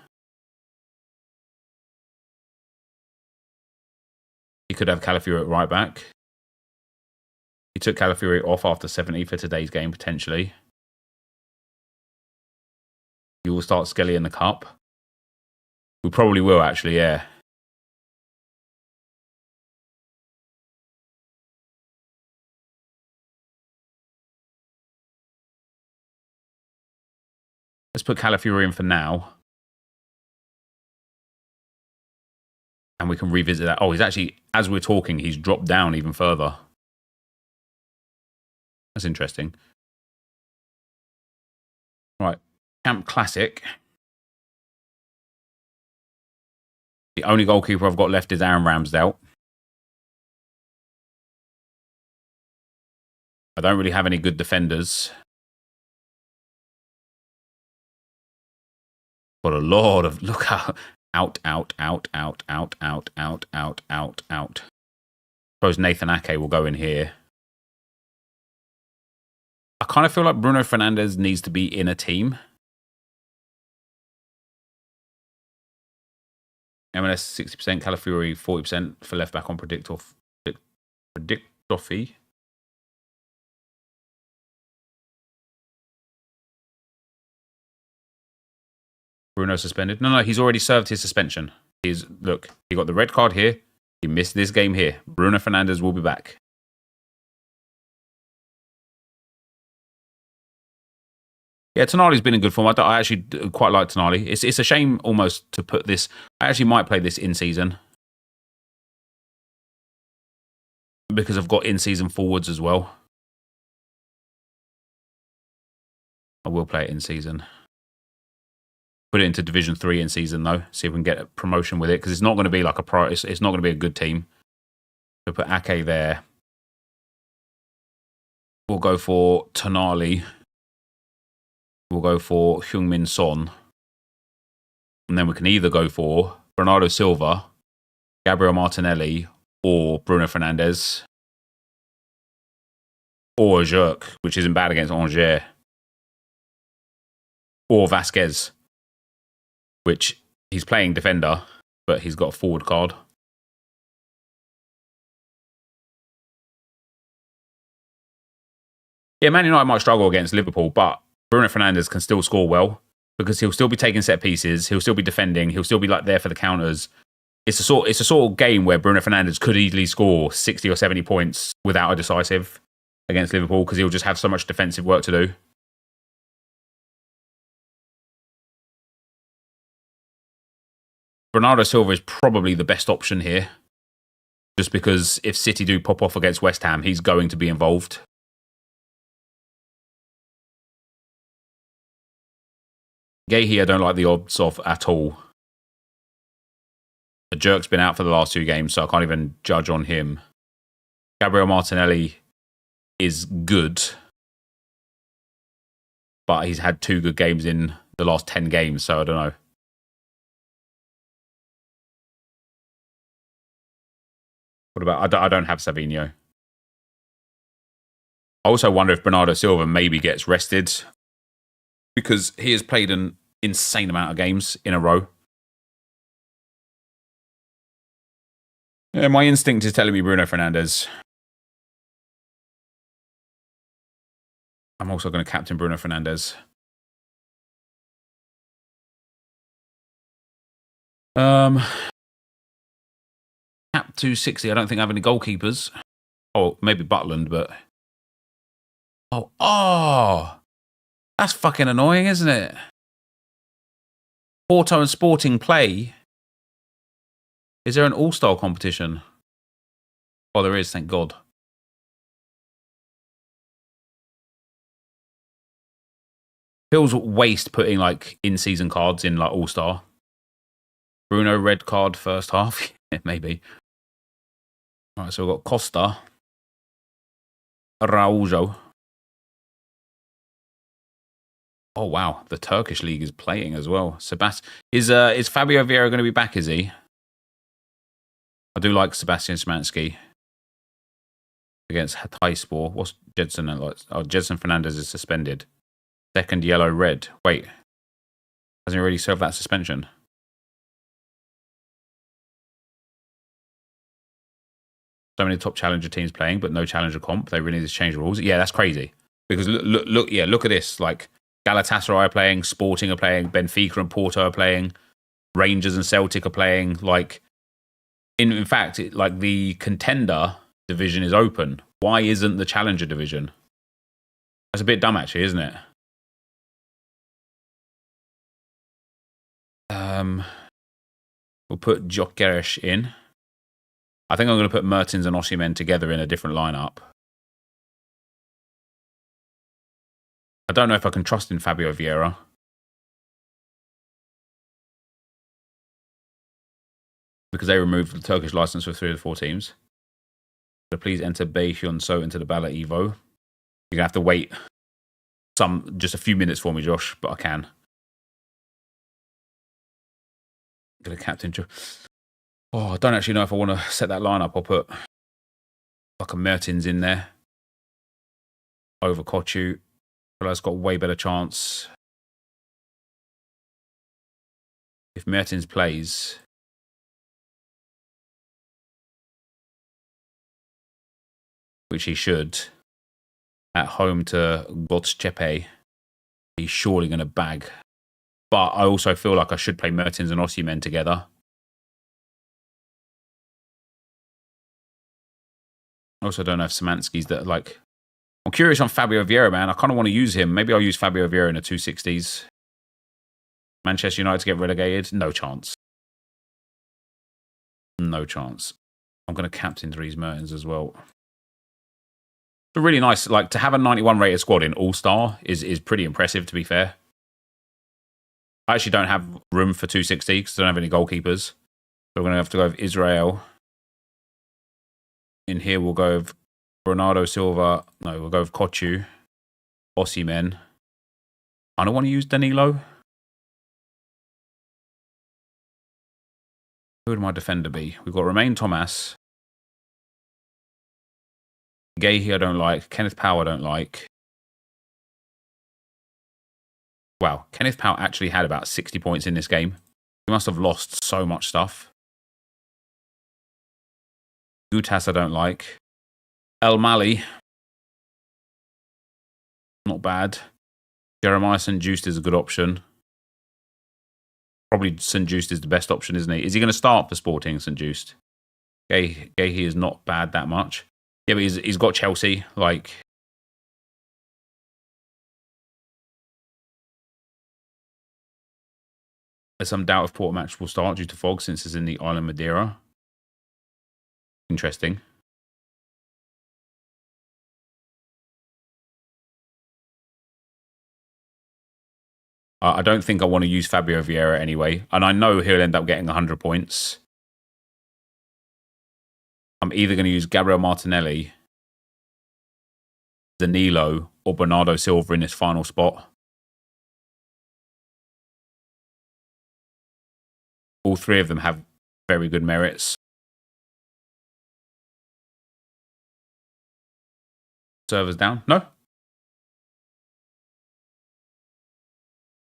He could have Calafiori at right back. He took Calafiori off after 70 for today's game, potentially. You will start Skelly in the cup. We probably will, actually, yeah. Let's put Calafiori in for now. And we can revisit that. Oh, he's actually, as we're talking, he's dropped down even further. That's interesting. Right. Camp Classic. The only goalkeeper I've got left is Aaron Ramsdale. I don't really have any good defenders. But a lot of... Look out. Out. Suppose Nathan Ake will go in here. I kind of feel like Bruno Fernandes needs to be in a team. MLS 60%, Calafiori 40% for left back on Predictor fee. Bruno suspended. No, he's already served his suspension. Look, he got the red card here. He missed this game here. Bruno Fernandes will be back. Yeah, Tonali's been in good form. I actually quite like Tonali. It's a shame almost to put this. I actually might play this in season because I've got in season forwards as well. I will play it in season. Put it into Division 3 in season though. See if we can get a promotion with it because it's not going to be like a pro. It's not going to be a good team. So put Ake there. We'll go for Tonali. We'll go for Heung-min Son. And then we can either go for Bernardo Silva, Gabriel Martinelli, or Bruno Fernandes. Or Jerk, which isn't bad against Angers. Or Vasquez, which he's playing defender, but he's got a forward card. Yeah, Man United might struggle against Liverpool, but Bruno Fernandes can still score well because he'll still be taking set pieces. He'll still be defending. He'll still be like there for the counters. It's a sort of game where Bruno Fernandes could easily score 60 or 70 points without a decisive against Liverpool because he'll just have so much defensive work to do. Bernardo Silva is probably the best option here just because if City do pop off against West Ham, he's going to be involved. Guehi, I don't like the odds of at all. The Jerk's been out for the last 2 games, so I can't even judge on him. Gabriel Martinelli is good, but he's had 2 good games in the last 10 games, so I don't know. What about... I don't have Savinho. I also wonder if Bernardo Silva maybe gets rested because he has played an insane amount of games in a row. Yeah, my instinct is telling me Bruno Fernandes. I'm also going to captain Bruno Fernandes. Cap 260. I don't think I have any goalkeepers. Oh, maybe Butland, but... Oh! That's fucking annoying, isn't it? Porto and Sporting play. Is there an all-star competition? Oh, there is, thank God. Feels waste putting like in-season cards in like all-star. Bruno red card first half. Maybe. All right, so we've got Costa. Araujo. Oh wow, the Turkish league is playing as well. Is Fabio Vieira going to be back? Is he? I do like Sebastian Szymanski against Hatayspor. What's Jedson? Oh, Jedson Fernandes is suspended. Second yellow red. Wait, hasn't he already served that suspension? So many top challenger teams playing, but no challenger comp. They really need to change the rules. Yeah, that's crazy. Because look at this. Like. Galatasaray are playing, Sporting are playing, Benfica and Porto are playing, Rangers and Celtic are playing. Like, in fact, like the contender division is open. Why isn't the challenger division? That's a bit dumb, actually, isn't it? We'll put Gyökeres in. I think I'm going to put Mertens and Osimhen together in a different lineup. I don't know if I can trust in Fabio Vieira. Because they removed the Turkish license for 3 of the 4 teams. So please enter Bae Hyun-so into the Bala Evo. You're going to have to wait just a few minutes for me, Josh, but I can. I'm going to captain. Oh, I don't actually know if I want to set that lineup. I'll put like a Mertens in there. Over Kochu. But has got a way better chance. If Mertens plays, which he should, at home to Godschepe, he's surely going to bag. But I also feel like I should play Mertens and Osimhen together. I also don't know if Szymanski's that like... I'm curious on Fabio Vieira, man. I kind of want to use him. Maybe I'll use Fabio Vieira in the 260s. Manchester United to get relegated? No chance. No chance. I'm going to captain Dries Mertens as well. It's really nice. Like, to have a 91 rated squad in All-Star is pretty impressive, to be fair. I actually don't have room for 260 because I don't have any goalkeepers. So we're going to have to go with Israel. In here, we'll go with Bernardo Silva. No, we'll go with Kochu. Osimhen. I don't want to use Danilo. Who would my defender be? We've got Romain Thomas. Gahey I don't like. Kenneth Powell I don't like. Wow, Kenneth Powell actually had about 60 points in this game. He must have lost so much stuff. Gutas I don't like. El Mali. Not bad. Jeremiah St. Just is a good option. Probably St. Just is the best option, isn't he? Is he going to start for Sporting, St. Just? Gahey is not bad that much. Yeah, but he's got Chelsea. Like, there's some doubt if Porto match will start due to fog since it's in the island Madeira. Interesting. I don't think I want to use Fabio Vieira anyway. And I know he'll end up getting 100 points. I'm either going to use Gabriel Martinelli, Danilo, or Bernardo Silva in this final spot. All three of them have very good merits. Servers down? No?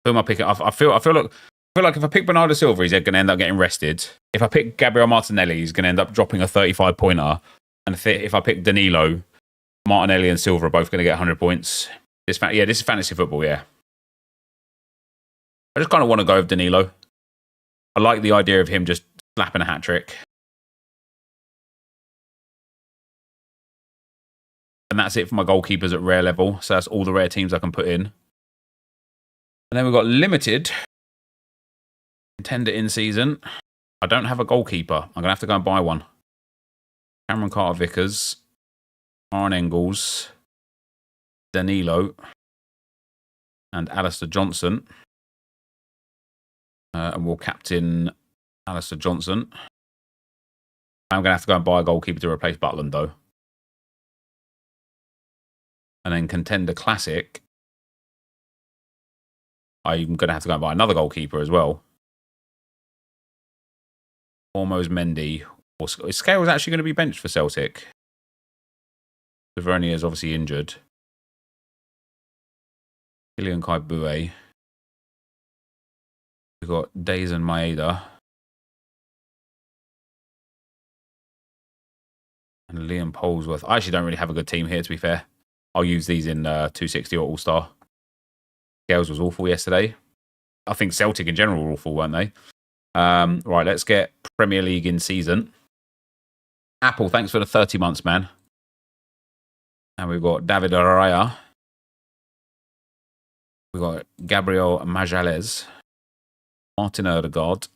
Who am I picking? I feel like if I pick Bernardo Silva, he's going to end up getting rested. If I pick Gabriel Martinelli, he's going to end up dropping a 35-pointer. And if I pick Danilo, Martinelli and Silva are both going to get 100 points. This is fantasy football, yeah. I just kind of want to go with Danilo. I like the idea of him just slapping a hat-trick. And that's it for my goalkeepers at rare level. So that's all the rare teams I can put in. And then we've got limited contender in season. I don't have a goalkeeper. I'm going to have to go and buy one. Cameron Carter-Vickers, Aaron Engels, Danilo, and Alistair Johnson. And we'll captain Alistair Johnson. I'm going to have to go and buy a goalkeeper to replace Butland, though. And then contender classic. I'm going to have to go and buy another goalkeeper as well. Almost Mendy. Is Scales actually going to be benched for Celtic? Tavernier is obviously injured. Kylian Kaibue. We've got Days and Maeda. And Liam Polesworth. I actually don't really have a good team here, to be fair. I'll use these in 260 or All-Star. Gales was awful yesterday. I think Celtic in general were awful, weren't they? Right, let's get Premier League in season. Apple, thanks for the 30 months, man. And we've got David Araya. We've got Gabriel Magalhaes. Martin Odegaard.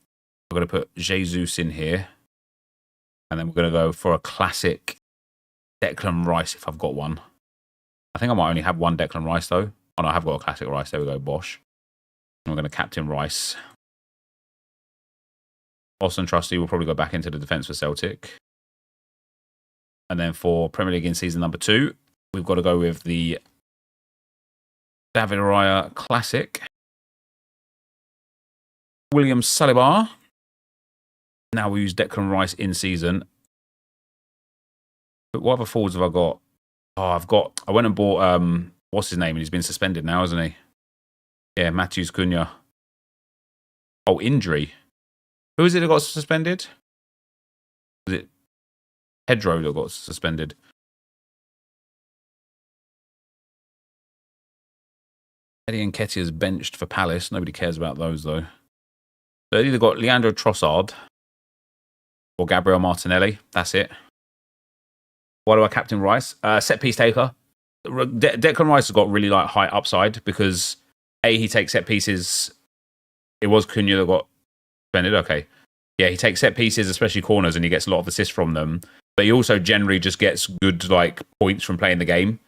We're going to put Jesus in here. And then we're going to go for a classic Declan Rice if I've got one. I think I might only have one Declan Rice, though. Oh, no, I have got a classic Rice. There we go, Bosch. And we're going to captain Rice. Austin Trusty will probably go back into the defence for Celtic. And then for Premier League in season number 2, we've got to go with the David Raya Classic. William Saliba. Now we use Declan Rice in season. But what other forwards have I got? Oh, I went and bought, what's his name? And he's been suspended now, hasn't he? Yeah, Matheus Cunha. Oh, injury. Who is it that got suspended? Was it Pedro that got suspended? Eddie Nketiah's benched for Palace. Nobody cares about those, though. So they either got Leandro Trossard or Gabriel Martinelli. That's it. Why do I captain Rice? Set piece taker. Declan Rice has got really like high upside because he takes set pieces. It was Cunha that got suspended. Okay, yeah, he takes set pieces, especially corners, and he gets a lot of assists from them. But he also generally just gets good like points from playing the game.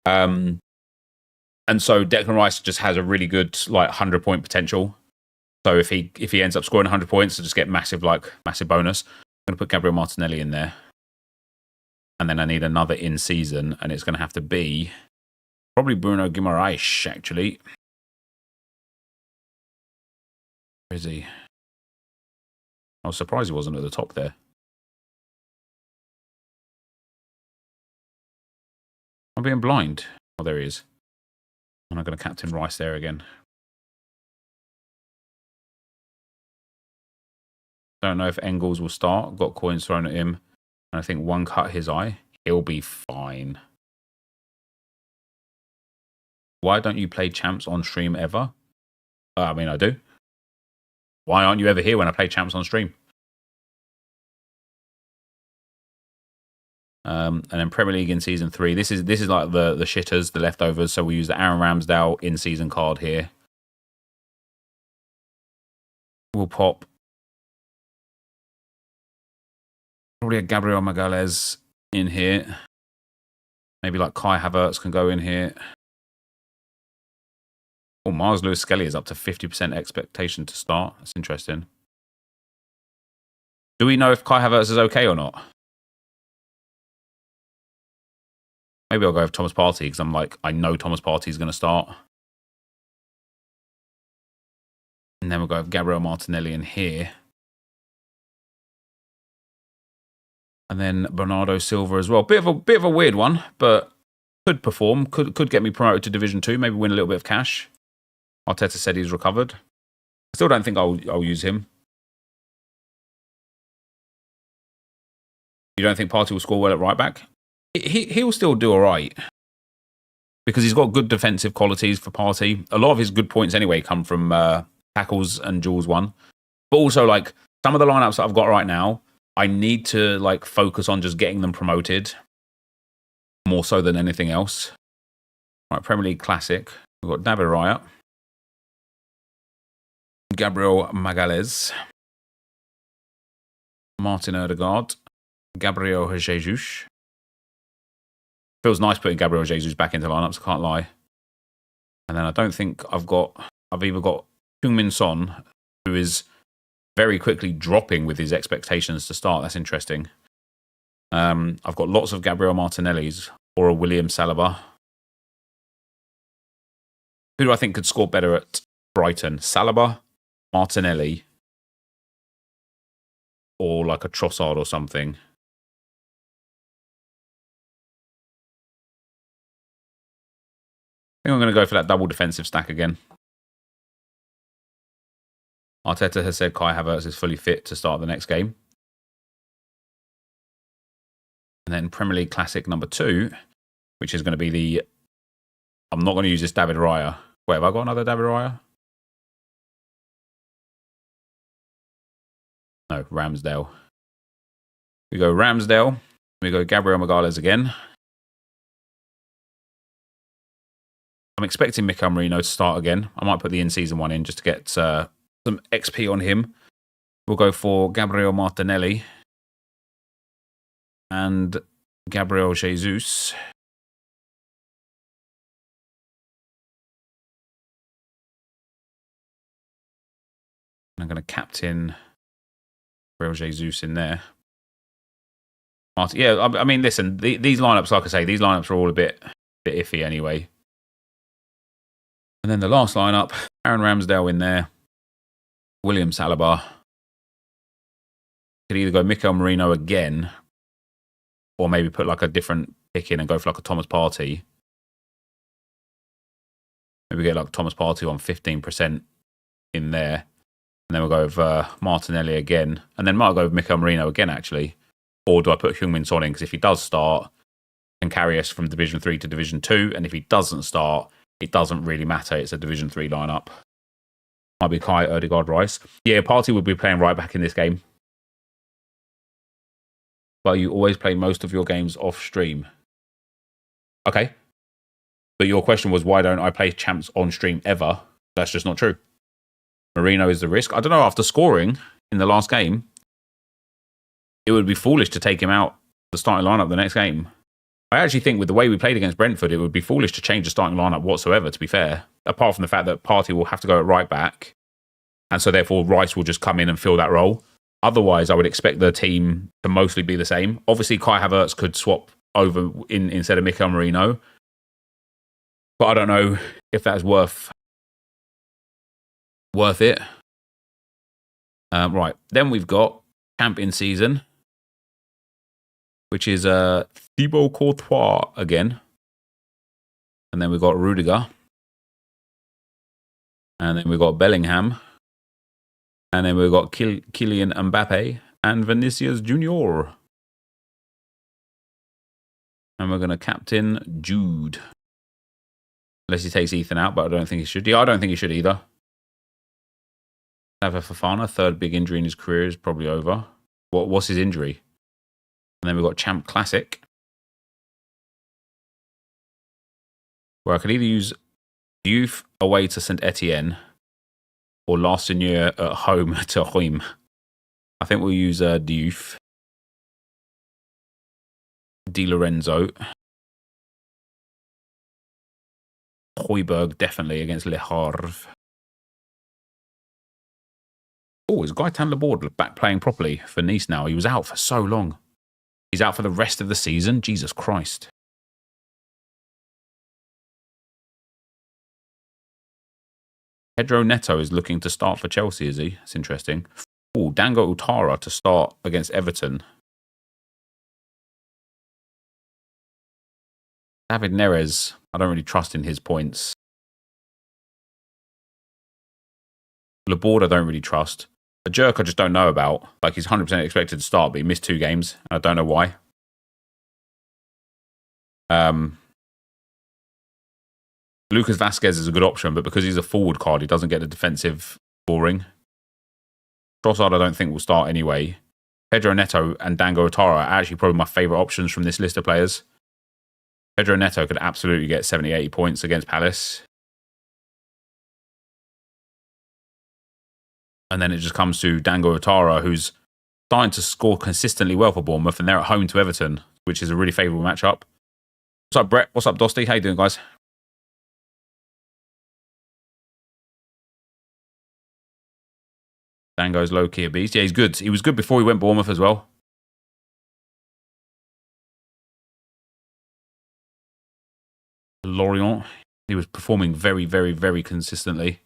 And so Declan Rice just has a really good like 100-point potential. So if he ends up scoring 100 points, to just get massive bonus. I'm going to put Gabriel Martinelli in there. And then I need another in season, and it's going to have to be probably Bruno Guimaraes, actually. Where is he? I was surprised he wasn't at the top there. I'm being blind. Oh, there he is. And I'm going to captain Rice there again. Don't know if Engels will start. Got coins thrown at him. And I think one cut his eye. He'll be fine. Why don't you play champs on stream ever? I mean, I do. Why aren't you ever here when I play champs on stream? And then Premier League in season 3. This is like the shitters, the leftovers. So we use the Aaron Ramsdale in season card here. We'll pop probably a Gabriel Magalhaes in here. Maybe like Kai Havertz can go in here. Oh, Mars Lewis Skelly is up to 50% expectation to start. That's interesting. Do we know if Kai Havertz is okay or not? Maybe I'll go with Thomas Partey because I know Thomas Partey is going to start. And then we'll go with Gabriel Martinelli in here. And then Bernardo Silva as well. Bit of a weird one, but could perform. Could get me promoted to Division 2. Maybe win a little bit of cash. Arteta said he's recovered. I still don't think I'll use him. You don't think Partey will score well at right back? He'll still do all right. Because he's got good defensive qualities for Partey. A lot of his good points anyway come from tackles and duels won. But also, like, some of the lineups that I've got right now, I need to like focus on just getting them promoted more so than anything else. All right, Premier League Classic. We've got David Raya, Gabriel Magalhaes, Martin Odegaard, Gabriel Jesus. Feels nice putting Gabriel Jesus back into lineups, I can't lie. And then I don't think I've either got Heung-min Son, who is very quickly dropping with his expectations to start. That's interesting. I've got lots of Gabriel Martinellis or a William Saliba. Who do I think could score better at Brighton? Saliba, Martinelli, or like a Trossard or something? I think I'm going to go for that double defensive stack again. Arteta has said Kai Havertz is fully fit to start the next game. And then Premier League Classic number 2, which is going to be the... I'm not going to use this David Raya. Wait, have I got another David Raya? No, Ramsdale. We go Ramsdale. We go Gabriel Magalhaes again. I'm expecting Mikel Merino to start again. I might put the in-season one in just to get some XP on him. We'll go for Gabriel Martinelli and Gabriel Jesus. I'm going to captain Gabriel Jesus in there. Yeah, I mean, listen, these lineups, like I say, these lineups are all a bit iffy anyway. And then the last lineup, Aaron Ramsdale in there, William Saliba. Could either go Mikel Merino again, or maybe put like a different pick in and go for like a Thomas Partey. Maybe get like Thomas Partey on 15% in there. And then we'll go with Martinelli again. And then might go with Mikel Merino again, actually. Or do I put Heung-min Son in? Because if he does start, he can carry us from Division 3 to Division 2. And if he doesn't start, it doesn't really matter. It's a Division 3 lineup. Might be Kai, Odegaard, Rice. Yeah, Partey would be playing right back in this game. but you always play most of your games off stream. Okay. But your question was, why don't I play champs on stream ever? That's just not true. Marino is the risk. I don't know, after scoring in the last game, it would be foolish to take him out the starting lineup the next game. I actually think with the way we played against Brentford, it would be foolish to change the starting lineup whatsoever, to be fair. Apart from the fact that Partey will have to go at right back. And so therefore Rice will just come in and fill that role. Otherwise, I would expect the team to mostly be the same. Obviously, Kai Havertz could swap over instead of Mikel Merino. But I don't know if that's worth it. Right. Then we've got champion season, which is Thibaut Courtois again. And then we've got Rudiger. And then we've got Bellingham. And then we've got Kylian Mbappe and Vinicius Junior. And we're going to captain Jude. Unless he takes Ethan out, but I don't think he should. Yeah, I don't think he should either. David Fofana, third big injury in his career, is probably over. What's his injury? And then we've got Champ Classic, where I could either use Diouf away to St Etienne or La Seigneur at home to Reims. I think we'll use Diouf. Di Lorenzo. Højbjerg definitely against Le Havre. Oh, is Gaëtan Laborde back playing properly for Nice now? He was out for so long. He's out for the rest of the season? Jesus Christ. Pedro Neto is looking to start for Chelsea, is he? That's interesting. Oh, Dango Utara to start against Everton. David Neres, I don't really trust in his points. Laborde, I don't really trust. A jerk I just don't know about. Like, he's 100% expected to start, but he missed 2 games. I don't know why. Lucas Vasquez is a good option, but because he's a forward card, he doesn't get the defensive scoring. Trossard I don't think will start anyway. Pedro Neto and Dango Otara are actually probably my favourite options from this list of players. Pedro Neto could absolutely get 70, 80 points against Palace. And then it just comes to Dango Otara, who's starting to score consistently well for Bournemouth, and they're at home to Everton, which is a really favourable matchup. What's up, Brett? What's up, Dosty? How you doing, guys? Dango's low-key a beast. Yeah, he's good. He was good before he went Bournemouth as well. Lorient. He was performing very, very, very consistently.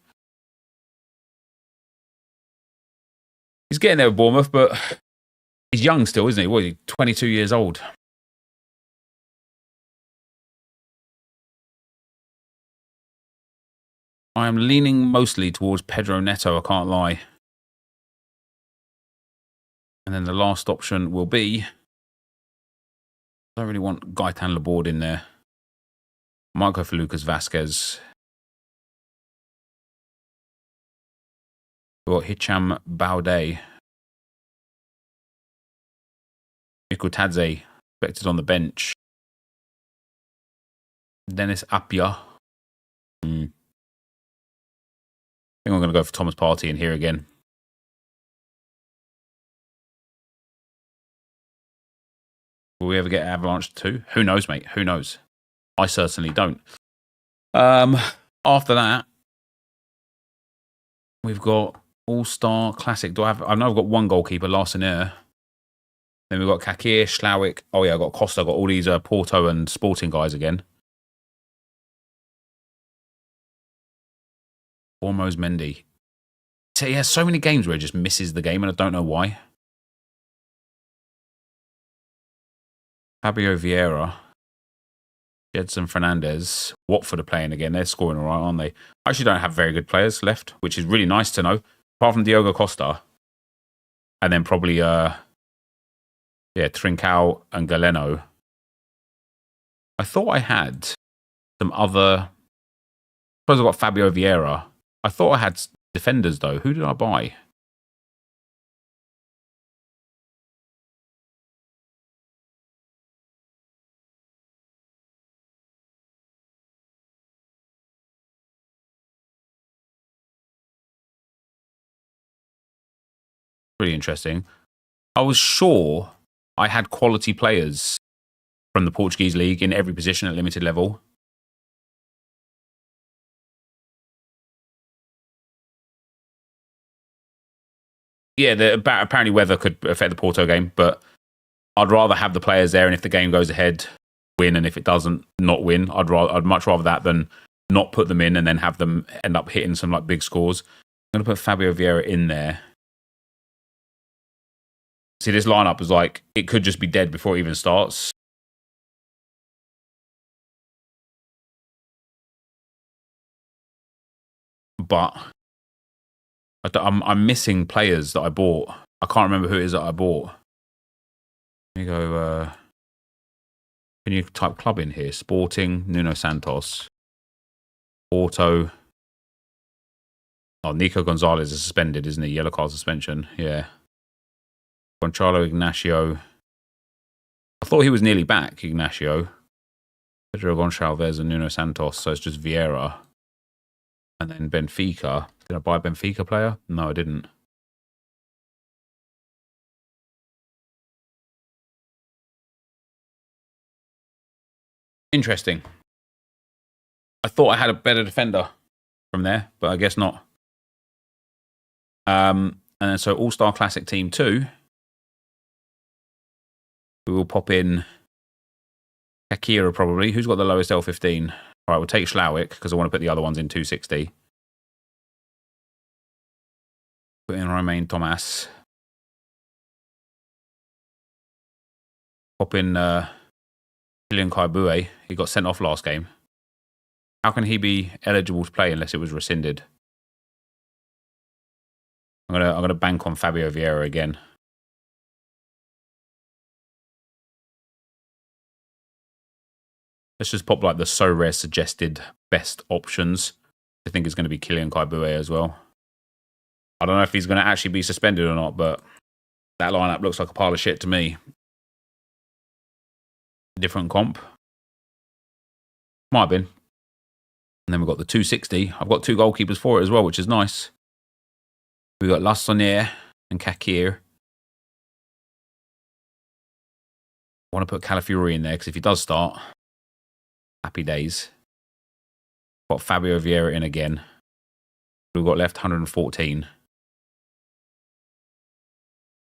He's getting there with Bournemouth, but he's young still, isn't he? What is he? 22 years old. I am leaning mostly towards Pedro Neto, I can't lie. And then the last option will be... I don't really want Gaëtan Laborde in there. Might go for Lucas Vasquez. We've got Hicham Baudet. NepentheZ expected on the bench. Dennis Appiah. I think I'm going to go for Thomas Partey in here again. Will we ever get Avalanche 2? Who knows, mate? Who knows? I certainly don't. After that, we've got All-Star Classic. I know I've got one goalkeeper, Larsenair. Then we've got Kakir, Schlawick. Oh yeah, I've got Costa. I've got all these Porto and Sporting guys again. Formos Mendy. So he has so many games where he just misses the game and I don't know why. Fabio Vieira. Jedson Fernandez. Watford are playing again. They're scoring all right, aren't they? I actually don't have very good players left, which is really nice to know. Apart from Diogo Costa. And then probably, Trincao and Galeno. I thought I had some other... I suppose I've got Fabio Vieira. I thought I had defenders, though. Who did I buy? pretty interesting. I was sure I had quality players from the Portuguese league in every position at limited level. Yeah, apparently weather could affect the Porto game, but I'd rather have the players there, and if the game goes ahead, win, and if it doesn't, not win. I'd much rather that than not put them in and then have them end up hitting some like big scores. I'm going to put Fabio Vieira in there. See, this lineup is like, it could just be dead before it even starts. But I'm missing players that I bought. I can't remember who it is that I bought. Let me go. Can you type club in here? Sporting, Nuno Santos, Porto. Oh, Nico Gonzalez is suspended, isn't he? Yellow card suspension. Yeah. Gonçalo Ignacio. I thought he was nearly back, Ignacio. Pedro Gonçalves and Nuno Santos. So it's just Vieira. And then Benfica. Did I buy a Benfica player? No, I didn't. Interesting. I thought I had a better defender from there, but I guess not. And then so All-Star Classic Team 2. We will pop in Akira probably. Who's got the lowest L15? All right, we'll take Schlauich because I want to put the other ones in 260. Put in Romain Thomas. Pop in Kylian Kaibue. He got sent off last game. How can he be eligible to play unless it was rescinded? I'm gonna bank on Fabio Vieira again. Let's just pop like the so rare suggested best options. I think it's going to be Kylian Kaibue as well. I don't know if he's going to actually be suspended or not, but that lineup looks like a pile of shit to me. Different comp. Might have been. And then we've got the 260. I've got 2 goalkeepers for it as well, which is nice. We've got Lassonnière and Kakir. I want to put Calafiori in there because if he does start, happy days. Got Fabio Vieira in again. We've got left 114.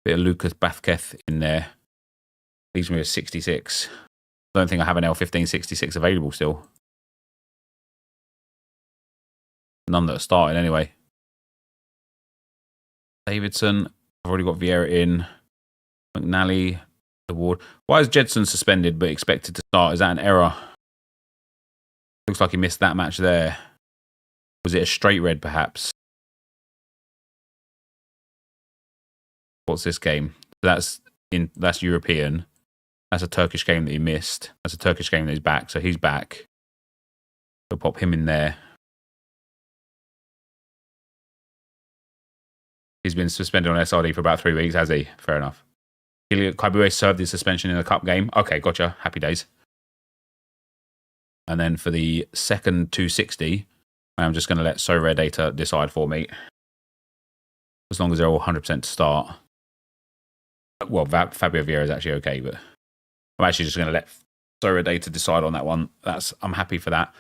Bit of Lucas Vázquez in there. Leaves me with 66. I don't think I have an L15 66 available still. None that are starting anyway. Davidson. I've already got Vieira in. McNally. The Ward. Why is Jedson suspended but expected to start? Is that an error? Looks like he missed that match there. Was it a straight red perhaps? What's this game? That's European. That's a Turkish game that he missed. That's a Turkish game that he's back. So he's back. We'll pop him in there. He's been suspended on SRD for about 3 weeks, has he? Fair enough. Kaibue served his suspension in the cup game. Okay, gotcha. Happy days. And then for the second 260, I'm just going to let So Rare Data decide for me. As long as they're all 100% to start. Well, Fabio Vieira is actually okay, but I'm actually just going to let So Rare Data decide on that one. I'm happy for that.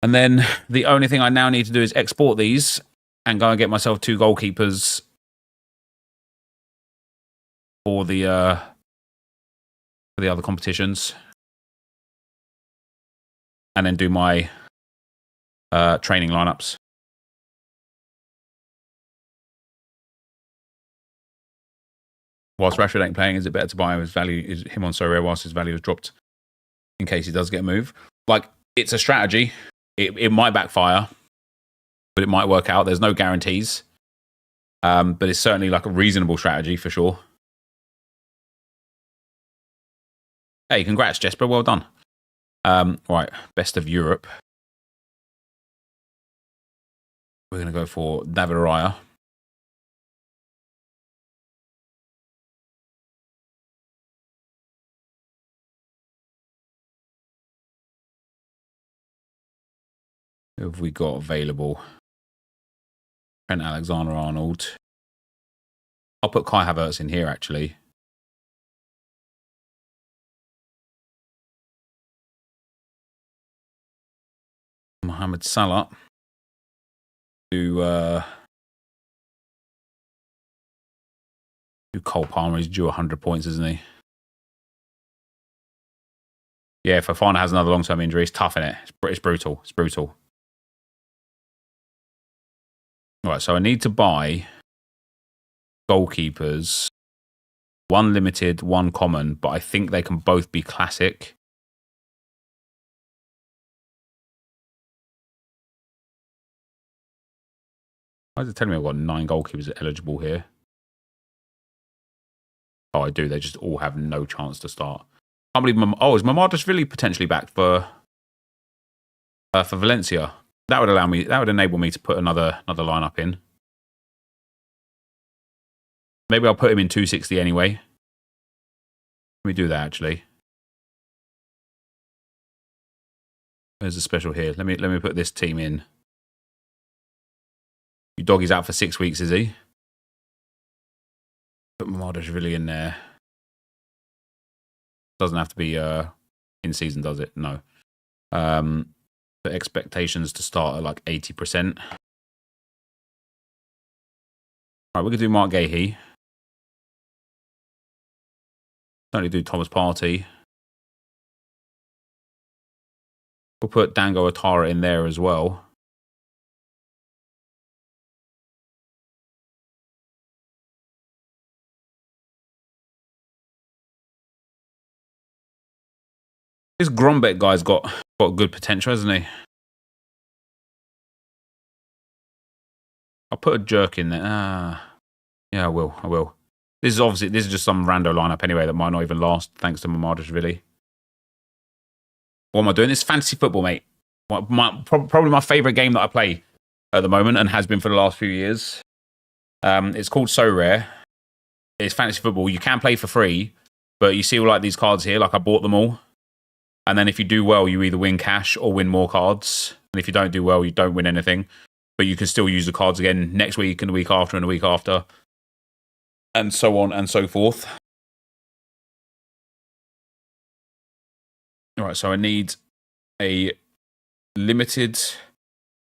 And then the only thing I now need to do is export these and go and get myself 2 goalkeepers for the other competitions. And then do my training lineups. Whilst Rashford ain't playing, is it better to buy him on So Rare whilst his value has dropped in case he does get a move? Like, it's a strategy. It might backfire, but it might work out. There's no guarantees. But it's certainly like a reasonable strategy for sure. Hey, congrats, Jesper. Well done. Right, best of Europe. We're going to go for David Raya. Who have we got available? Trent Alexander-Arnold. I'll put Kai Havertz in here, actually. Mohamed Salah. Do Cole Palmer. He's due 100 points, isn't he? Yeah, if Fofana has another long-term injury, it's tough, innit? It's brutal. It's brutal. All right, so I need to buy goalkeepers. One limited, one common, but I think they can both be classic. Why is it telling me I've got 9 goalkeepers eligible here? Oh, I do. They just all have no chance to start. I can't believe is Mamardashvili potentially back for Valencia? That would allow me. That would enable me to put another lineup in. Maybe I'll put him in 260 anyway. Let me do that actually. There's a special here. Let me put this team in. Your doggy's out for 6 weeks, is he? Put Mamardashvili in there. Doesn't have to be in season, does it? No. The expectations to start at like 80%. All right, we're going to do Mark Gahey. Certainly do Thomas Partey. We'll put Dango Atara in there as well. This Grombeck guy's got good potential, hasn't he? I'll put a jerk in there. Yeah, I will. This is just some rando lineup anyway that might not even last, thanks to Mamardashvili. What am I doing? This is fantasy football, mate. Probably my favourite game that I play at the moment and has been for the last few years. It's called So Rare. It's fantasy football. You can play for free, but you see all like these cards here, like I bought them all. And then if you do well, you either win cash or win more cards. And if you don't do well, you don't win anything. But you can still use the cards again next week and the week after and the week after. And so on and so forth. All right, so I need a limited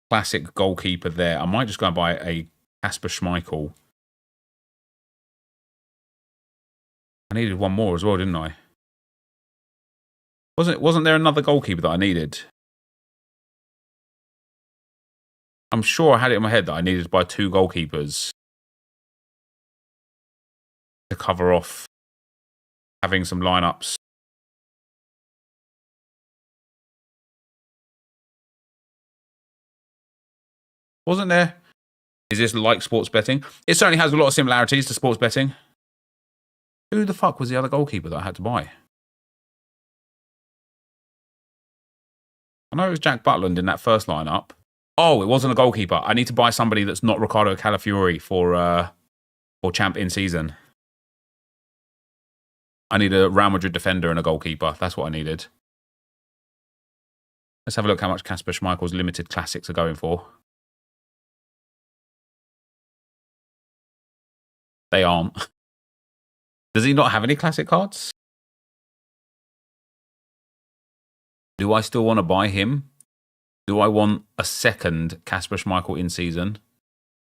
classic goalkeeper there. I might just go and buy a Kasper Schmeichel. I needed one more as well, didn't I? Wasn't there another goalkeeper that I needed? I'm sure I had it in my head that I needed to buy 2 goalkeepers to cover off having some lineups. Wasn't there? Is this like sports betting? It certainly has a lot of similarities to sports betting. Who the fuck was the other goalkeeper that I had to buy? I know it was Jack Butland in that first lineup. Oh, it wasn't a goalkeeper. I need to buy somebody that's not Ricardo Calafiori for champ in season. I need a Real Madrid defender and a goalkeeper. That's what I needed. Let's have a look how much Kasper Schmeichel's limited classics are going for. They aren't. Does he not have any classic cards? Do I still want to buy him? Do I want a second Kasper Schmeichel in season?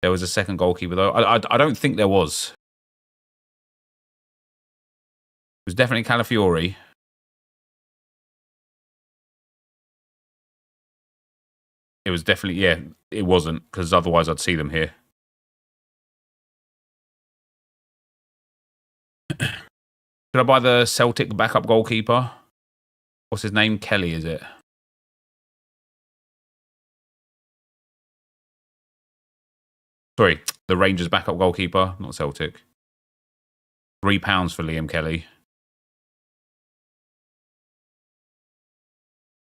There was a second goalkeeper though. I don't think there was. It was definitely Calafiori. It was definitely, yeah, it wasn't, because otherwise I'd see them here. Should I buy the Celtic backup goalkeeper? What's his name? Kelly, is it? Sorry, the Rangers backup goalkeeper, not Celtic. £3 for Liam Kelly.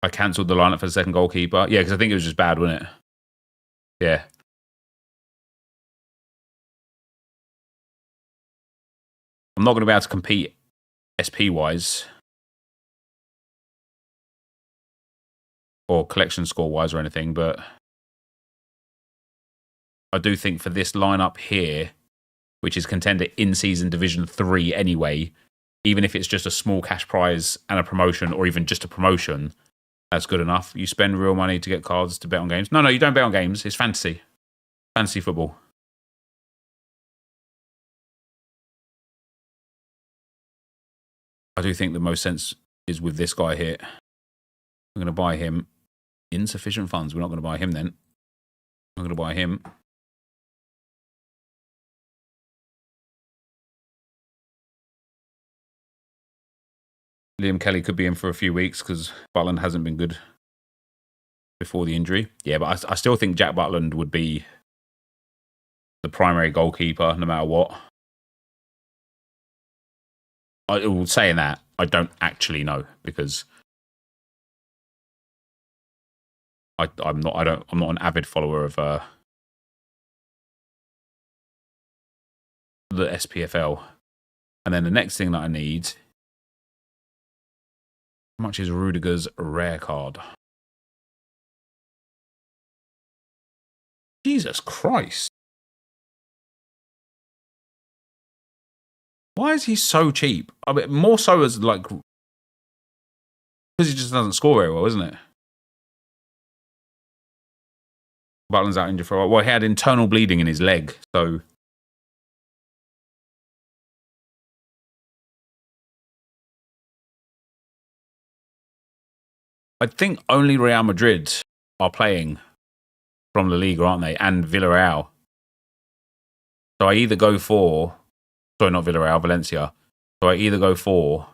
I cancelled the lineup for the second goalkeeper. Yeah, because I think it was just bad, wasn't it? Yeah. I'm not going to be able to compete SP-wise. Or collection score-wise or anything, but I do think for this lineup here, which is contender in-season Division 3 anyway, even if it's just a small cash prize and a promotion, or even just a promotion, that's good enough. You spend real money to get cards to bet on games. No, you don't bet on games. It's fantasy. Fantasy football. I do think the most sense is with this guy here. I'm going to buy him. Insufficient funds. We're not going to buy him then. I'm going to buy him. Liam Kelly could be in for a few weeks because Butland hasn't been good before the injury. Yeah, but I still think Jack Butland would be the primary goalkeeper no matter what. Saying that, I don't actually know because I'm not an avid follower of the SPFL. And then the next thing that I need, how much is Rudiger's rare card? Jesus Christ. Why is he so cheap? I mean, more so as like, because he just doesn't score very well, isn't it? Butland's out injured for a while. Well, he had internal bleeding in his leg, so. I think only Real Madrid are playing from La Liga, aren't they? And Villarreal. So I either go for, sorry, not Villarreal, Valencia. So I either go for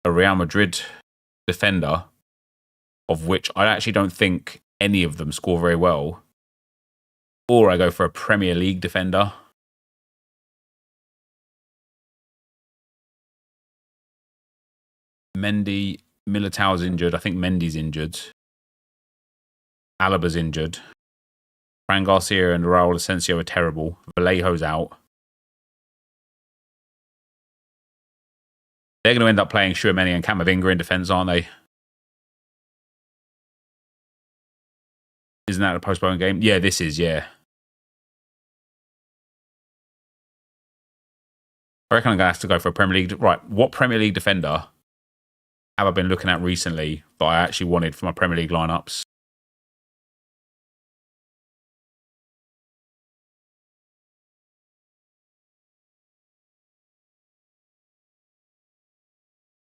a Real Madrid defender, of which I actually don't think any of them score very well, or I go for a Premier League defender. Mendy, Militao's injured. I think Mendy's injured. Alaba's injured. Fran Garcia and Raul Asensio are terrible. Vallejo's out. They're going to end up playing Tchouaméni and Camavinga in defence, aren't they? Isn't that a postponed game? Yeah, this is, yeah. I reckon I'm going to have to go for a Premier League. Right, what Premier League defender have I been looking at recently that I actually wanted for my Premier League lineups?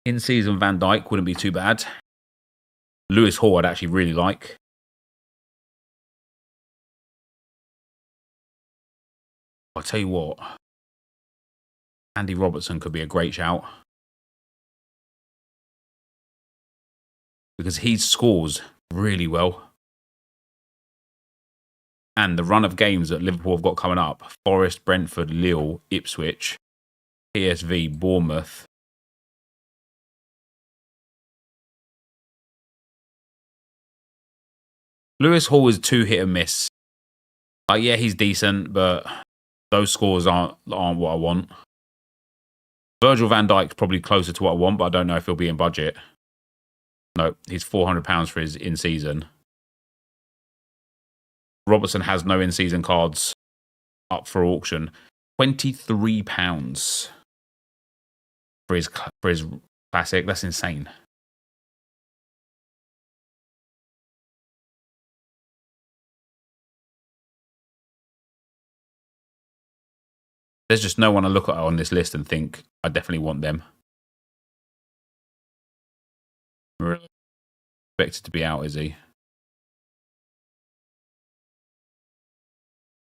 In-season Van Dijk wouldn't be too bad. Lewis Hall I'd actually really like. I'll tell you what. Andy Robertson could be a great shout. Because he scores really well. And the run of games that Liverpool have got coming up, Forest, Brentford, Lille, Ipswich, PSV, Bournemouth. Lewis Hall is too hit and miss. Yeah, he's decent, but those scores aren't what I want. Virgil van Dijk's probably closer to what I want, but I don't know if he'll be in budget. No, he's £400 for his in-season. Robertson has no in-season cards up for auction. £23 for his classic. That's insane. There's just no one I look at on this list and think I definitely want them. Really expected to be out, is he?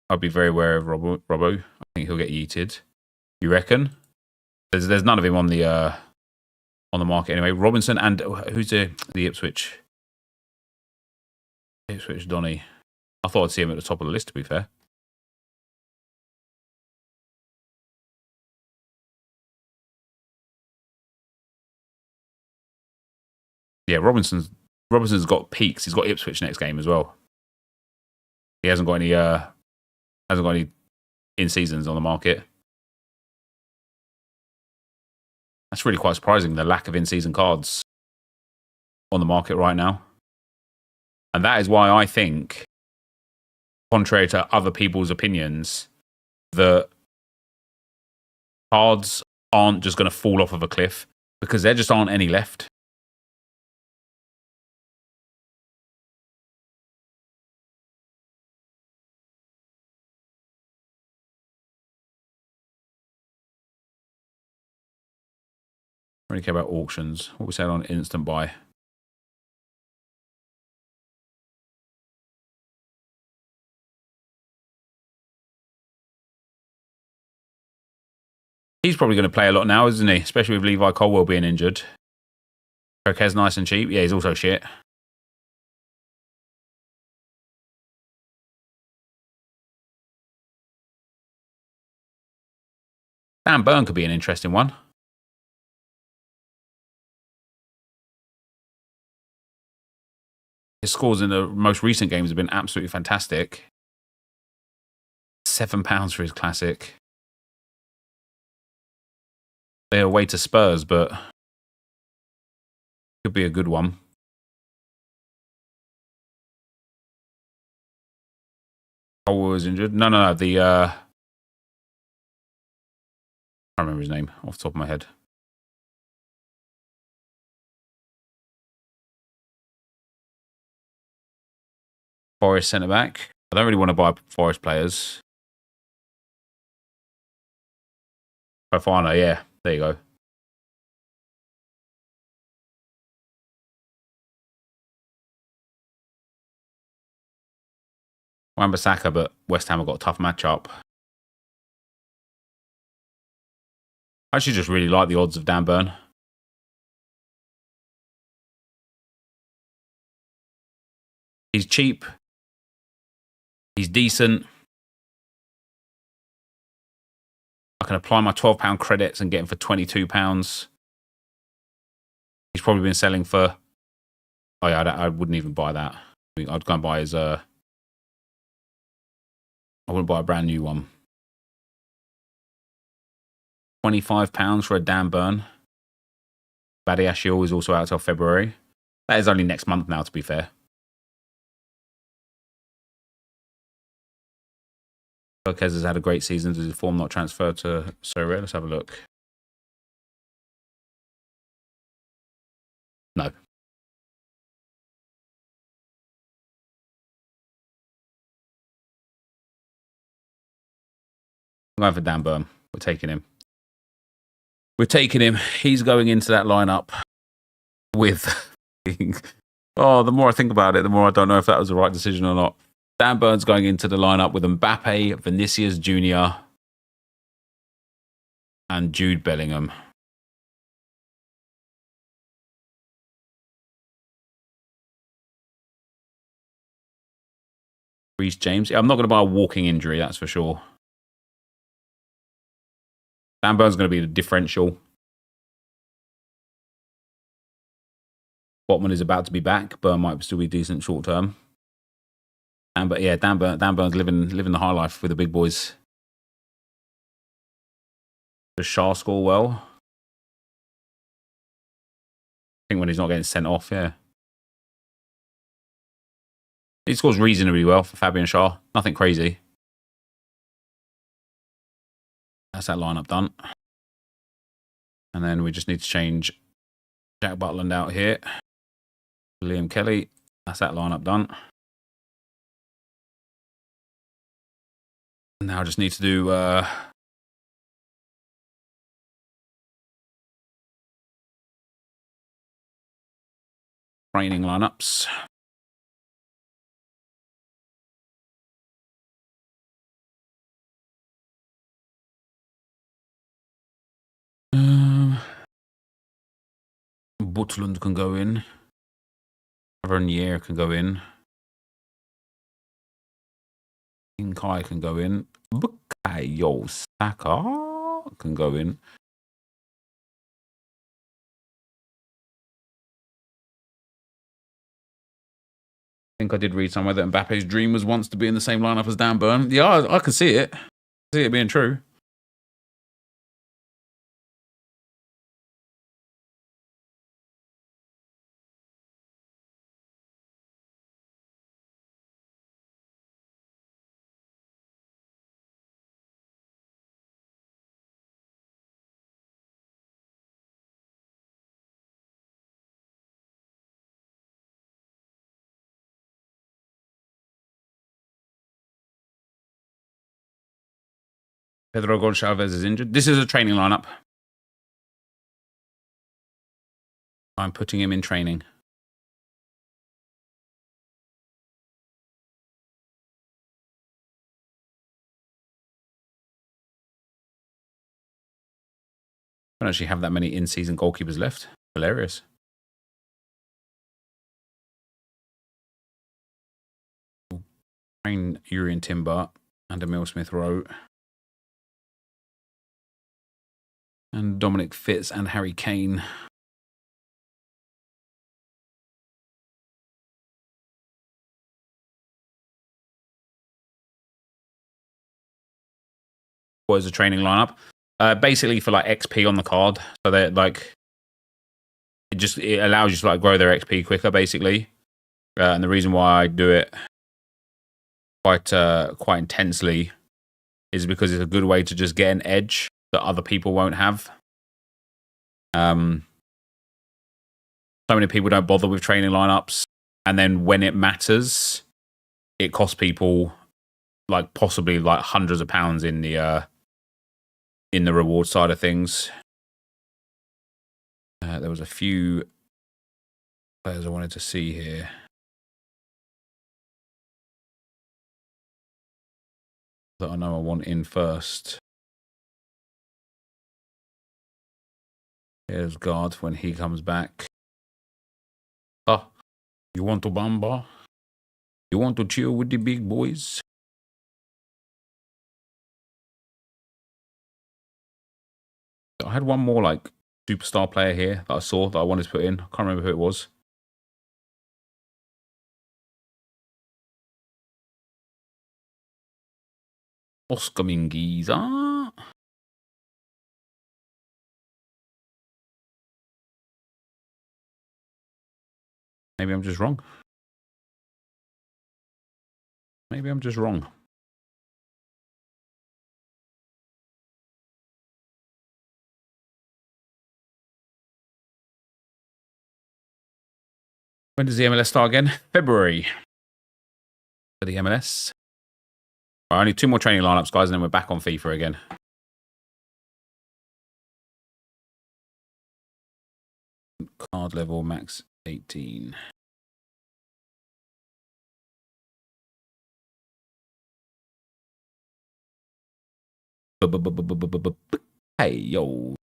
I'd be very aware of Robbo. I think he'll get yeeted. You reckon? There's none of him on the market anyway. Robinson and who's the Ipswich Donny. I thought I'd see him at the top of the list, to be fair. Yeah, Robinson's got peaks. He's got Ipswich next game as well. He hasn't got any in seasons on the market. That's really quite surprising, the lack of in-season cards on the market right now. And that is why I think, contrary to other people's opinions, that cards aren't just going to fall off of a cliff because there just aren't any left. I don't really care about auctions. What we said on instant buy. He's probably going to play a lot now, isn't he? Especially with Levi Colwell being injured. Perquez nice and cheap. Yeah, he's also shit. Dan Burn could be an interesting one. His scores in the most recent games have been absolutely fantastic. £7 for his classic. They're away to Spurs, but could be a good one. Colwell was injured. No. I can't remember his name off the top of my head. Forest centre back. I don't really want to buy Forest players. Fofana, yeah. There you go. Wan-Bissaka, but West Ham have got a tough matchup. I actually just really like the odds of Dan Burn. He's cheap. He's decent. I can apply my £12 credits and get him for £22. He's probably been selling for... Oh yeah, I wouldn't even buy that. I'd go and buy his... I wouldn't buy a brand new one. £25 for a Dan Burn. Badiashile is also out till February. That is only next month now, to be fair. Perquez has had a great season. Does his form not transfer to Surrey? Let's have a look. No. I'm going for Dan Burn. We're taking him. We're taking him. He's going into that lineup with... Oh, the more I think about it, the more I don't know if that was the right decision or not. Dan Burn's going into the lineup with Mbappe, Vinicius Jr. and Jude Bellingham. Reece James. Yeah, I'm not going to buy a walking injury, that's for sure. Dan Burn's going to be the differential. Botman is about to be back. Burn might still be decent short term. But yeah, Dan Burn's living the high life with the big boys. Does Shaw score well? I think when he's not getting sent off, yeah. He scores reasonably well for Fabian Shaw. Nothing crazy. That's that lineup done. And then we just need to change Jack Butland out here. Liam Kelly. That's that lineup done. Now I just need to do training lineups. Butland can go in. Vernier can go in. Inkai can go in. Bukayo Saka can go in. I think I did read somewhere that Mbappe's dream was once to be in the same lineup as Dan Burn. Yeah, I can see it. See it being true. Pedro Gonçalves is injured. This is a training lineup. I'm putting him in training. I don't actually have that many in-season goalkeepers left. Hilarious. Train Urian Timber and Emil Smith-Rowe. And Dominic Fitz and Harry Kane. What is a training lineup? Basically for like XP on the card. So that like it allows you to like grow their XP quicker, basically. And the reason why I do it quite intensely is because it's a good way to just get an edge that other people won't have. So many people don't bother with training lineups, and then when it matters, it costs people like possibly like hundreds of pounds in the reward side of things. There was a few players I wanted to see here. That I know I want in first. Here's God when he comes back. Oh, you want to bamba? You want to chill with the big boys? I had one more like superstar player here that I saw that I wanted to put in. I can't remember who it was. Oscar Mingueza. Maybe I'm just wrong. Maybe I'm just wrong. When does the MLS start again? February. For the MLS. Right, only 2 more training lineups, guys, and then we're back on FIFA again. Card level max 18. Hey, yo.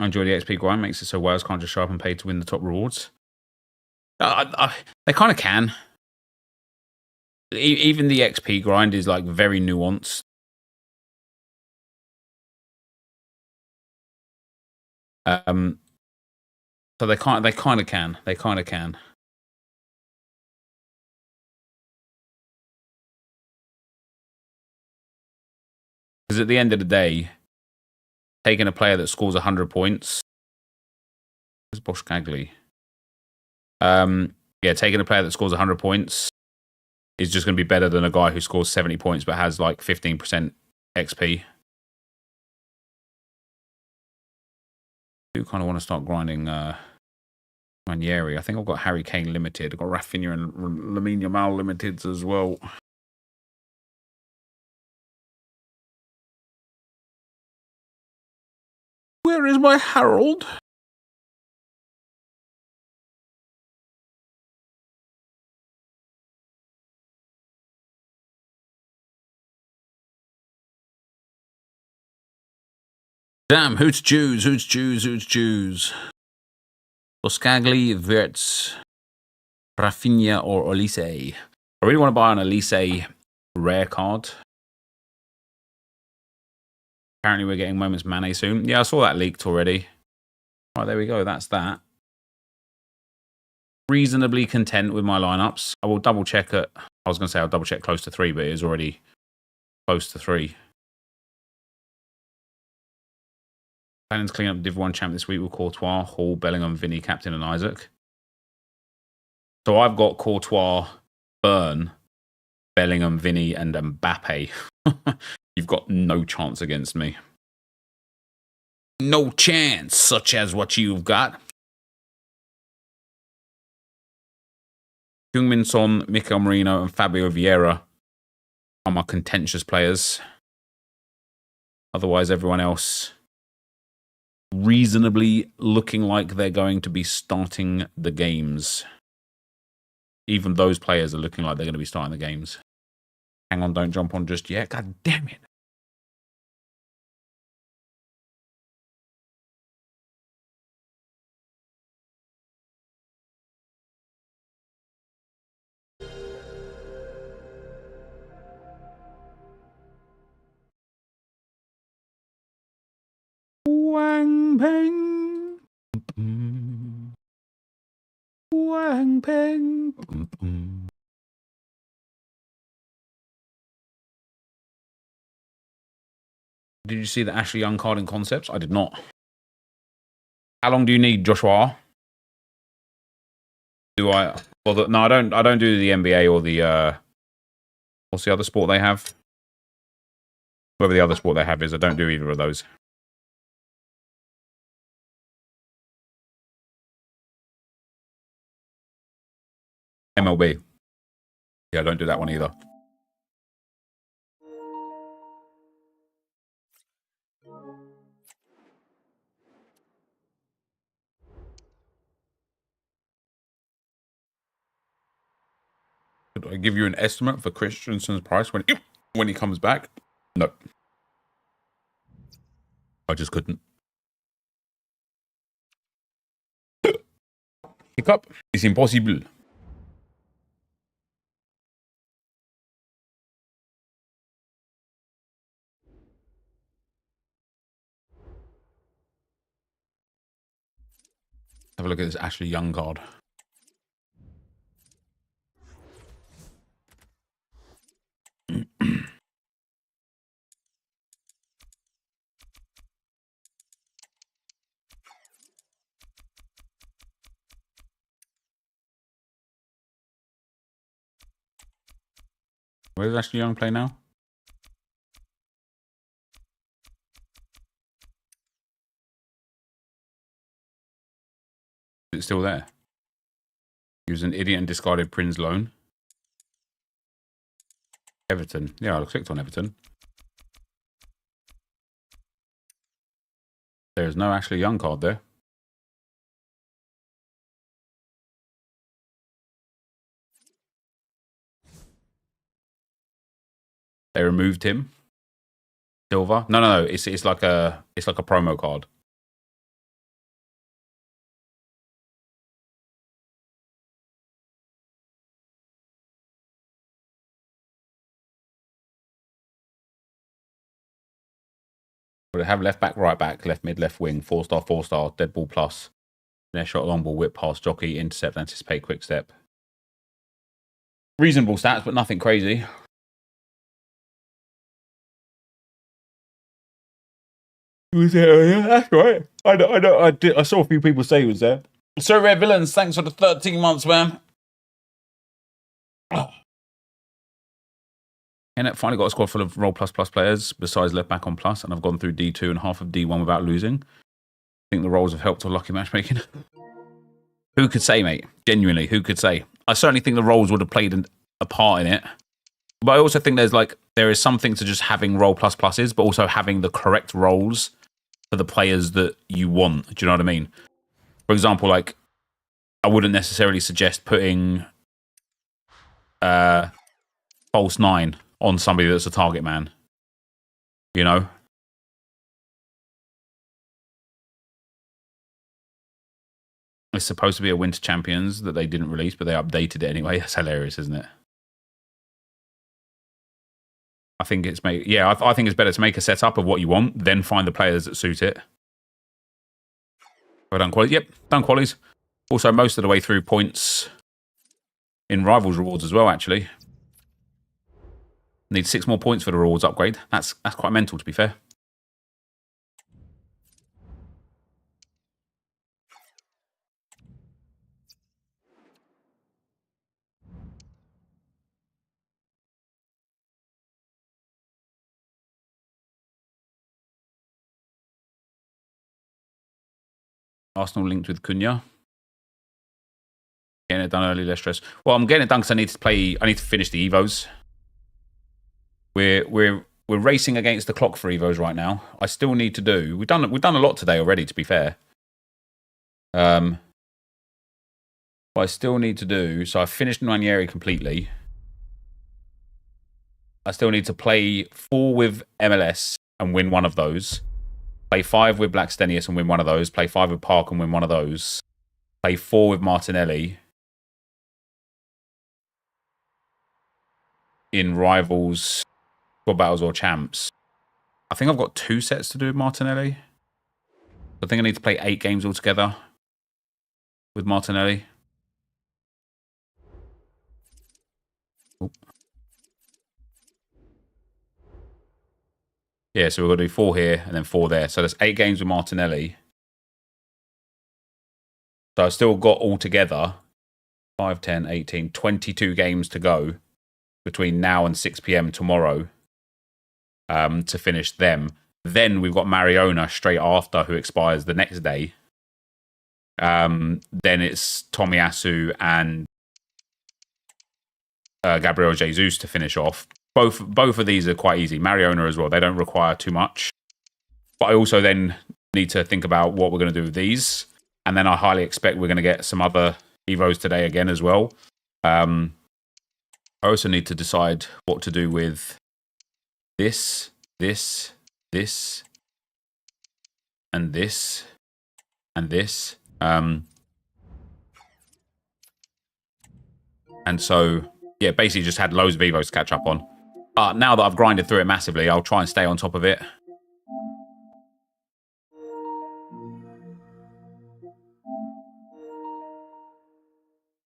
I enjoy the XP grind. Makes it so Wales can't just show up and pay to win the top rewards. They kind of can. Even the XP grind is like very nuanced. So they kind of can. They kind of can. Because at the end of the day, taking a player that scores 100 points. Where's Bosch Cagley? Yeah, taking a player that scores 100 points is just going to be better than a guy who scores 70 points but has like 15% XP. I do kind of want to start grinding Ranieri. I think I've got Harry Kane limited. I've got Rafinha and Lamine Yamal limited as well. Where is my Harold? Damn, who's Jews? Who's Jews? Who's Jews? Oscagli, Wirtz, Rafinha, or Olise. I really want to buy an Olise rare card. Apparently we're getting Moments Mane soon. Yeah, I saw that leaked already. Right, there we go. That's that. Reasonably content with my lineups. I will double check it. I was going to say I'll double check close to 3, but it is already close to 3. Planning to clean up Div 1 champ this week with Courtois, Hall, Bellingham, Vinny, Captain, and Isaac. So I've got Courtois, Burn, Bellingham, Vinny, and Mbappe. You've got no chance against me. No chance, such as what you've got. Heung-min Son, Mikel Merino, and Fabio Vieira are my contentious players. Otherwise, everyone else reasonably looking like they're going to be starting the games. Even those players are looking like they're going to be starting the games. Hang on, don't jump on just yet. God damn it. Wang Peng. Wang Peng. Did you see the Ashley Young card in Concepts? I did not. How long do you need, Joshua? Do I? Well, no, I don't. I don't do the NBA or the. What's the other sport they have? Whatever the other sport they have is, I don't do either of those. MLB. Yeah, I don't do that one either. Could I give you an estimate for Christensen's price when he comes back? No. I just couldn't. Hiccup. It's impossible. Have a look at this Ashley Young card. Where does Ashley Young play now? Is it still there? He was an idiot and discarded Prince loan. Everton. Yeah, I clicked on Everton. There's no Ashley Young card there. They removed him. Silver? No. It's like a promo card. But they have left back, right back, left mid, left wing, 4-star, 4-star, dead ball plus, their shot, long ball, whip pass, jockey, intercept, anticipate, quick step. Reasonable stats, but nothing crazy. He was there, yeah, that's right. I know. I saw a few people say he was there. So Red Villains, thanks for the 13 months, man. And it finally got a squad full of Roll Plus Plus players, besides left back on Plus, and I've gone through D2 and half of D1 without losing. I think the rolls have helped with lucky matchmaking. Who could say, mate? Genuinely, who could say? I certainly think the rolls would have played a part in it. But I also think there is something to just having Roll Plus Pluses, but also having the correct roles for the players that you want. Do you know what I mean? For example, like, I wouldn't necessarily suggest putting false 9 on somebody that's a target man. You know? It's supposed to be a Winter Champions that they didn't release, but they updated it anyway. That's hilarious, isn't it? I think it's I think it's better to make a setup of what you want, then find the players that suit it. Have I done qualies? Yep, done qualies. Also, most of the way through points in Rivals rewards as well, actually. Need 6 more points for the rewards upgrade. That's quite mental, to be fair. Arsenal linked with Cunha. Getting it done early, less stress. Well, I'm getting it done because I need to finish the evos. We're racing against the clock for evos right now. I still need to do. We've done a lot today already, to be fair. But I still need to do. So I finished Enquiries completely. I still need to play 4 with MLS and win one of those. Play 5 with Blackstenius and win one of those. Play 5 with Park and win one of those. Play 4 with Martinelli. In rivals, squad battles or champs. I think I've got 2 sets to do with Martinelli. I think I need to play 8 games altogether with Martinelli. Oop. Yeah, so we're going to do 4 here and then 4 there. So there's 8 games with Martinelli. So I've still got altogether 5, 10, 18, 22 games to go between now and 6 p.m. tomorrow to finish them. Then we've got Mariona straight after, who expires the next day. Then it's Tomiyasu and Gabriel Jesus to finish off. Both of these are quite easy. Mariona as well. They don't require too much. But I also then need to think about what we're going to do with these. And then I highly expect we're going to get some other evos today again as well. I also need to decide what to do with this, this, this, and this, and this. And so, yeah, basically just had loads of evos to catch up on. But now that I've grinded through it massively, I'll try and stay on top of it.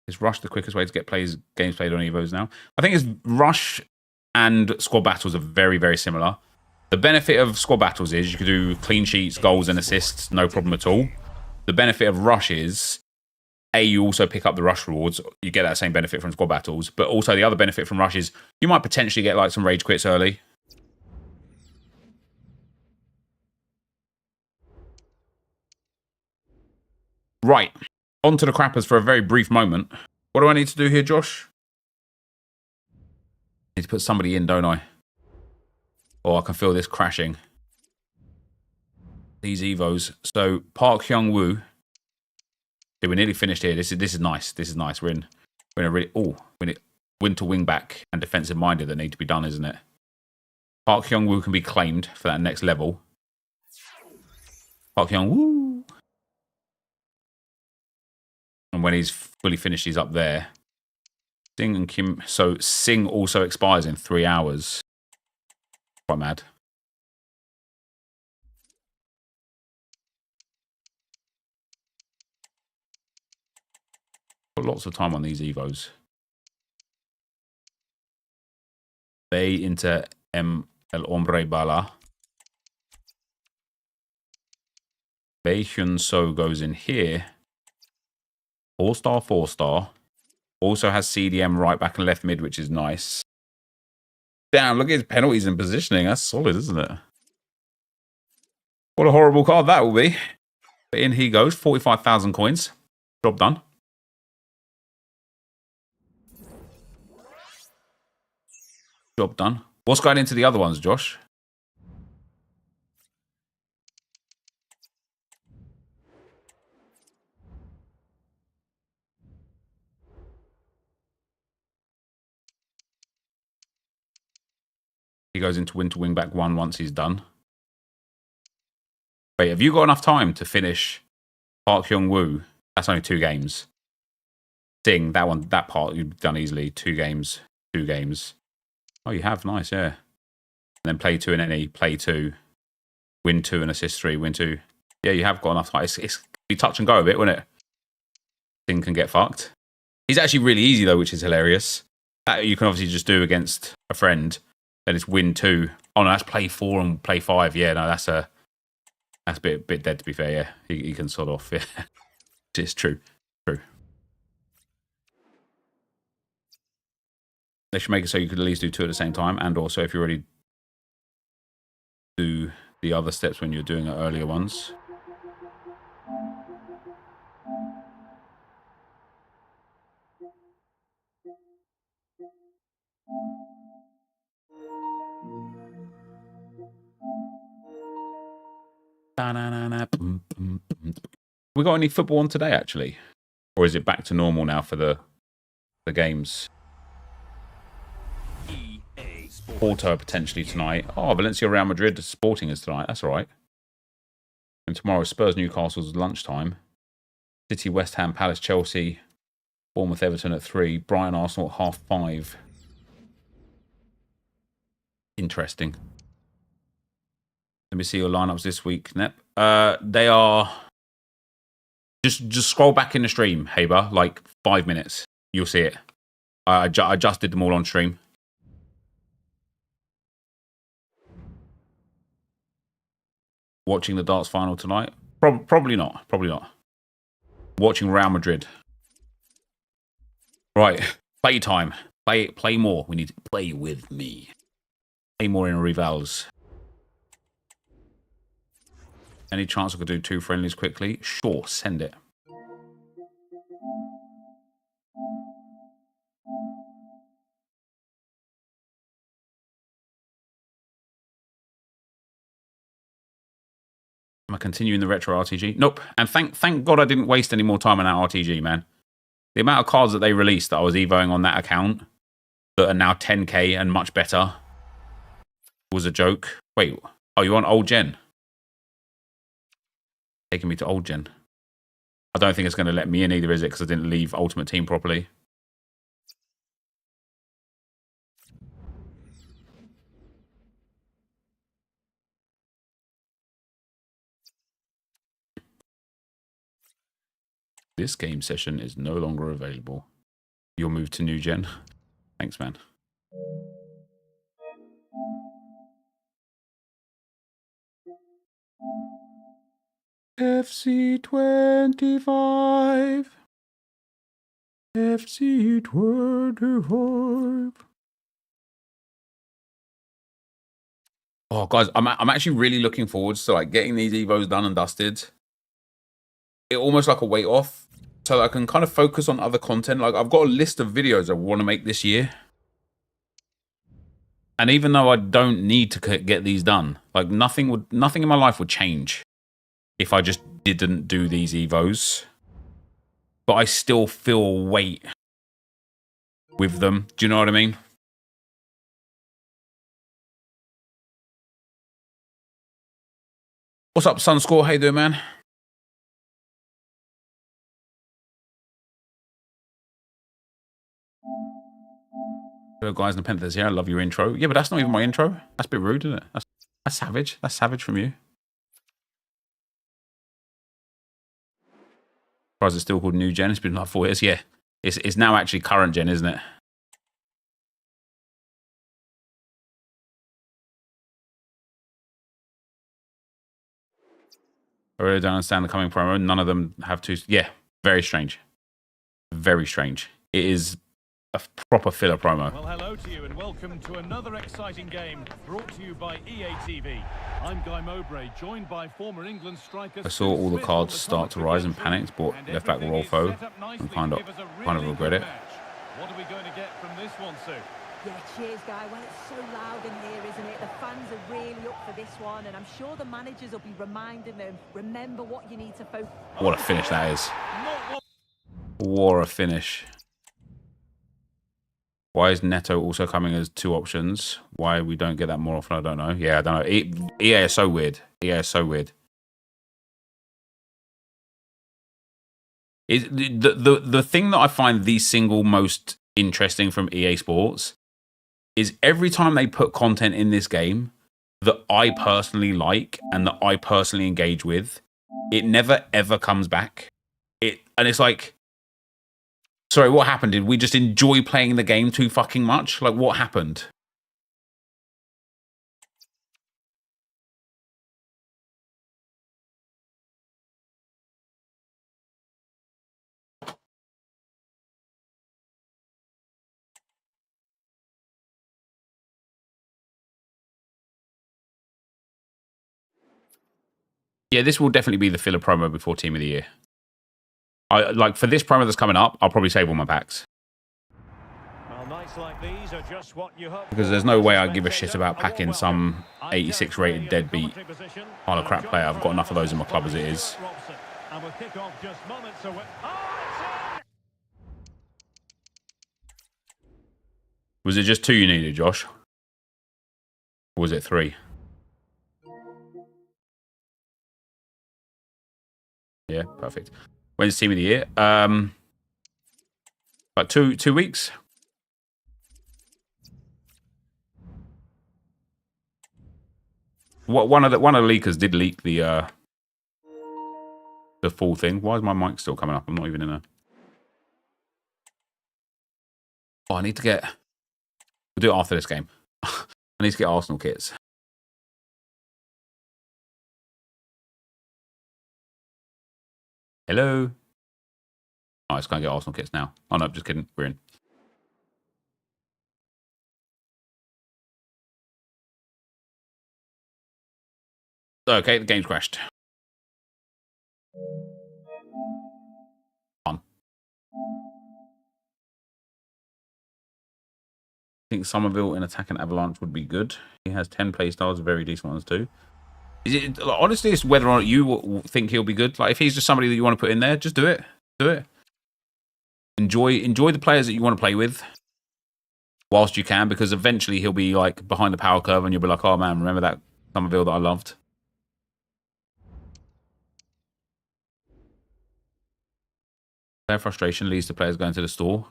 Is Rush the quickest way to get games played on evos now? I think it's Rush and squad battles are very, very similar. The benefit of squad battles is you can do clean sheets, goals, and assists, no problem at all. The benefit of Rush is, you also pick up the Rush rewards. You get that same benefit from squad battles. But also the other benefit from Rush is you might potentially get like some rage quits early. Right. On to the crappers for a very brief moment. What do I need to do here, Josh? I need to put somebody in, don't I? Or I can feel this crashing. These evos. So, Park Hyung-woo. Yeah, we're nearly finished here. This is nice. This is nice. We're in a really... Oh, we need winter wing back and defensive minded that need to be done, isn't it? Park Hyung-woo can be claimed for that next level. Park Hyung-woo. And when he's fully finished, he's up there. Singh and Kim. So Singh also expires in 3 hours. Quite mad. Got lots of time on these evos. Bay into El Hombre Bala. Bay Hyun So goes in here. 4-star, 4-star. Also has CDM right back and left mid, which is nice. Damn, look at his penalties and positioning. That's solid, isn't it? What a horrible card that will be. But in he goes. 45,000 coins. Job done. Job done. What's going into the other ones, Josh? He goes into winter wing back 1 once he's done. Wait, have you got enough time to finish Park Hyung-woo? That's only 2 games. Sing, that part you've done easily. 2 games, 2 games. Oh, you have. Nice, yeah. And then play 2 in any, play 2. Win 2 and assist 3, win 2. Yeah, you have got enough time. It's be touch and go a bit, wouldn't it? Sing can get fucked. He's actually really easy, though, which is hilarious. That you can obviously just do against a friend. Then it's win 2. Oh, no, that's play 4 and play 5. Yeah, no, that's a bit dead, to be fair, yeah. He can sort off, yeah. It's true. True. They should make it so you could at least do 2 at the same time. And also, if you already do the other steps when you're doing the earlier ones. 。We got any football on today, actually? Or is it back to normal now for the games? Porto potentially tonight. Oh, Valencia Real Madrid Sporting is tonight. That's all right. And tomorrow, Spurs Newcastle's lunchtime. City West Ham Palace Chelsea. Bournemouth Everton at 3. Brighton Arsenal at 5:30. Interesting. Let me see your lineups this week, Nep. They are... Just scroll back in the stream, Haber. Like 5 minutes. You'll see it. I just did them all on stream. Watching the darts final tonight? Probably not. Probably not. Watching Real Madrid. Right. Play time. Play more. We need to play with me. Play more in rivals. Any chance I could do 2 friendlies quickly? Sure, send it. Am I continuing the retro RTG? Nope. And thank God I didn't waste any more time on that RTG, man. The amount of cards that they released that I was evoing on that account that are now 10k and much better was a joke. Wait, oh, you want old gen? Taking me to old gen. I don't think it's going to let me in either, is it? Because I didn't leave Ultimate Team properly. This game session is no longer available. You'll move to new gen. Thanks, man. FC25. FC25. Oh, guys, I'm actually really looking forward to like getting these evos done and dusted. It almost like a weight off, so that I can kind of focus on other content. Like I've got a list of videos I want to make this year. And even though I don't need to get these done, like nothing in my life would change if I just didn't do these evos. But I still feel a weight with them. Do you know what I mean? What's up, Sunscore? How you doing, man? Hello, guys, NepentheZ here. I love your intro. Yeah, but that's not even my intro. That's a bit rude, isn't it? That's savage. That's savage from you. Surprised it's still called new gen. It's been like 4 years. Yeah, it's now actually current gen, isn't it? I really don't understand the coming promo. None of them have to. Yeah, very strange. Very strange. It is a proper filler promo. Well, hello to you and welcome to another exciting game brought to you by EA TV. I'm Guy Mowbray, joined by former England striker. I saw all the cards start to rise and panicked, but left back Rolfo and kind of regret it. What are we going to get from this one, Sue? Yeah, cheers, Guy. Well, it's so loud in here, isn't it? The fans are really up for this one, and I'm sure the managers will be reminding them, remember what you need to focus. What a finish that is. What a finish. Why is Neto also coming as 2 options? Why we don't get that more often, I don't know. Yeah, I don't know. EA is so weird. EA is so weird. The thing that I find the single most interesting from EA Sports is every time they put content in this game that I personally like and that I personally engage with, it never ever comes back. And it's like, sorry, what happened? Did we just enjoy playing the game too fucking much? Like, what happened? Yeah, this will definitely be the filler promo before Team of the Year. Like, for this promo that's coming up, I'll probably save all my packs. Well, nights like these are just what you hope Because there's no way I give a shit about packing some 86 rated deadbeat pile of crap player. I've got enough of those in my club as it is. And with kickoff just moments away. Was it just 2 you needed, Josh? Or was it 3? Yeah, perfect. When's Team of the Year? Like 2 weeks. One of the leakers did leak the full thing. Why is my mic still coming up? I'm not even in a. Oh, I need to get. We'll do it after this game. I need to get Arsenal kits. Hello. Oh, I just can't get Arsenal kits now. Oh no, just kidding. We're in. Okay, the game's crashed. On. I think Somerville in attack and avalanche would be good. He has 10 play styles, very decent ones too. Is it honestly? It's whether or not you think he'll be good. Like if he's just somebody that you want to put in there, just do it. Do it. Enjoy the players that you want to play with, whilst you can, because eventually he'll be like behind the power curve, and you'll be like, oh man, remember that Somerville that I loved. Player frustration leads to players going to the store.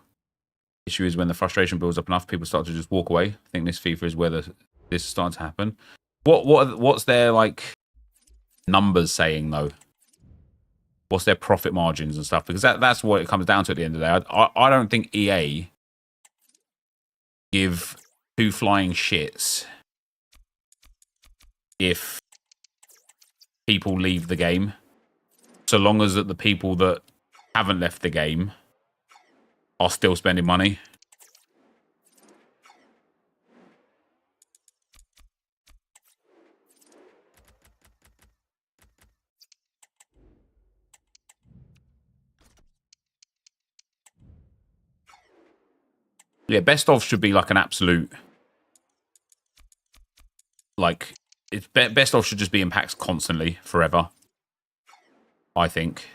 Issue is when the frustration builds up enough, people start to just walk away. I think this FIFA is where this is starting to happen. What's their like numbers saying though? What's their profit margins and stuff? Because that's what it comes down to at the end of the day. I don't think EA give 2 flying shits if people leave the game, so long as that the people that haven't left the game are still spending money. Yeah, best of should be like an absolute, like it's best of should just be in packs constantly forever, I think.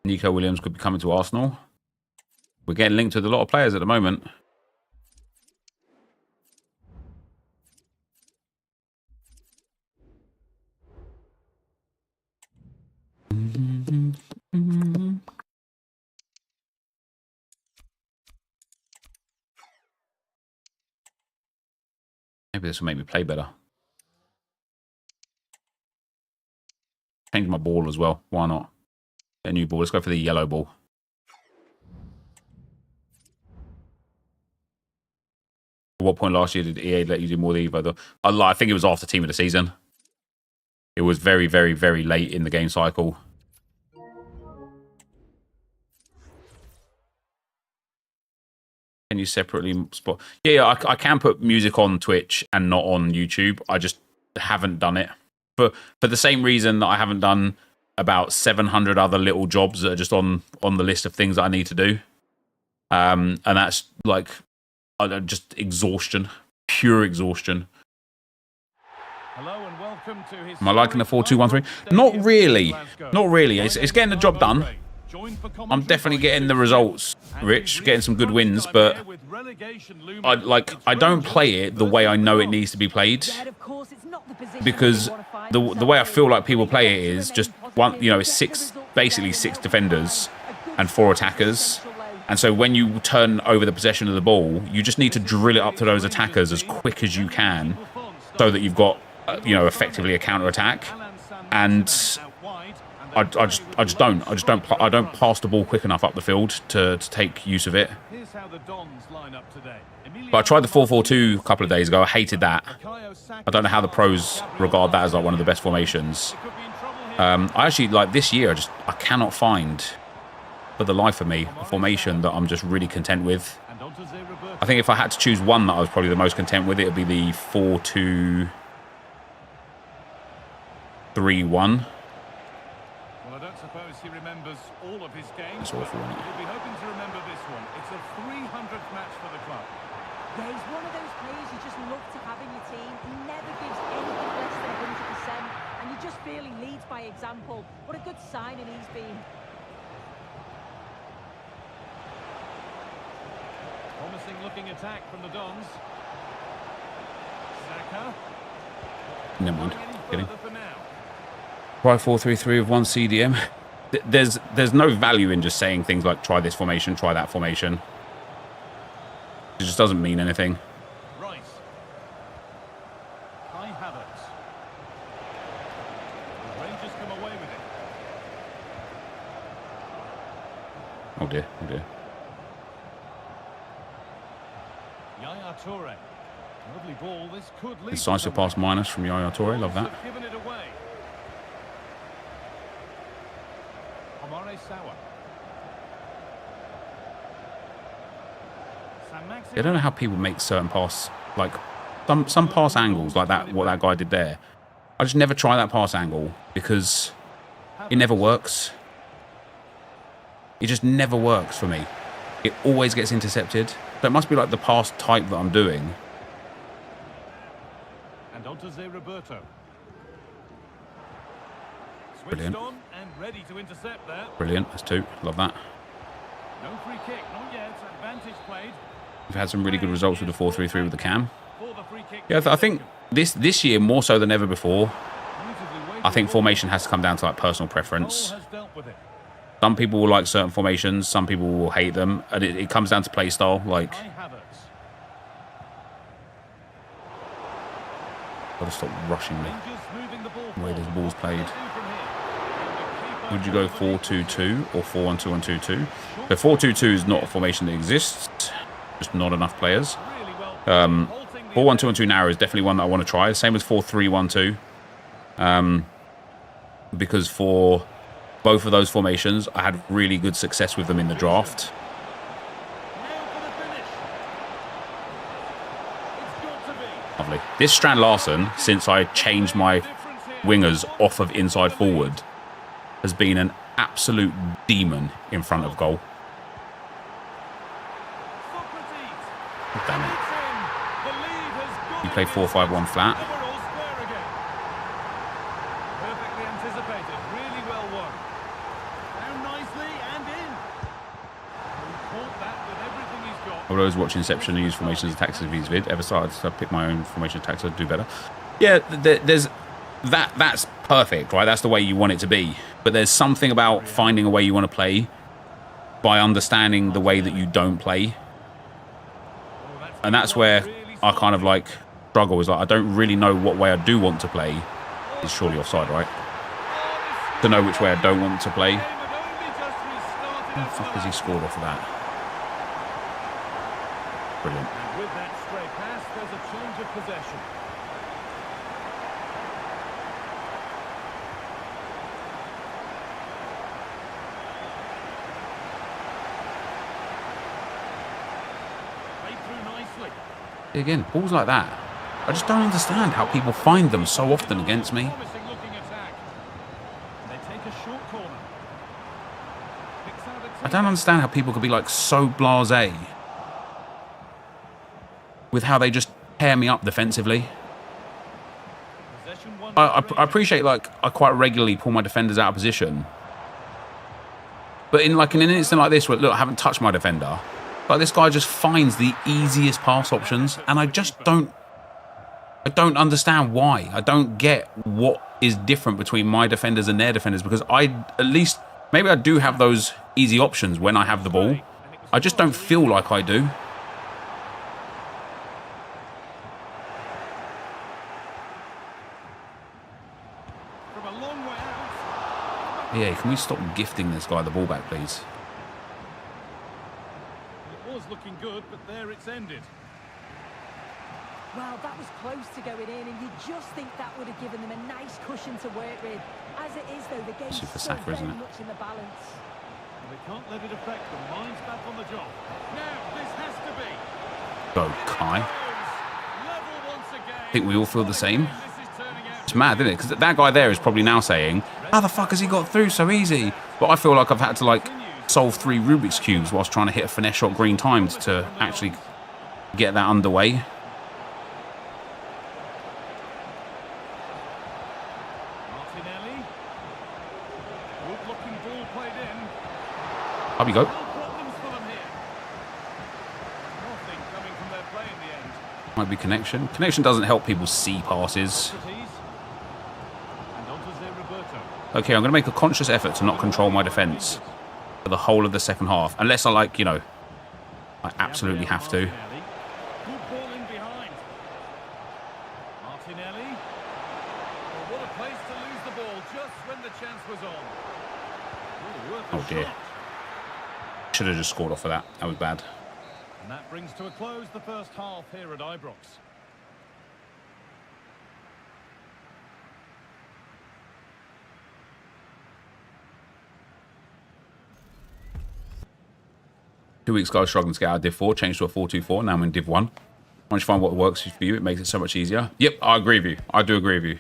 Nico Williams could be coming to Arsenal. We're getting linked with a lot of players at the moment. Maybe this will make me play better. Change my ball as well. Why not? Get a new ball. Let's go for the yellow ball. At what point last year did EA let you do more than Evo? I think it was after Team of the Season. It was very, very, very late in the game cycle. Can you separately spot? Yeah, I can put music on Twitch and not on YouTube. I just haven't done it. For the same reason that I haven't done about 700 other little jobs that are just on the list of things that I need to do. And that's like just exhaustion, pure exhaustion. Hello and welcome to his. Am I liking the 4-2-1-3? Not really. Not really. It's getting the job done. I'm definitely getting the results, Rich, getting some good wins, but I don't play it the way I know it needs to be played, because the way I feel like people play it is just one, it's basically six defenders and 4 attackers, and so when you turn over the possession of the ball, you just need to drill it up to those attackers as quick as you can, so that you've got effectively a counter attack. And I don't pass the ball quick enough up the field to take use of it. But I tried the 4-4-2 a couple of days ago. I hated that. I don't know how the pros regard that as like one of the best formations. I actually, like this year, I cannot find, for the life of me, a formation that I'm just really content with. And on to Roberto. I think if I had to choose one that I was probably the most content with, it would be the 4-2-3-1. Well, I don't suppose he remembers all of his games. That's awful, isn't it? He'll be hoping to remember this one. It's a 300th match for the club. Yeah, he's one of those players you just love to have in your team. He never gives anything less than 100%, and you just feel he leads by example. What a good signing he's been. Promising looking attack from the Dons. Saka. Never mind. Going any Kidding. further for now. Try 4-3-3 with one CDM. There's no value in just saying things like try this formation, try that formation. It just doesn't mean anything. Rice. Kai Havertz. The Rangers come away with it. Oh dear, oh dear. Yaya Toure. Lovely ball. This could lead. Decisive pass minus from Yaya Toure. Love that. Given it away. Amare Sawa. I don't know how people make certain pass, like some pass angles like that, what that guy did there. I just never try that pass angle because it never works. It just never works for me. It always gets intercepted. So it must be like the pass type that I'm doing. And on to Roberto. Brilliant. On and ready to intercept there. Brilliant. That's two. Love that. No free kick, not yet. Advantage played. We've had some really good results with the 4-3-3 with the cam. For the free kick. Yeah, I think this year more so than ever before. I think formation has to come down to like personal preference. Has dealt with it. Some people will like certain formations, some people will hate them, and it comes down to play style. Like, Kai Havertz. gotta stop rushing me. Rangers moving the ball The way this forward. ball's played. What can they do from here? Would you go 4-2-2 or 4-1-2-1-2-2? So 4-2-2 is not a formation that exists. Just not enough players. Really well. 4-1-2-1-2 now is definitely one that I want to try. Same as 4-3-1-2. Because for both of those formations, I had really good success with them in the draft. Now for the finish. It's got to be. Lovely. This Strand Larsen, since I changed my wingers off of inside forward, has been an absolute demon in front of goal. Socrates. Damn it. It's in. The lead has gone. He played 4-5-1 flat. Overall square again. Perfectly anticipated. Really well won. Down nicely and in. He caught that with everything he's got. I was watching Inception and use formations as tactics of his vid. Ever started to pick my own formation of tactics to do better. Yeah, there's that's perfect, right? That's the way you want it to be. But there's something about finding a way you want to play by understanding the way that you don't play. And that's where I kind of like struggle. Is like I don't really know what way I do want to play. It's surely offside, right? To know which way I don't want to play. How the fuck has he scored off of that? Brilliant. And with that stray pass, there's a change of possession. Played through nicely. Again, balls like that. I just don't understand how people find them so often against me. Promising looking attack. They take a short corner. Picks out a I don't understand how people could be like so blasé with how they just tear me up defensively. possession won. I appreciate like I quite regularly pull my defenders out of position, but in an instant like this where look I haven't touched my defender, but this guy just finds the easiest pass options, and I don't understand why. I don't get what is different between my defenders and their defenders, because maybe I do have those easy options when I have the ball. I just don't feel like I do. From a long way out. Yeah, can we stop gifting this guy the ball back, please? It was looking good, but there it's ended. Well, that was close to going in, and you just think that would have given them a nice cushion to work with. As it is, though, the game's Super still Saka, isn't very it? much in the balance. They can't let it affect them. Mind's back on the job. Now, this has to Go, Kai. I think we all feel the same. It's mad, isn't it? Because that guy there is probably now saying, how the fuck has he got through so easy? But I feel like I've had to, like, solve 3 Rubik's Cubes whilst trying to hit a finesse shot green timed to actually get that underway. Up you go. Might be connection. Connection doesn't help people see passes. Okay, I'm going to make a conscious effort to not control my defence for the whole of the second half. Unless I, like, you know, I absolutely have to. Oh dear. Should have just scored off of that. That was bad. And that brings to a close the first half here at Ibrox. Two weeks ago, I was struggling to get out of Div 4, changed to a 4-2-4. Now I'm in Div 1. Once you find what works for you, it makes it so much easier. Yep, I agree with you. I do agree with you.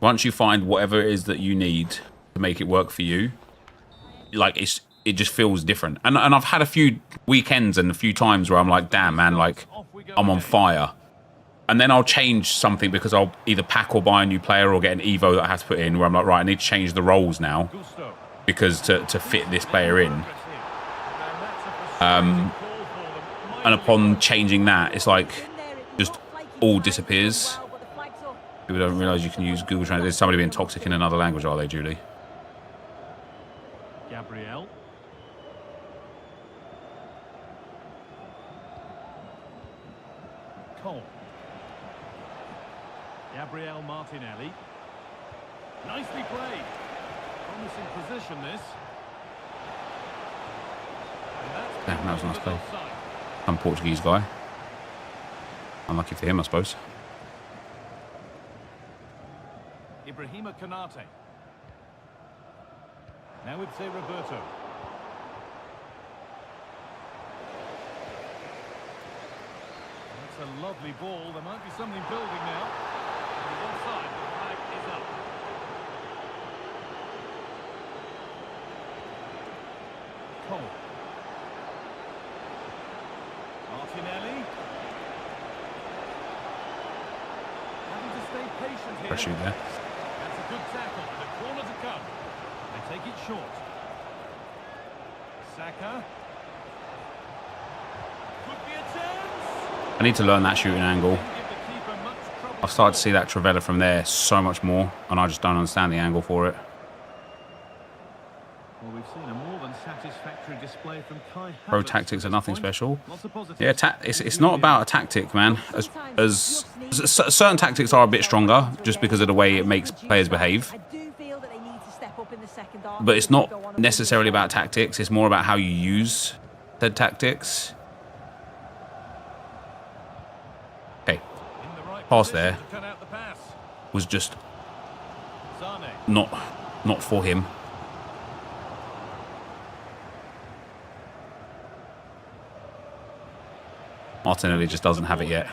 Once you find whatever it is that you need to make it work for you, like, it just feels different. And I've had a few weekends and a few times where I'm like, damn, man, like, I'm on fire. And then I'll change something because I'll either pack or buy a new player or get an Evo that I have to put in where I'm like, right, I need to change the roles now because to fit this player in. And upon changing that, it's like just all disappears. People don't realise you can use Google Translate. There's somebody being toxic in another language, are they, Julie? Gabriel. Cole. Gabriel Martinelli. Nicely played. Promising position, this. Yeah, that was a nice play. Some Portuguese guy. Unlucky for him, I suppose. Ibrahima Konate. Now it's Roberto. That's a lovely ball. There might be something building now. He's offside. The flag is up. Cole. Martinelli. Having to stay patient here. Pressure there. That's a good tackle. And a corner to come. They take it short. Saka. Could be a chance. I need to learn that shooting angle. I've started to see that Trivela from there so much more, and I just don't understand the angle for it. Well, we've seen a more than satisfactory display from Kai Havertz. Pro tactics are nothing special. Yeah, it's not about a tactic, man. As certain tactics are a bit stronger just because of the way it makes players behave. But it's not necessarily about tactics. It's more about how you use said tactics. Okay, pass there was just not for him. Martinelli just doesn't have it yet.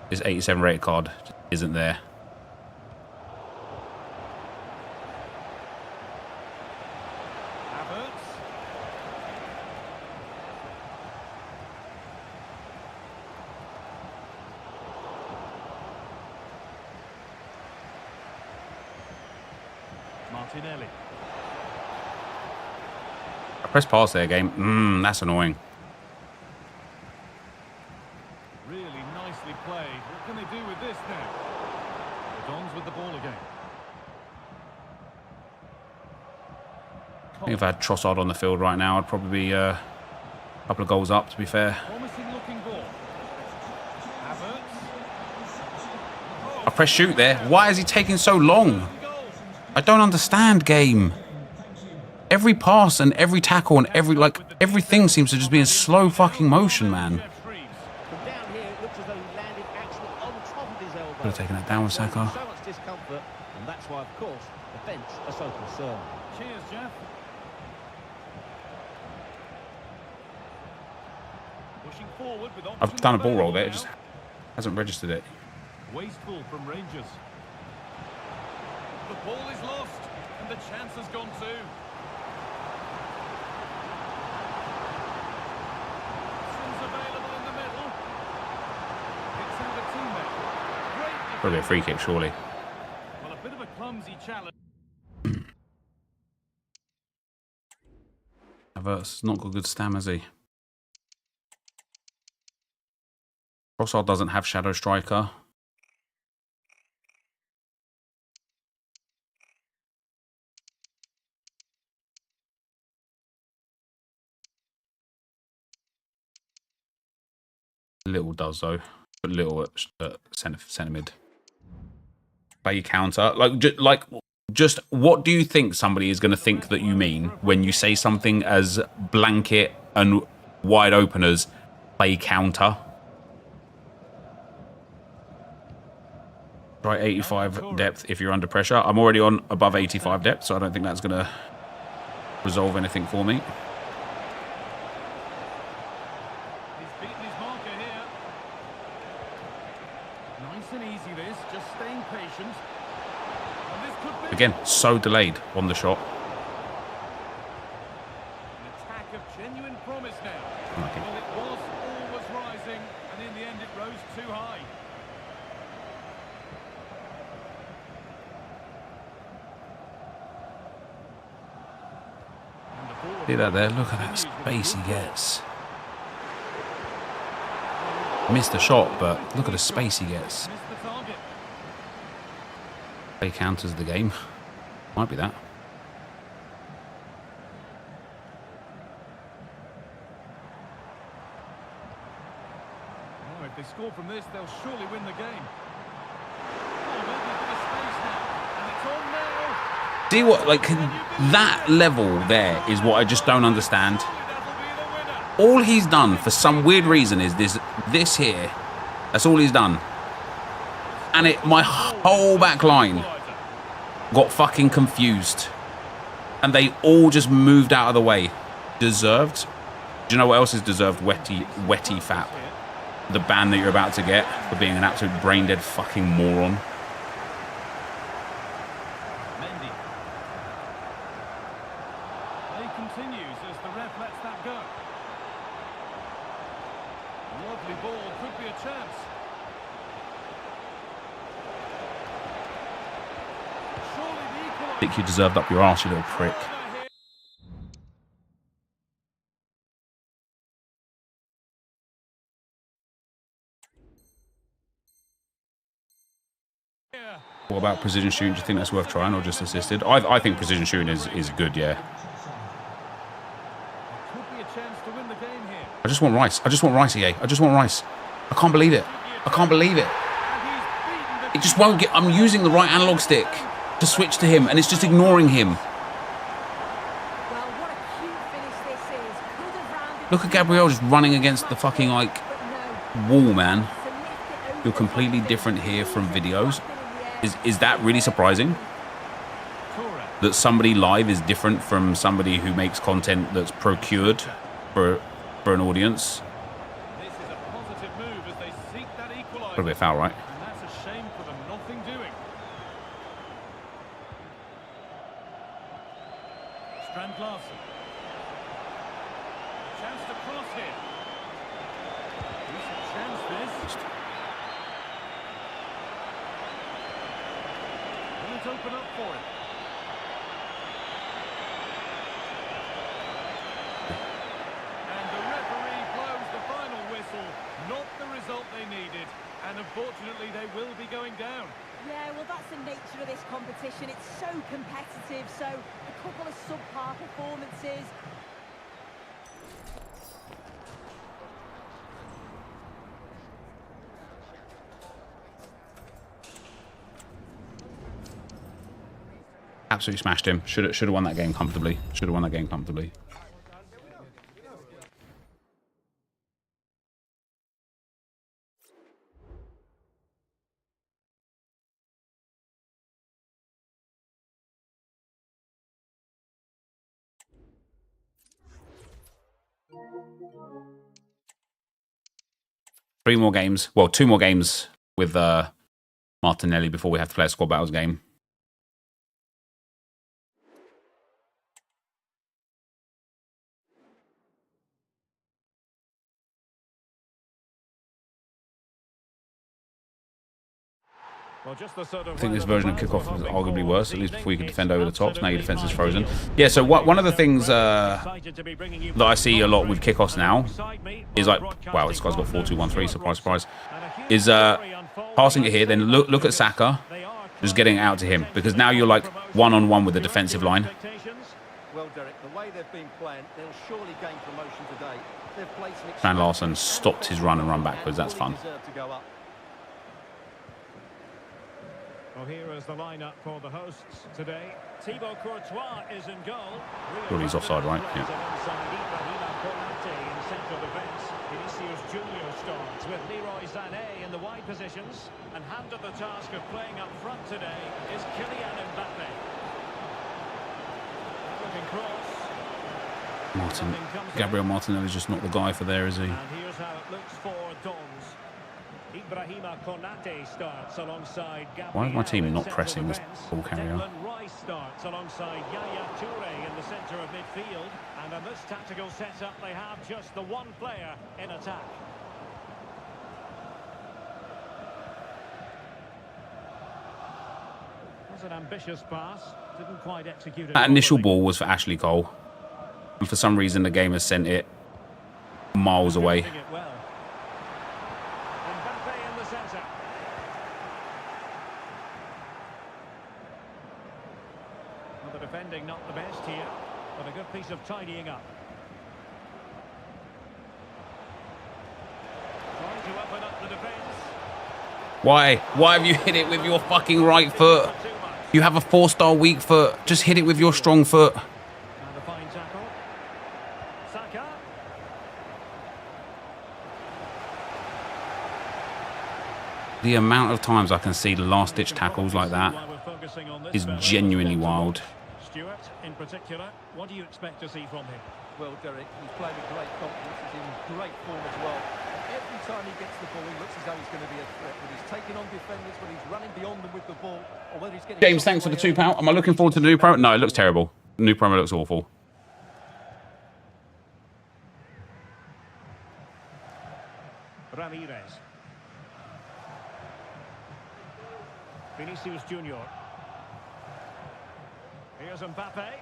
His 87 rated card just isn't there. Martinelli. I pressed pass there, game. That's annoying. Really nicely played. What can they do with this now? The Dons with the ball again. I think if I had Trossard on the field right now, I'd probably be a couple of goals up, to be fair. Promising looking ball. Havertz. I pressed shoot there. Why is he taking so long? I don't understand, game. Every pass and every tackle and everything seems to just be in slow fucking motion, man. Could have taken that down with Saka. So much discomfort, and that's why, of course, the bench are so concerned. Cheers, Jeff. pushing forward with I've done a ball roll there, it just hasn't registered it. Wasteful from Rangers. The ball is lost, and the chance has gone too. Options available in the middle. It's out of teammate. Great. Probably a free kick, surely. Well, a bit of a clumsy challenge. Havertz not got good stam, has he? Trossard doesn't have Shadow Striker. Little does though, but little at centre mid. Play counter, just what do you think somebody is going to think that you mean when you say something as blanket and wide open as play counter? Try 85 depth if you're under pressure. I'm already on above 85 depth, so I don't think that's going to resolve anything for me. Again, so delayed on the shot. An attack of genuine promise now. Okay. Well, it was always rising, and in the end it rose too high. See that there? Look at that space he gets. Missed the shot, but look at the space he gets. Missed the target. Play counters the game. Might be that. Oh, if they score from this, they'll surely win the game. Oh, maybe a bit of space now, and it's on now. See what, like, that level there is what I just don't understand. Surely that'll be the winner. All he's done for some weird reason is this here. That's all he's done. And my whole back line got fucking confused. And they all just moved out of the way. Deserved. Do you know what else is deserved? Wetty fap. The ban that you're about to get for being an absolute brain dead fucking moron. Mendy. Play continues as the ref lets that go. Lovely ball, could be a chance. Surely the equaliser. I think you deserved up your arse, you little prick. What about precision shooting? Do you think that's worth trying or just assisted? I think precision shooting is good, yeah. Could be a chance to win the game here. I just want Rice. I just want Rice, EA. I just want Rice. I can't believe it. I can't believe it. And he's beaten the It just won't get... I'm using the right analog stick to switch to him, and it's just ignoring him. Well, what a cute finish this is. Could have rounded Look at Gabriel just running against the fucking, like, but no. wall, man. To lift it over You're completely different here from videos. Is that really surprising? Torres. That somebody live is different from somebody who makes content that's procured for an audience? This is a positive move as they seek that equaliser. Probably a foul, right? And that's a shame for them, nothing doing. Strand Larsen. Chance to cross here. Decent chance this. Will it open up for him? And the referee blows the final whistle. Not the result they needed. And unfortunately, they will be going down. Yeah, well, that's the nature of this competition. It's so competitive, so a couple of subpar performances. Absolutely smashed him. Should have won that game comfortably. Should have won that game comfortably. 3 more games. Well, 2 more games with Martinelli before we have to play a squad battles game. Well, just the sort of I think this version of kickoff was arguably worse, at least before you could defend over the tops. Now your defense is frozen. Yeah, so one of the things that I see a lot with kickoffs now is like, wow, this guy's got 4-2-1-3, surprise, surprise, is passing it here, then look at Saka, just getting it out to him, because now you're like one-on-one with the defensive line. Well, Derek, the way they've been playing, they'll surely gain promotion today. They've played some Strand Larsen stopped his run and run backwards. That's fun. Well, here is the lineup for the hosts today. Thibaut Courtois is in goal. Well, he's offside, right? Yeah. In central defence, Vinicius Junior starts with Leroy Sané in the wide positions, and handed the task of playing up front today is Kylian Mbappe. Looking cross. Gabriel Martinelli is just not the guy for there, is he? And here's how it looks for Dons. Ibrahima Konate starts alongside Gabriel. Why is my team not pressing this ball carrier? Declan Rice starts alongside Yaya Toure in the centre of midfield. And in this tactical setup, they have just the one player in attack. It was an ambitious pass. Didn't quite execute it. That initial ball was for Ashley Cole. And for some reason, the game has sent it miles away. The defending not the best here, but a good piece of tidying up. Trying to open up the defence. Why? Why have you hit it with your fucking right foot? You have a 4-star weak foot. Just hit it with your strong foot. And a fine tackle. Saka. The amount of times I can see the last-ditch tackles like that is genuinely wild. Stewart, in particular, what do you expect to see from him? Well, Derek, he's playing with great confidence. He's in great form as well. Every time he gets the ball, he looks as though he's going to be a threat. When he's taking on defenders, when he's running beyond them with the ball, or whether he's getting... James, thanks for the £2. Am I looking forward to the new promo? No, it looks terrible. The new promo looks awful. Ramirez. Vinicius Junior. Here's Mbappe.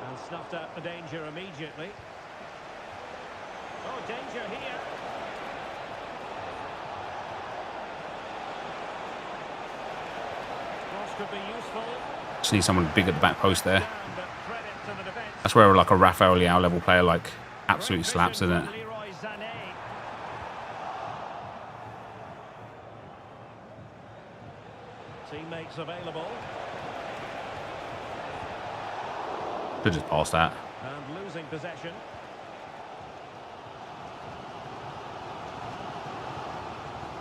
And snuffed out the danger immediately. Oh, danger here. Cross could be useful. Just need someone big at the back post there. That's where like a Rafael Leao level player like absolutely slaps, isn't it? Teammates available. Could just pass that. And losing possession.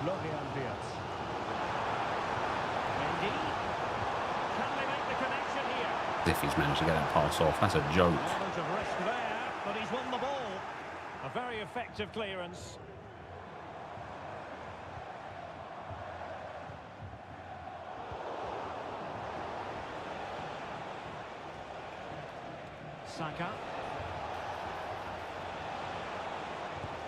Florian Wirtz. Mendy. Can they make the connection here? As if he's managed to get that pass off. That's a joke. Moment of risk there, but he's won the ball. A very effective clearance. Saka.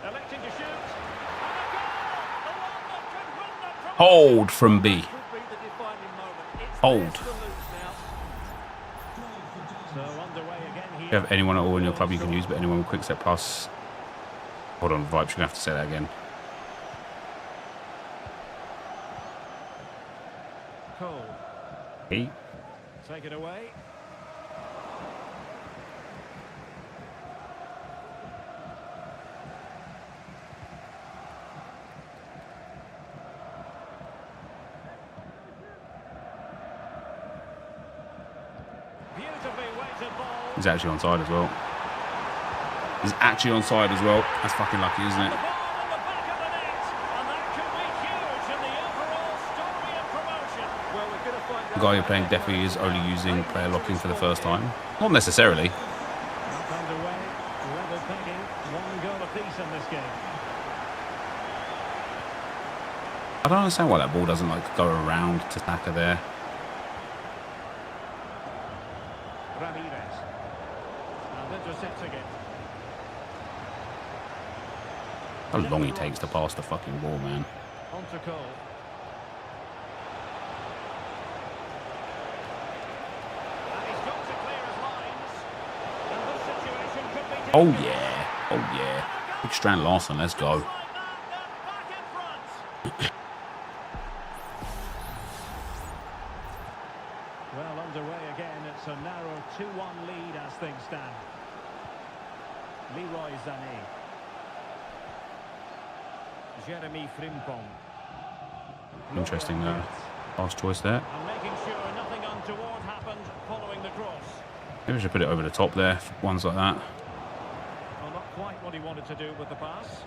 Electing to shoot. And a goal! The one that could win the trophy. Hold from B. Could be the defining moment. It's Hold. theirs to lose now. So underway again here. If you have anyone at all in your club you can use, but anyone with Quick Step Plus. Hold on, Vibes, you're going to have to say that again. Cole. E. Take it away. Beautifully weighted ball. He's actually onside as well. He's actually onside as well. That's fucking lucky, isn't it? The ball on the back of the net, and that could be huge in the overall story of promotion. Well, we're going to find out. The guy you're playing definitely is only using player locking for the first time. Not necessarily. Up underway, level pegging, one goal apiece in this game. I don't understand why that ball doesn't like go around to Saka there. How long he takes to pass the fucking ball, man. Oh yeah, oh yeah. Big Strand Larson, let's go. Well, underway again. It's a narrow 2-1 lead as things stand. Leroy Sané. Jeremy Frimpong. Interesting last choice there. And making sure nothing untoward happened following the cross. Maybe we should put it over the top there, ones like that. Well, not quite what he wanted to do with the pass.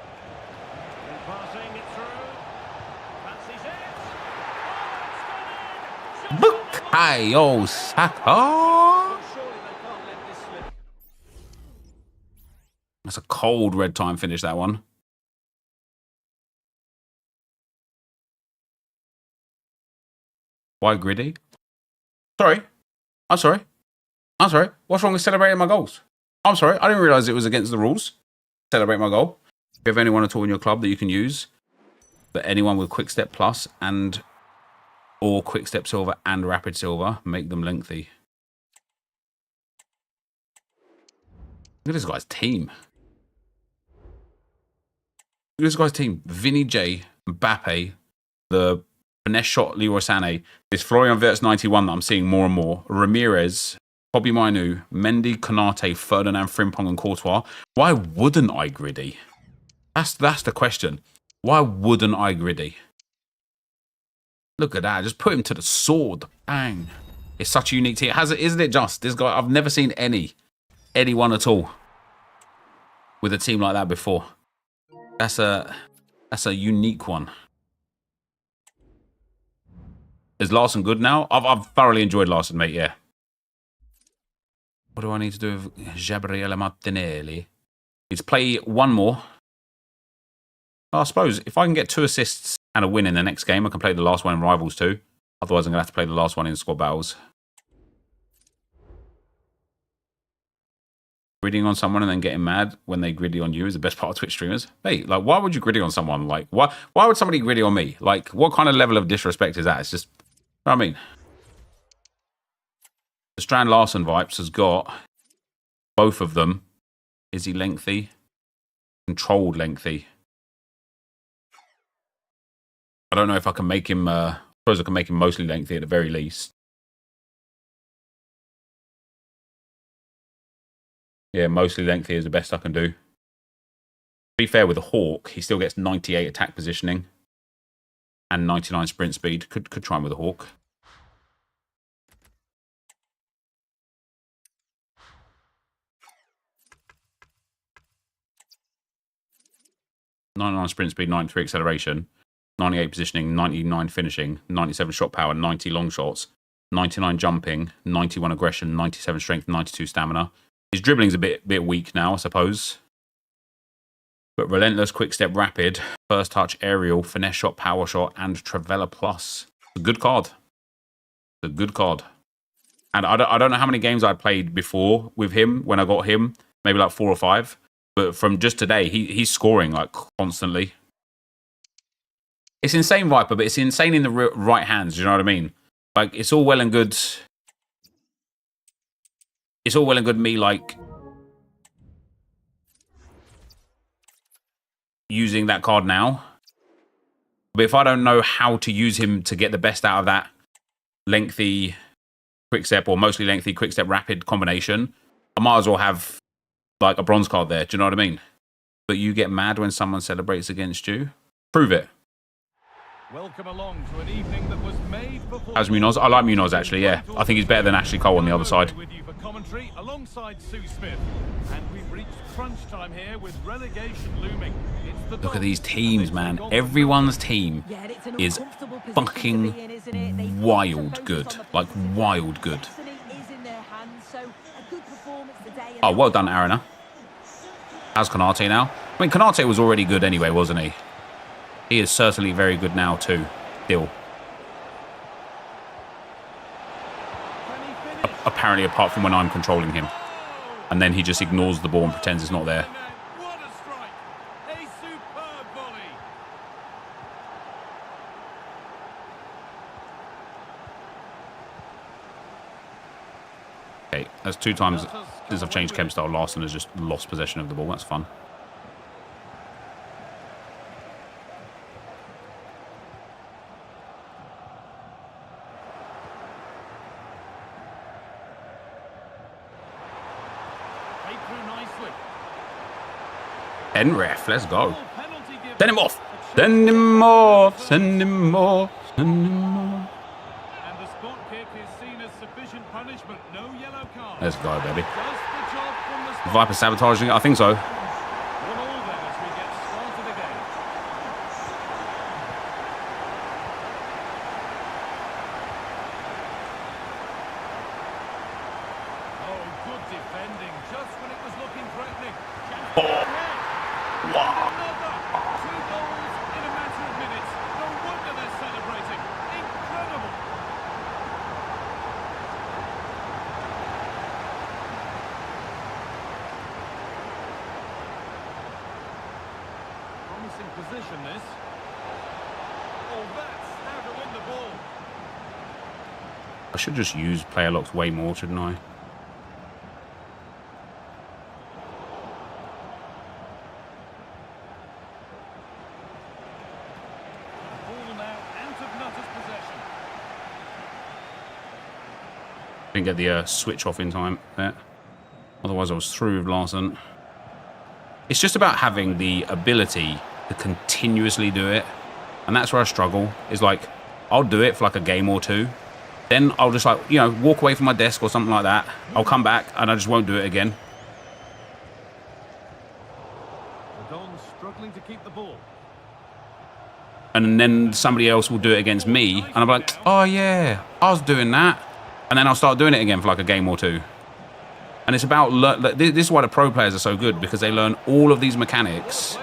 And passing it through. Fancies it. Bukayo Saka. Well, surely they can't let this slip. That's a cold red time finish, that one. Why gritty? Sorry. I'm sorry. I'm sorry. What's wrong with celebrating my goals? I'm sorry. I didn't realise it was against the rules. Celebrate my goal. If you have anyone at all in your club that you can use, but anyone with Quick Step Plus and or Quick Step Silver and Rapid Silver, make them lengthy. Look at this guy's team. Look at this guy's team. Vinny J, Mbappe, the finesse shot Leroy Sané, this Florian Wirtz 91 that I'm seeing more and more, Ramirez, Bobby Mainu, Mendy, Konate, Ferdinand, Frimpong and Courtois. Why wouldn't I gritty? That's the question. Why wouldn't I gritty? Look at that. Just put him to the sword. Bang. It's such a unique team. Isn't it just? This guy, I've never seen anyone at all with a team like that before. That's a unique one. Is Larson good now? I've thoroughly enjoyed Larson, mate, yeah. What do I need to do with Gabriele Martinelli? Need to play one more. I suppose if I can get 2 assists and a win in the next game, I can play the last one in Rivals too. Otherwise, I'm going to have to play the last one in Squad Battles. Gridding on someone and then getting mad when they griddy on you is the best part of Twitch streamers. Mate, like, why would you griddy on someone? Like, why would somebody griddy on me? Like, what kind of level of disrespect is that? It's just, you know what I mean? The Strand Larson Vipes has got both of them. Is he lengthy? Controlled lengthy. I don't know if I can make him, I suppose I can make him mostly lengthy at the very least. Yeah, mostly lengthy is the best I can do. To be fair with the Hawk, he still gets 98 attack positioning and 99 sprint speed. Could try him with a Hawk. .99 sprint speed, 93 acceleration, 98 positioning, 99 finishing, 97 shot power, 90 long shots, 99 jumping, 91 aggression, 97 strength, 92 stamina. His dribbling's a bit weak now, I suppose. But relentless, quick step, rapid, first touch, aerial, finesse shot, power shot, and Travella Plus. It's a good card. It's a good card. And I don't know how many games I played before with him when I got him. Maybe like 4 or 5. But from just today, he's scoring like constantly. It's insane, Viper, but it's insane in the right hands. You know what I mean? Like, it's all well and good. It's all well and good me, like, using that card now. But if I don't know how to use him to get the best out of that lengthy quick step or mostly lengthy quick step rapid combination, I might as well have, like, a bronze card there. Do you know what I mean? But you get mad when someone celebrates against you? Prove it. Welcome along to an evening that was made for As Munoz, I like Munoz actually, yeah. I think he's better than Ashley Cole on the other side. With you for commentary alongside Sue Smith. And we've reached crunch time here with relegation looming. Look at these teams, man. Everyone's team is fucking wild good. Like, wild good. Oh, well done, Arena. How's Konate now? I mean, Konate was already good anyway, wasn't he? He is certainly very good now too, still. Apparently, apart from when I'm controlling him. And then he just ignores the ball and pretends it's not there. What a strike! A superb volley! Okay, that's 2 times since I've changed chem style. Larson has just lost possession of the ball. That's fun. Ref, let's go. Send him off. Send him off. Send him off. Send him off. And the spot kick is seen as sufficient punishment. No yellow card. Let's go, baby. Does the job from the spot. Viper sabotaging it? I think so. 1-1 then as we get started again. Oh, good defending. Just when it was looking threatening. Wow. Another 2 goals in a matter of minutes. No wonder they're celebrating. Incredible. Promising position this. Oh, that's how to win the ball. I should just use player locks way more, shouldn't I? Didn't get the switch off in time there. Otherwise I was through with Larson. It's just about having the ability to continuously do it. And that's where I struggle. Is like, I'll do it for like a game or 2. Then I'll just like, you know, walk away from my desk or something like that. I'll come back and I just won't do it again. The Dons struggling to keep the ball. And then somebody else will do it against me. And I'm like, oh yeah, I was doing that. And then I'll start doing it again for like a game or 2. And it's about... This is why the pro players are so good, because they learn all of these mechanics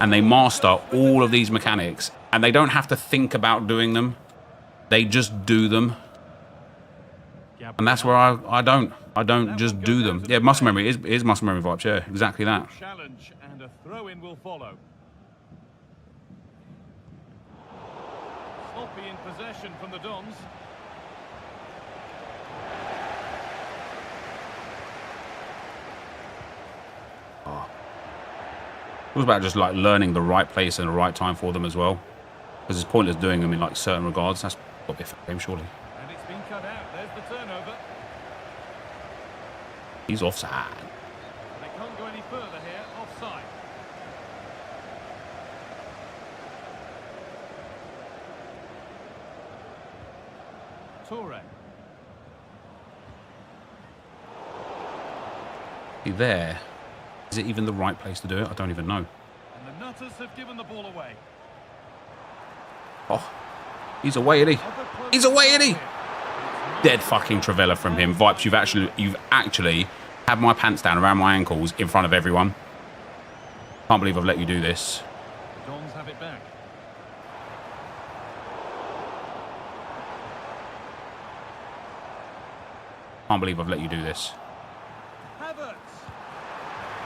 and they master all of these mechanics. And they don't have to think about doing them. They just do them. And that's where I don't just do them. Yeah, muscle memory is muscle memory vibes. Yeah, exactly that. Challenge and a throw-in will follow. Sloppy in possession from the Dons. It was about just like learning the right place and the right time for them as well. Because it's pointless doing them in like certain regards. That's got to be a fair game, surely. And it's been cut out. There's the turnover. He's offside. They can't go any further here. Offside. Toure. There. Is it even the right place to do it? I don't even know. And the Nutters have given the ball away. Oh, he's away, isn't he? He's away, isn't he? Dead fucking Travella from him. Vipes, you've actually had my pants down around my ankles in front of everyone. Can't believe I've let you do this. The Dons have it back. Can't believe I've let you do this.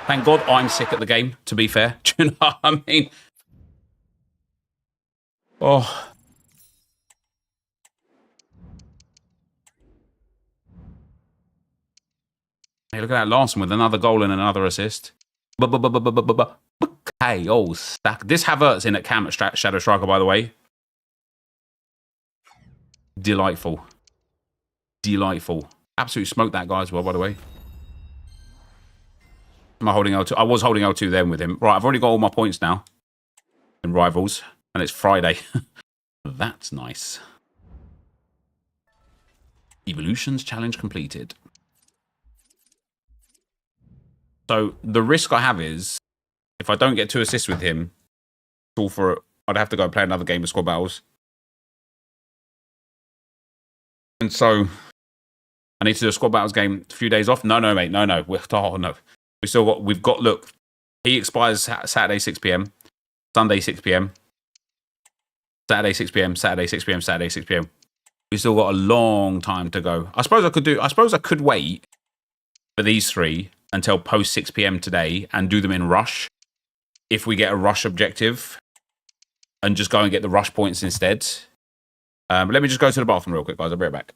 Thank God I'm sick at the game, to be fair. Do you know what I mean? Oh. Hey, look at that Larson with another goal and another assist. Hey, oh, stack. This Havertz in at cam at Shadow Striker, by the way. Delightful. Delightful. Absolutely smoked that guy as well, by the way. Am I holding L2? I was holding L2 then with him. Right, I've already got all my points now in Rivals, and it's Friday. That's nice. Evolutions challenge completed. So the risk I have is, if I don't get 2 assists with him, it's all for... I'd have to go play another game of squad battles. And so I need to do a squad battles game, a few days off. No, mate. No. Oh, no. We've got, look, he expires Saturday 6 p.m, Sunday 6 p.m. Saturday 6 p.m. Saturday 6 p.m. Saturday 6 p.m. We still got a long time to go. I suppose I could wait for these 3 until post 6 p.m. today and do them in rush. If we get a rush objective, and just go and get the rush points instead. But let me just go to the bathroom real quick, guys. I'll be right back.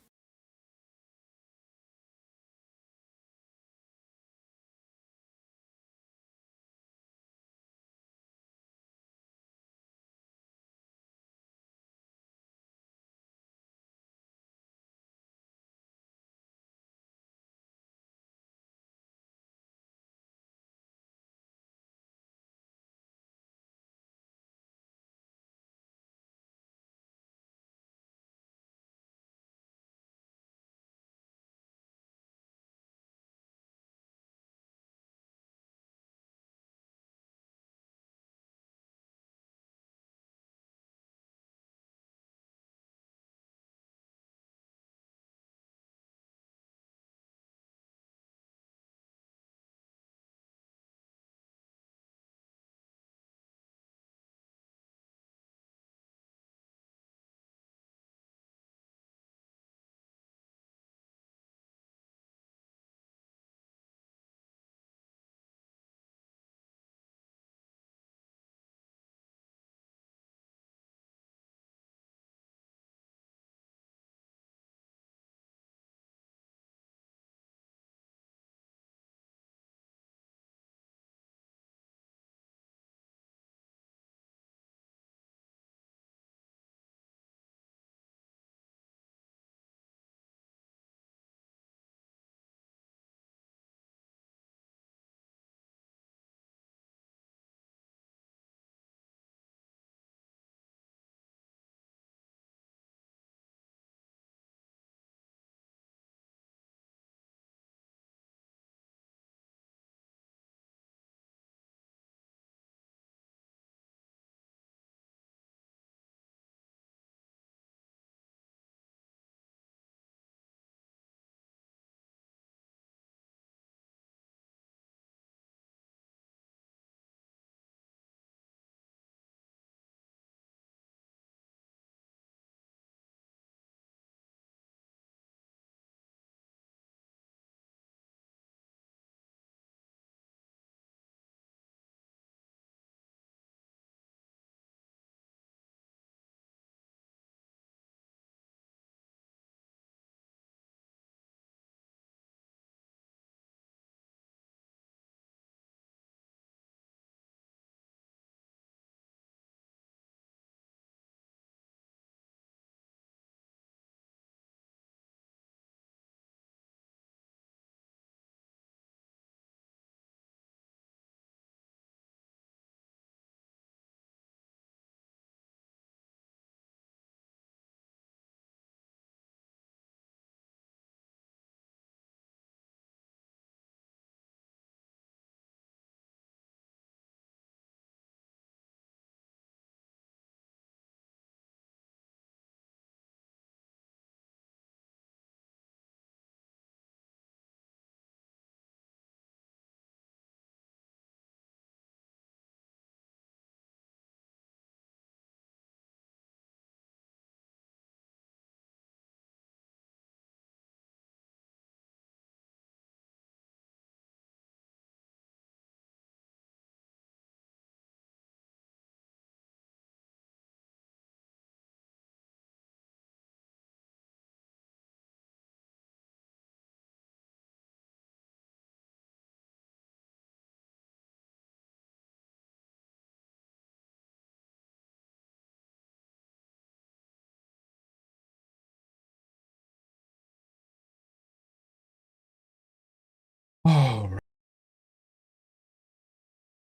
Oh,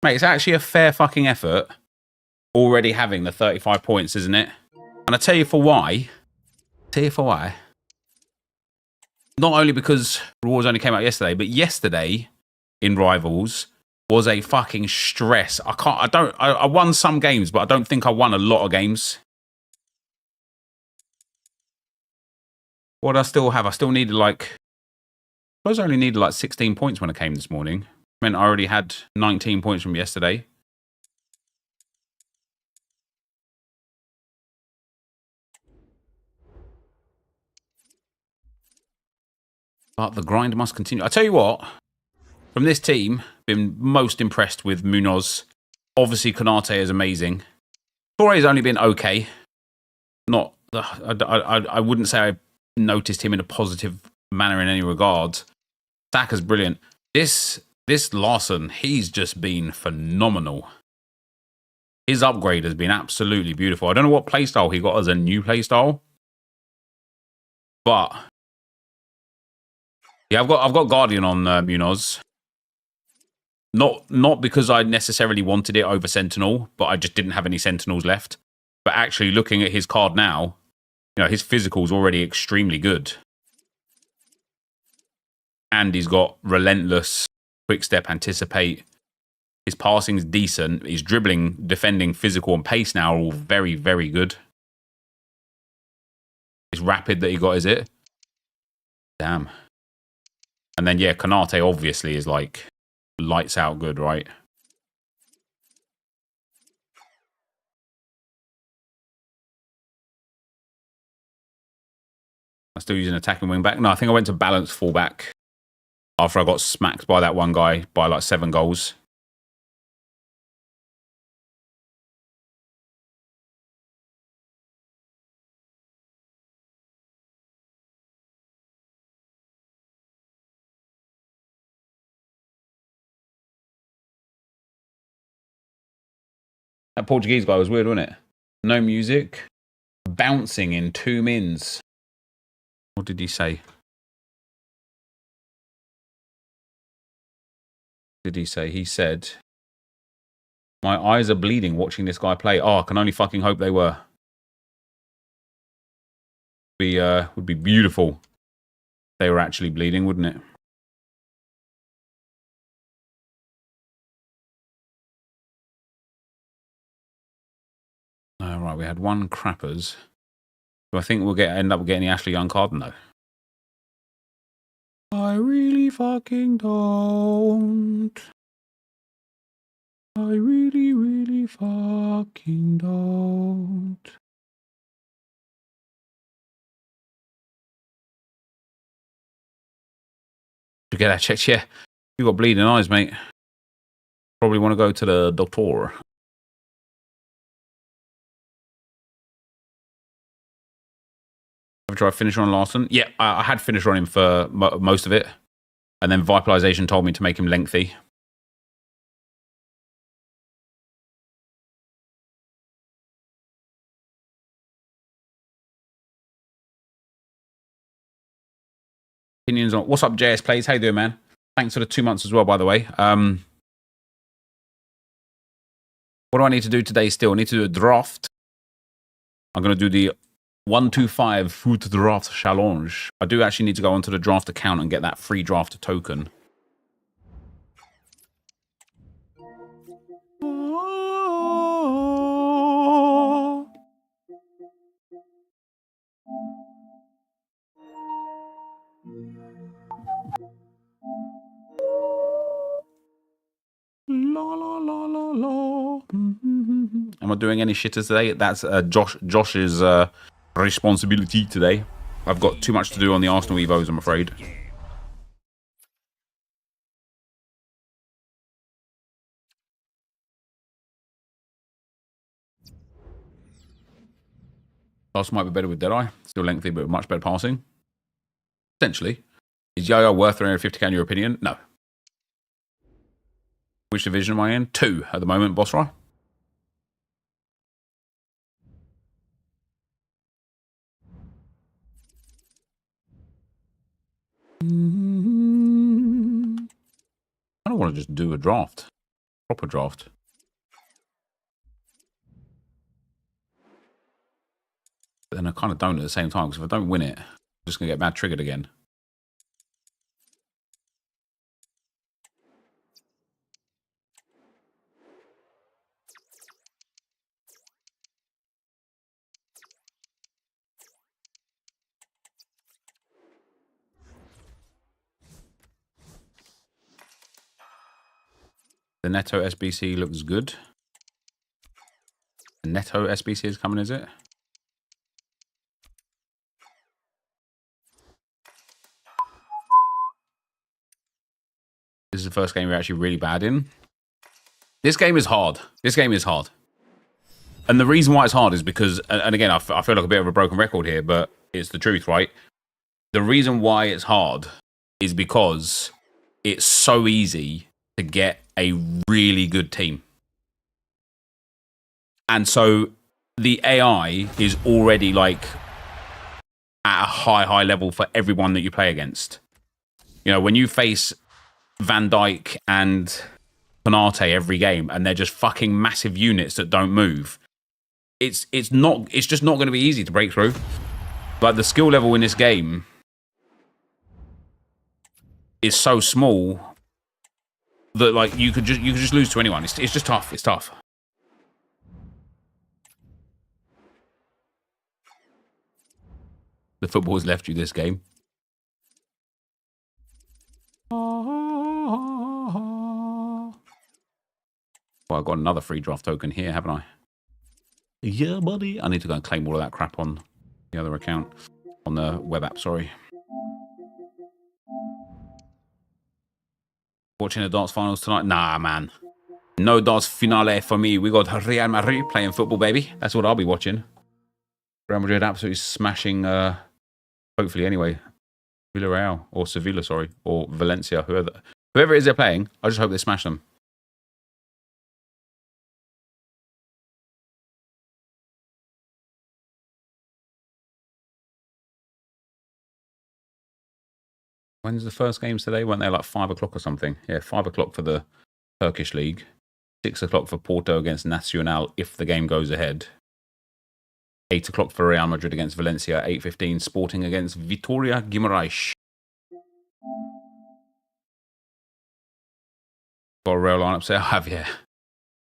mate, it's actually a fair fucking effort already having the 35 points, isn't it? And I tell you for why. Not only because rewards only came out yesterday, but yesterday in Rivals was a fucking stress. I won some games, but I don't think I won a lot of games. What do I still have? I still needed like, I suppose I only needed like 16 points when I came this morning. I meant I already had 19 points from yesterday. But the grind must continue. I tell you what, from this team, been most impressed with Munoz. Obviously, Konate is amazing. Torre's only been okay. Not, I wouldn't say I noticed him in a positive manner in any regard. Saka's brilliant. This Larson, he's just been phenomenal. His upgrade has been absolutely beautiful. I don't know what playstyle he got as a new playstyle, but yeah, I've got Guardian on Munoz. Not because I necessarily wanted it over Sentinel, but I just didn't have any Sentinels left. But actually, looking at his card now, you know, his physical's already extremely good, and he's got relentless, quick step, anticipate. His passing's decent. His dribbling, defending, physical, and pace now are all very, very good. His rapid that he got, is it? Damn. And then, yeah, Konate obviously is like lights out good, right? I'm still using attacking wing back. No, I think I went to balance fullback after I got smacked by that one guy by like 7 goals. That Portuguese guy was weird, wasn't it? No music. Bouncing in 2 mins. What did he say? He said, my eyes are bleeding watching this guy play. Oh, I can only fucking hope they were. Would be beautiful if they were actually bleeding, wouldn't it? Right, we had 1 crappers. Do I think we'll end up getting the Ashley Young card? No. I really fucking don't. I really, really fucking don't. To get that checked, yeah. You got bleeding eyes, mate. Probably want to go to the doctor. Have I tried finisher on Larson? Yeah, I had finisher on him for most of it. And then Vipalization told me to make him lengthy. Opinions on... What's up, JS Plays? How you doing, man? Thanks for the 2 months as well, by the way. What do I need to do today still? I need to do a draft. I'm going to do the 125 Foot Draft Challenge. I do actually need to go onto the draft account and get that free draft token. La la la la la. Am I doing any shitters today? That's Josh's responsibility today. I've got too much to do on the Arsenal Evos, I'm afraid. Last might be better with Deadeye. Still lengthy, but much better passing. Essentially. Is Yo-Yo worth 350k in your opinion? No. Which division am I in? 2 at the moment, Boss Roy. I don't want to just do a draft. Proper draft. But then I kind of don't at the same time, because if I don't win it, I'm just going to get bad triggered again. The Neto SBC looks good. The Neto SBC is coming, is it? the first game you're actually really bad in. This game is hard. This game is hard. And the reason why it's hard is because, and again, I feel like a bit of a broken record here, but it's the truth, right? The reason why it's hard is because it's so easy to get a really good team. And so the AI is already like at a high level for everyone that you play against. You know, when you face Van Dijk and Konate every game and they're just fucking massive units that don't move, it's just not going to be easy to break through. But the skill level in this game is so small that like you could just lose to anyone. It's just tough. It's tough. The football has left you this game. Well, I've got another free draft token here, haven't I? Yeah, buddy. I need to go and claim all of that crap on the other account. On the web app, sorry. Watching the darts finals tonight? Nah, man. No darts finale for me. We got Real Madrid playing football, baby. That's what I'll be watching. Real Madrid absolutely smashing, hopefully anyway, Villarreal, or Sevilla, sorry, or Valencia, whoever it is they're playing. I just hope they smash them. When's the first games today? Weren't they like 5 o'clock or something? Yeah, 5 o'clock for the Turkish league. 6 o'clock for Porto against Nacional if the game goes ahead. 8 o'clock for Real Madrid against Valencia. 8:15 Sporting against Vitória Guimarães. Got a Real lineup set. I have, yeah.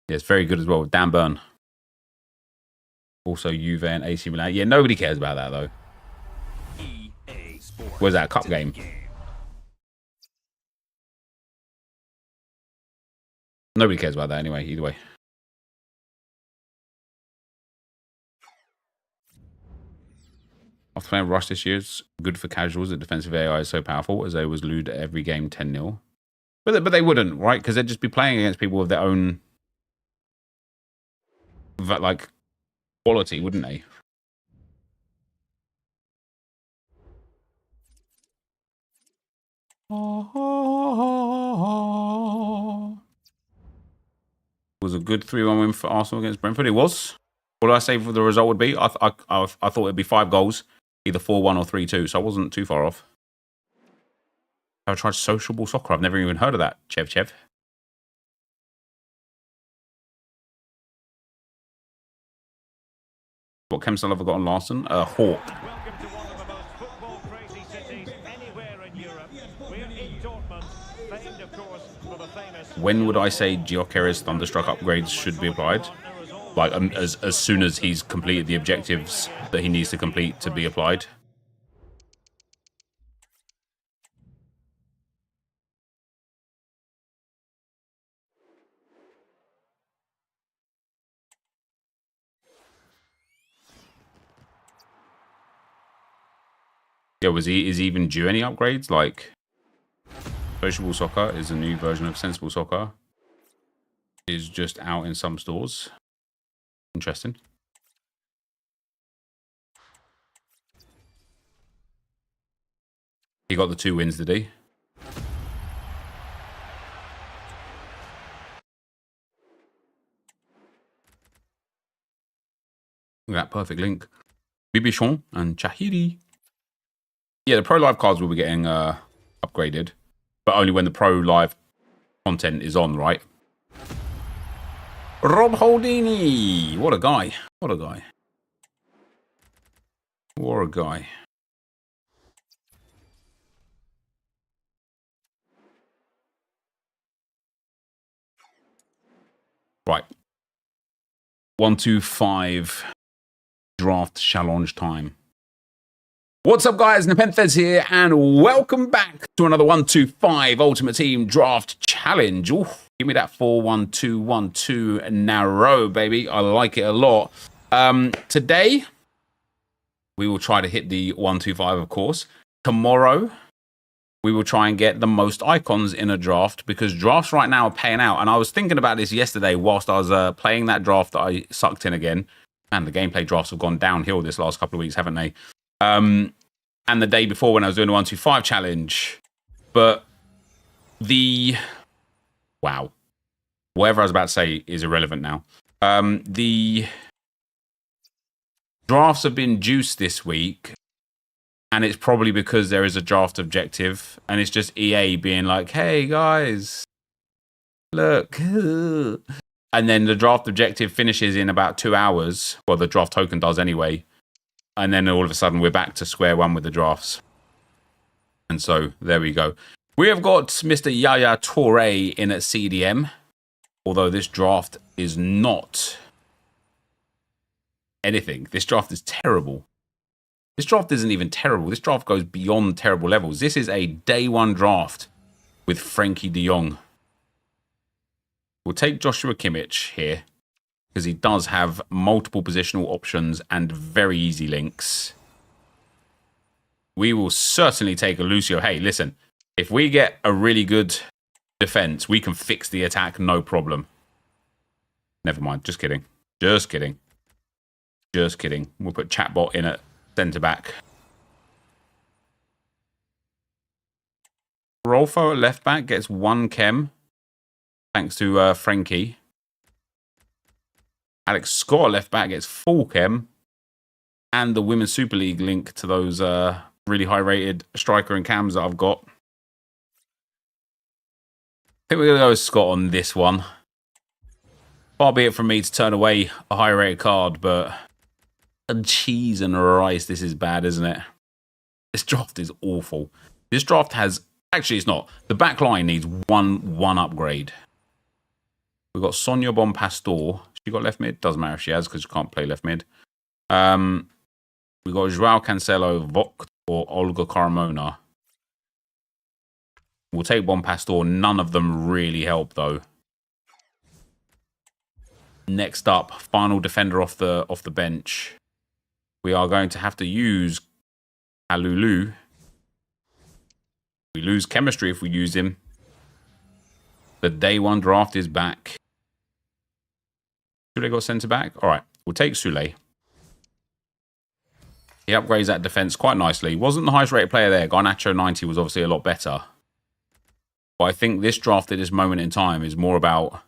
Yeah, it's very good as well. Dan Burn. Also Juve and AC Milan. Yeah, nobody cares about that though. Where's that cup game? Nobody cares about that anyway, either way. After playing Rush this year, it's good for casuals. The defensive AI is so powerful as they always lose every game 10-0. But they wouldn't, right? Because they'd just be playing against people with their own like quality, wouldn't they? Was a good 3-1 win for Arsenal against Brentford. It was. What did I say the result would be? I thought it'd be 5 goals, either 4-1 or 3-2, so I wasn't too far off. I've tried sociable soccer. I've never even heard of that, Chev. What chem style have I got on Larson? Hawk. Welcome to one of the most football-crazy cities anywhere in Europe. We're in Dortmund, famed, of course, for the famous... When would I say Gyökeres Thunderstruck upgrades should be applied? Like, as soon as he's completed the objectives that he needs to complete to be applied. Yeah, is he even due any upgrades? Like, Sociable Soccer is a new version of Sensible Soccer. Is just out in some stores. Interesting. He got the 2 wins, did he? Look at that perfect link. Bibichon and Chahiri. Yeah, the Pro Live cards will be getting upgraded, but only when the Pro Live content is on, right? Rob Holdini! What a guy. What a guy. What a guy. Right. 125 draft challenge time. What's up, guys? NepentheZ here, and welcome back to another 125 Ultimate Team Draft Challenge. Ooh, give me that 4-1-2-1-2 narrow, baby. I like it a lot. Today, we will try to hit the 125, of course. Tomorrow, we will try and get the most icons in a draft, because drafts right now are paying out. And I was thinking about this yesterday whilst I was playing that draft that I sucked in again. Man, the gameplay drafts have gone downhill this last couple of weeks, haven't they? And the day before when I was doing the 125 challenge. But wow. Whatever I was about to say is irrelevant now. The drafts have been juiced this week. And it's probably because there is a draft objective. And it's just EA being like, hey, guys, look. And then the draft objective finishes in about 2 hours. Well, the draft token does anyway. And then all of a sudden, we're back to square one with the drafts. And so, there we go. We have got Mr. Yaya Toure in at CDM. Although this draft is not anything. This draft is terrible. This draft isn't even terrible. This draft goes beyond terrible levels. This is a day one draft with Frankie de Jong. We'll take Joshua Kimmich here because he does have multiple positional options and very easy links. We will certainly take a Lucio. Hey, listen, if we get a really good defense, we can fix the attack, no problem. Never mind, just kidding. Just kidding. Just kidding. We'll put Chatbot in at centre back. Rolfo at left back gets 1 chem. Thanks to Frankie. Alex Scott at left back gets 4 chem. And the Women's Super League link to those really high rated striker and cams that I've got. I think we're going to go with Scott on this one. Far be it from me to turn away a high rated card, but cheese and rice, this is bad, isn't it? This draft is awful. This draft has... Actually, it's not. The back line needs one upgrade. We've got Sonia Bon Pastor. She got left mid? Doesn't matter if she has, because she can't play left mid. We've got Joao Cancelo, Vogt, or Olga Carmona. We'll take Bon Pastor. None of them really help, though. Next up, final defender off the bench. We are going to have to use Alulu. We lose chemistry if we use him. The day one draft is back. Sule got centre back? All right, we'll take Sule. He upgrades that defence quite nicely. Wasn't the highest rated player there. Garnacho 90 was obviously a lot better. But I think this draft at this moment in time is more about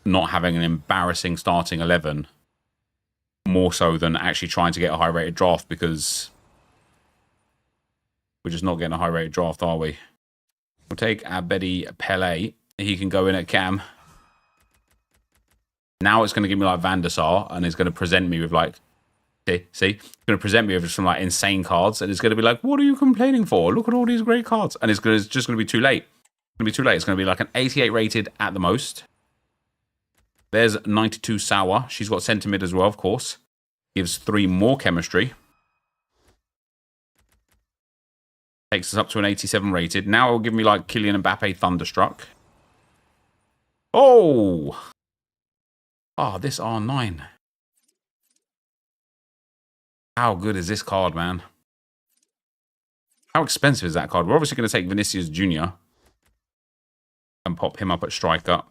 not having an embarrassing starting 11. More so than actually trying to get a high rated draft, because we're just not getting a high rated draft, are we? We'll take Abedi Pele. He can go in at cam. Now it's going to give me like Van der Sar, and it's going to present me with like, see? It's going to present me with some like insane cards, and it's going to be like, what are you complaining for? Look at all these great cards. And it's just going to be too late. It's going to be too late. It's going to be like an 88 rated at the most. There's 92 Sour. She's got centre mid as well, of course. Gives 3 more chemistry. Takes us up to an 87 rated. Now it will give me like Kylian Mbappe Thunderstruck. Oh! Oh, this R9. How good is this card, man? How expensive is that card? We're obviously going to take Vinicius Jr. and pop him up at striker.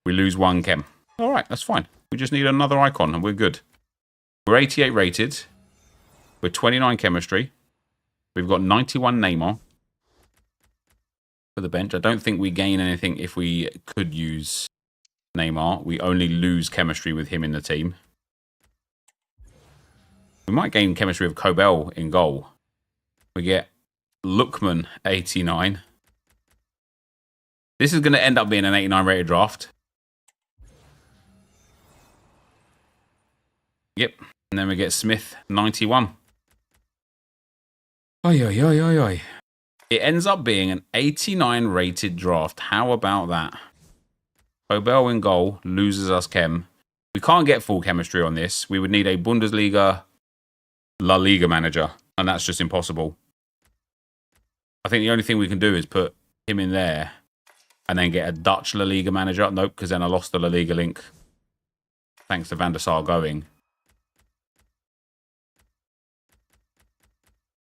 We lose 1 chem. All right, that's fine. We just need another icon and we're good. We're 88 rated. We're 29 chemistry. We've got 91 Neymar for the bench. I don't think we gain anything if we could use Neymar. We only lose chemistry with him in the team. We might gain chemistry with Kobel in goal. We get Lookman 89. This is going to end up being an 89 rated draft. Yep. And then we get Smith 91. Oi, oi, oi, oi, oi. It ends up being an 89 rated draft. How about that? Kobel in goal loses us chem. We can't get full chemistry on this. We would need a Bundesliga, La Liga manager, and that's just impossible. I think the only thing we can do is put him in there and then get a Dutch La Liga manager. Nope, because then I lost the La Liga link. Thanks to Van der Sar going.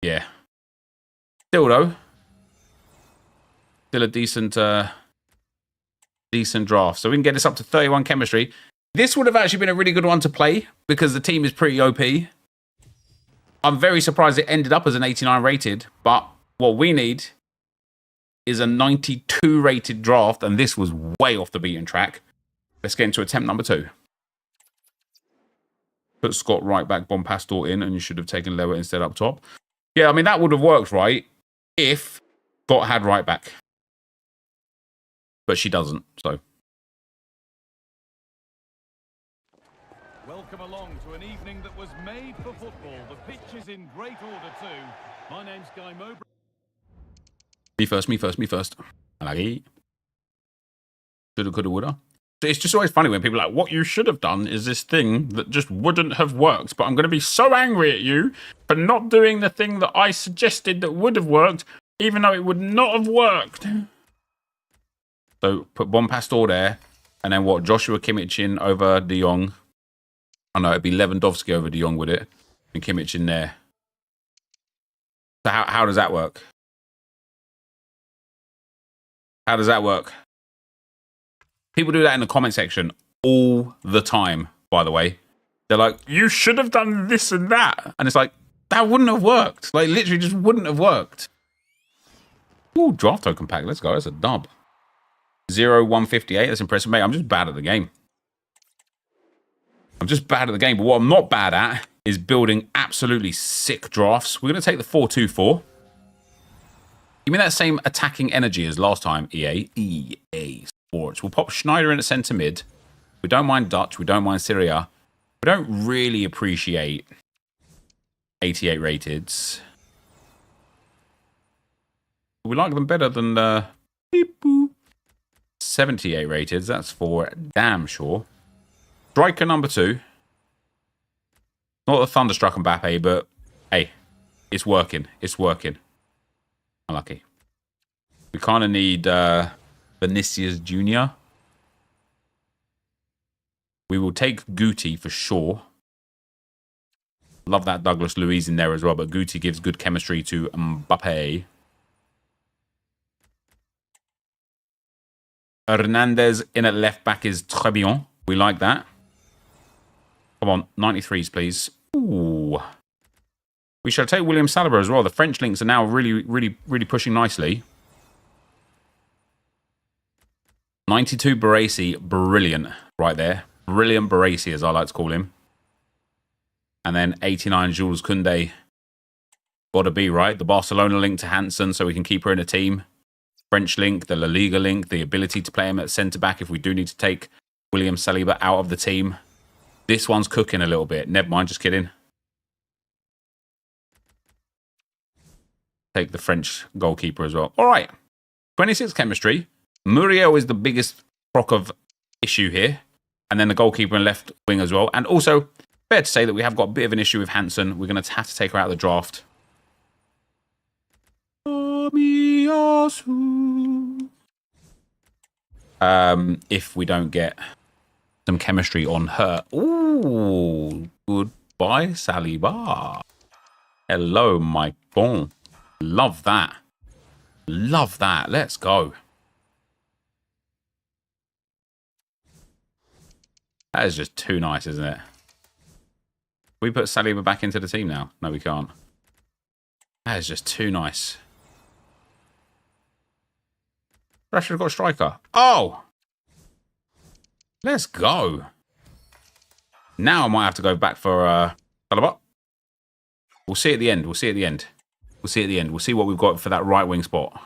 Yeah. Still though, Still a decent draft. So we can get this up to 31 chemistry. This would have actually been a really good one to play because the team is pretty OP. I'm very surprised it ended up as an 89 rated, but what we need is a 92 rated draft, and this was way off the beaten track. Let's get into attempt number 2. Put Scott right back, Bompastor in, and you should have taken Lewa instead up top. Yeah, I mean, that would have worked, right, if Scott had right back. But she doesn't, so. Welcome along to an evening that was made for football. The pitch is in great order too. My name's Guy Mowbray. Me first. Alright. Shoulda, coulda, woulda. It's just always funny when people are like, what you should have done is this thing that just wouldn't have worked. But I'm going to be so angry at you for not doing the thing that I suggested that would have worked, even though it would not have worked. So put Bompastor there. And then what? Joshua Kimmich in over De Jong. Oh no, it'd be Lewandowski over De Jong, would it? And Kimmich in there. So how does that work? How does that work? People do that in the comment section all the time, by the way. They're like, you should have done this and that. And it's like, that wouldn't have worked. Like, literally just wouldn't have worked. Ooh, draft token pack. Let's go. That's a dub. 0-158. That's impressive, mate. I'm just bad at the game. But what I'm not bad at is building absolutely sick drafts. We're going to take the 4-2-4. Give me that same attacking energy as last time, EA. EA Sports. We'll pop Schneider in at centre mid. We don't mind Dutch. We don't mind Syria. We don't really appreciate 88 rateds. We like them better than the 78 rateds. That's for damn sure. Striker number 2. Not the Thunderstruck Mbappe, but hey, it's working. It's working. Unlucky. We kind of need Vinicius Jr. We will take Guti for sure. Love that Douglas Luiz in there as well, but Guti gives good chemistry to Mbappe. Hernandez in at left back is très bien. We like that. Come on, 93s, please. Ooh. We shall take William Saliba as well. The French links are now really pushing nicely. 92 Baresi, brilliant right there. Brilliant Baresi, as I like to call him. And then 89 Jules Koundé. Gotta be, right? The Barcelona link to Hansen, so we can keep her in a team. French link, the La Liga link, the ability to play him at centre-back if we do need to take William Saliba out of the team. This one's cooking a little bit. Never mind, just kidding. Take the French goalkeeper as well. All right. 26 chemistry. Muriel is the biggest crock of issue here. And then the goalkeeper and left wing as well. And also, fair to say that we have got a bit of an issue with Hansen. We're going to have to take her out of the draft. If we don't get some chemistry on her. Ooh, goodbye, Saliba. Hello, my bon. Love that. Love that. Let's go. That is just too nice, isn't it? Can we put Saliba back into the team now? No, we can't. That is just too nice. I should have got a striker. Oh! Let's go. Now I might have to go back for Saliba. We'll see at the end. We'll see at the end. We'll see at the end. We'll see what we've got for that right wing spot.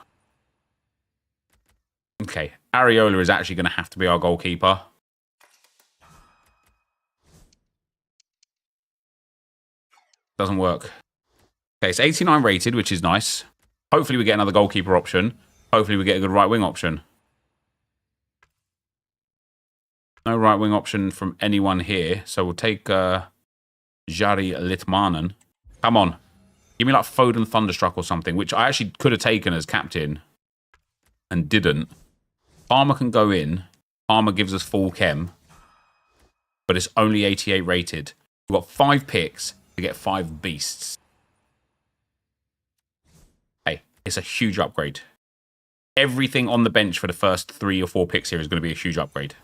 Okay. Areola is actually going to have to be our goalkeeper. Doesn't work. Okay, it's 89 rated, which is nice. Hopefully we get another goalkeeper option. Hopefully we get a good right wing option. No right wing option from anyone here. So we'll take Jari Litmanen. Come on. Give me like Foden Thunderstruck or something, which I actually could have taken as captain and didn't. Palmer can go in. Palmer gives us full chem. But it's only 88 rated. We've got 5 picks to get 5 beasts. Hey, it's a huge upgrade. everything on the bench for the first 3 or 4 picks here is going to be a huge upgrade.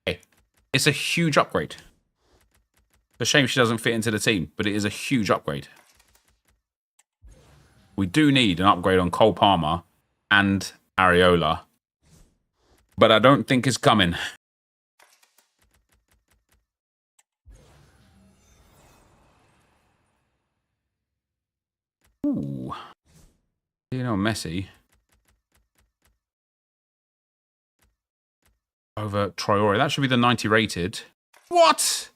Okay. It's a huge upgrade. It's a shame she doesn't fit into the team, but it is a huge upgrade. We do need an upgrade on Cole Palmer and Areola, but I don't think it's coming. Ooh. You know, Messi over Traore. That should be the 90 rated. What?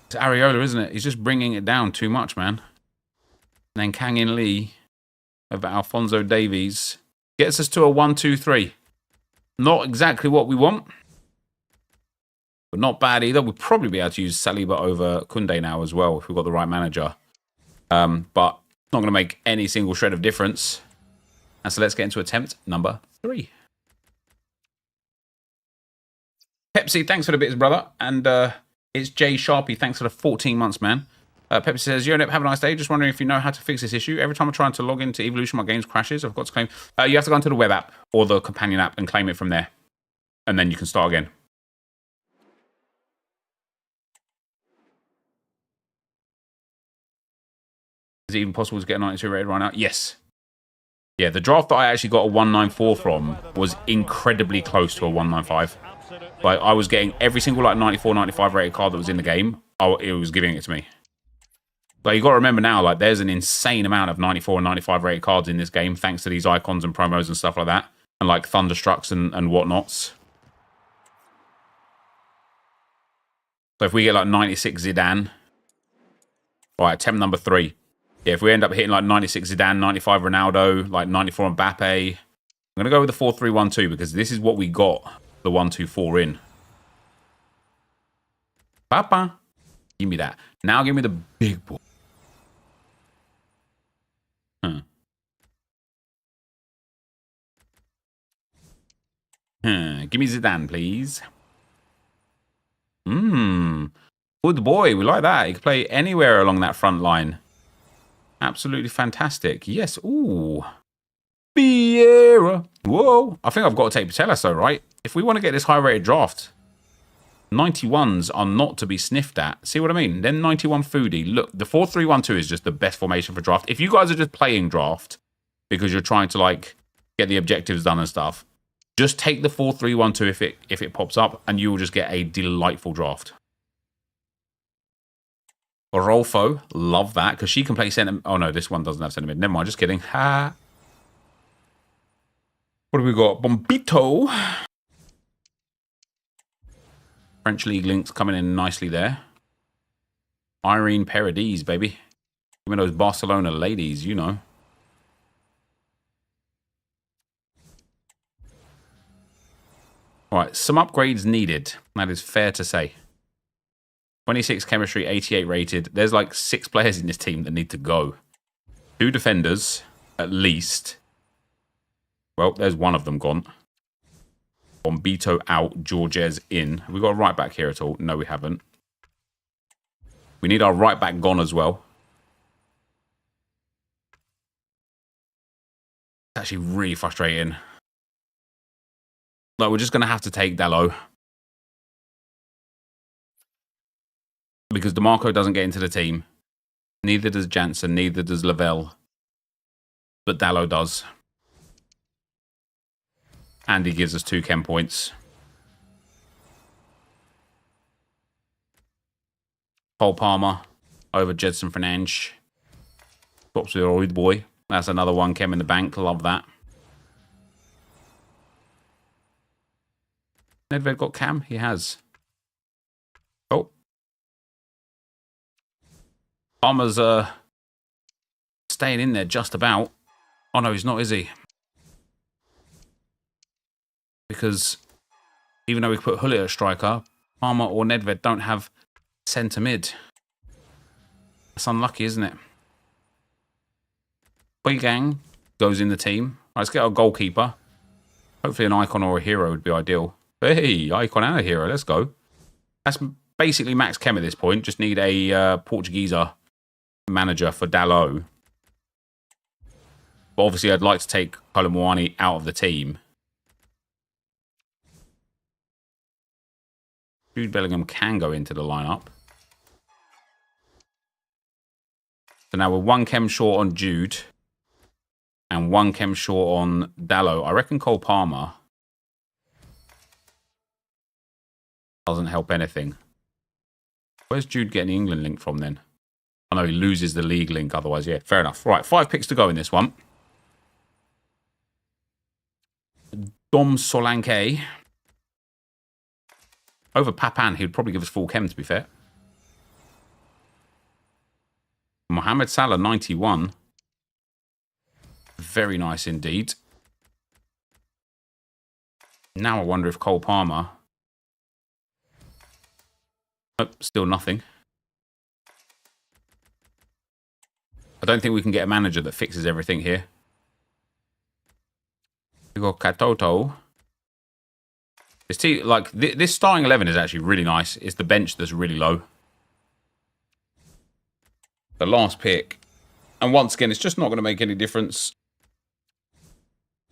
It's Areola, isn't it? He's just bringing it down too much, man. And then Kang-In Lee over Alphonso Davies gets us to a 1-2-3. Not exactly what we want, but not bad either. We'll probably be able to use Saliba over Koundé now as well if we've got the right manager. But not going to make any single shred of difference. And so let's get into attempt number 3. Pepsi, thanks for the bits, brother. And it's Jay Sharpie, thanks for the 14 months, man. Pepsi says, Yo, Nep, have a nice day. Just wondering if you know how to fix this issue. Every time I'm trying to log into Evolution, my games crashes. I've got to claim. You have to go into the web app or the companion app and claim it from there. And then you can start again. Is it even possible to get a 92 rated right now? Yes. Yeah, the draft that I actually got a 194 from was incredibly close to a 195. Like, I was getting every single, like, 94, 95 rated card that was in the game. It was giving it to me. But you got to remember now, like, there's an insane amount of 94 and 95 rated cards in this game, thanks to these icons and promos and stuff like that. And, like, Thunderstrucks and whatnots. So if we get, like, 96 Zidane. Alright, attempt number 3. Yeah, if we end up hitting, like, 96 Zidane, 95 Ronaldo, like, 94 Mbappe. I'm going to go with the 4-3-1-2 because this is what we got the 1-2-4 in. Papa. Give me that. Now give me the big ball. Give me Zidane, please. Good boy. We like that. He can play anywhere along that front line. Absolutely fantastic. Yes. Ooh. Vieira. Whoa. I think I've got to take Patelis, though, right? If we want to get this high-rated draft, 91s are not to be sniffed at. See what I mean? Then 91 Foodie. Look, the 4-3-1-2 is just the best formation for draft. If you guys are just playing draft because you're trying to, like, get the objectives done and stuff, just take the 4-3-1-2 if it pops up, and you will just get a delightful draft. Rolfo, love that, because she can play centre... Oh, no, this one doesn't have centre mid. Never mind, just kidding. Ha. What have we got? Bombito. French League links coming in nicely there. Irene Paradis, baby. Give me those Barcelona ladies, you know. Alright, some upgrades needed. That is fair to say. 26 chemistry, 88 rated. There's like 6 players in this team that need to go. 2 defenders, at least. Well, there's one of them gone. Bombito out, Georges in. Have we got a right back here at all? No, we haven't. We need our right back gone as well. It's actually really frustrating. Like, we're just going to have to take Dalot. Because DeMarco doesn't get into the team. Neither does Jansen, neither does Lavelle. But Dalot does. And he gives us 2 chem points. Cole Palmer over Jedson Fernandes. Swaps with Oid Boy. That's another 1 chem in the bank. Love that. Nedved got cam? He has. Oh. Palmer's staying in there just about. Oh no, he's not, is he? Because even though we put Hullet at striker, Palmer or Nedved don't have centre mid. That's unlucky, isn't it? Boygang goes in the team. Right, let's get our goalkeeper. Hopefully an icon or a hero would be ideal. Hey, icon and a hero. Let's go. That's basically max chem at this point. Just need a Portuguese manager for Dalot. But obviously, I'd like to take callum out of the team. Jude Bellingham can go into the lineup. So now we're 1 chem short on Jude. And 1 chem short on Dallo. I reckon Cole Palmer doesn't help anything. Where's Jude getting the England link from then? I know he loses the league link otherwise. Yeah, fair enough. Right, 5 picks to go in this one. Dom Solanke. Over Papan, he'd probably give us full chem, to be fair. Mohamed Salah, 91. Very nice indeed. Now I wonder if Cole Palmer... Oh, still nothing. I don't think we can get a manager that fixes everything here. We got Katoto. This starting 11 is actually really nice. It's the bench that's really low. The last pick. And once again, it's just not going to make any difference.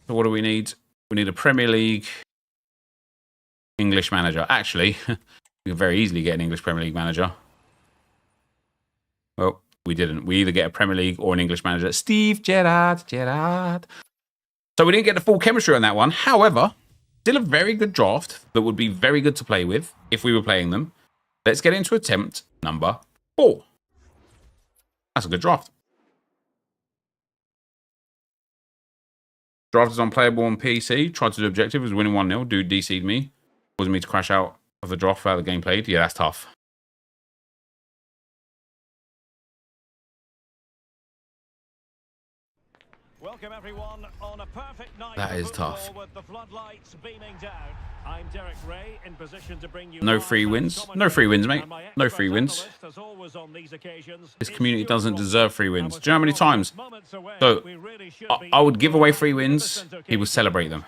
So what do we need? We need a Premier League English manager. Actually, we can very easily get an English Premier League manager. Well, we didn't. We either get a Premier League or an English manager. Steve Gerrard. So we didn't get the full chemistry on that one. However, still a very good draft that would be very good to play with if we were playing them. Let's get into attempt number 4. That's a good draft. Draft is unplayable on PC. Tried to do objective. Was winning 1-0. Dude DC'd me. Causing me to crash out of the draft throughout the game played. Yeah, that's tough. Welcome everyone on a perfect night. That is tough. With the floodlights beaming down. I'm Derek Ray in position to bring you no free wins. No free wins, mate. No free wins. This community doesn't deserve free wins. Do you know how many times? So, I would give away free wins. He would celebrate them.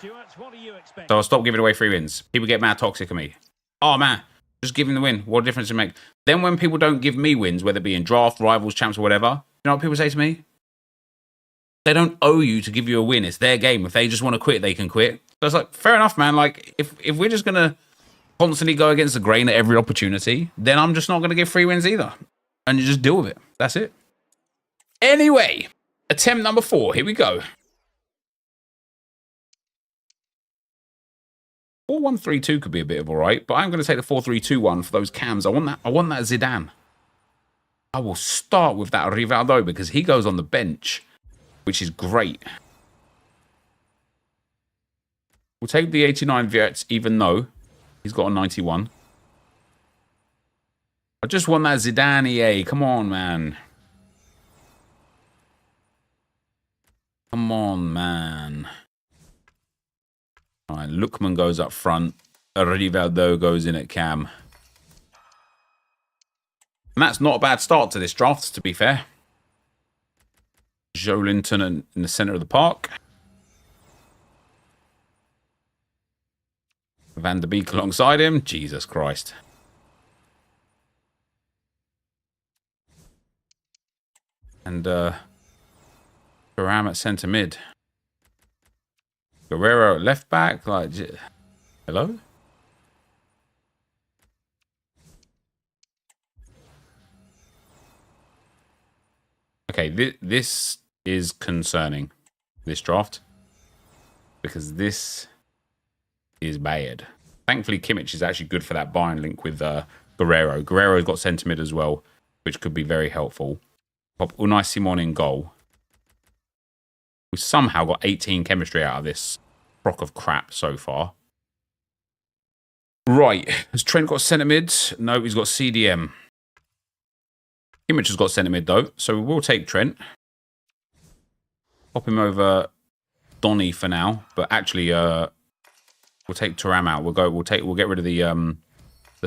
So I'll stop giving away free wins. People get mad toxic at me. Oh, man. Just give him the win. What difference does it make? Then when people don't give me wins, whether it be in draft, rivals, champs, or whatever, you know what people say to me? They don't owe you to give you a win. It's their game. If they just want to quit, they can quit. So it's like, fair enough, man. Like, if we're just going to constantly go against the grain at every opportunity, then I'm just not going to give free wins either. And you just deal with it. That's it. Anyway, attempt number 4. Here we go. 4-1-3-2 could be a bit of all right, but I'm going to take the 4-3-2-1 for those cams. I want that Zidane. I will start with that Rivaldo because he goes on the bench, which is great. We'll take the 89 Vierts, even though he's got a 91. I just want that Zidane EA. Come on, man. Come on, man. All right, Lookman goes up front. Rivaldo goes in at cam. And that's not a bad start to this draft, to be fair. Joe Linton in the centre of the park. Van der Beek alongside him. Jesus Christ. And Thuram at centre mid. Guerrero at left back. Like, hello? Okay, this is concerning, this draft, because this is bad. Thankfully, Kimmich is actually good for that Bayern link with Guerrero. Guerrero's got centre mid as well, which could be very helpful. Pop Unai Simon in goal. We somehow got 18 chemistry out of this crock of crap so far. Right, has Trent got centre mid? No, he's got CDM. Kimmich has got centre mid though, so we'll take Trent. Pop him over Donny for now, but actually, we'll take Thuram out. We'll get rid of the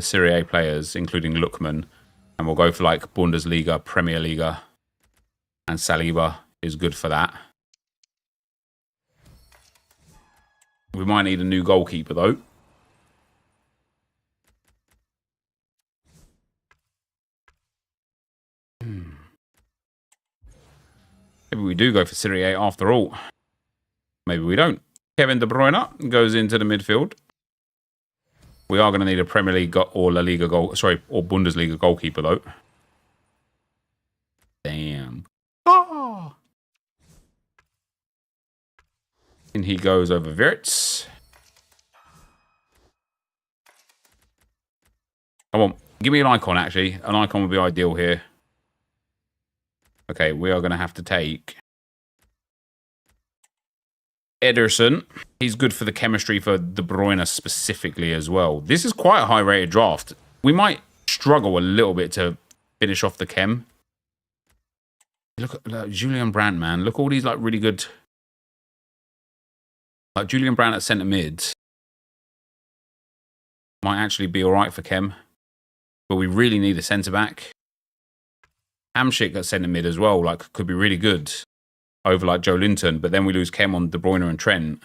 Serie A players, including Lookman, and we'll go for like Bundesliga, Premier Liga, and Saliba is good for that. We might need a new goalkeeper though. Maybe we do go for Serie A after all. Maybe we don't. Kevin De Bruyne goes into the midfield. We are going to need a Premier League or La Liga goal, sorry, or Bundesliga goalkeeper though. Damn. Oh. And he goes over Wirtz. Come on, give me an icon actually. An icon would be ideal here. Okay, we are going to have to take Ederson. He's good for the chemistry for De Bruyne specifically as well. This is quite a high-rated draft. We might struggle a little bit to finish off the chem. Look at Julian Brandt, man. Look at all these like really good... Like Julian Brandt at centre mid. Might actually be all right for chem. But we really need a centre-back. Hamsik at centre mid as well. Like, could be really good. Over like Joe Linton, but then we lose Chem on De Bruyne and Trent.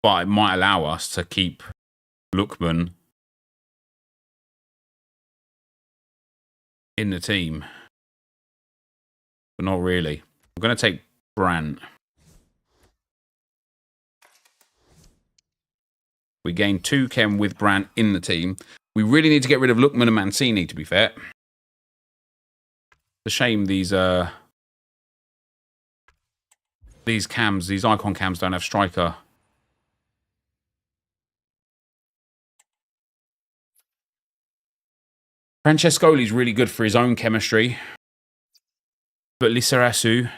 But it might allow us to keep Lookman in the team. But not really. We're going to take Brandt. We gain 2 Chem with Brandt in the team. We really need to get rid of Lookman and Mancini, to be fair. It's a shame these cams, these icon cams don't have striker. Francescoli's really good for his own chemistry. But Lissarasu...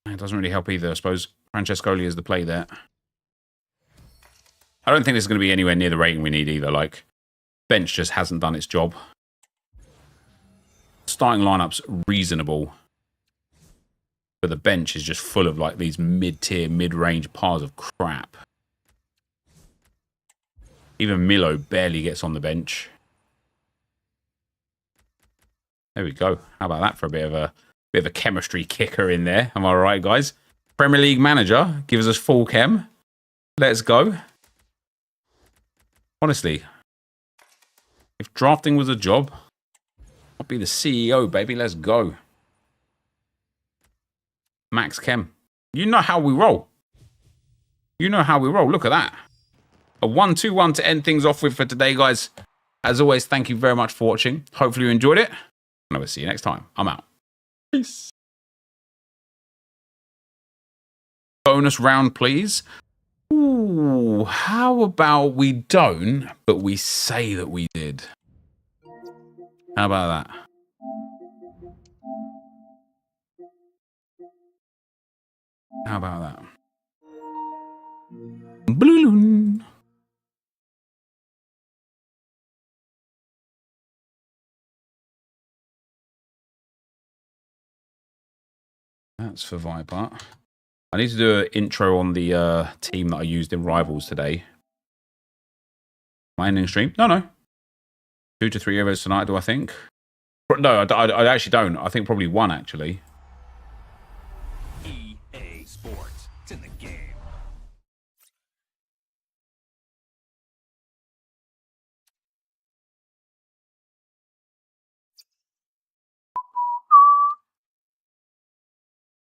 It doesn't really help either, I suppose. Francescoli is the play there. I don't think this is going to be anywhere near the rating we need either. Like, bench just hasn't done its job. Starting lineup's reasonable. But the bench is just full of like these mid-tier, mid-range piles of crap. Even Milo barely gets on the bench. There we go. How about that for a bit of a chemistry kicker in there? Am I right, guys? Premier League manager gives us full chem. Let's go. Honestly, if drafting was a job, I'd be the CEO, baby. Let's go. Max Chem. You know how we roll. You know how we roll. Look at that. A 1-2-1 to end things off with for today, guys. As always, thank you very much for watching. Hopefully you enjoyed it. And I will see you next time. I'm out. Peace. Bonus round, please. Ooh, how about we don't, but we say that we did? How about that? How about that? Bloon. That's for Viper. I need to do an intro on the team that I used in Rivals today. Am I ending stream? No. 2 to 3 euros tonight, do I think? No, I actually don't. I think probably 1, actually. EA Sports. It's in the game.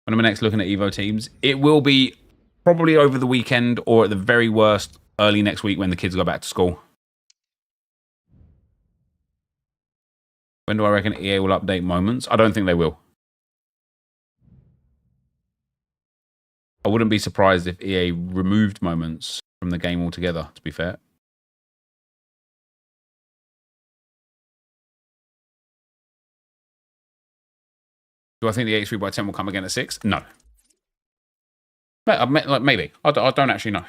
When am I next looking at Evo teams? It will be probably over the weekend or at the very worst early next week when the kids go back to school. When do I reckon EA will update moments? I don't think they will. I wouldn't be surprised if EA removed moments from the game altogether, to be fair. Do I think the H3 by 10 will come again at 6? No. Maybe. I don't actually know.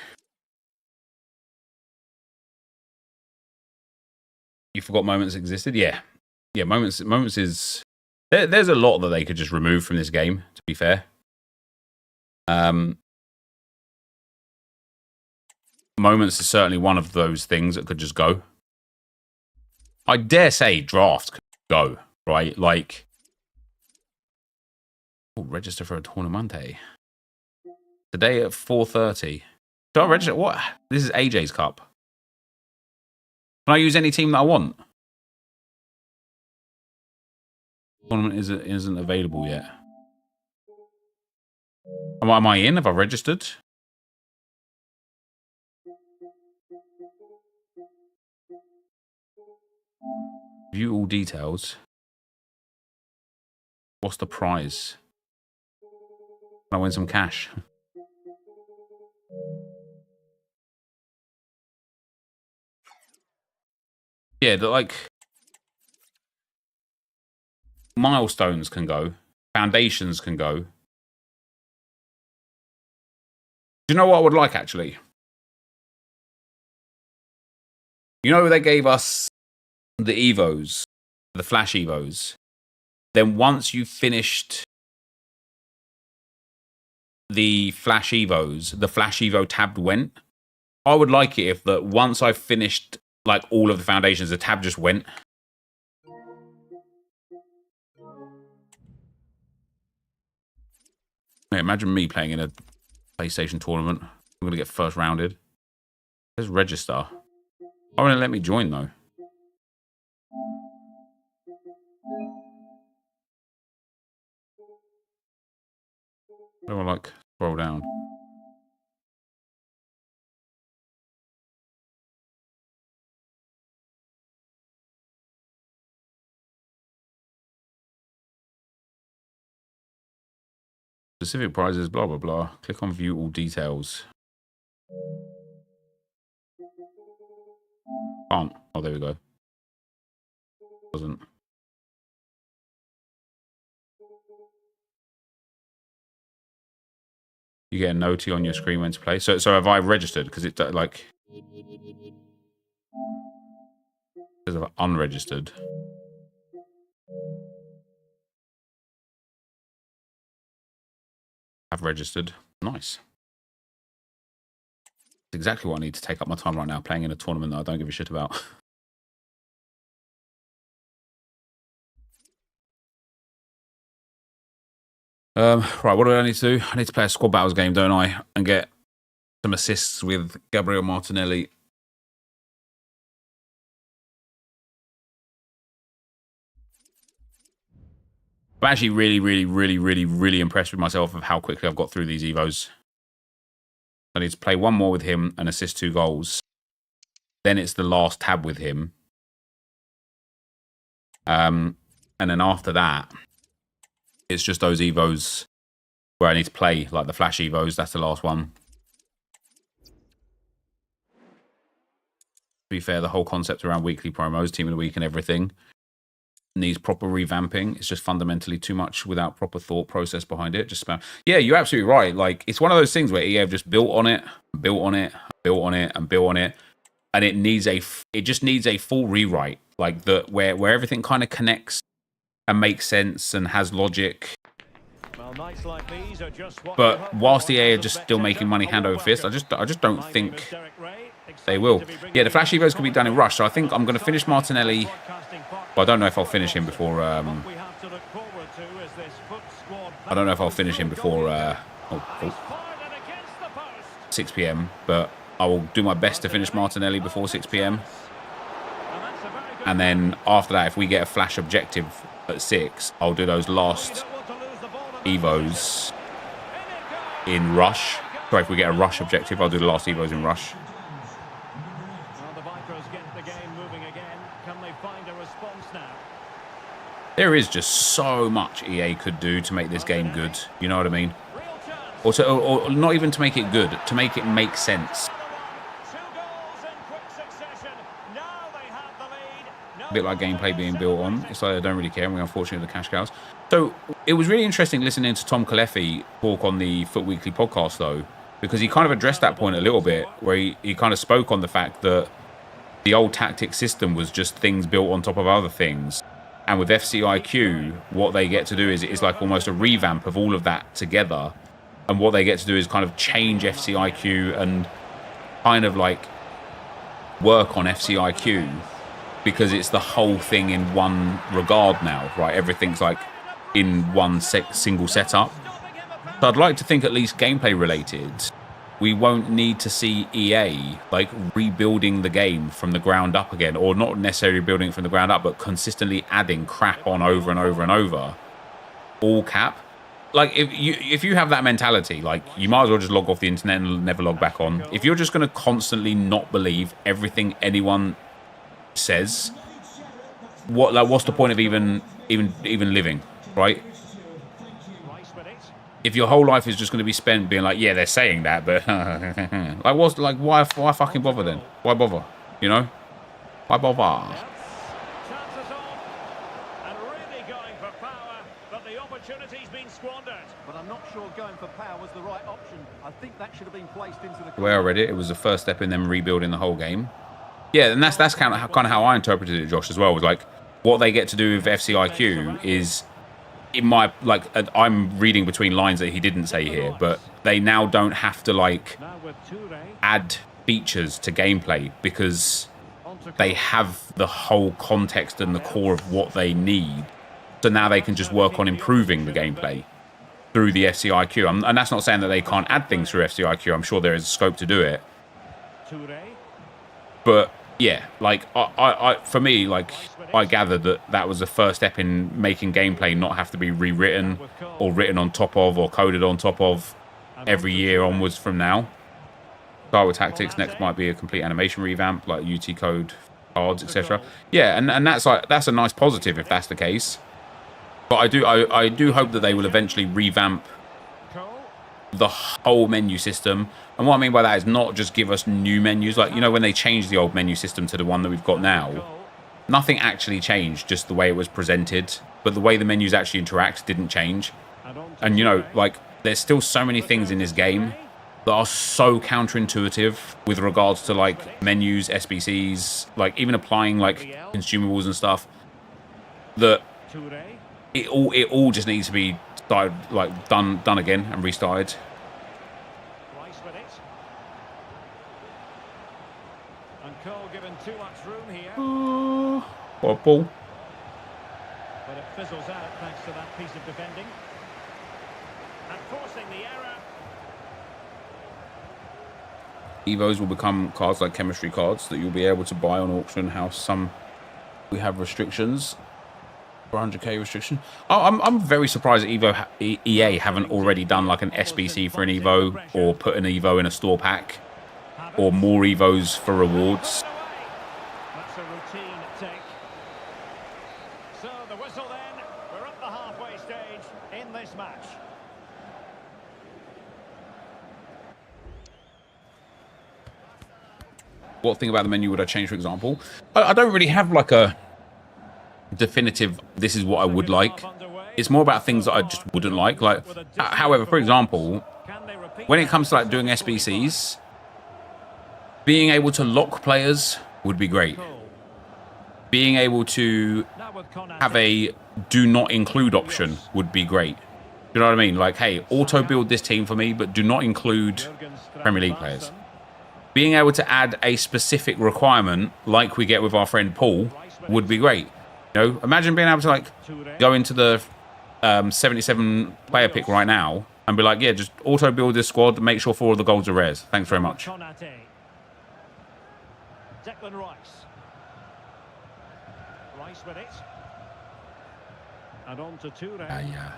You forgot moments existed? Yeah. Yeah, moments is... There's a lot that they could just remove from this game, to be fair. Moments is certainly one of those things that could just go. I dare say draft could go, right? Like... Oh, register for a tournamente. Today at 4:30. Do I register? What? This is AJ's Cup. Can I use any team that I want? Tournament isn't available yet. Am I in? Have I registered? View all details. What's the prize? Can I win some cash? Yeah, like milestones can go, foundations can go. Do you know what I would like actually? You know they gave us the evos, the flash evos. Then once you finished the flash evos, the flash evo tab went. I would like it if that once I finished like all of the foundations, the tab just went. Yeah, imagine me playing in a PlayStation tournament. I'm gonna get first rounded. Let's register. I won't let me join though. Do I like scroll down? Specific prizes, blah blah blah. Click on view all details. Can't. Oh, there we go. Doesn't. You get a noti on your screen when to play. So have I registered? Because it like because I've unregistered. I've registered. Nice. It's exactly what I need to take up my time right now, playing in a tournament that I don't give a shit about. Right, what do I need to do? I need to play a squad battles game, don't I? And get some assists with Gabriel Martinelli. I'm actually really impressed with myself of how quickly I've got through these Evos. I need to play one more with him and assist 2 goals. Then it's the last tab with him. And then after that, it's just those Evos where I need to play, like the Flash Evos. That's the last one. To be fair, the whole concept around weekly promos, Team of the Week and everything needs proper revamping. It's just fundamentally too much without proper thought process behind it. Just spam. Yeah, you're absolutely right. Like, it's one of those things where EA have just built on it, and built on it, and it just needs a full rewrite, like where everything kind of connects and makes sense and has logic. But whilst EA are just still making money hand over fist, I just don't think they will. Yeah, the Flash Evos can be done in rush, so I think I'm going to finish Martinelli. But I don't know if I'll finish him before. I don't know if I'll finish him before 6 p.m. But I will do my best to finish Martinelli before 6 p.m. And then after that, if we get a flash objective at 6, I'll do those last Evos in rush. Sorry, if we get a rush objective, I'll do the last Evos in rush. There is just so much EA could do to make this game good. You know what I mean? Or not even to make it good, to make it make sense. A bit like gameplay being built on. It's like I don't really care. We're unfortunately the cash cows. So it was really interesting listening to Tom Kalefi talk on the Foot Weekly podcast, though, because he kind of addressed that point a little bit, where he kind of spoke on the fact that the old tactic system was just things built on top of other things. And with FCIQ, what they get to do is like almost a revamp of all of that together. And what they get to do is kind of change FCIQ and kind of like work on FCIQ because it's the whole thing in one regard now, right? Everything's like in one single setup. So I'd like to think at least gameplay related, we won't need to see EA like rebuilding the game from the ground up again, or not necessarily building it from the ground up, but consistently adding crap on over and over and over. All cap. Like, if you have that mentality, like, you might as well just log off the internet and never log back on. If you're just going to constantly not believe everything anyone says, what's the point of even living, right? If your whole life is just going to be spent being like, yeah, they're saying that, but why fucking bother then? Why bother? You know? Why bother? But I'm not sure going for power was the right option. I think that should have been placed into the... The way I read it, it was the first step in them rebuilding the whole game. Yeah, and that's kind of how I interpreted it, Josh, as well. It was like, what they get to do with FCIQ is, I'm reading between lines that he didn't say here, but they now don't have to, like, add features to gameplay because they have the whole context and the core of what they need. So now they can just work on improving the gameplay through the FCIQ. And that's not saying that they can't add things through FCIQ. I'm sure there is scope to do it. But yeah, like for me, like, I gathered that was the first step in making gameplay not have to be rewritten or written on top of or coded on top of every year onwards from now. Start with tactics. Next might be a complete animation revamp, like UT code, cards, etc. Yeah, and that's a nice positive if that's the case. But I do hope that they will eventually revamp the whole menu system. And what I mean by that is not just give us new menus. Like, you know, when they changed the old menu system to the one that we've got now, nothing actually changed, just the way it was presented. But the way the menus actually interact didn't change. And, you know, like, there's still so many things in this game that are so counterintuitive with regards to, like, menus, SBCs, like, even applying, like, consumables and stuff, that it all just needs to be started, like, done again and restarted. Or a ball. But it fizzles out thanks to that piece of defending. And forcing the error. Evos will become cards like chemistry cards that you'll be able to buy on auction house. Some we have restrictions. 400k restriction. Oh, I'm very surprised that EA haven't already done like an SBC for an Evo, or put an Evo in a store pack, or more Evos for rewards. That's a routine take. So the whistle then. We're at the halfway stage in this match. What thing about the menu would I change, for example? I don't really have like a definitive, this is what I would like. It's more about things that I just wouldn't like. Like, however, for example, when it comes to like doing SBCs, being able to lock players would be great. Being able to have a do not include option would be great. You know what I mean? Like, hey, auto build this team for me, but do not include Premier League players. Being able to add a specific requirement, like we get with our friend Paul, would be great. You know, imagine being able to like go into the 77 player pick right now and be like, yeah, just auto build this squad, make sure 4 of the goals are rares. Thanks very much. Declan Rice. Rice with it. And on to Toure. Yeah.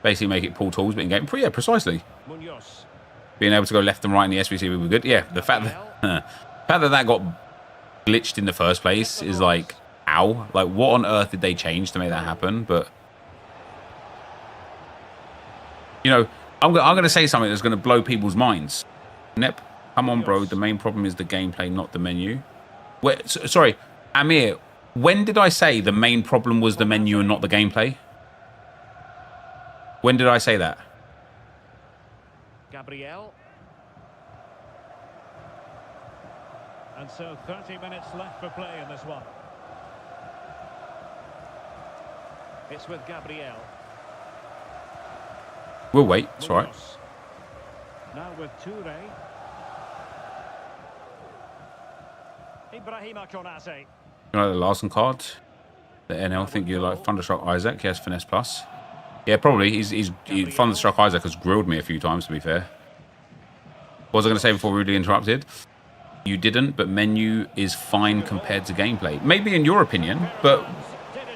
Basically make it Paul Tools, but in game. Yeah, precisely. Munoz. Being able to go left and right in the SBC would be good. Yeah, the fact that got glitched in the first place is like, ow. Like, what on earth did they change to make that happen? But, you know, I'm going to say something that's going to blow people's minds. Nep, come on, bro. The main problem is the gameplay, not the menu. Sorry, Amir, when did I say the main problem was the menu and not the gameplay? When did I say that? Gabriel. And so 30 minutes left for play in this one. It's with Gabriel. We'll wait. It's all right. Now with Toure. Ibrahima Konate. You know the Larson card? The NL think you like Thunderstruck Isaac. Yes, Finesse Plus. Yeah, probably. Thunderstruck Isaac has grilled me a few times, to be fair. What was I going to say before rudely interrupted? You didn't, but menu is fine compared to gameplay. Maybe in your opinion, but,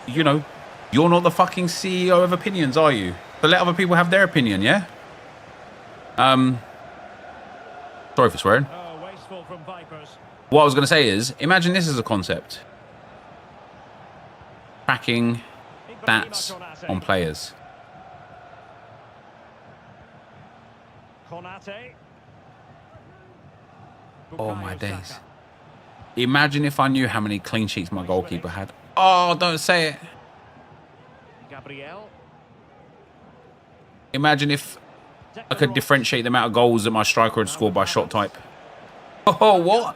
you know, you're not the fucking CEO of opinions, are you? So let other people have their opinion, yeah? Sorry for swearing. What I was going to say is, imagine this as a concept. Tracking stats on players. Oh my days. Imagine if I knew how many clean sheets my goalkeeper had. Oh, don't say it. Imagine if I could differentiate the amount of goals that my striker had scored by shot type. Oh, what?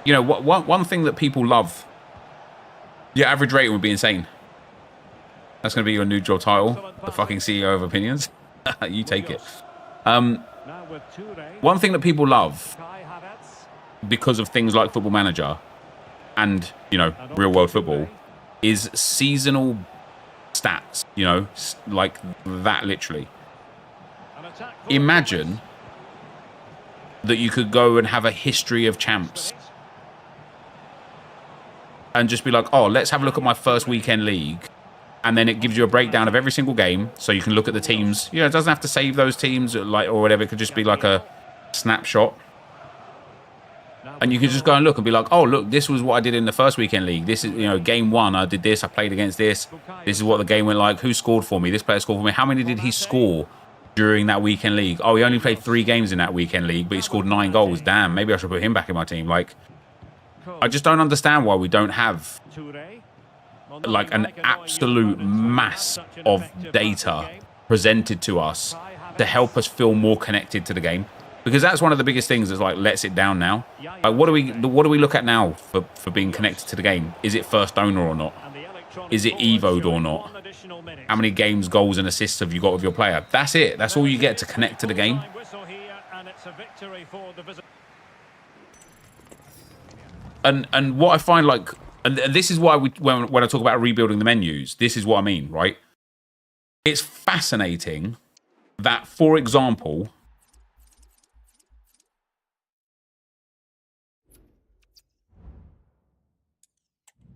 You know, one thing that people love. Your average rating would be insane. That's going to be your new job title. The fucking CEO of opinions. You take it. One thing that people love, because of things like Football Manager and, you know, real world football, is seasonal stats, you know, like that literally. Imagine that you could go and have a history of champs and just be like, oh, let's have a look at my first weekend league. And then it gives you a breakdown of every single game, so you can look at the teams. You know, it doesn't have to save those teams or whatever. It could just be like a snapshot. And you can just go and look and be like, oh, look, this was what I did in the first weekend league. This is, you know, game 1, I did this. I played against this. This is what the game went like. Who scored for me? This player scored for me. How many did he score during that weekend league? Oh, he only played 3 games in that weekend league, but he scored 9 goals. Damn, maybe I should put him back in my team. Like, I just don't understand why we don't have like an absolute mass of data presented to us to help us feel more connected to the game, because that's one of the biggest things is like, let's sit down now. Like, what do we look at now for being connected to the game? Is it first owner or not? Is it evoed or not? How many games, goals and assists have you got with your player? That's it. That's all you get to connect to the game. And what I find, like, and this is why when I talk about rebuilding the menus, this is what I mean, right? It's fascinating that, for example,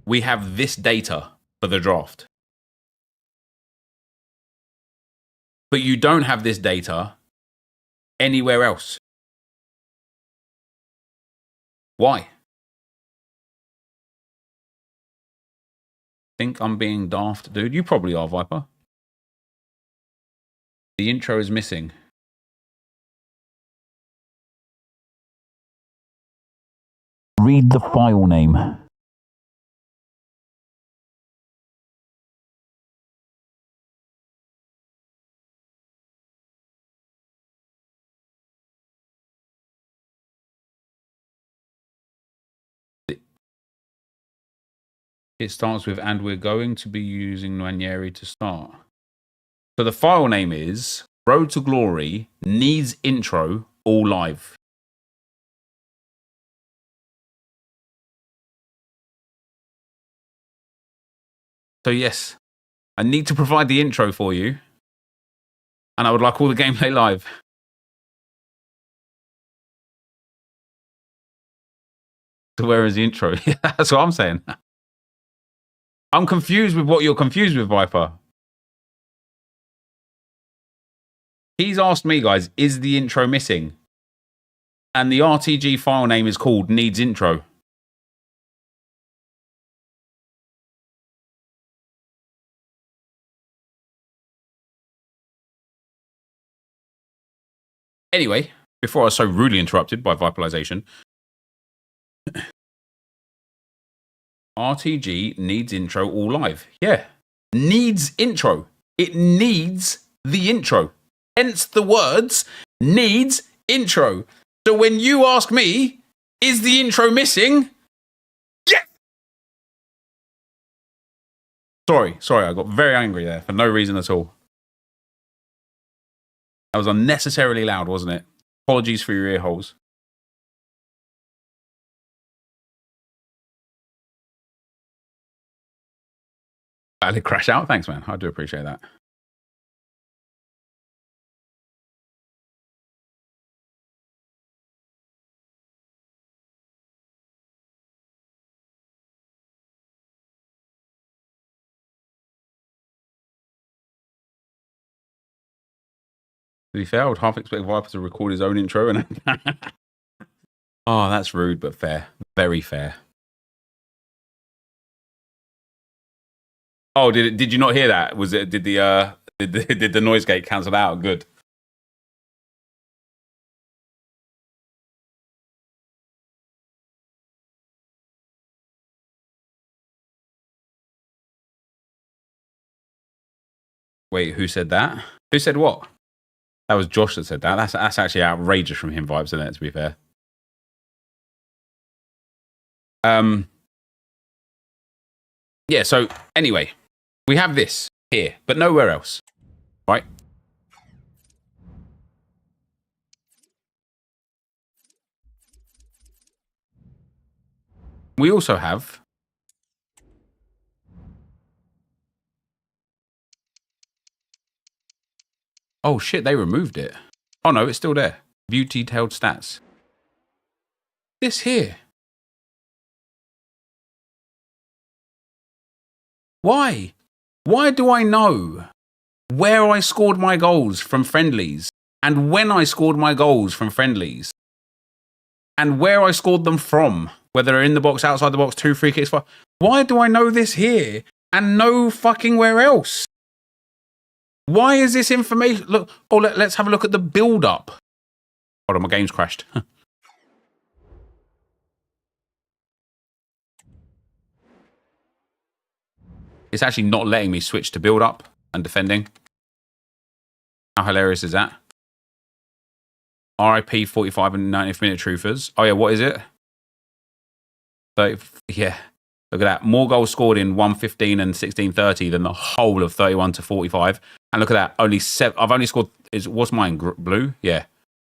we have this data for the draft, but you don't have this data anywhere else. Why? Think I'm being daft, dude? You probably are, Viper. The intro is missing. Read the file name. It starts with, and we're going to be using Nwaneri to start. So the file name is Road to Glory Needs Intro All Live. So yes, I need to provide the intro for you. And I would like all the gameplay live. So where is the intro? Yeah, that's what I'm saying. I'm confused with what you're confused with, Viper. He's asked me, guys, is the intro missing? And the RTG file name is called Needs Intro. Anyway, before I was so rudely interrupted by Vipalization, RTG needs intro all live. Yeah. Needs intro. It needs the intro. Hence the words needs intro. So when you ask me, is the intro missing? Yeah. Sorry, I got very angry there for no reason at all. That was unnecessarily loud, wasn't it? Apologies for your ear holes. Valid crash out. Thanks, man. I do appreciate that. To be fair, I would half expect Viper to record his own intro. And oh, that's rude, but fair. Very fair. Oh, did you not hear that? Was it did the noise gate cancel out? Good. Wait, who said that? Who said what? That was Josh that said that. That's actually outrageous from him vibes, isn't it, to be fair? Yeah, so anyway, we have this here, but nowhere else. Right? We also have oh shit, they removed it. Oh no, it's still there. View detailed stats. This here. Why? Why do I know where I scored my goals from friendlies and when I scored my goals from friendlies and where I scored them from, whether they're in the box, outside the box, 2 free kicks, 5? Why do I know this here and no fucking where else? Why is this information? Look, oh, let's have a look at the build-up. Hold on, my game's crashed. It's actually not letting me switch to build-up and defending. How hilarious is that? RIP 45 and 90th minute truthers. Oh yeah, what is it? 30, yeah. Look at that. More goals scored in 1:15 and 16:30 than the whole of 31 to 45. And look at that. Only 7. I've only scored. What's mine? Blue? Yeah.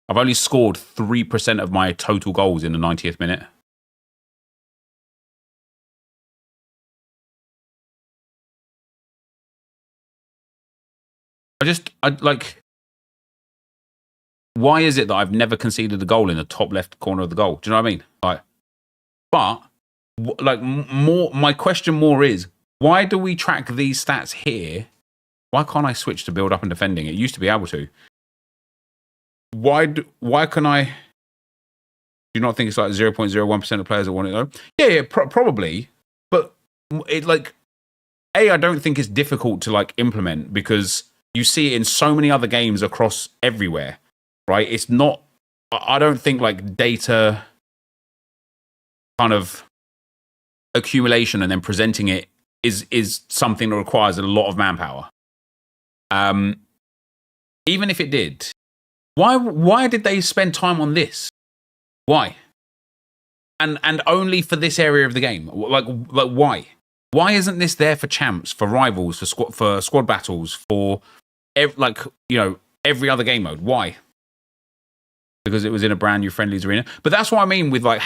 I've only scored 3% of my total goals in the 90th minute. I like. Why is it that I've never conceded a goal in the top left corner of the goal? Do you know what I mean? Like, but like more. My question more is, why do we track these stats here? Why can't I switch to build up and defending? It used to be able to. Why can I? Do you not think it's like 0.01% of players that want it though? Yeah, probably. But it like, I don't think it's difficult to like implement because you see it in so many other games across everywhere, right? It's not. I don't think like data kind of accumulation and then presenting it is something that requires a lot of manpower. Even if it did, why did they spend time on this? Why? And only for this area of the game? Like why? Why isn't this there for champs, for rivals, for squad battles, for every other game mode? Why? Because it was in a brand new friendlies arena. But that's what I mean with like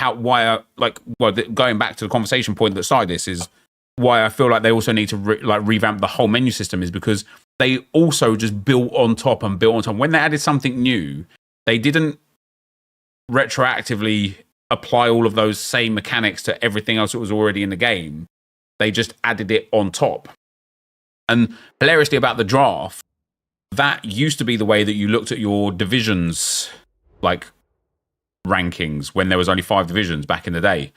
going back to the conversation point that started this is why I feel like they also need to revamp the whole menu system is because they also just built on top. When they added something new, they didn't retroactively apply all of those same mechanics to everything else that was already in the game. They just added it on top. And hilariously about the draft, that used to be the way that you looked at your divisions, like rankings, when there was only 5 divisions back in the day.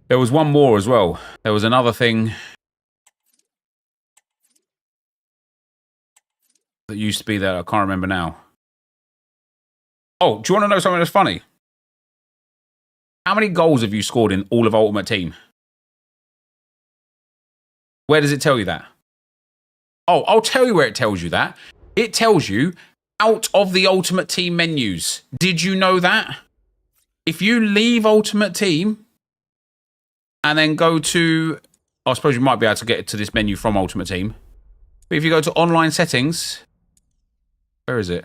There was one more as well. There was another thing that used to be there. I can't remember now. Oh, do you want to know something that's funny? How many goals have you scored in all of Ultimate Team? Where does it tell you that? Oh, I'll tell you where it tells you that. It tells you out of the Ultimate Team menus. Did you know that? If you leave Ultimate Team and then go to... I suppose you might be able to get to this menu from Ultimate Team. But if you go to online settings... Where is it?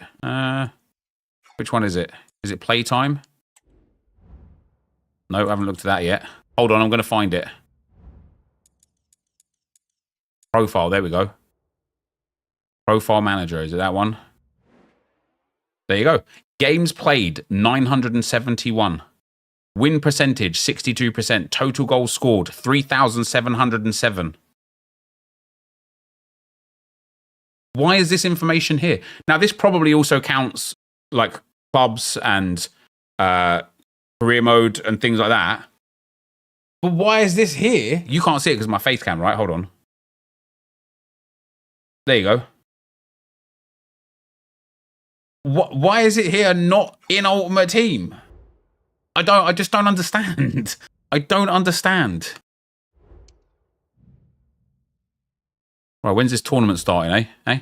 Which one is it? Is it playtime? No, I haven't looked at that yet. Hold on, I'm going to find it. Profile, there we go. Profile manager, is it that one? There you go. Games played, 971. Win percentage, 62%. Total goals scored, 3,707. Why is this information here? Now, this probably also counts like clubs and career mode and things like that. But why is this here? You can't see it because my face cam, right? Hold on. There you go. Why is it here not in Ultimate Team? I just don't understand. I don't understand. Right, when's this tournament starting, eh?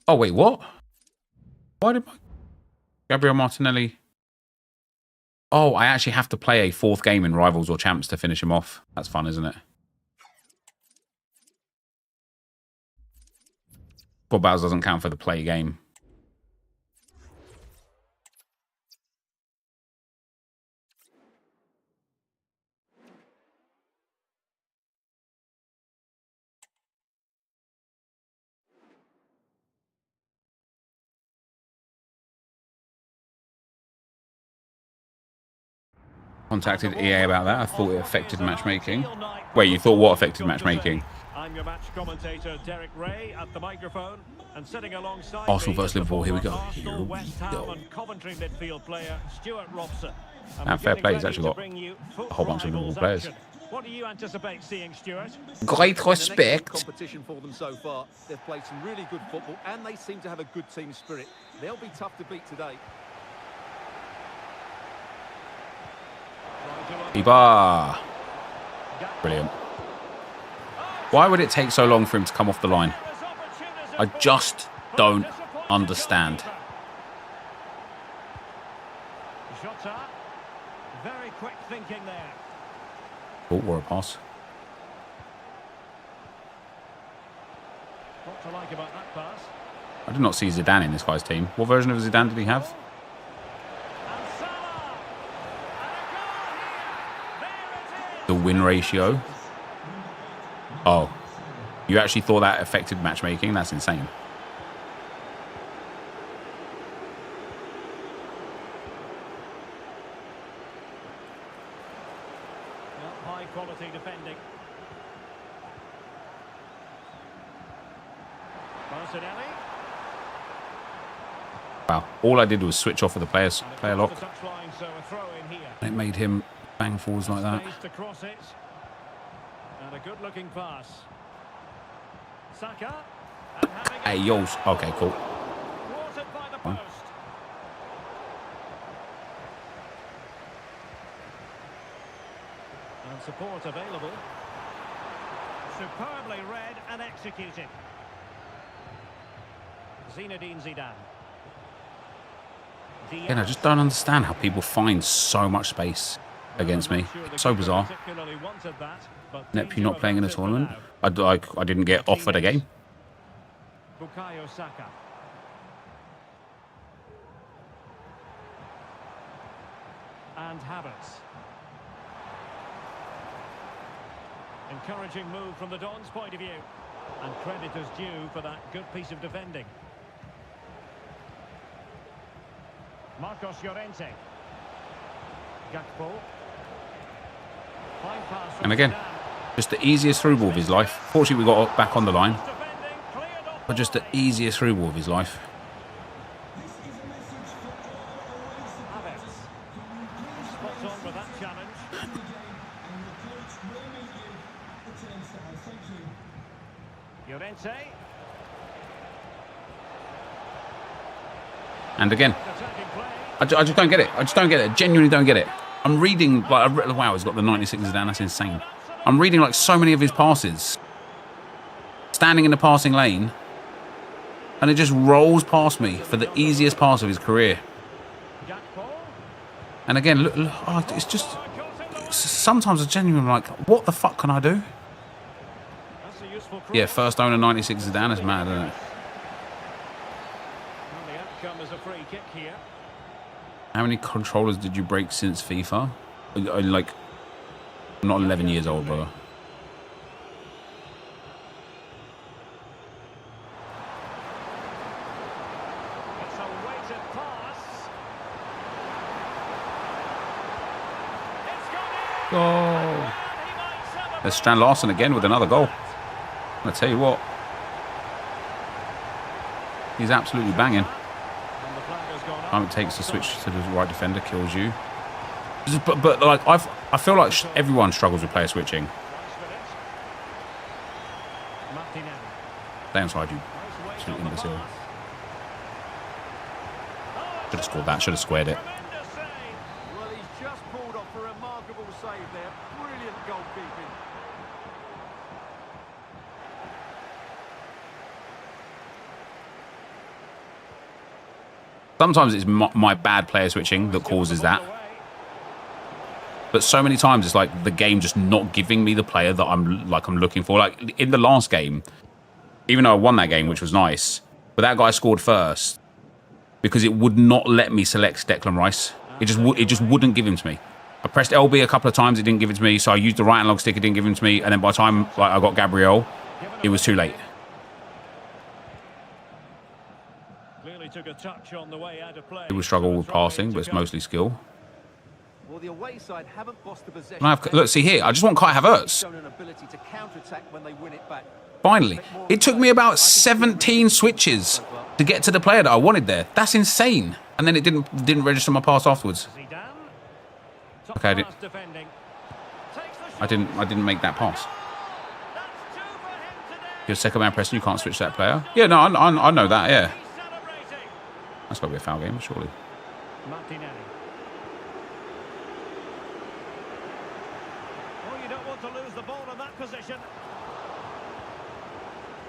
Oh, wait, what? Why did Gabriel Martinelli... Oh, I actually have to play a 4th game in Rivals or Champs to finish him off. That's fun, isn't it? Squad battles doesn't count for the play game. Contacted EA about that. I thought it affected matchmaking. Wait, you thought what affected matchmaking? I'm your match commentator, Derek Ray, at the microphone, and sitting alongside Arsenal versus Liverpool. Here we go. Arsenal, West Ham and Coventry midfield player Stuart Robson. And fair play, he's actually got a whole bunch of Liverpool players. What do you anticipate seeing, Stuart? Great respect. Competition for them so far. They've played some really good football, and they seem to have a good team spirit. They'll be tough to beat today. Iba. Brilliant. Why would it take so long for him to come off the line? I just don't understand. Jota. Very quick thinking there. Oh, what a pass. What to like about that pass? I did not see Zidane in this guy's team. What version of Zidane did he have? The win ratio. Oh, you actually thought that affected matchmaking? That's insane. High quality defending. Martinelli. Wow, all I did was switch off with the player lock. So a throw in here. And it made him bang forwards like that. Space to cross it. And a good looking pass. Saka. Hey, yo's. Okay, cool. Thwarted by the post. And support available. Superbly read and executed. Zinedine Zidane. Again, I just don't understand how people find so much space against me. So bizarre. Nep, you not playing in a tournament? I didn't get offered a game. Bukayo Saka. And Havertz. Encouraging move from the Don's point of view. And credit is due for that good piece of defending. Marcos Llorente. Gakpo. Fine pass. And again, just the easiest through ball of his life. Fortunately, we got back on the line. But just the easiest through ball of his life. Spot on with that challenge. Llorente. And again, I just don't get it. I just don't get it. I genuinely don't get it. I'm reading, like, wow, he's got the 96 down. That's insane. I'm reading, like, so many of his passes. Standing in the passing lane. And it just rolls past me for the easiest pass of his career. And again, look, oh, it's just... Sometimes I genuinely like, what the fuck can I do? Yeah, first owner 96 Zidane is mad, isn't it? The outcome is a free kick here. How many controllers did you break since FIFA? Like, I'm not 11 years old, brother. Goal. There's Strand Larsen again with another goal. I tell you what, he's absolutely banging. Time it takes to switch to the right defender kills you. But like I feel like everyone struggles with player switching. Stay inside, you absolute imbecile. Should have scored that. Should have squared it. Well, he's just pulled off a remarkable save there. Brilliant goalkeeping. Sometimes it's my bad player switching that causes that. But so many times it's like the game just not giving me the player that I'm looking for. Like in the last game, even though I won that game, which was nice, but that guy scored first because it would not let me select Declan Rice. It just wouldn't give him to me. I pressed LB a couple of times, it didn't give it to me. So I used the right analog stick, it didn't give him to me. And then by the time I got Gabriel, it was too late. Took a touch on the way out of play. It would struggle with passing, but it's mostly skill. Well, the away side haven't lost the possession. Look, see here, I just want Kai Havertz. Finally. It took me about 17 switches to get to the player that I wanted there. That's insane. And then it didn't register my pass afterwards. Okay, I didn't make that pass. You're second man pressing, you can't switch that player. Yeah, no, I know that, yeah. That's got to be a foul game, surely. You don't want to lose the ball in that position.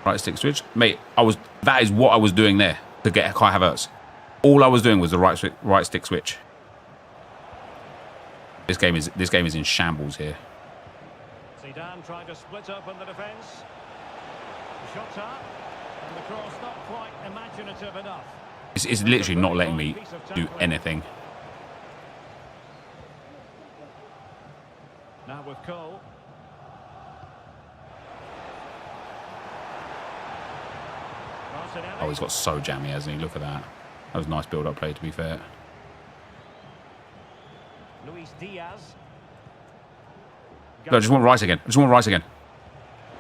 Right stick switch, mate. That is what I was doing there to get Kai Havertz. All I was doing was the right stick switch. This game is in shambles here. Zidane trying to split open the defence. The shot's up, and the cross not quite imaginative enough. It's literally not letting me do anything. Now with Cole. Oh, he's got so jammy, hasn't he? Look at that. That was a nice build-up play, to be fair. Luis Diaz. No, I just want Rice again.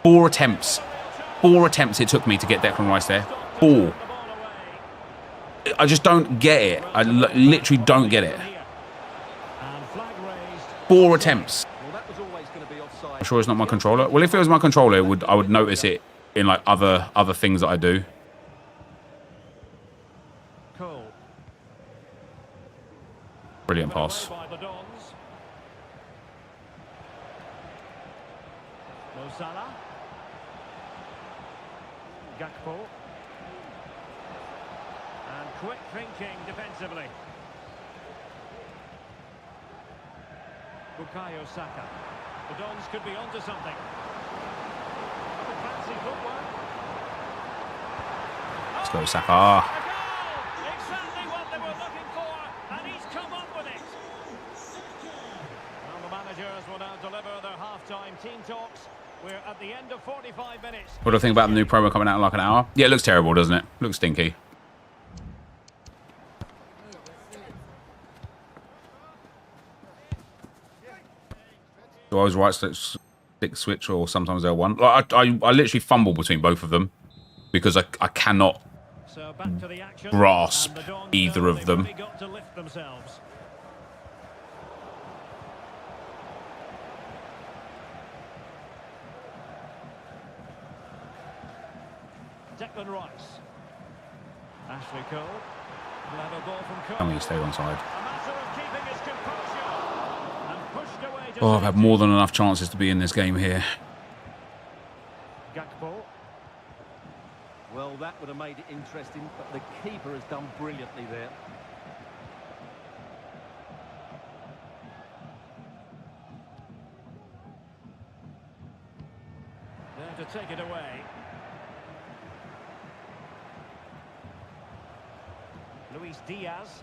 4 attempts. 4 attempts it took me to get Declan Rice there. 4. I just don't get it. I literally don't get it. 4 attempts. I'm sure it's not my controller. Well, if it was my controller, I would notice it in like other things that I do. Brilliant pass. Gakpo. And quick thinking defensively. Bukayo Saka. The Dons could be onto something. Fancy footwork. Let's go, Saka. Exactly what they were looking for, and he's come up with it. Well, the managers will now deliver their half-time team talks. We're at the end of 45 minutes. What do I think about the new promo coming out in like an hour? Yeah, it looks terrible, doesn't it? Looks stinky. Do I always right stick switch or sometimes L1? Like, I literally fumble between both of them because I cannot grasp either of them. Declan Rice. Ashley Cole. Clever ball from Cole. How many stayed on side? A matter of keeping his composure. And pushed away to Oh, I've had more than enough chances to be in this game here. Gakpo. Well, that would have made it interesting, but the keeper has done brilliantly there. There to take it away. Luis Diaz.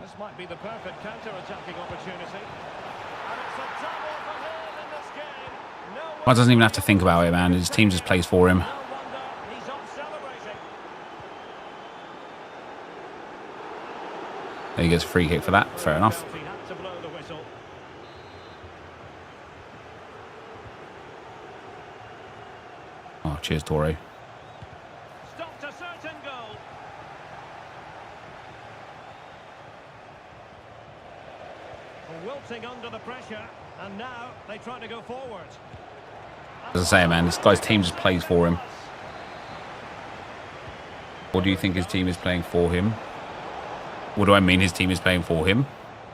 This might be the perfect counter-attacking opportunity. And it's a double for him in this game. No I doesn't even have to think about it, man. His team just plays for him. no wonder he's off celebrating. He gets a free kick for that. Fair enough. He had to blow the whistle. Cheers, Torre. Stopped a certain goal. Wilting under the pressure, and now they try to go forward. As I say, man, this guy's team just plays for him. What do you think his team is playing for him? What do I mean his team is playing for him?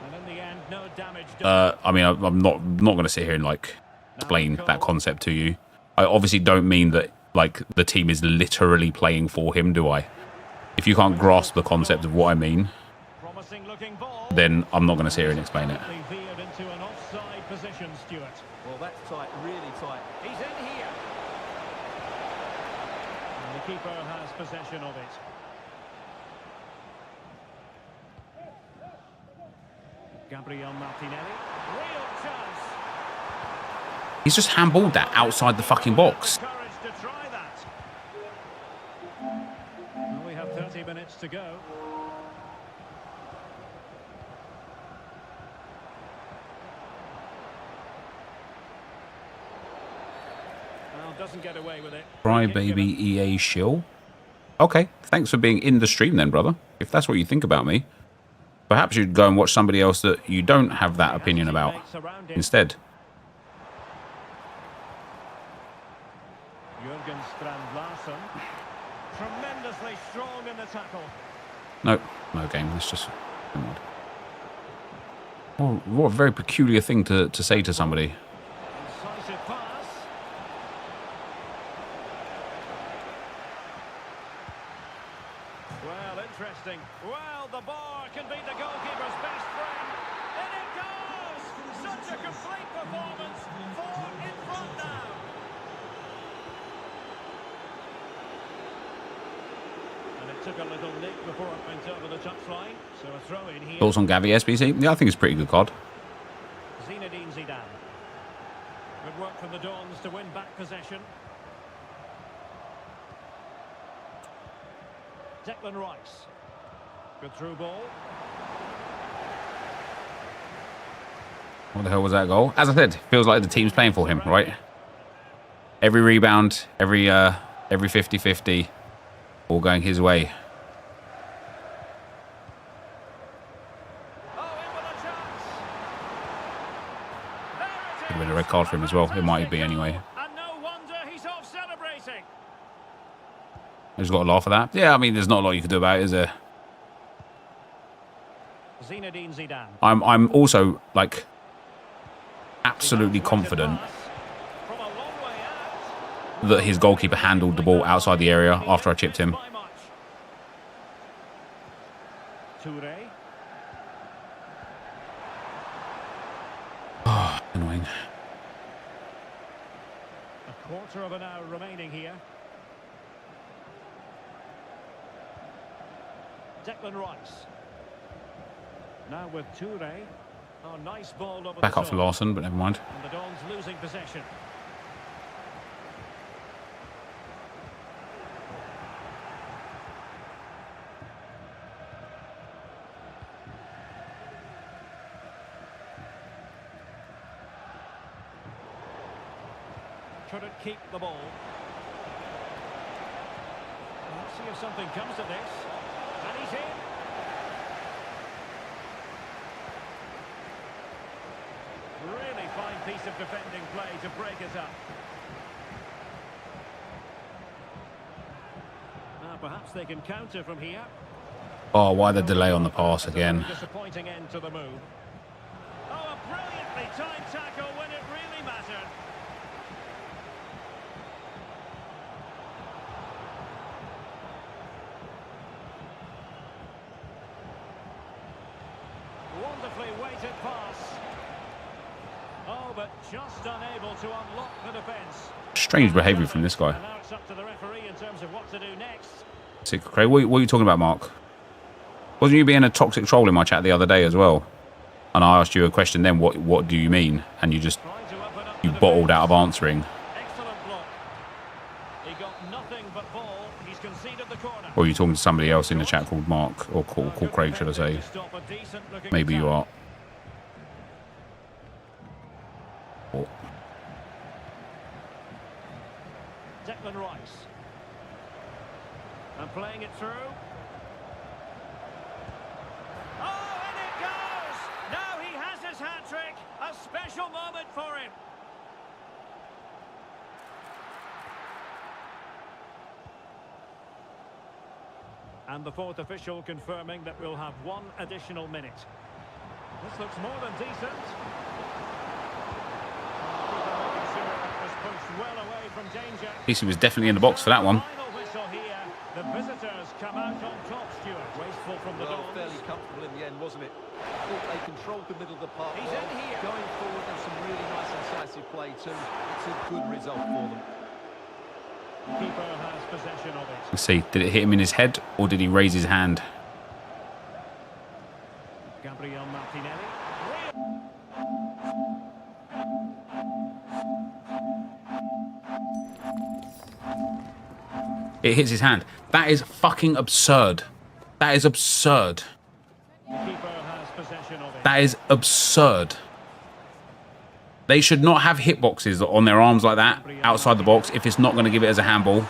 And in the end, no damage done. I mean, I'm not going to sit here and like explain that concept to you. I obviously don't mean that like the team is literally playing for him, do I? If you can't grasp the concept of what I mean, Promising looking ball. then I'm not going to sit here and explain it. Veered into an offside position, Stuart. Well, that's tight, really tight. He's in here. And the keeper has possession of it. Gabriel Martinelli. Real chance. He's just handballed that outside the fucking box. Courage to try that. Well, we have 30 minutes to go. Well, doesn't get away with it. Crybaby EA shill. Okay, thanks for being in the stream then, brother. If that's what you think about me, perhaps you'd go and watch somebody else that you don't have that opinion about instead. Jürgen Strand-Larsen. Tremendously strong in the tackle. No game. It's just... Oh, what a very peculiar thing to say to somebody. Incisive pass. Well, interesting. Well, the bar can be the goalkeeper's best friend. And it goes! Such a complete performance. 4 in front now. And it took a little nick before it went over the touchline. So a throw in here. Thoughts on Gavi SBC? Yeah, I think it's a pretty good card. Zinedine Zidane. Good work from the Dons to win back possession. Declan Rice. Good through ball. What the hell was that goal? As I said, feels like the team's playing for him, right? Every rebound, every 50-50, all going his way. Oh, in with a chance. There it Could have been a red card for him as well. It might be anyway. And no wonder he's off celebrating. He's got to laugh at that. Yeah, I mean, there's not a lot you can do about it, is there? Zinedine Zidane. I'm also like absolutely confident From a long way out. that his goalkeeper handled the ball outside the area after I chipped him. By much. Toure. Oh, annoying. A quarter of an hour remaining here. Declan Rice. Now with Toure. Oh, nice ball over Back the up for top. Larson, but never mind. And the Dons losing possession. Couldn't keep the ball. Let's see if something comes of this. And he's in. Really fine piece of defending play to break it up. Now perhaps they can counter from here. Oh, why the delay on the pass again? Disappointing end to the move. Oh, a brilliantly timed tackle when it really mattered. Wonderfully weighted pass. Oh, but just unable to unlock the defence. Strange behaviour from this guy. And now it's up to the referee in terms of what to do next. Sick, Craig. What are you talking about, Mark? Wasn't you being a toxic troll in my chat the other day as well? And I asked you a question then, what do you mean? And you just, Trying to open up you the bottled out of defence. answering. Excellent block. He got nothing but ball. He's conceded the corner. Or are you talking to somebody else in the chat called Mark? Or called Craig, should I say? Stop a decent-looking Maybe you attack. are. Oh. Declan Rice. And playing it through. Oh, and it goes! Now he has his hat-trick. A special moment for him. And the fourth official confirming that we'll have one additional minute. This looks more than decent. Making sure that was pushed well away from danger. At least he was definitely in the box for that one. Final whistle here. The visitors come out on top, Stuart. Wasteful from the Dons. Fairly comfortable in the end, wasn't it? Thought they controlled the middle of the park. He's in here. Going forward, there's some really nice incisive play too. It's a good result for them. Keeper has possession of it. Let's see, did it hit him in his head or did he raise his hand? Gabriel Martinelli. It hits his hand. That is fucking absurd. That is absurd. Keeper has possession of it. That is absurd. They should not have hitboxes on their arms like that outside the box if it's not going to give it as a handball.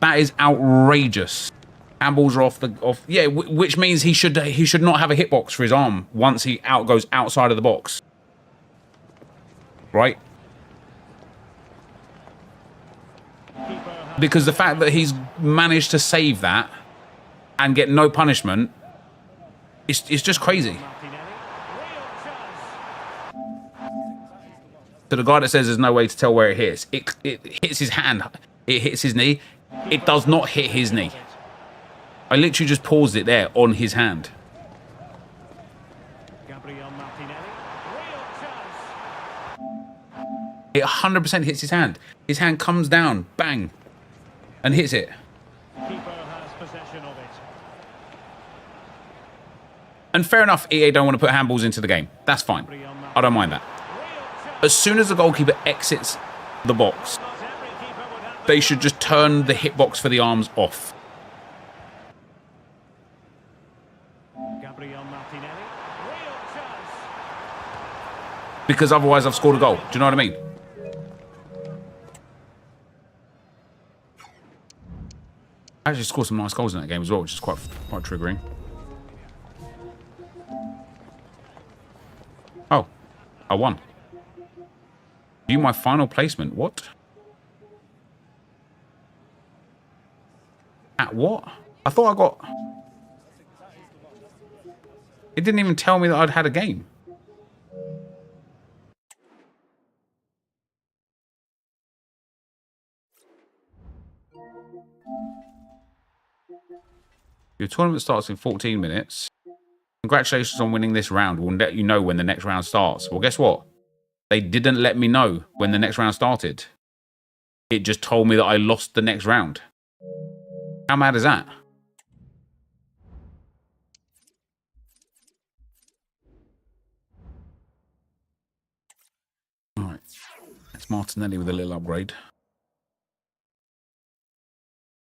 That is outrageous. Handballs are off. Yeah, which means he should not have a hitbox for his arm once he goes outside of the box. Right? Because the fact that he's managed to save that and get no punishment, it's just crazy. To the guy that says there's no way to tell where it hits, it hits his hand, it hits his knee. It does not hit his knee. I literally just paused it there on his hand. Gabriel Martinelli. It 100% hits his hand. His hand comes down, bang, and hits it. Keeper has possession of it. And fair enough, EA don't want to put handballs into the game. That's fine. I don't mind that. As soon as the goalkeeper exits the box, they should just turn the hitbox for the arms off. Gabriel Martinelli. Real chance. Because otherwise I've scored a goal. Do you know what I mean? I actually scored some nice goals in that game as well, which is quite triggering. Oh, I won. View my final placement. What? At what? I thought I got... It didn't even tell me that I'd had a game. Your tournament starts in 14 minutes. Congratulations on winning this round. We'll let you know when the next round starts. Well, guess what? They didn't let me know when the next round started. It just told me that I lost the next round. How mad is that? All right. It's Martinelli with a little upgrade.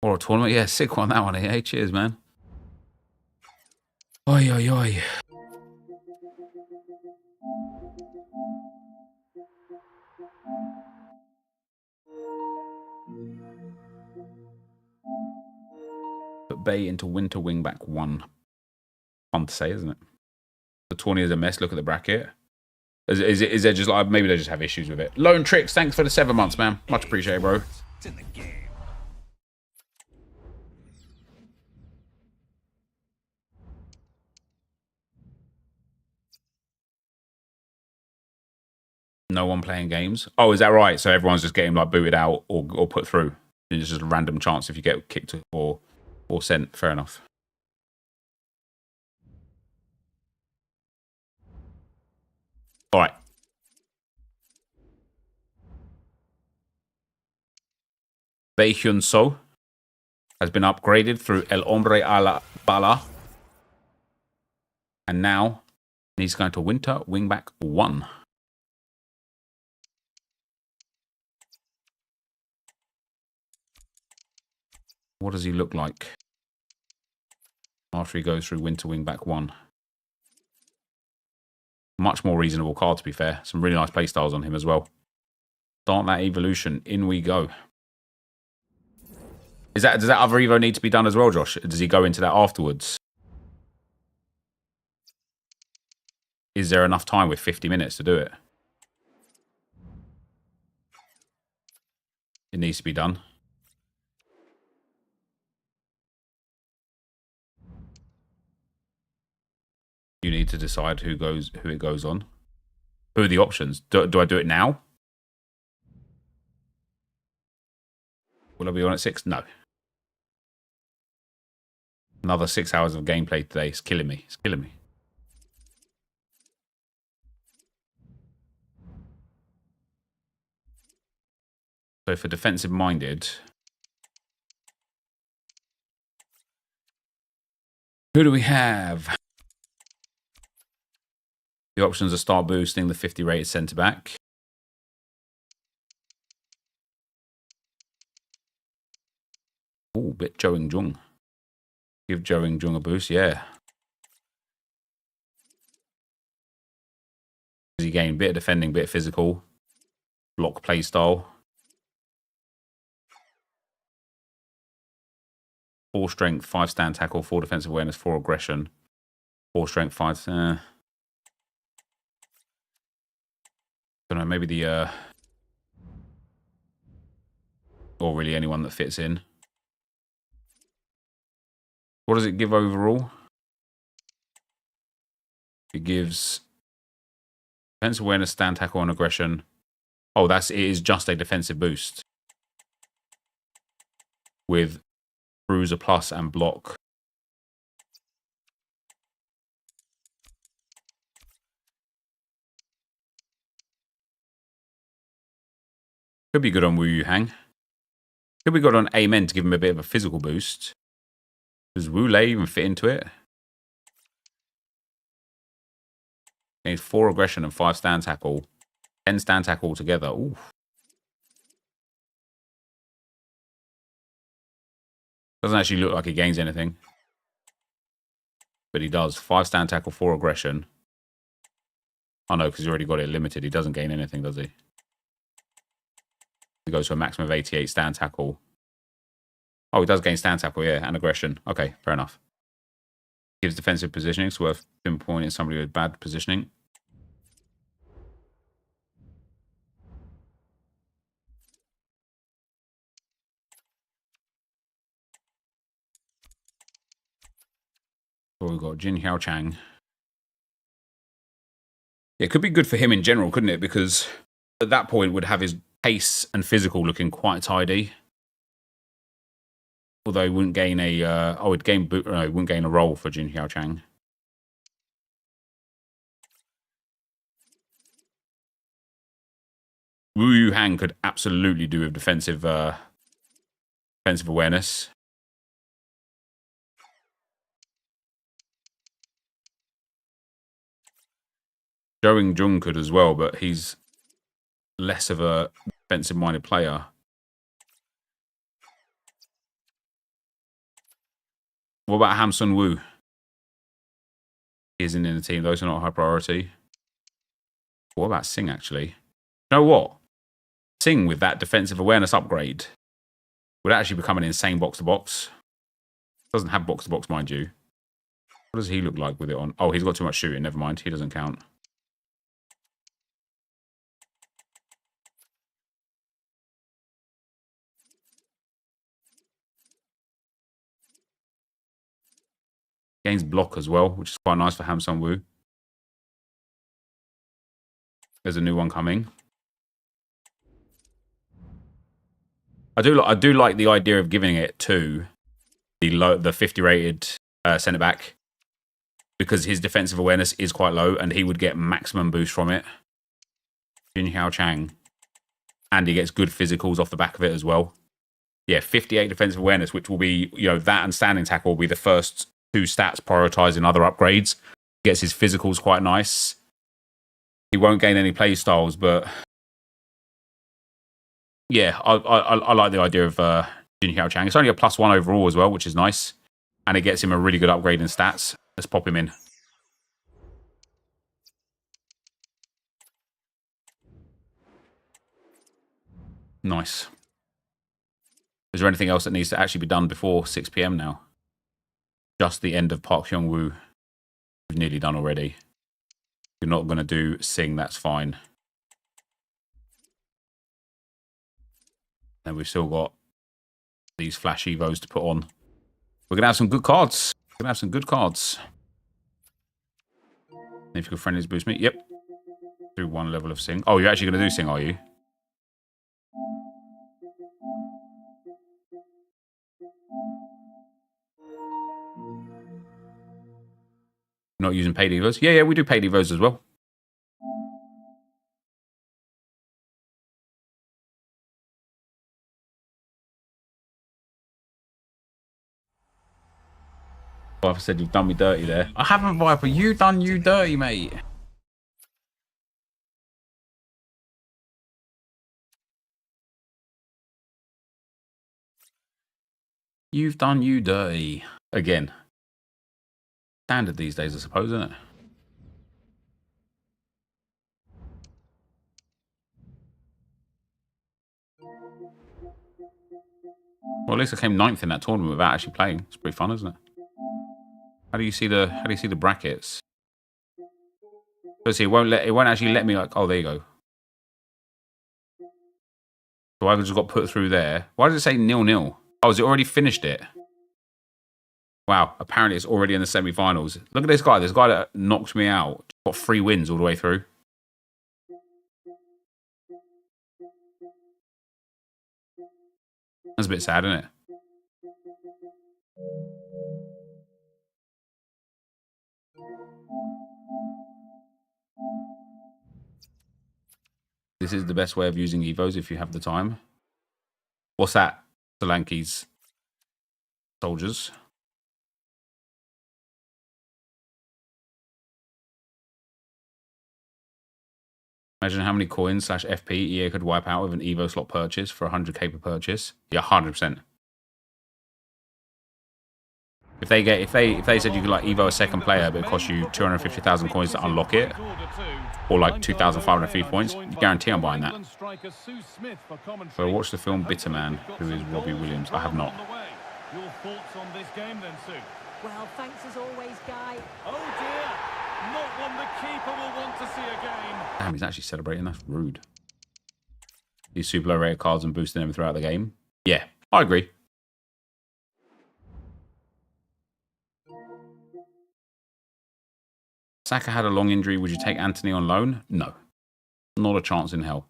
Or a tournament. Yeah, sick one, that one. Hey, cheers, man. Oi, oi, oi. Put Bay into winter wing back 1. Fun to say, isn't it? The tourney is a mess. Look at the bracket. Is there just like, maybe they just have issues with it. Lone Tricks, thanks for the 7 months, man. Much appreciated, bro. It's in the game. No one playing games. Oh, is that right? So everyone's just getting like booted out or put through. And it's just a random chance if you get kicked or sent. Fair enough. All right. Bae Hyun So has been upgraded through El Hombre a la Bala. And now he's going to winter wingback 1. What does he look like after he goes through winter wingback 1? Much more reasonable card, to be fair. Some really nice play styles on him as well. Start that evolution. In we go. Does that other Evo need to be done as well, Josh? Does he go into that afterwards? Is there enough time with 50 minutes to do it? It needs to be done. You need to decide who it goes on. Who are the options? Do I do it now? Will I be on at 6? No. Another 6 hours of gameplay today. It's killing me. It's killing me. So for defensive-minded, who do we have? The options are start boosting the 50 rated centre-back. Oh, bit Joe Jung. Give Joe Jung a boost, yeah. Does he gain bit of defending, bit of physical, block play style? 4 strength, 5 stand tackle, 4 defensive awareness, 4 aggression, 4 strength, 5. Don't know, maybe the or really anyone that fits in. What does it give overall? It gives defensive awareness, stand tackle, and aggression. Oh, it is just a defensive boost with bruiser plus and block. Could be good on Wu Yu Hang. Could be good on Amen to give him a bit of a physical boost. Does Wu Lei even fit into it? Needs 4 aggression and 5 stand tackle. 10 stand tackle altogether. Ooh. Doesn't actually look like he gains anything. But he does. 5 stand tackle, 4 aggression. Oh no, because he's already got it limited. He doesn't gain anything, does he? He goes to a maximum of 88 stand tackle. Oh, he does gain stand tackle, yeah, and aggression. Okay, fair enough. Gives defensive positioning. It's worth pinpointing somebody with bad positioning. So we've got Jin Hao Chang. It could be good for him in general, couldn't it? Because at that point would have his pace and physical looking quite tidy. Although he wouldn't gain a he wouldn't gain a role for Jin Hao Chang. Wu Yu Hang could absolutely do with defensive awareness. Joe Jung could as well, but he's less of a defensive-minded player. What about Ham Sun Woo? He isn't in the team. Those are not high priority. What about Singh, actually? You know what? Singh, with that defensive awareness upgrade, would actually become an insane box-to-box. Doesn't have box-to-box, mind you. What does he look like with it on? Oh, he's got too much shooting. Never mind. He doesn't count. Gains block as well, which is quite nice for Ham Sun Woo. There's a new one coming. I do like the idea of giving it to the 50 rated centre back, because his defensive awareness is quite low and he would get maximum boost from it. Jin Hao Chang, and he gets good physicals off the back of it as well. Yeah, 58 defensive awareness, which will be, you know, that and standing tackle will be the first 2 stats prioritized in other upgrades. Gets his physicals quite nice. He won't gain any play styles, but yeah, I like the idea of Jin Hao Chang. It's only a +1 overall as well, which is nice, and it gets him a really good upgrade in stats. Let's pop him in. Nice. Is there anything else that needs to actually be done before 6 p.m. now? Just the end of Park Hyung-woo. We've nearly done already. If you're not going to do Sing, that's fine. And we've still got these flash evos to put on. We're going to have some good cards. We're going to have some good cards. If you could friendlies boost me. Yep. Do 1 level of Sing. Oh, you're actually going to do Sing, are you? Not using paid evos? Yeah, we do paid evos as well. Viper said you've done me dirty there. I haven't, Viper. You done you dirty, mate. You've done you dirty. Again. Standard these days, I suppose, isn't it? Well, at least I came 9th in that tournament without actually playing. It's pretty fun, isn't it? How do you see the brackets? Let's see, it won't actually let me, like, oh, there you go. So I just got put through there. Why does it say 0-0? Oh, has it already finished it? Wow, apparently it's already in the semi-finals. Look at this guy that knocked me out. Got 3 wins all the way through. That's a bit sad, isn't it? This is the best way of using evos if you have the time. What's that? Solanke's soldiers. Imagine how many coins / FP EA could wipe out with an Evo slot purchase for 100k per purchase. Yeah, 100%. If they said you could like Evo a second player, but it costs you 250,000 coins to unlock it, or like 2,550 points, you guarantee I'm buying that. So watch the film Bitter Man, who is Robbie Williams. I have not. Your thoughts on this game then, Sue? Well, thanks as always, Guy. Oh dear! Not one the keeper will want to see again. Damn, he's actually celebrating. That's rude. These super low rated cards and boosting them throughout the game. Yeah, I agree. Saka had a long injury. Would you take Anthony on loan? No. Not a chance in hell.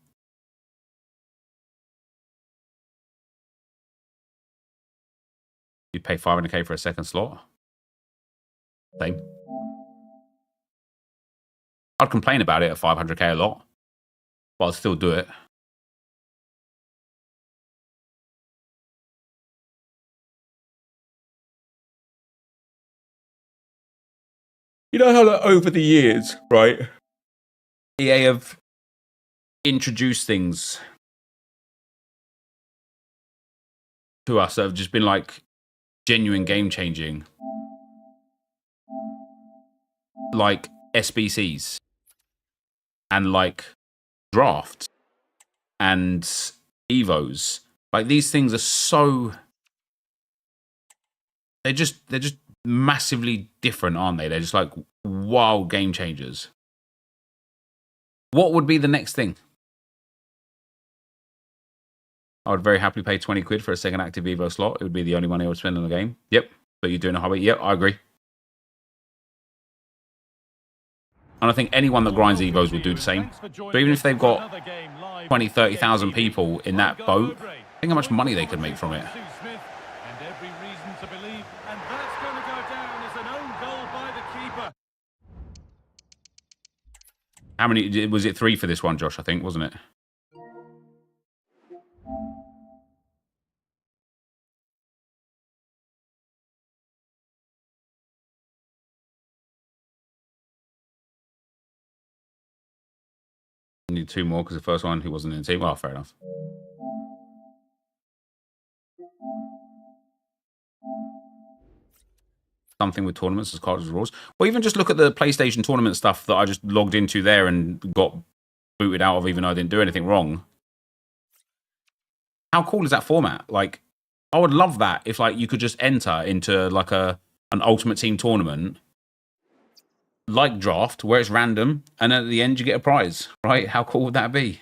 You'd pay 500k for a second slot? Same. I'd complain about it at 500k a lot, but I'd still do it. You know how, like, over the years, right, EA have introduced things to us that have just been like genuine game changing, like SBCs and like drafts and evos. Like, these things are so, they're just massively different, aren't they? They're just like wild game changers. What would be the next thing? I would very happily pay 20 quid for a second active Evo slot. It would be the only money I would spend on the game. Yep. But you're doing a hobby. Yep, I agree. And I think anyone that grinds Evos will do the same. So even if they've got 20, 30,000 people in that boat, think how much money they could make from it. How many, was it 3 for this one, Josh, I think, wasn't it? Need 2 more because the first one, he wasn't in the team. Well, fair enough. Something with tournaments as cards as rules. Well, even just look at the PlayStation tournament stuff that I just logged into there and got booted out of, even though I didn't do anything wrong. how cool is that format? Like, I would love that if like you could just enter into like an Ultimate Team tournament, like draft, where it's random, and at the end you get a prize, right? How cool would that be?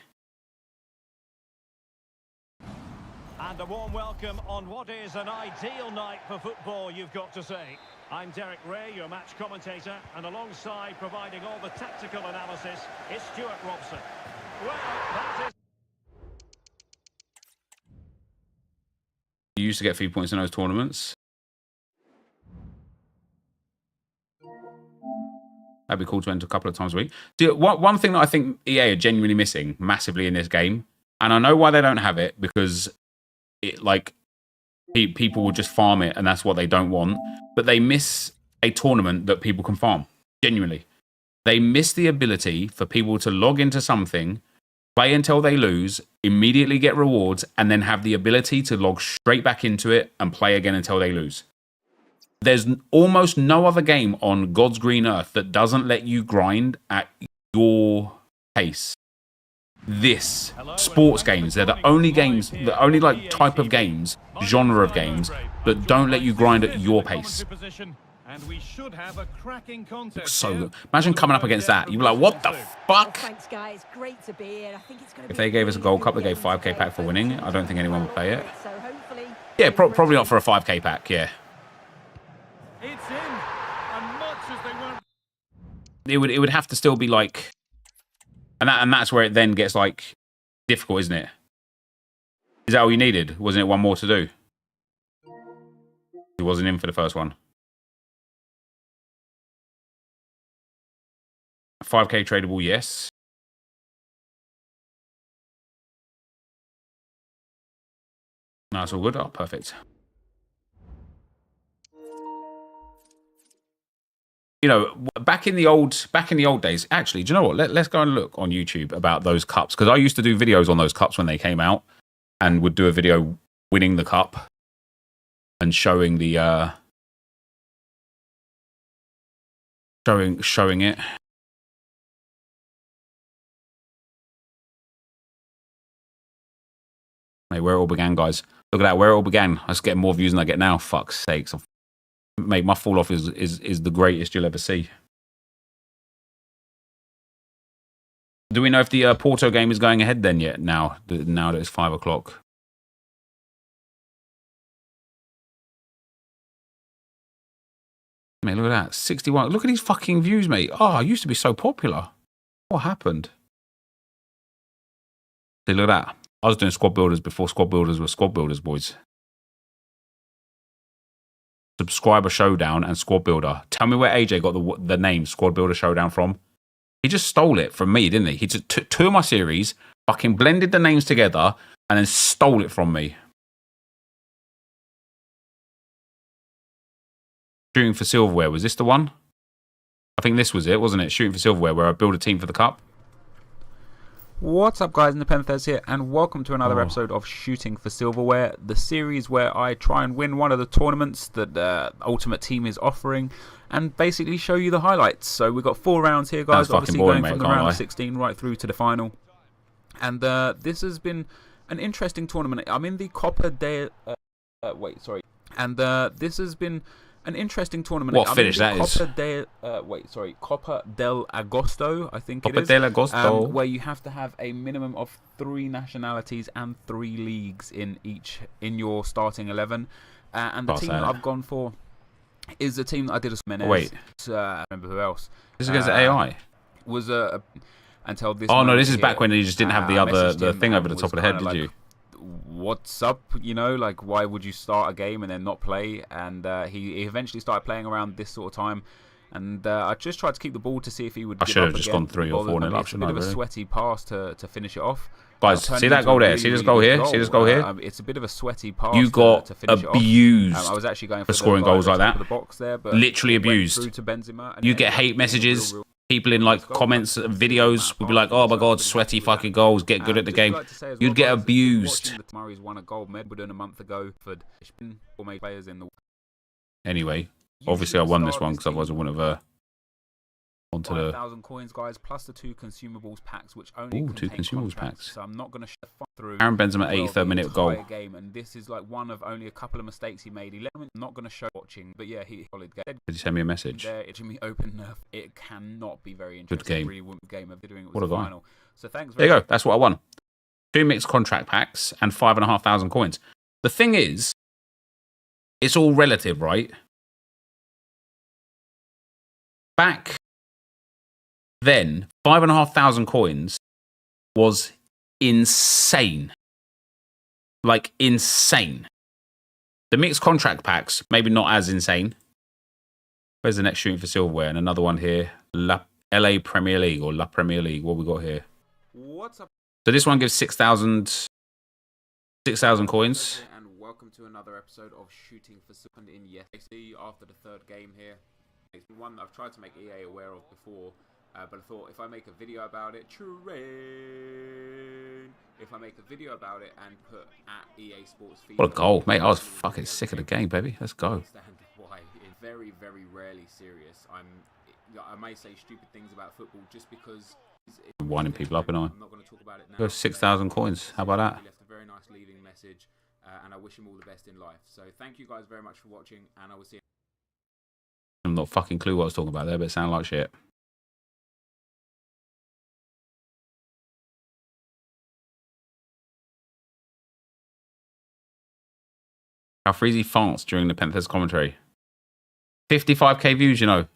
And a warm welcome on what is an ideal night for football, you've got to say. I'm Derek Ray, your match commentator, and alongside providing all the tactical analysis is Stuart Robson. Well, that is... You used to get 3 points in those tournaments. That'd be cool to enter a couple of times a week. See, one thing that I think EA are genuinely missing massively in this game, and I know why they don't have it, because it like people will just farm it, and that's what they don't want. But they miss a tournament that people can farm. Genuinely, they miss the ability for people to log into something, play until they lose, immediately get rewards, and then have the ability to log straight back into it and play again until they lose. There's almost no other game on God's green earth that doesn't let you grind at your pace. This, sports games, they're the only games, the only like type of games, genre of games, that don't let you grind at your pace. And we should have a cracking contest. So good. Imagine coming up against that. You'd be like, what the fuck? Thanks, guys. Great to be here. I think it's going to If they gave us a gold cup, they gave 5k pack for winning. I don't think anyone would pay it. So hopefully, Yeah, probably not for a 5k pack, yeah. It's in, and much as they won't... It would have to still be like... And that's where it then gets like difficult, isn't it? Is that all you needed? Wasn't it one more to do? He wasn't in for the first one. 5k tradable, yes. No, it's all good. Oh, perfect. You know, back in the old days. Actually, do you know what? Let's go and look on YouTube about those cups, because I used to do videos on those cups when they came out, and would do a video winning the cup and showing the showing it. Mate, where it all began, guys. Look at that, where it all began. I was getting more views than I get now. Fuck's sakes. Mate, my fall off is the greatest you'll ever see. Do we know if the Porto game is going ahead then yet? Now that it's 5 o'clock. Mate, look at that. 61. Look at these fucking views, mate. Oh, I used to be so popular. What happened? See, look at that. I was doing squad builders before squad builders were squad builders, boys. Subscriber Showdown and Squad Builder. Tell me where AJ got the name Squad Builder Showdown from. He just stole it from me, didn't he? He just took 2 of my series, fucking blended the names together, and then stole it from me. Shooting for Silverware. Was this the one? I think this was it, wasn't it? Shooting for Silverware, where I build a team for the cup. What's up, guys? NepentheZ here, and welcome to another episode of Shooting for Silverware, the series where I try and win one of the tournaments that Ultimate Team is offering, and basically show you the highlights. So we've got 4 rounds here, guys. Obviously boring, going from the round of 16 right through to the final. And this has been an interesting tournament. I'm in the Copa del... And this has been an interesting tournament. What finish that is? Copa del Agosto, I think Copa it is. del Agosto. Where you have to have a minimum of 3 nationalities and 3 leagues in your starting 11. And the team that I've gone for is the team that I did as Menez. Wait. I remember who else. This is against AI? Was until this... Oh, no, this is back when you just didn't have the thing over the top of the head, did you? What's up, you know, like, why would you start a game and then not play? And he eventually started playing around this sort of time, and I just tried to keep the ball to see if he would give up again. I should have just gone 3 or 4 nil up. It's a bit of a sweaty pass to finish it off. Guys, see that goal there? See this goal here? See this goal here? It's a bit of a sweaty pass. You got to finish abused it off. I was actually going for scoring goals like that. The box there, but literally abused. Through to Benzema, and you get hate messages. People in like comments, videos would be like, "Oh my god, sweaty fucking goals! Get good at the game." You'd get abused. Murray's won a gold medal a month ago for players in the. Anyway, obviously I won this one because otherwise I wouldn't have on to the 5,000 coins, guys, plus the 2 consumables packs, which only Ooh, contain 2 consumables contracts. packs. So I'm not going to through Aaron Benzema, 83rd minute goal. Game, and this is like one of only a couple of mistakes he made. 11. I'm not going to show watching, but yeah, he solid game. Did you send me a message? There, it Jimmy open. It cannot be very interesting. Good game. Really wouldn't game of doing it was What a the guy. final. So thanks. There you go. That's what I won. 2 mixed contract packs and 5,500 coins. The thing is, it's all relative, right? Back then, 5,500 coins was insane. Like, insane. The mixed contract packs, maybe not as insane. Where's the next shooting for silverware? And another one here. LA Premier League or La Premier League. What we got here? What's up? So this one gives 6,000 coins. And welcome to another episode of Shooting for Silver in Yes. I see after the 3rd game here. It's one that I've tried to make EA aware of before, but I thought if I make a video about it, if I make a video about it and put at EA Sports FIFA. What a goal, mate. I was fucking sick of the game, baby. Let's go. Understand why it's very, very rarely serious. I may say stupid things about football just because it's winding people up, and I'm not going to talk about it now. There's 6,000 coins. How about that? He left a very nice leading message, and I wish him all the best in life. So thank you guys very much for watching, and I will see you. I'm not fucking clue what I was talking about there, but it sounded like shit. How Freezy farts during the NepentheZ commentary. 55k views, you know.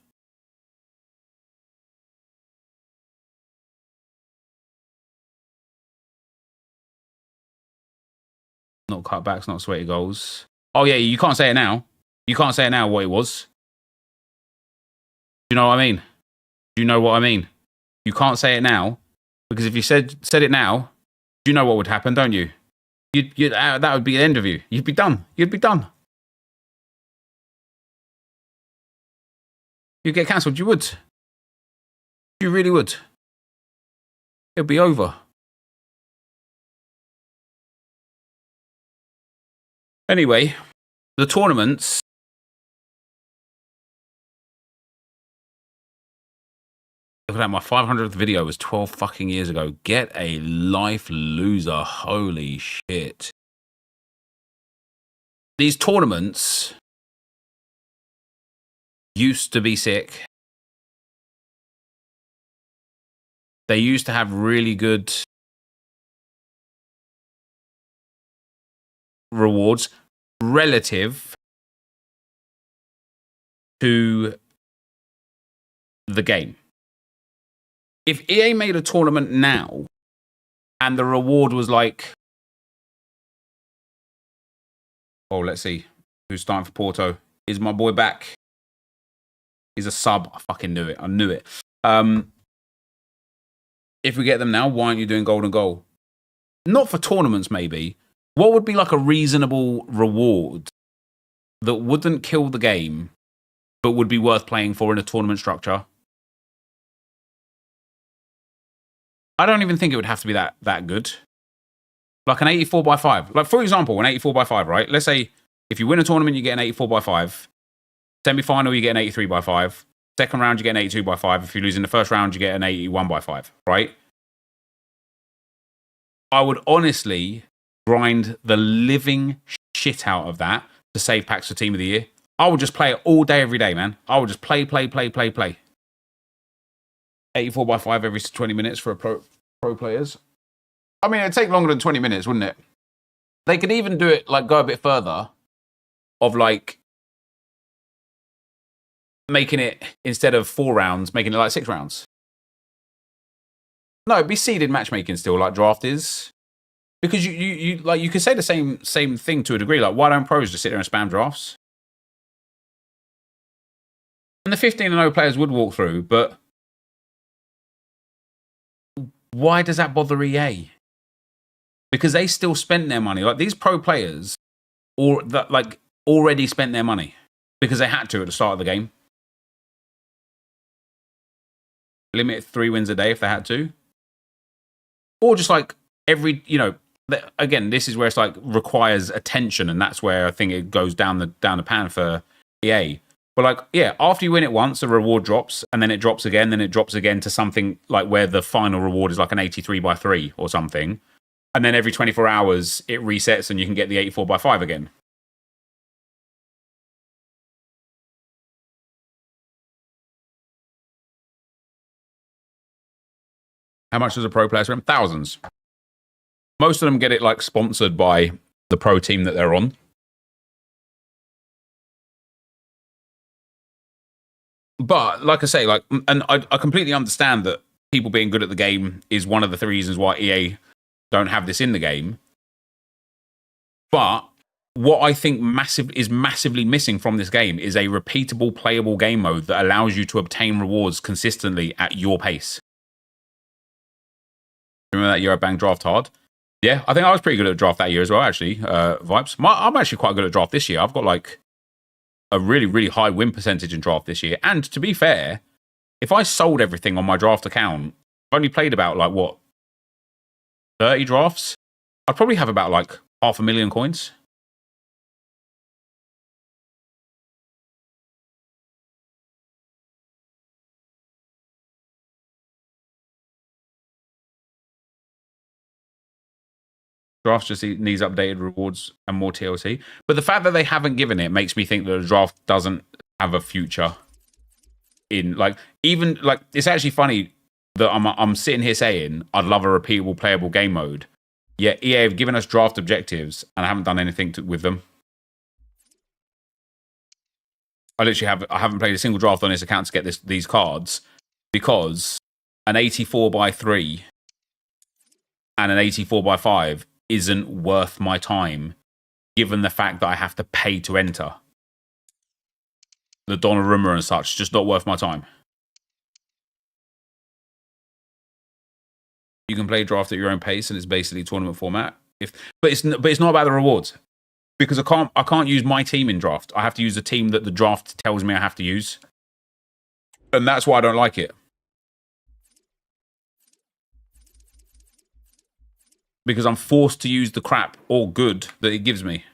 Not cutbacks, not sweaty goals. Oh yeah, you can't say it now. You can't say it now what it was. Do you know what I mean? Do you know what I mean? You can't say it now, because if you said it now, you know what would happen, don't you? That would be the end of you. You'd be done. You'd be done. You'd get cancelled. You would. You really would. It'd be over. Anyway, the tournaments. Look at that, my 500th video was 12 fucking years ago. Get a life, loser. Holy shit. These tournaments used to be sick. They used to have really good rewards relative to the game. If EA made a tournament now and the reward was like, oh, let's see, who's starting for Porto? Is my boy back? He's a sub. I fucking knew it. I knew it. If we get them now, why aren't you doing golden goal? Not for tournaments, maybe. What would be like a reasonable reward that wouldn't kill the game, but would be worth playing for in a tournament structure? I don't even think it would have to be that good. Like an 84x5. Like, for example, an 84x5, right? Let's say if you win a tournament, you get an 84x5. Semi-final, you get an 83x5. Second round, you get an 82x5. If you lose in the first round, you get an 81x5, right? I would honestly grind the living shit out of that to save packs for Team of the Year. I would just play it all day, every day, man. I would just play. 84x5 every 20 minutes for a pro players. I mean, it'd take longer than 20 minutes, wouldn't it? They could even do it, like, go a bit further of, like, making it, instead of 4 rounds, making it like 6 rounds. No, it'd be seeded matchmaking still, like draft is. Because you could say the same thing to a degree. Like, why don't pros just sit there and spam drafts? And the 15-0 players would walk through, but why does that bother EA? Because they still spent their money. Like, these pro players, or that, like, already spent their money because they had to at the start of the game. Limit 3 wins a day if they had to, or just like every, again, this is where it's like requires attention, and that's where I think it goes down the pan for EA. But like, yeah, after you win it once, the reward drops, and then it drops again, then it drops again to something like where the final reward is like an 83/3 or something. And then every 24 hours, it resets and you can get the 84/5 again. How much does a pro player spend? Thousands. Most of them get it like sponsored by the pro team that they're on. But like I say, like, and I completely understand that people being good at the game is one of the reasons why EA don't have this in the game. But what I think is massively missing from this game is a repeatable, playable game mode that allows you to obtain rewards consistently at your pace. Remember that year I banged draft hard? Yeah, I think I was pretty good at draft that year as well, actually. Vibes. I'm actually quite good at draft this year. I've got like a really, really high win percentage in draft this year. And to be fair, if I sold everything on my draft account, I've only played about like, what, 30 drafts? I'd probably have about like 500,000 coins. Draft just needs updated rewards and more TLC. But the fact that they haven't given it makes me think that the draft doesn't have a future in, like, even, like, it's actually funny that I'm sitting here saying I'd love a repeatable, playable game mode. Yet EA have given us draft objectives and I haven't done anything with them. I haven't played a single draft on this account to get these cards because an 84/3 and an 84/5 isn't worth my time, given the fact that I have to pay to enter. The Donnarumma and such, just not worth my time. You can play draft at your own pace, and it's basically tournament format. But it's not about the rewards, because I can't use my team in draft. I have to use the team that the draft tells me I have to use, and that's why I don't like it. Because I'm forced to use the crap or good that it gives me.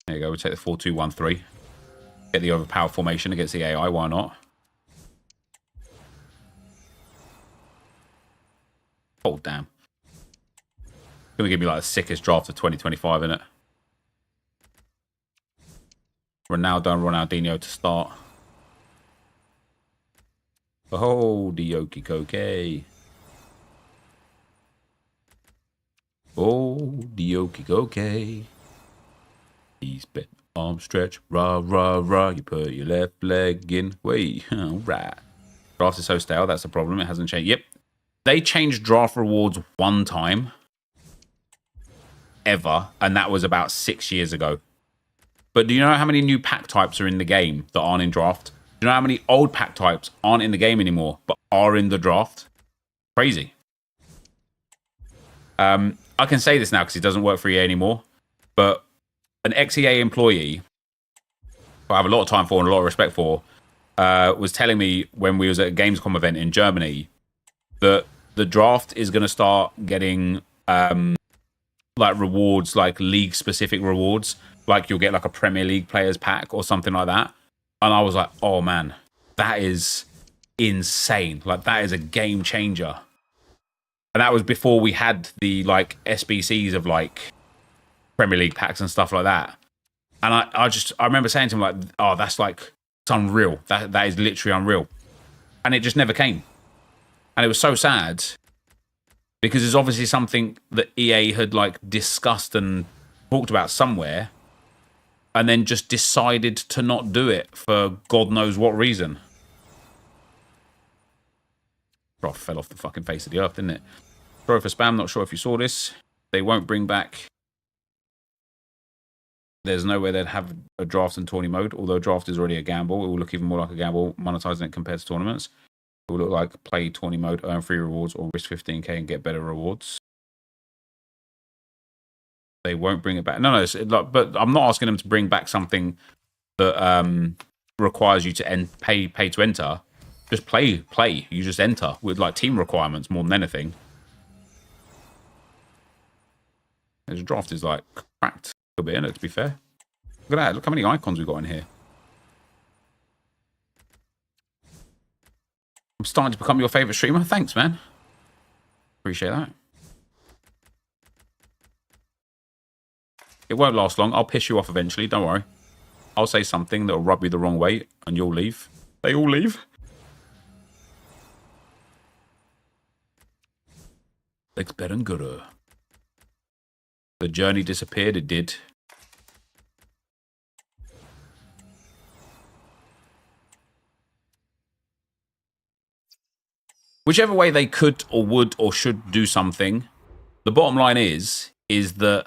There you go, we'll take the 4-2-1-3. Get the overpower formation against the AI, why not? Oh, damn. It's going to give me like the sickest draft of 2025, isn't it? Ronaldinho to start. Oh, the okie dokie. Oh, the okie dokie. He's bent arm stretch, rah, rah, rah. You put your left leg in. Wait, all right. Draft is so stale, that's the problem. It hasn't changed. Yep. They changed draft rewards one time. Ever. And that was about 6 years ago. But do you know how many new pack types are in the game that aren't in draft? Do you know how many old pack types aren't in the game anymore, but are in the draft? Crazy. I can say this now because it doesn't work for EA anymore, but an ex-EA employee, who I have a lot of time for and a lot of respect for, was telling me when we was at a Gamescom event in Germany that the draft is going to start getting like rewards, like league-specific rewards. Like you'll get like a Premier League players pack or something like that. And I was like, oh man, that is insane. Like that is a game changer. And that was before we had the like SBCs of like Premier League packs and stuff like that. And I remember saying to him like, oh, that's like, it's unreal. That is literally unreal. And it just never came. And it was so sad because it's obviously something that EA had like discussed and talked about somewhere, and then just decided to not do it for God knows what reason. Bro, fell off the fucking face of the earth, didn't it? Sorry for spam, not sure if you saw this. They won't bring back... There's no way they'd have a draft and tourney mode, although draft is already a gamble. It will look even more like a gamble, monetizing it compared to tournaments. It will look like play tourney mode, earn free rewards, or risk 15k and get better rewards. They won't bring it back. No, but I'm not asking them to bring back something that requires you to pay to enter. Just play. You just enter with like team requirements more than anything. His draft is like cracked a bit, innit, to be fair. Look at that. Look how many icons we've got in here. I'm starting to become your favourite streamer. Thanks, man. Appreciate that. It won't last long. I'll piss you off eventually. Don't worry. I'll say something that'll rub you the wrong way and you'll leave. They all leave. Experience. The journey disappeared. It did. Whichever way they could or would or should do something, the bottom line is that,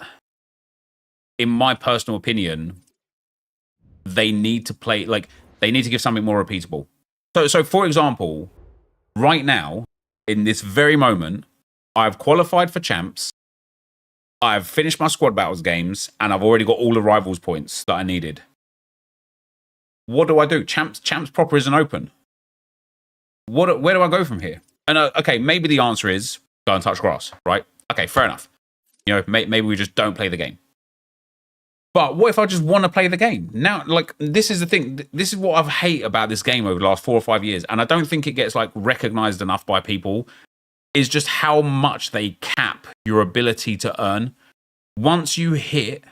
in my personal opinion, they need to play, like, they need to give something more repeatable. So for example, right now, in this very moment, I've qualified for champs, I've finished my squad battles games, and I've already got all the rivals points that I needed. What do? Champs proper isn't open. Where do I go from here? And okay, maybe the answer is go and touch grass, right? Okay, fair enough. You know, maybe we just don't play the game. But what if I just want to play the game? Now, like, this is the thing. This is what I've hate about this game over the last 4 or 5 years, and I don't think it gets, like, recognized enough by people, is just how much they cap your ability to earn. Once you hit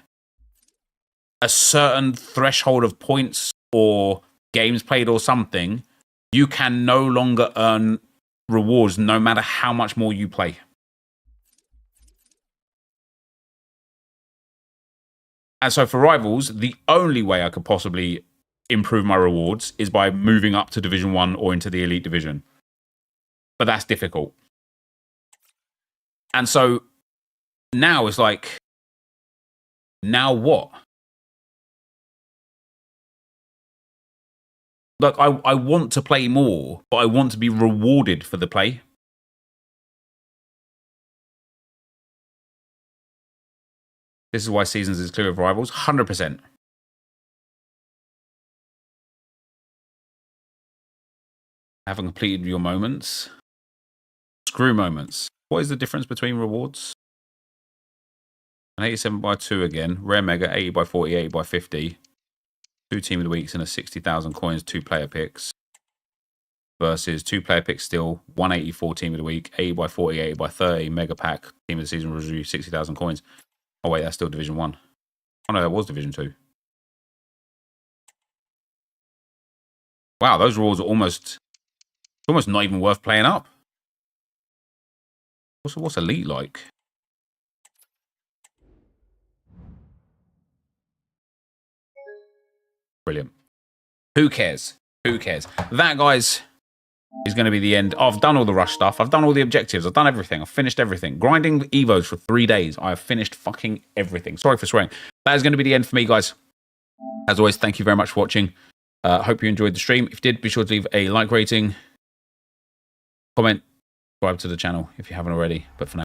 a certain threshold of points or games played or something, you can no longer earn rewards no matter how much more you play. And so for rivals, the only way I could possibly improve my rewards is by moving up to Division 1 or into the Elite Division. But that's difficult. And so now it's like, now what? Like, I want to play more, but I want to be rewarded for the play. This is why Seasons is clear of rivals. 100%. Haven't completed your moments. Screw moments. What is the difference between rewards? An 87 by 2 again. Rare Mega, 80 by 40, 80 by 50. 2 Team of the Weeks and a 60,000 coins, 2 player picks. Versus 2 player picks still, 184 Team of the Week, 80 by 40, 80 by 30, Mega Pack, Team of the Season Review, 60,000 coins. Oh wait, that's still Division 1. Oh no, that was Division 2. Wow, those rewards are almost not even worth playing up. What's Elite like? Brilliant. Who cares? Who cares? That, guys, is going to be the end. I've done all the rush stuff. I've done all the objectives. I've done everything. I've finished everything. Grinding evos for 3 days. I have finished fucking everything. Sorry for swearing. That is going to be the end for me, guys. As always, thank you very much for watching. Hope you enjoyed the stream. If you did, be sure to leave a like rating, comment, subscribe to the channel if you haven't already. But for now,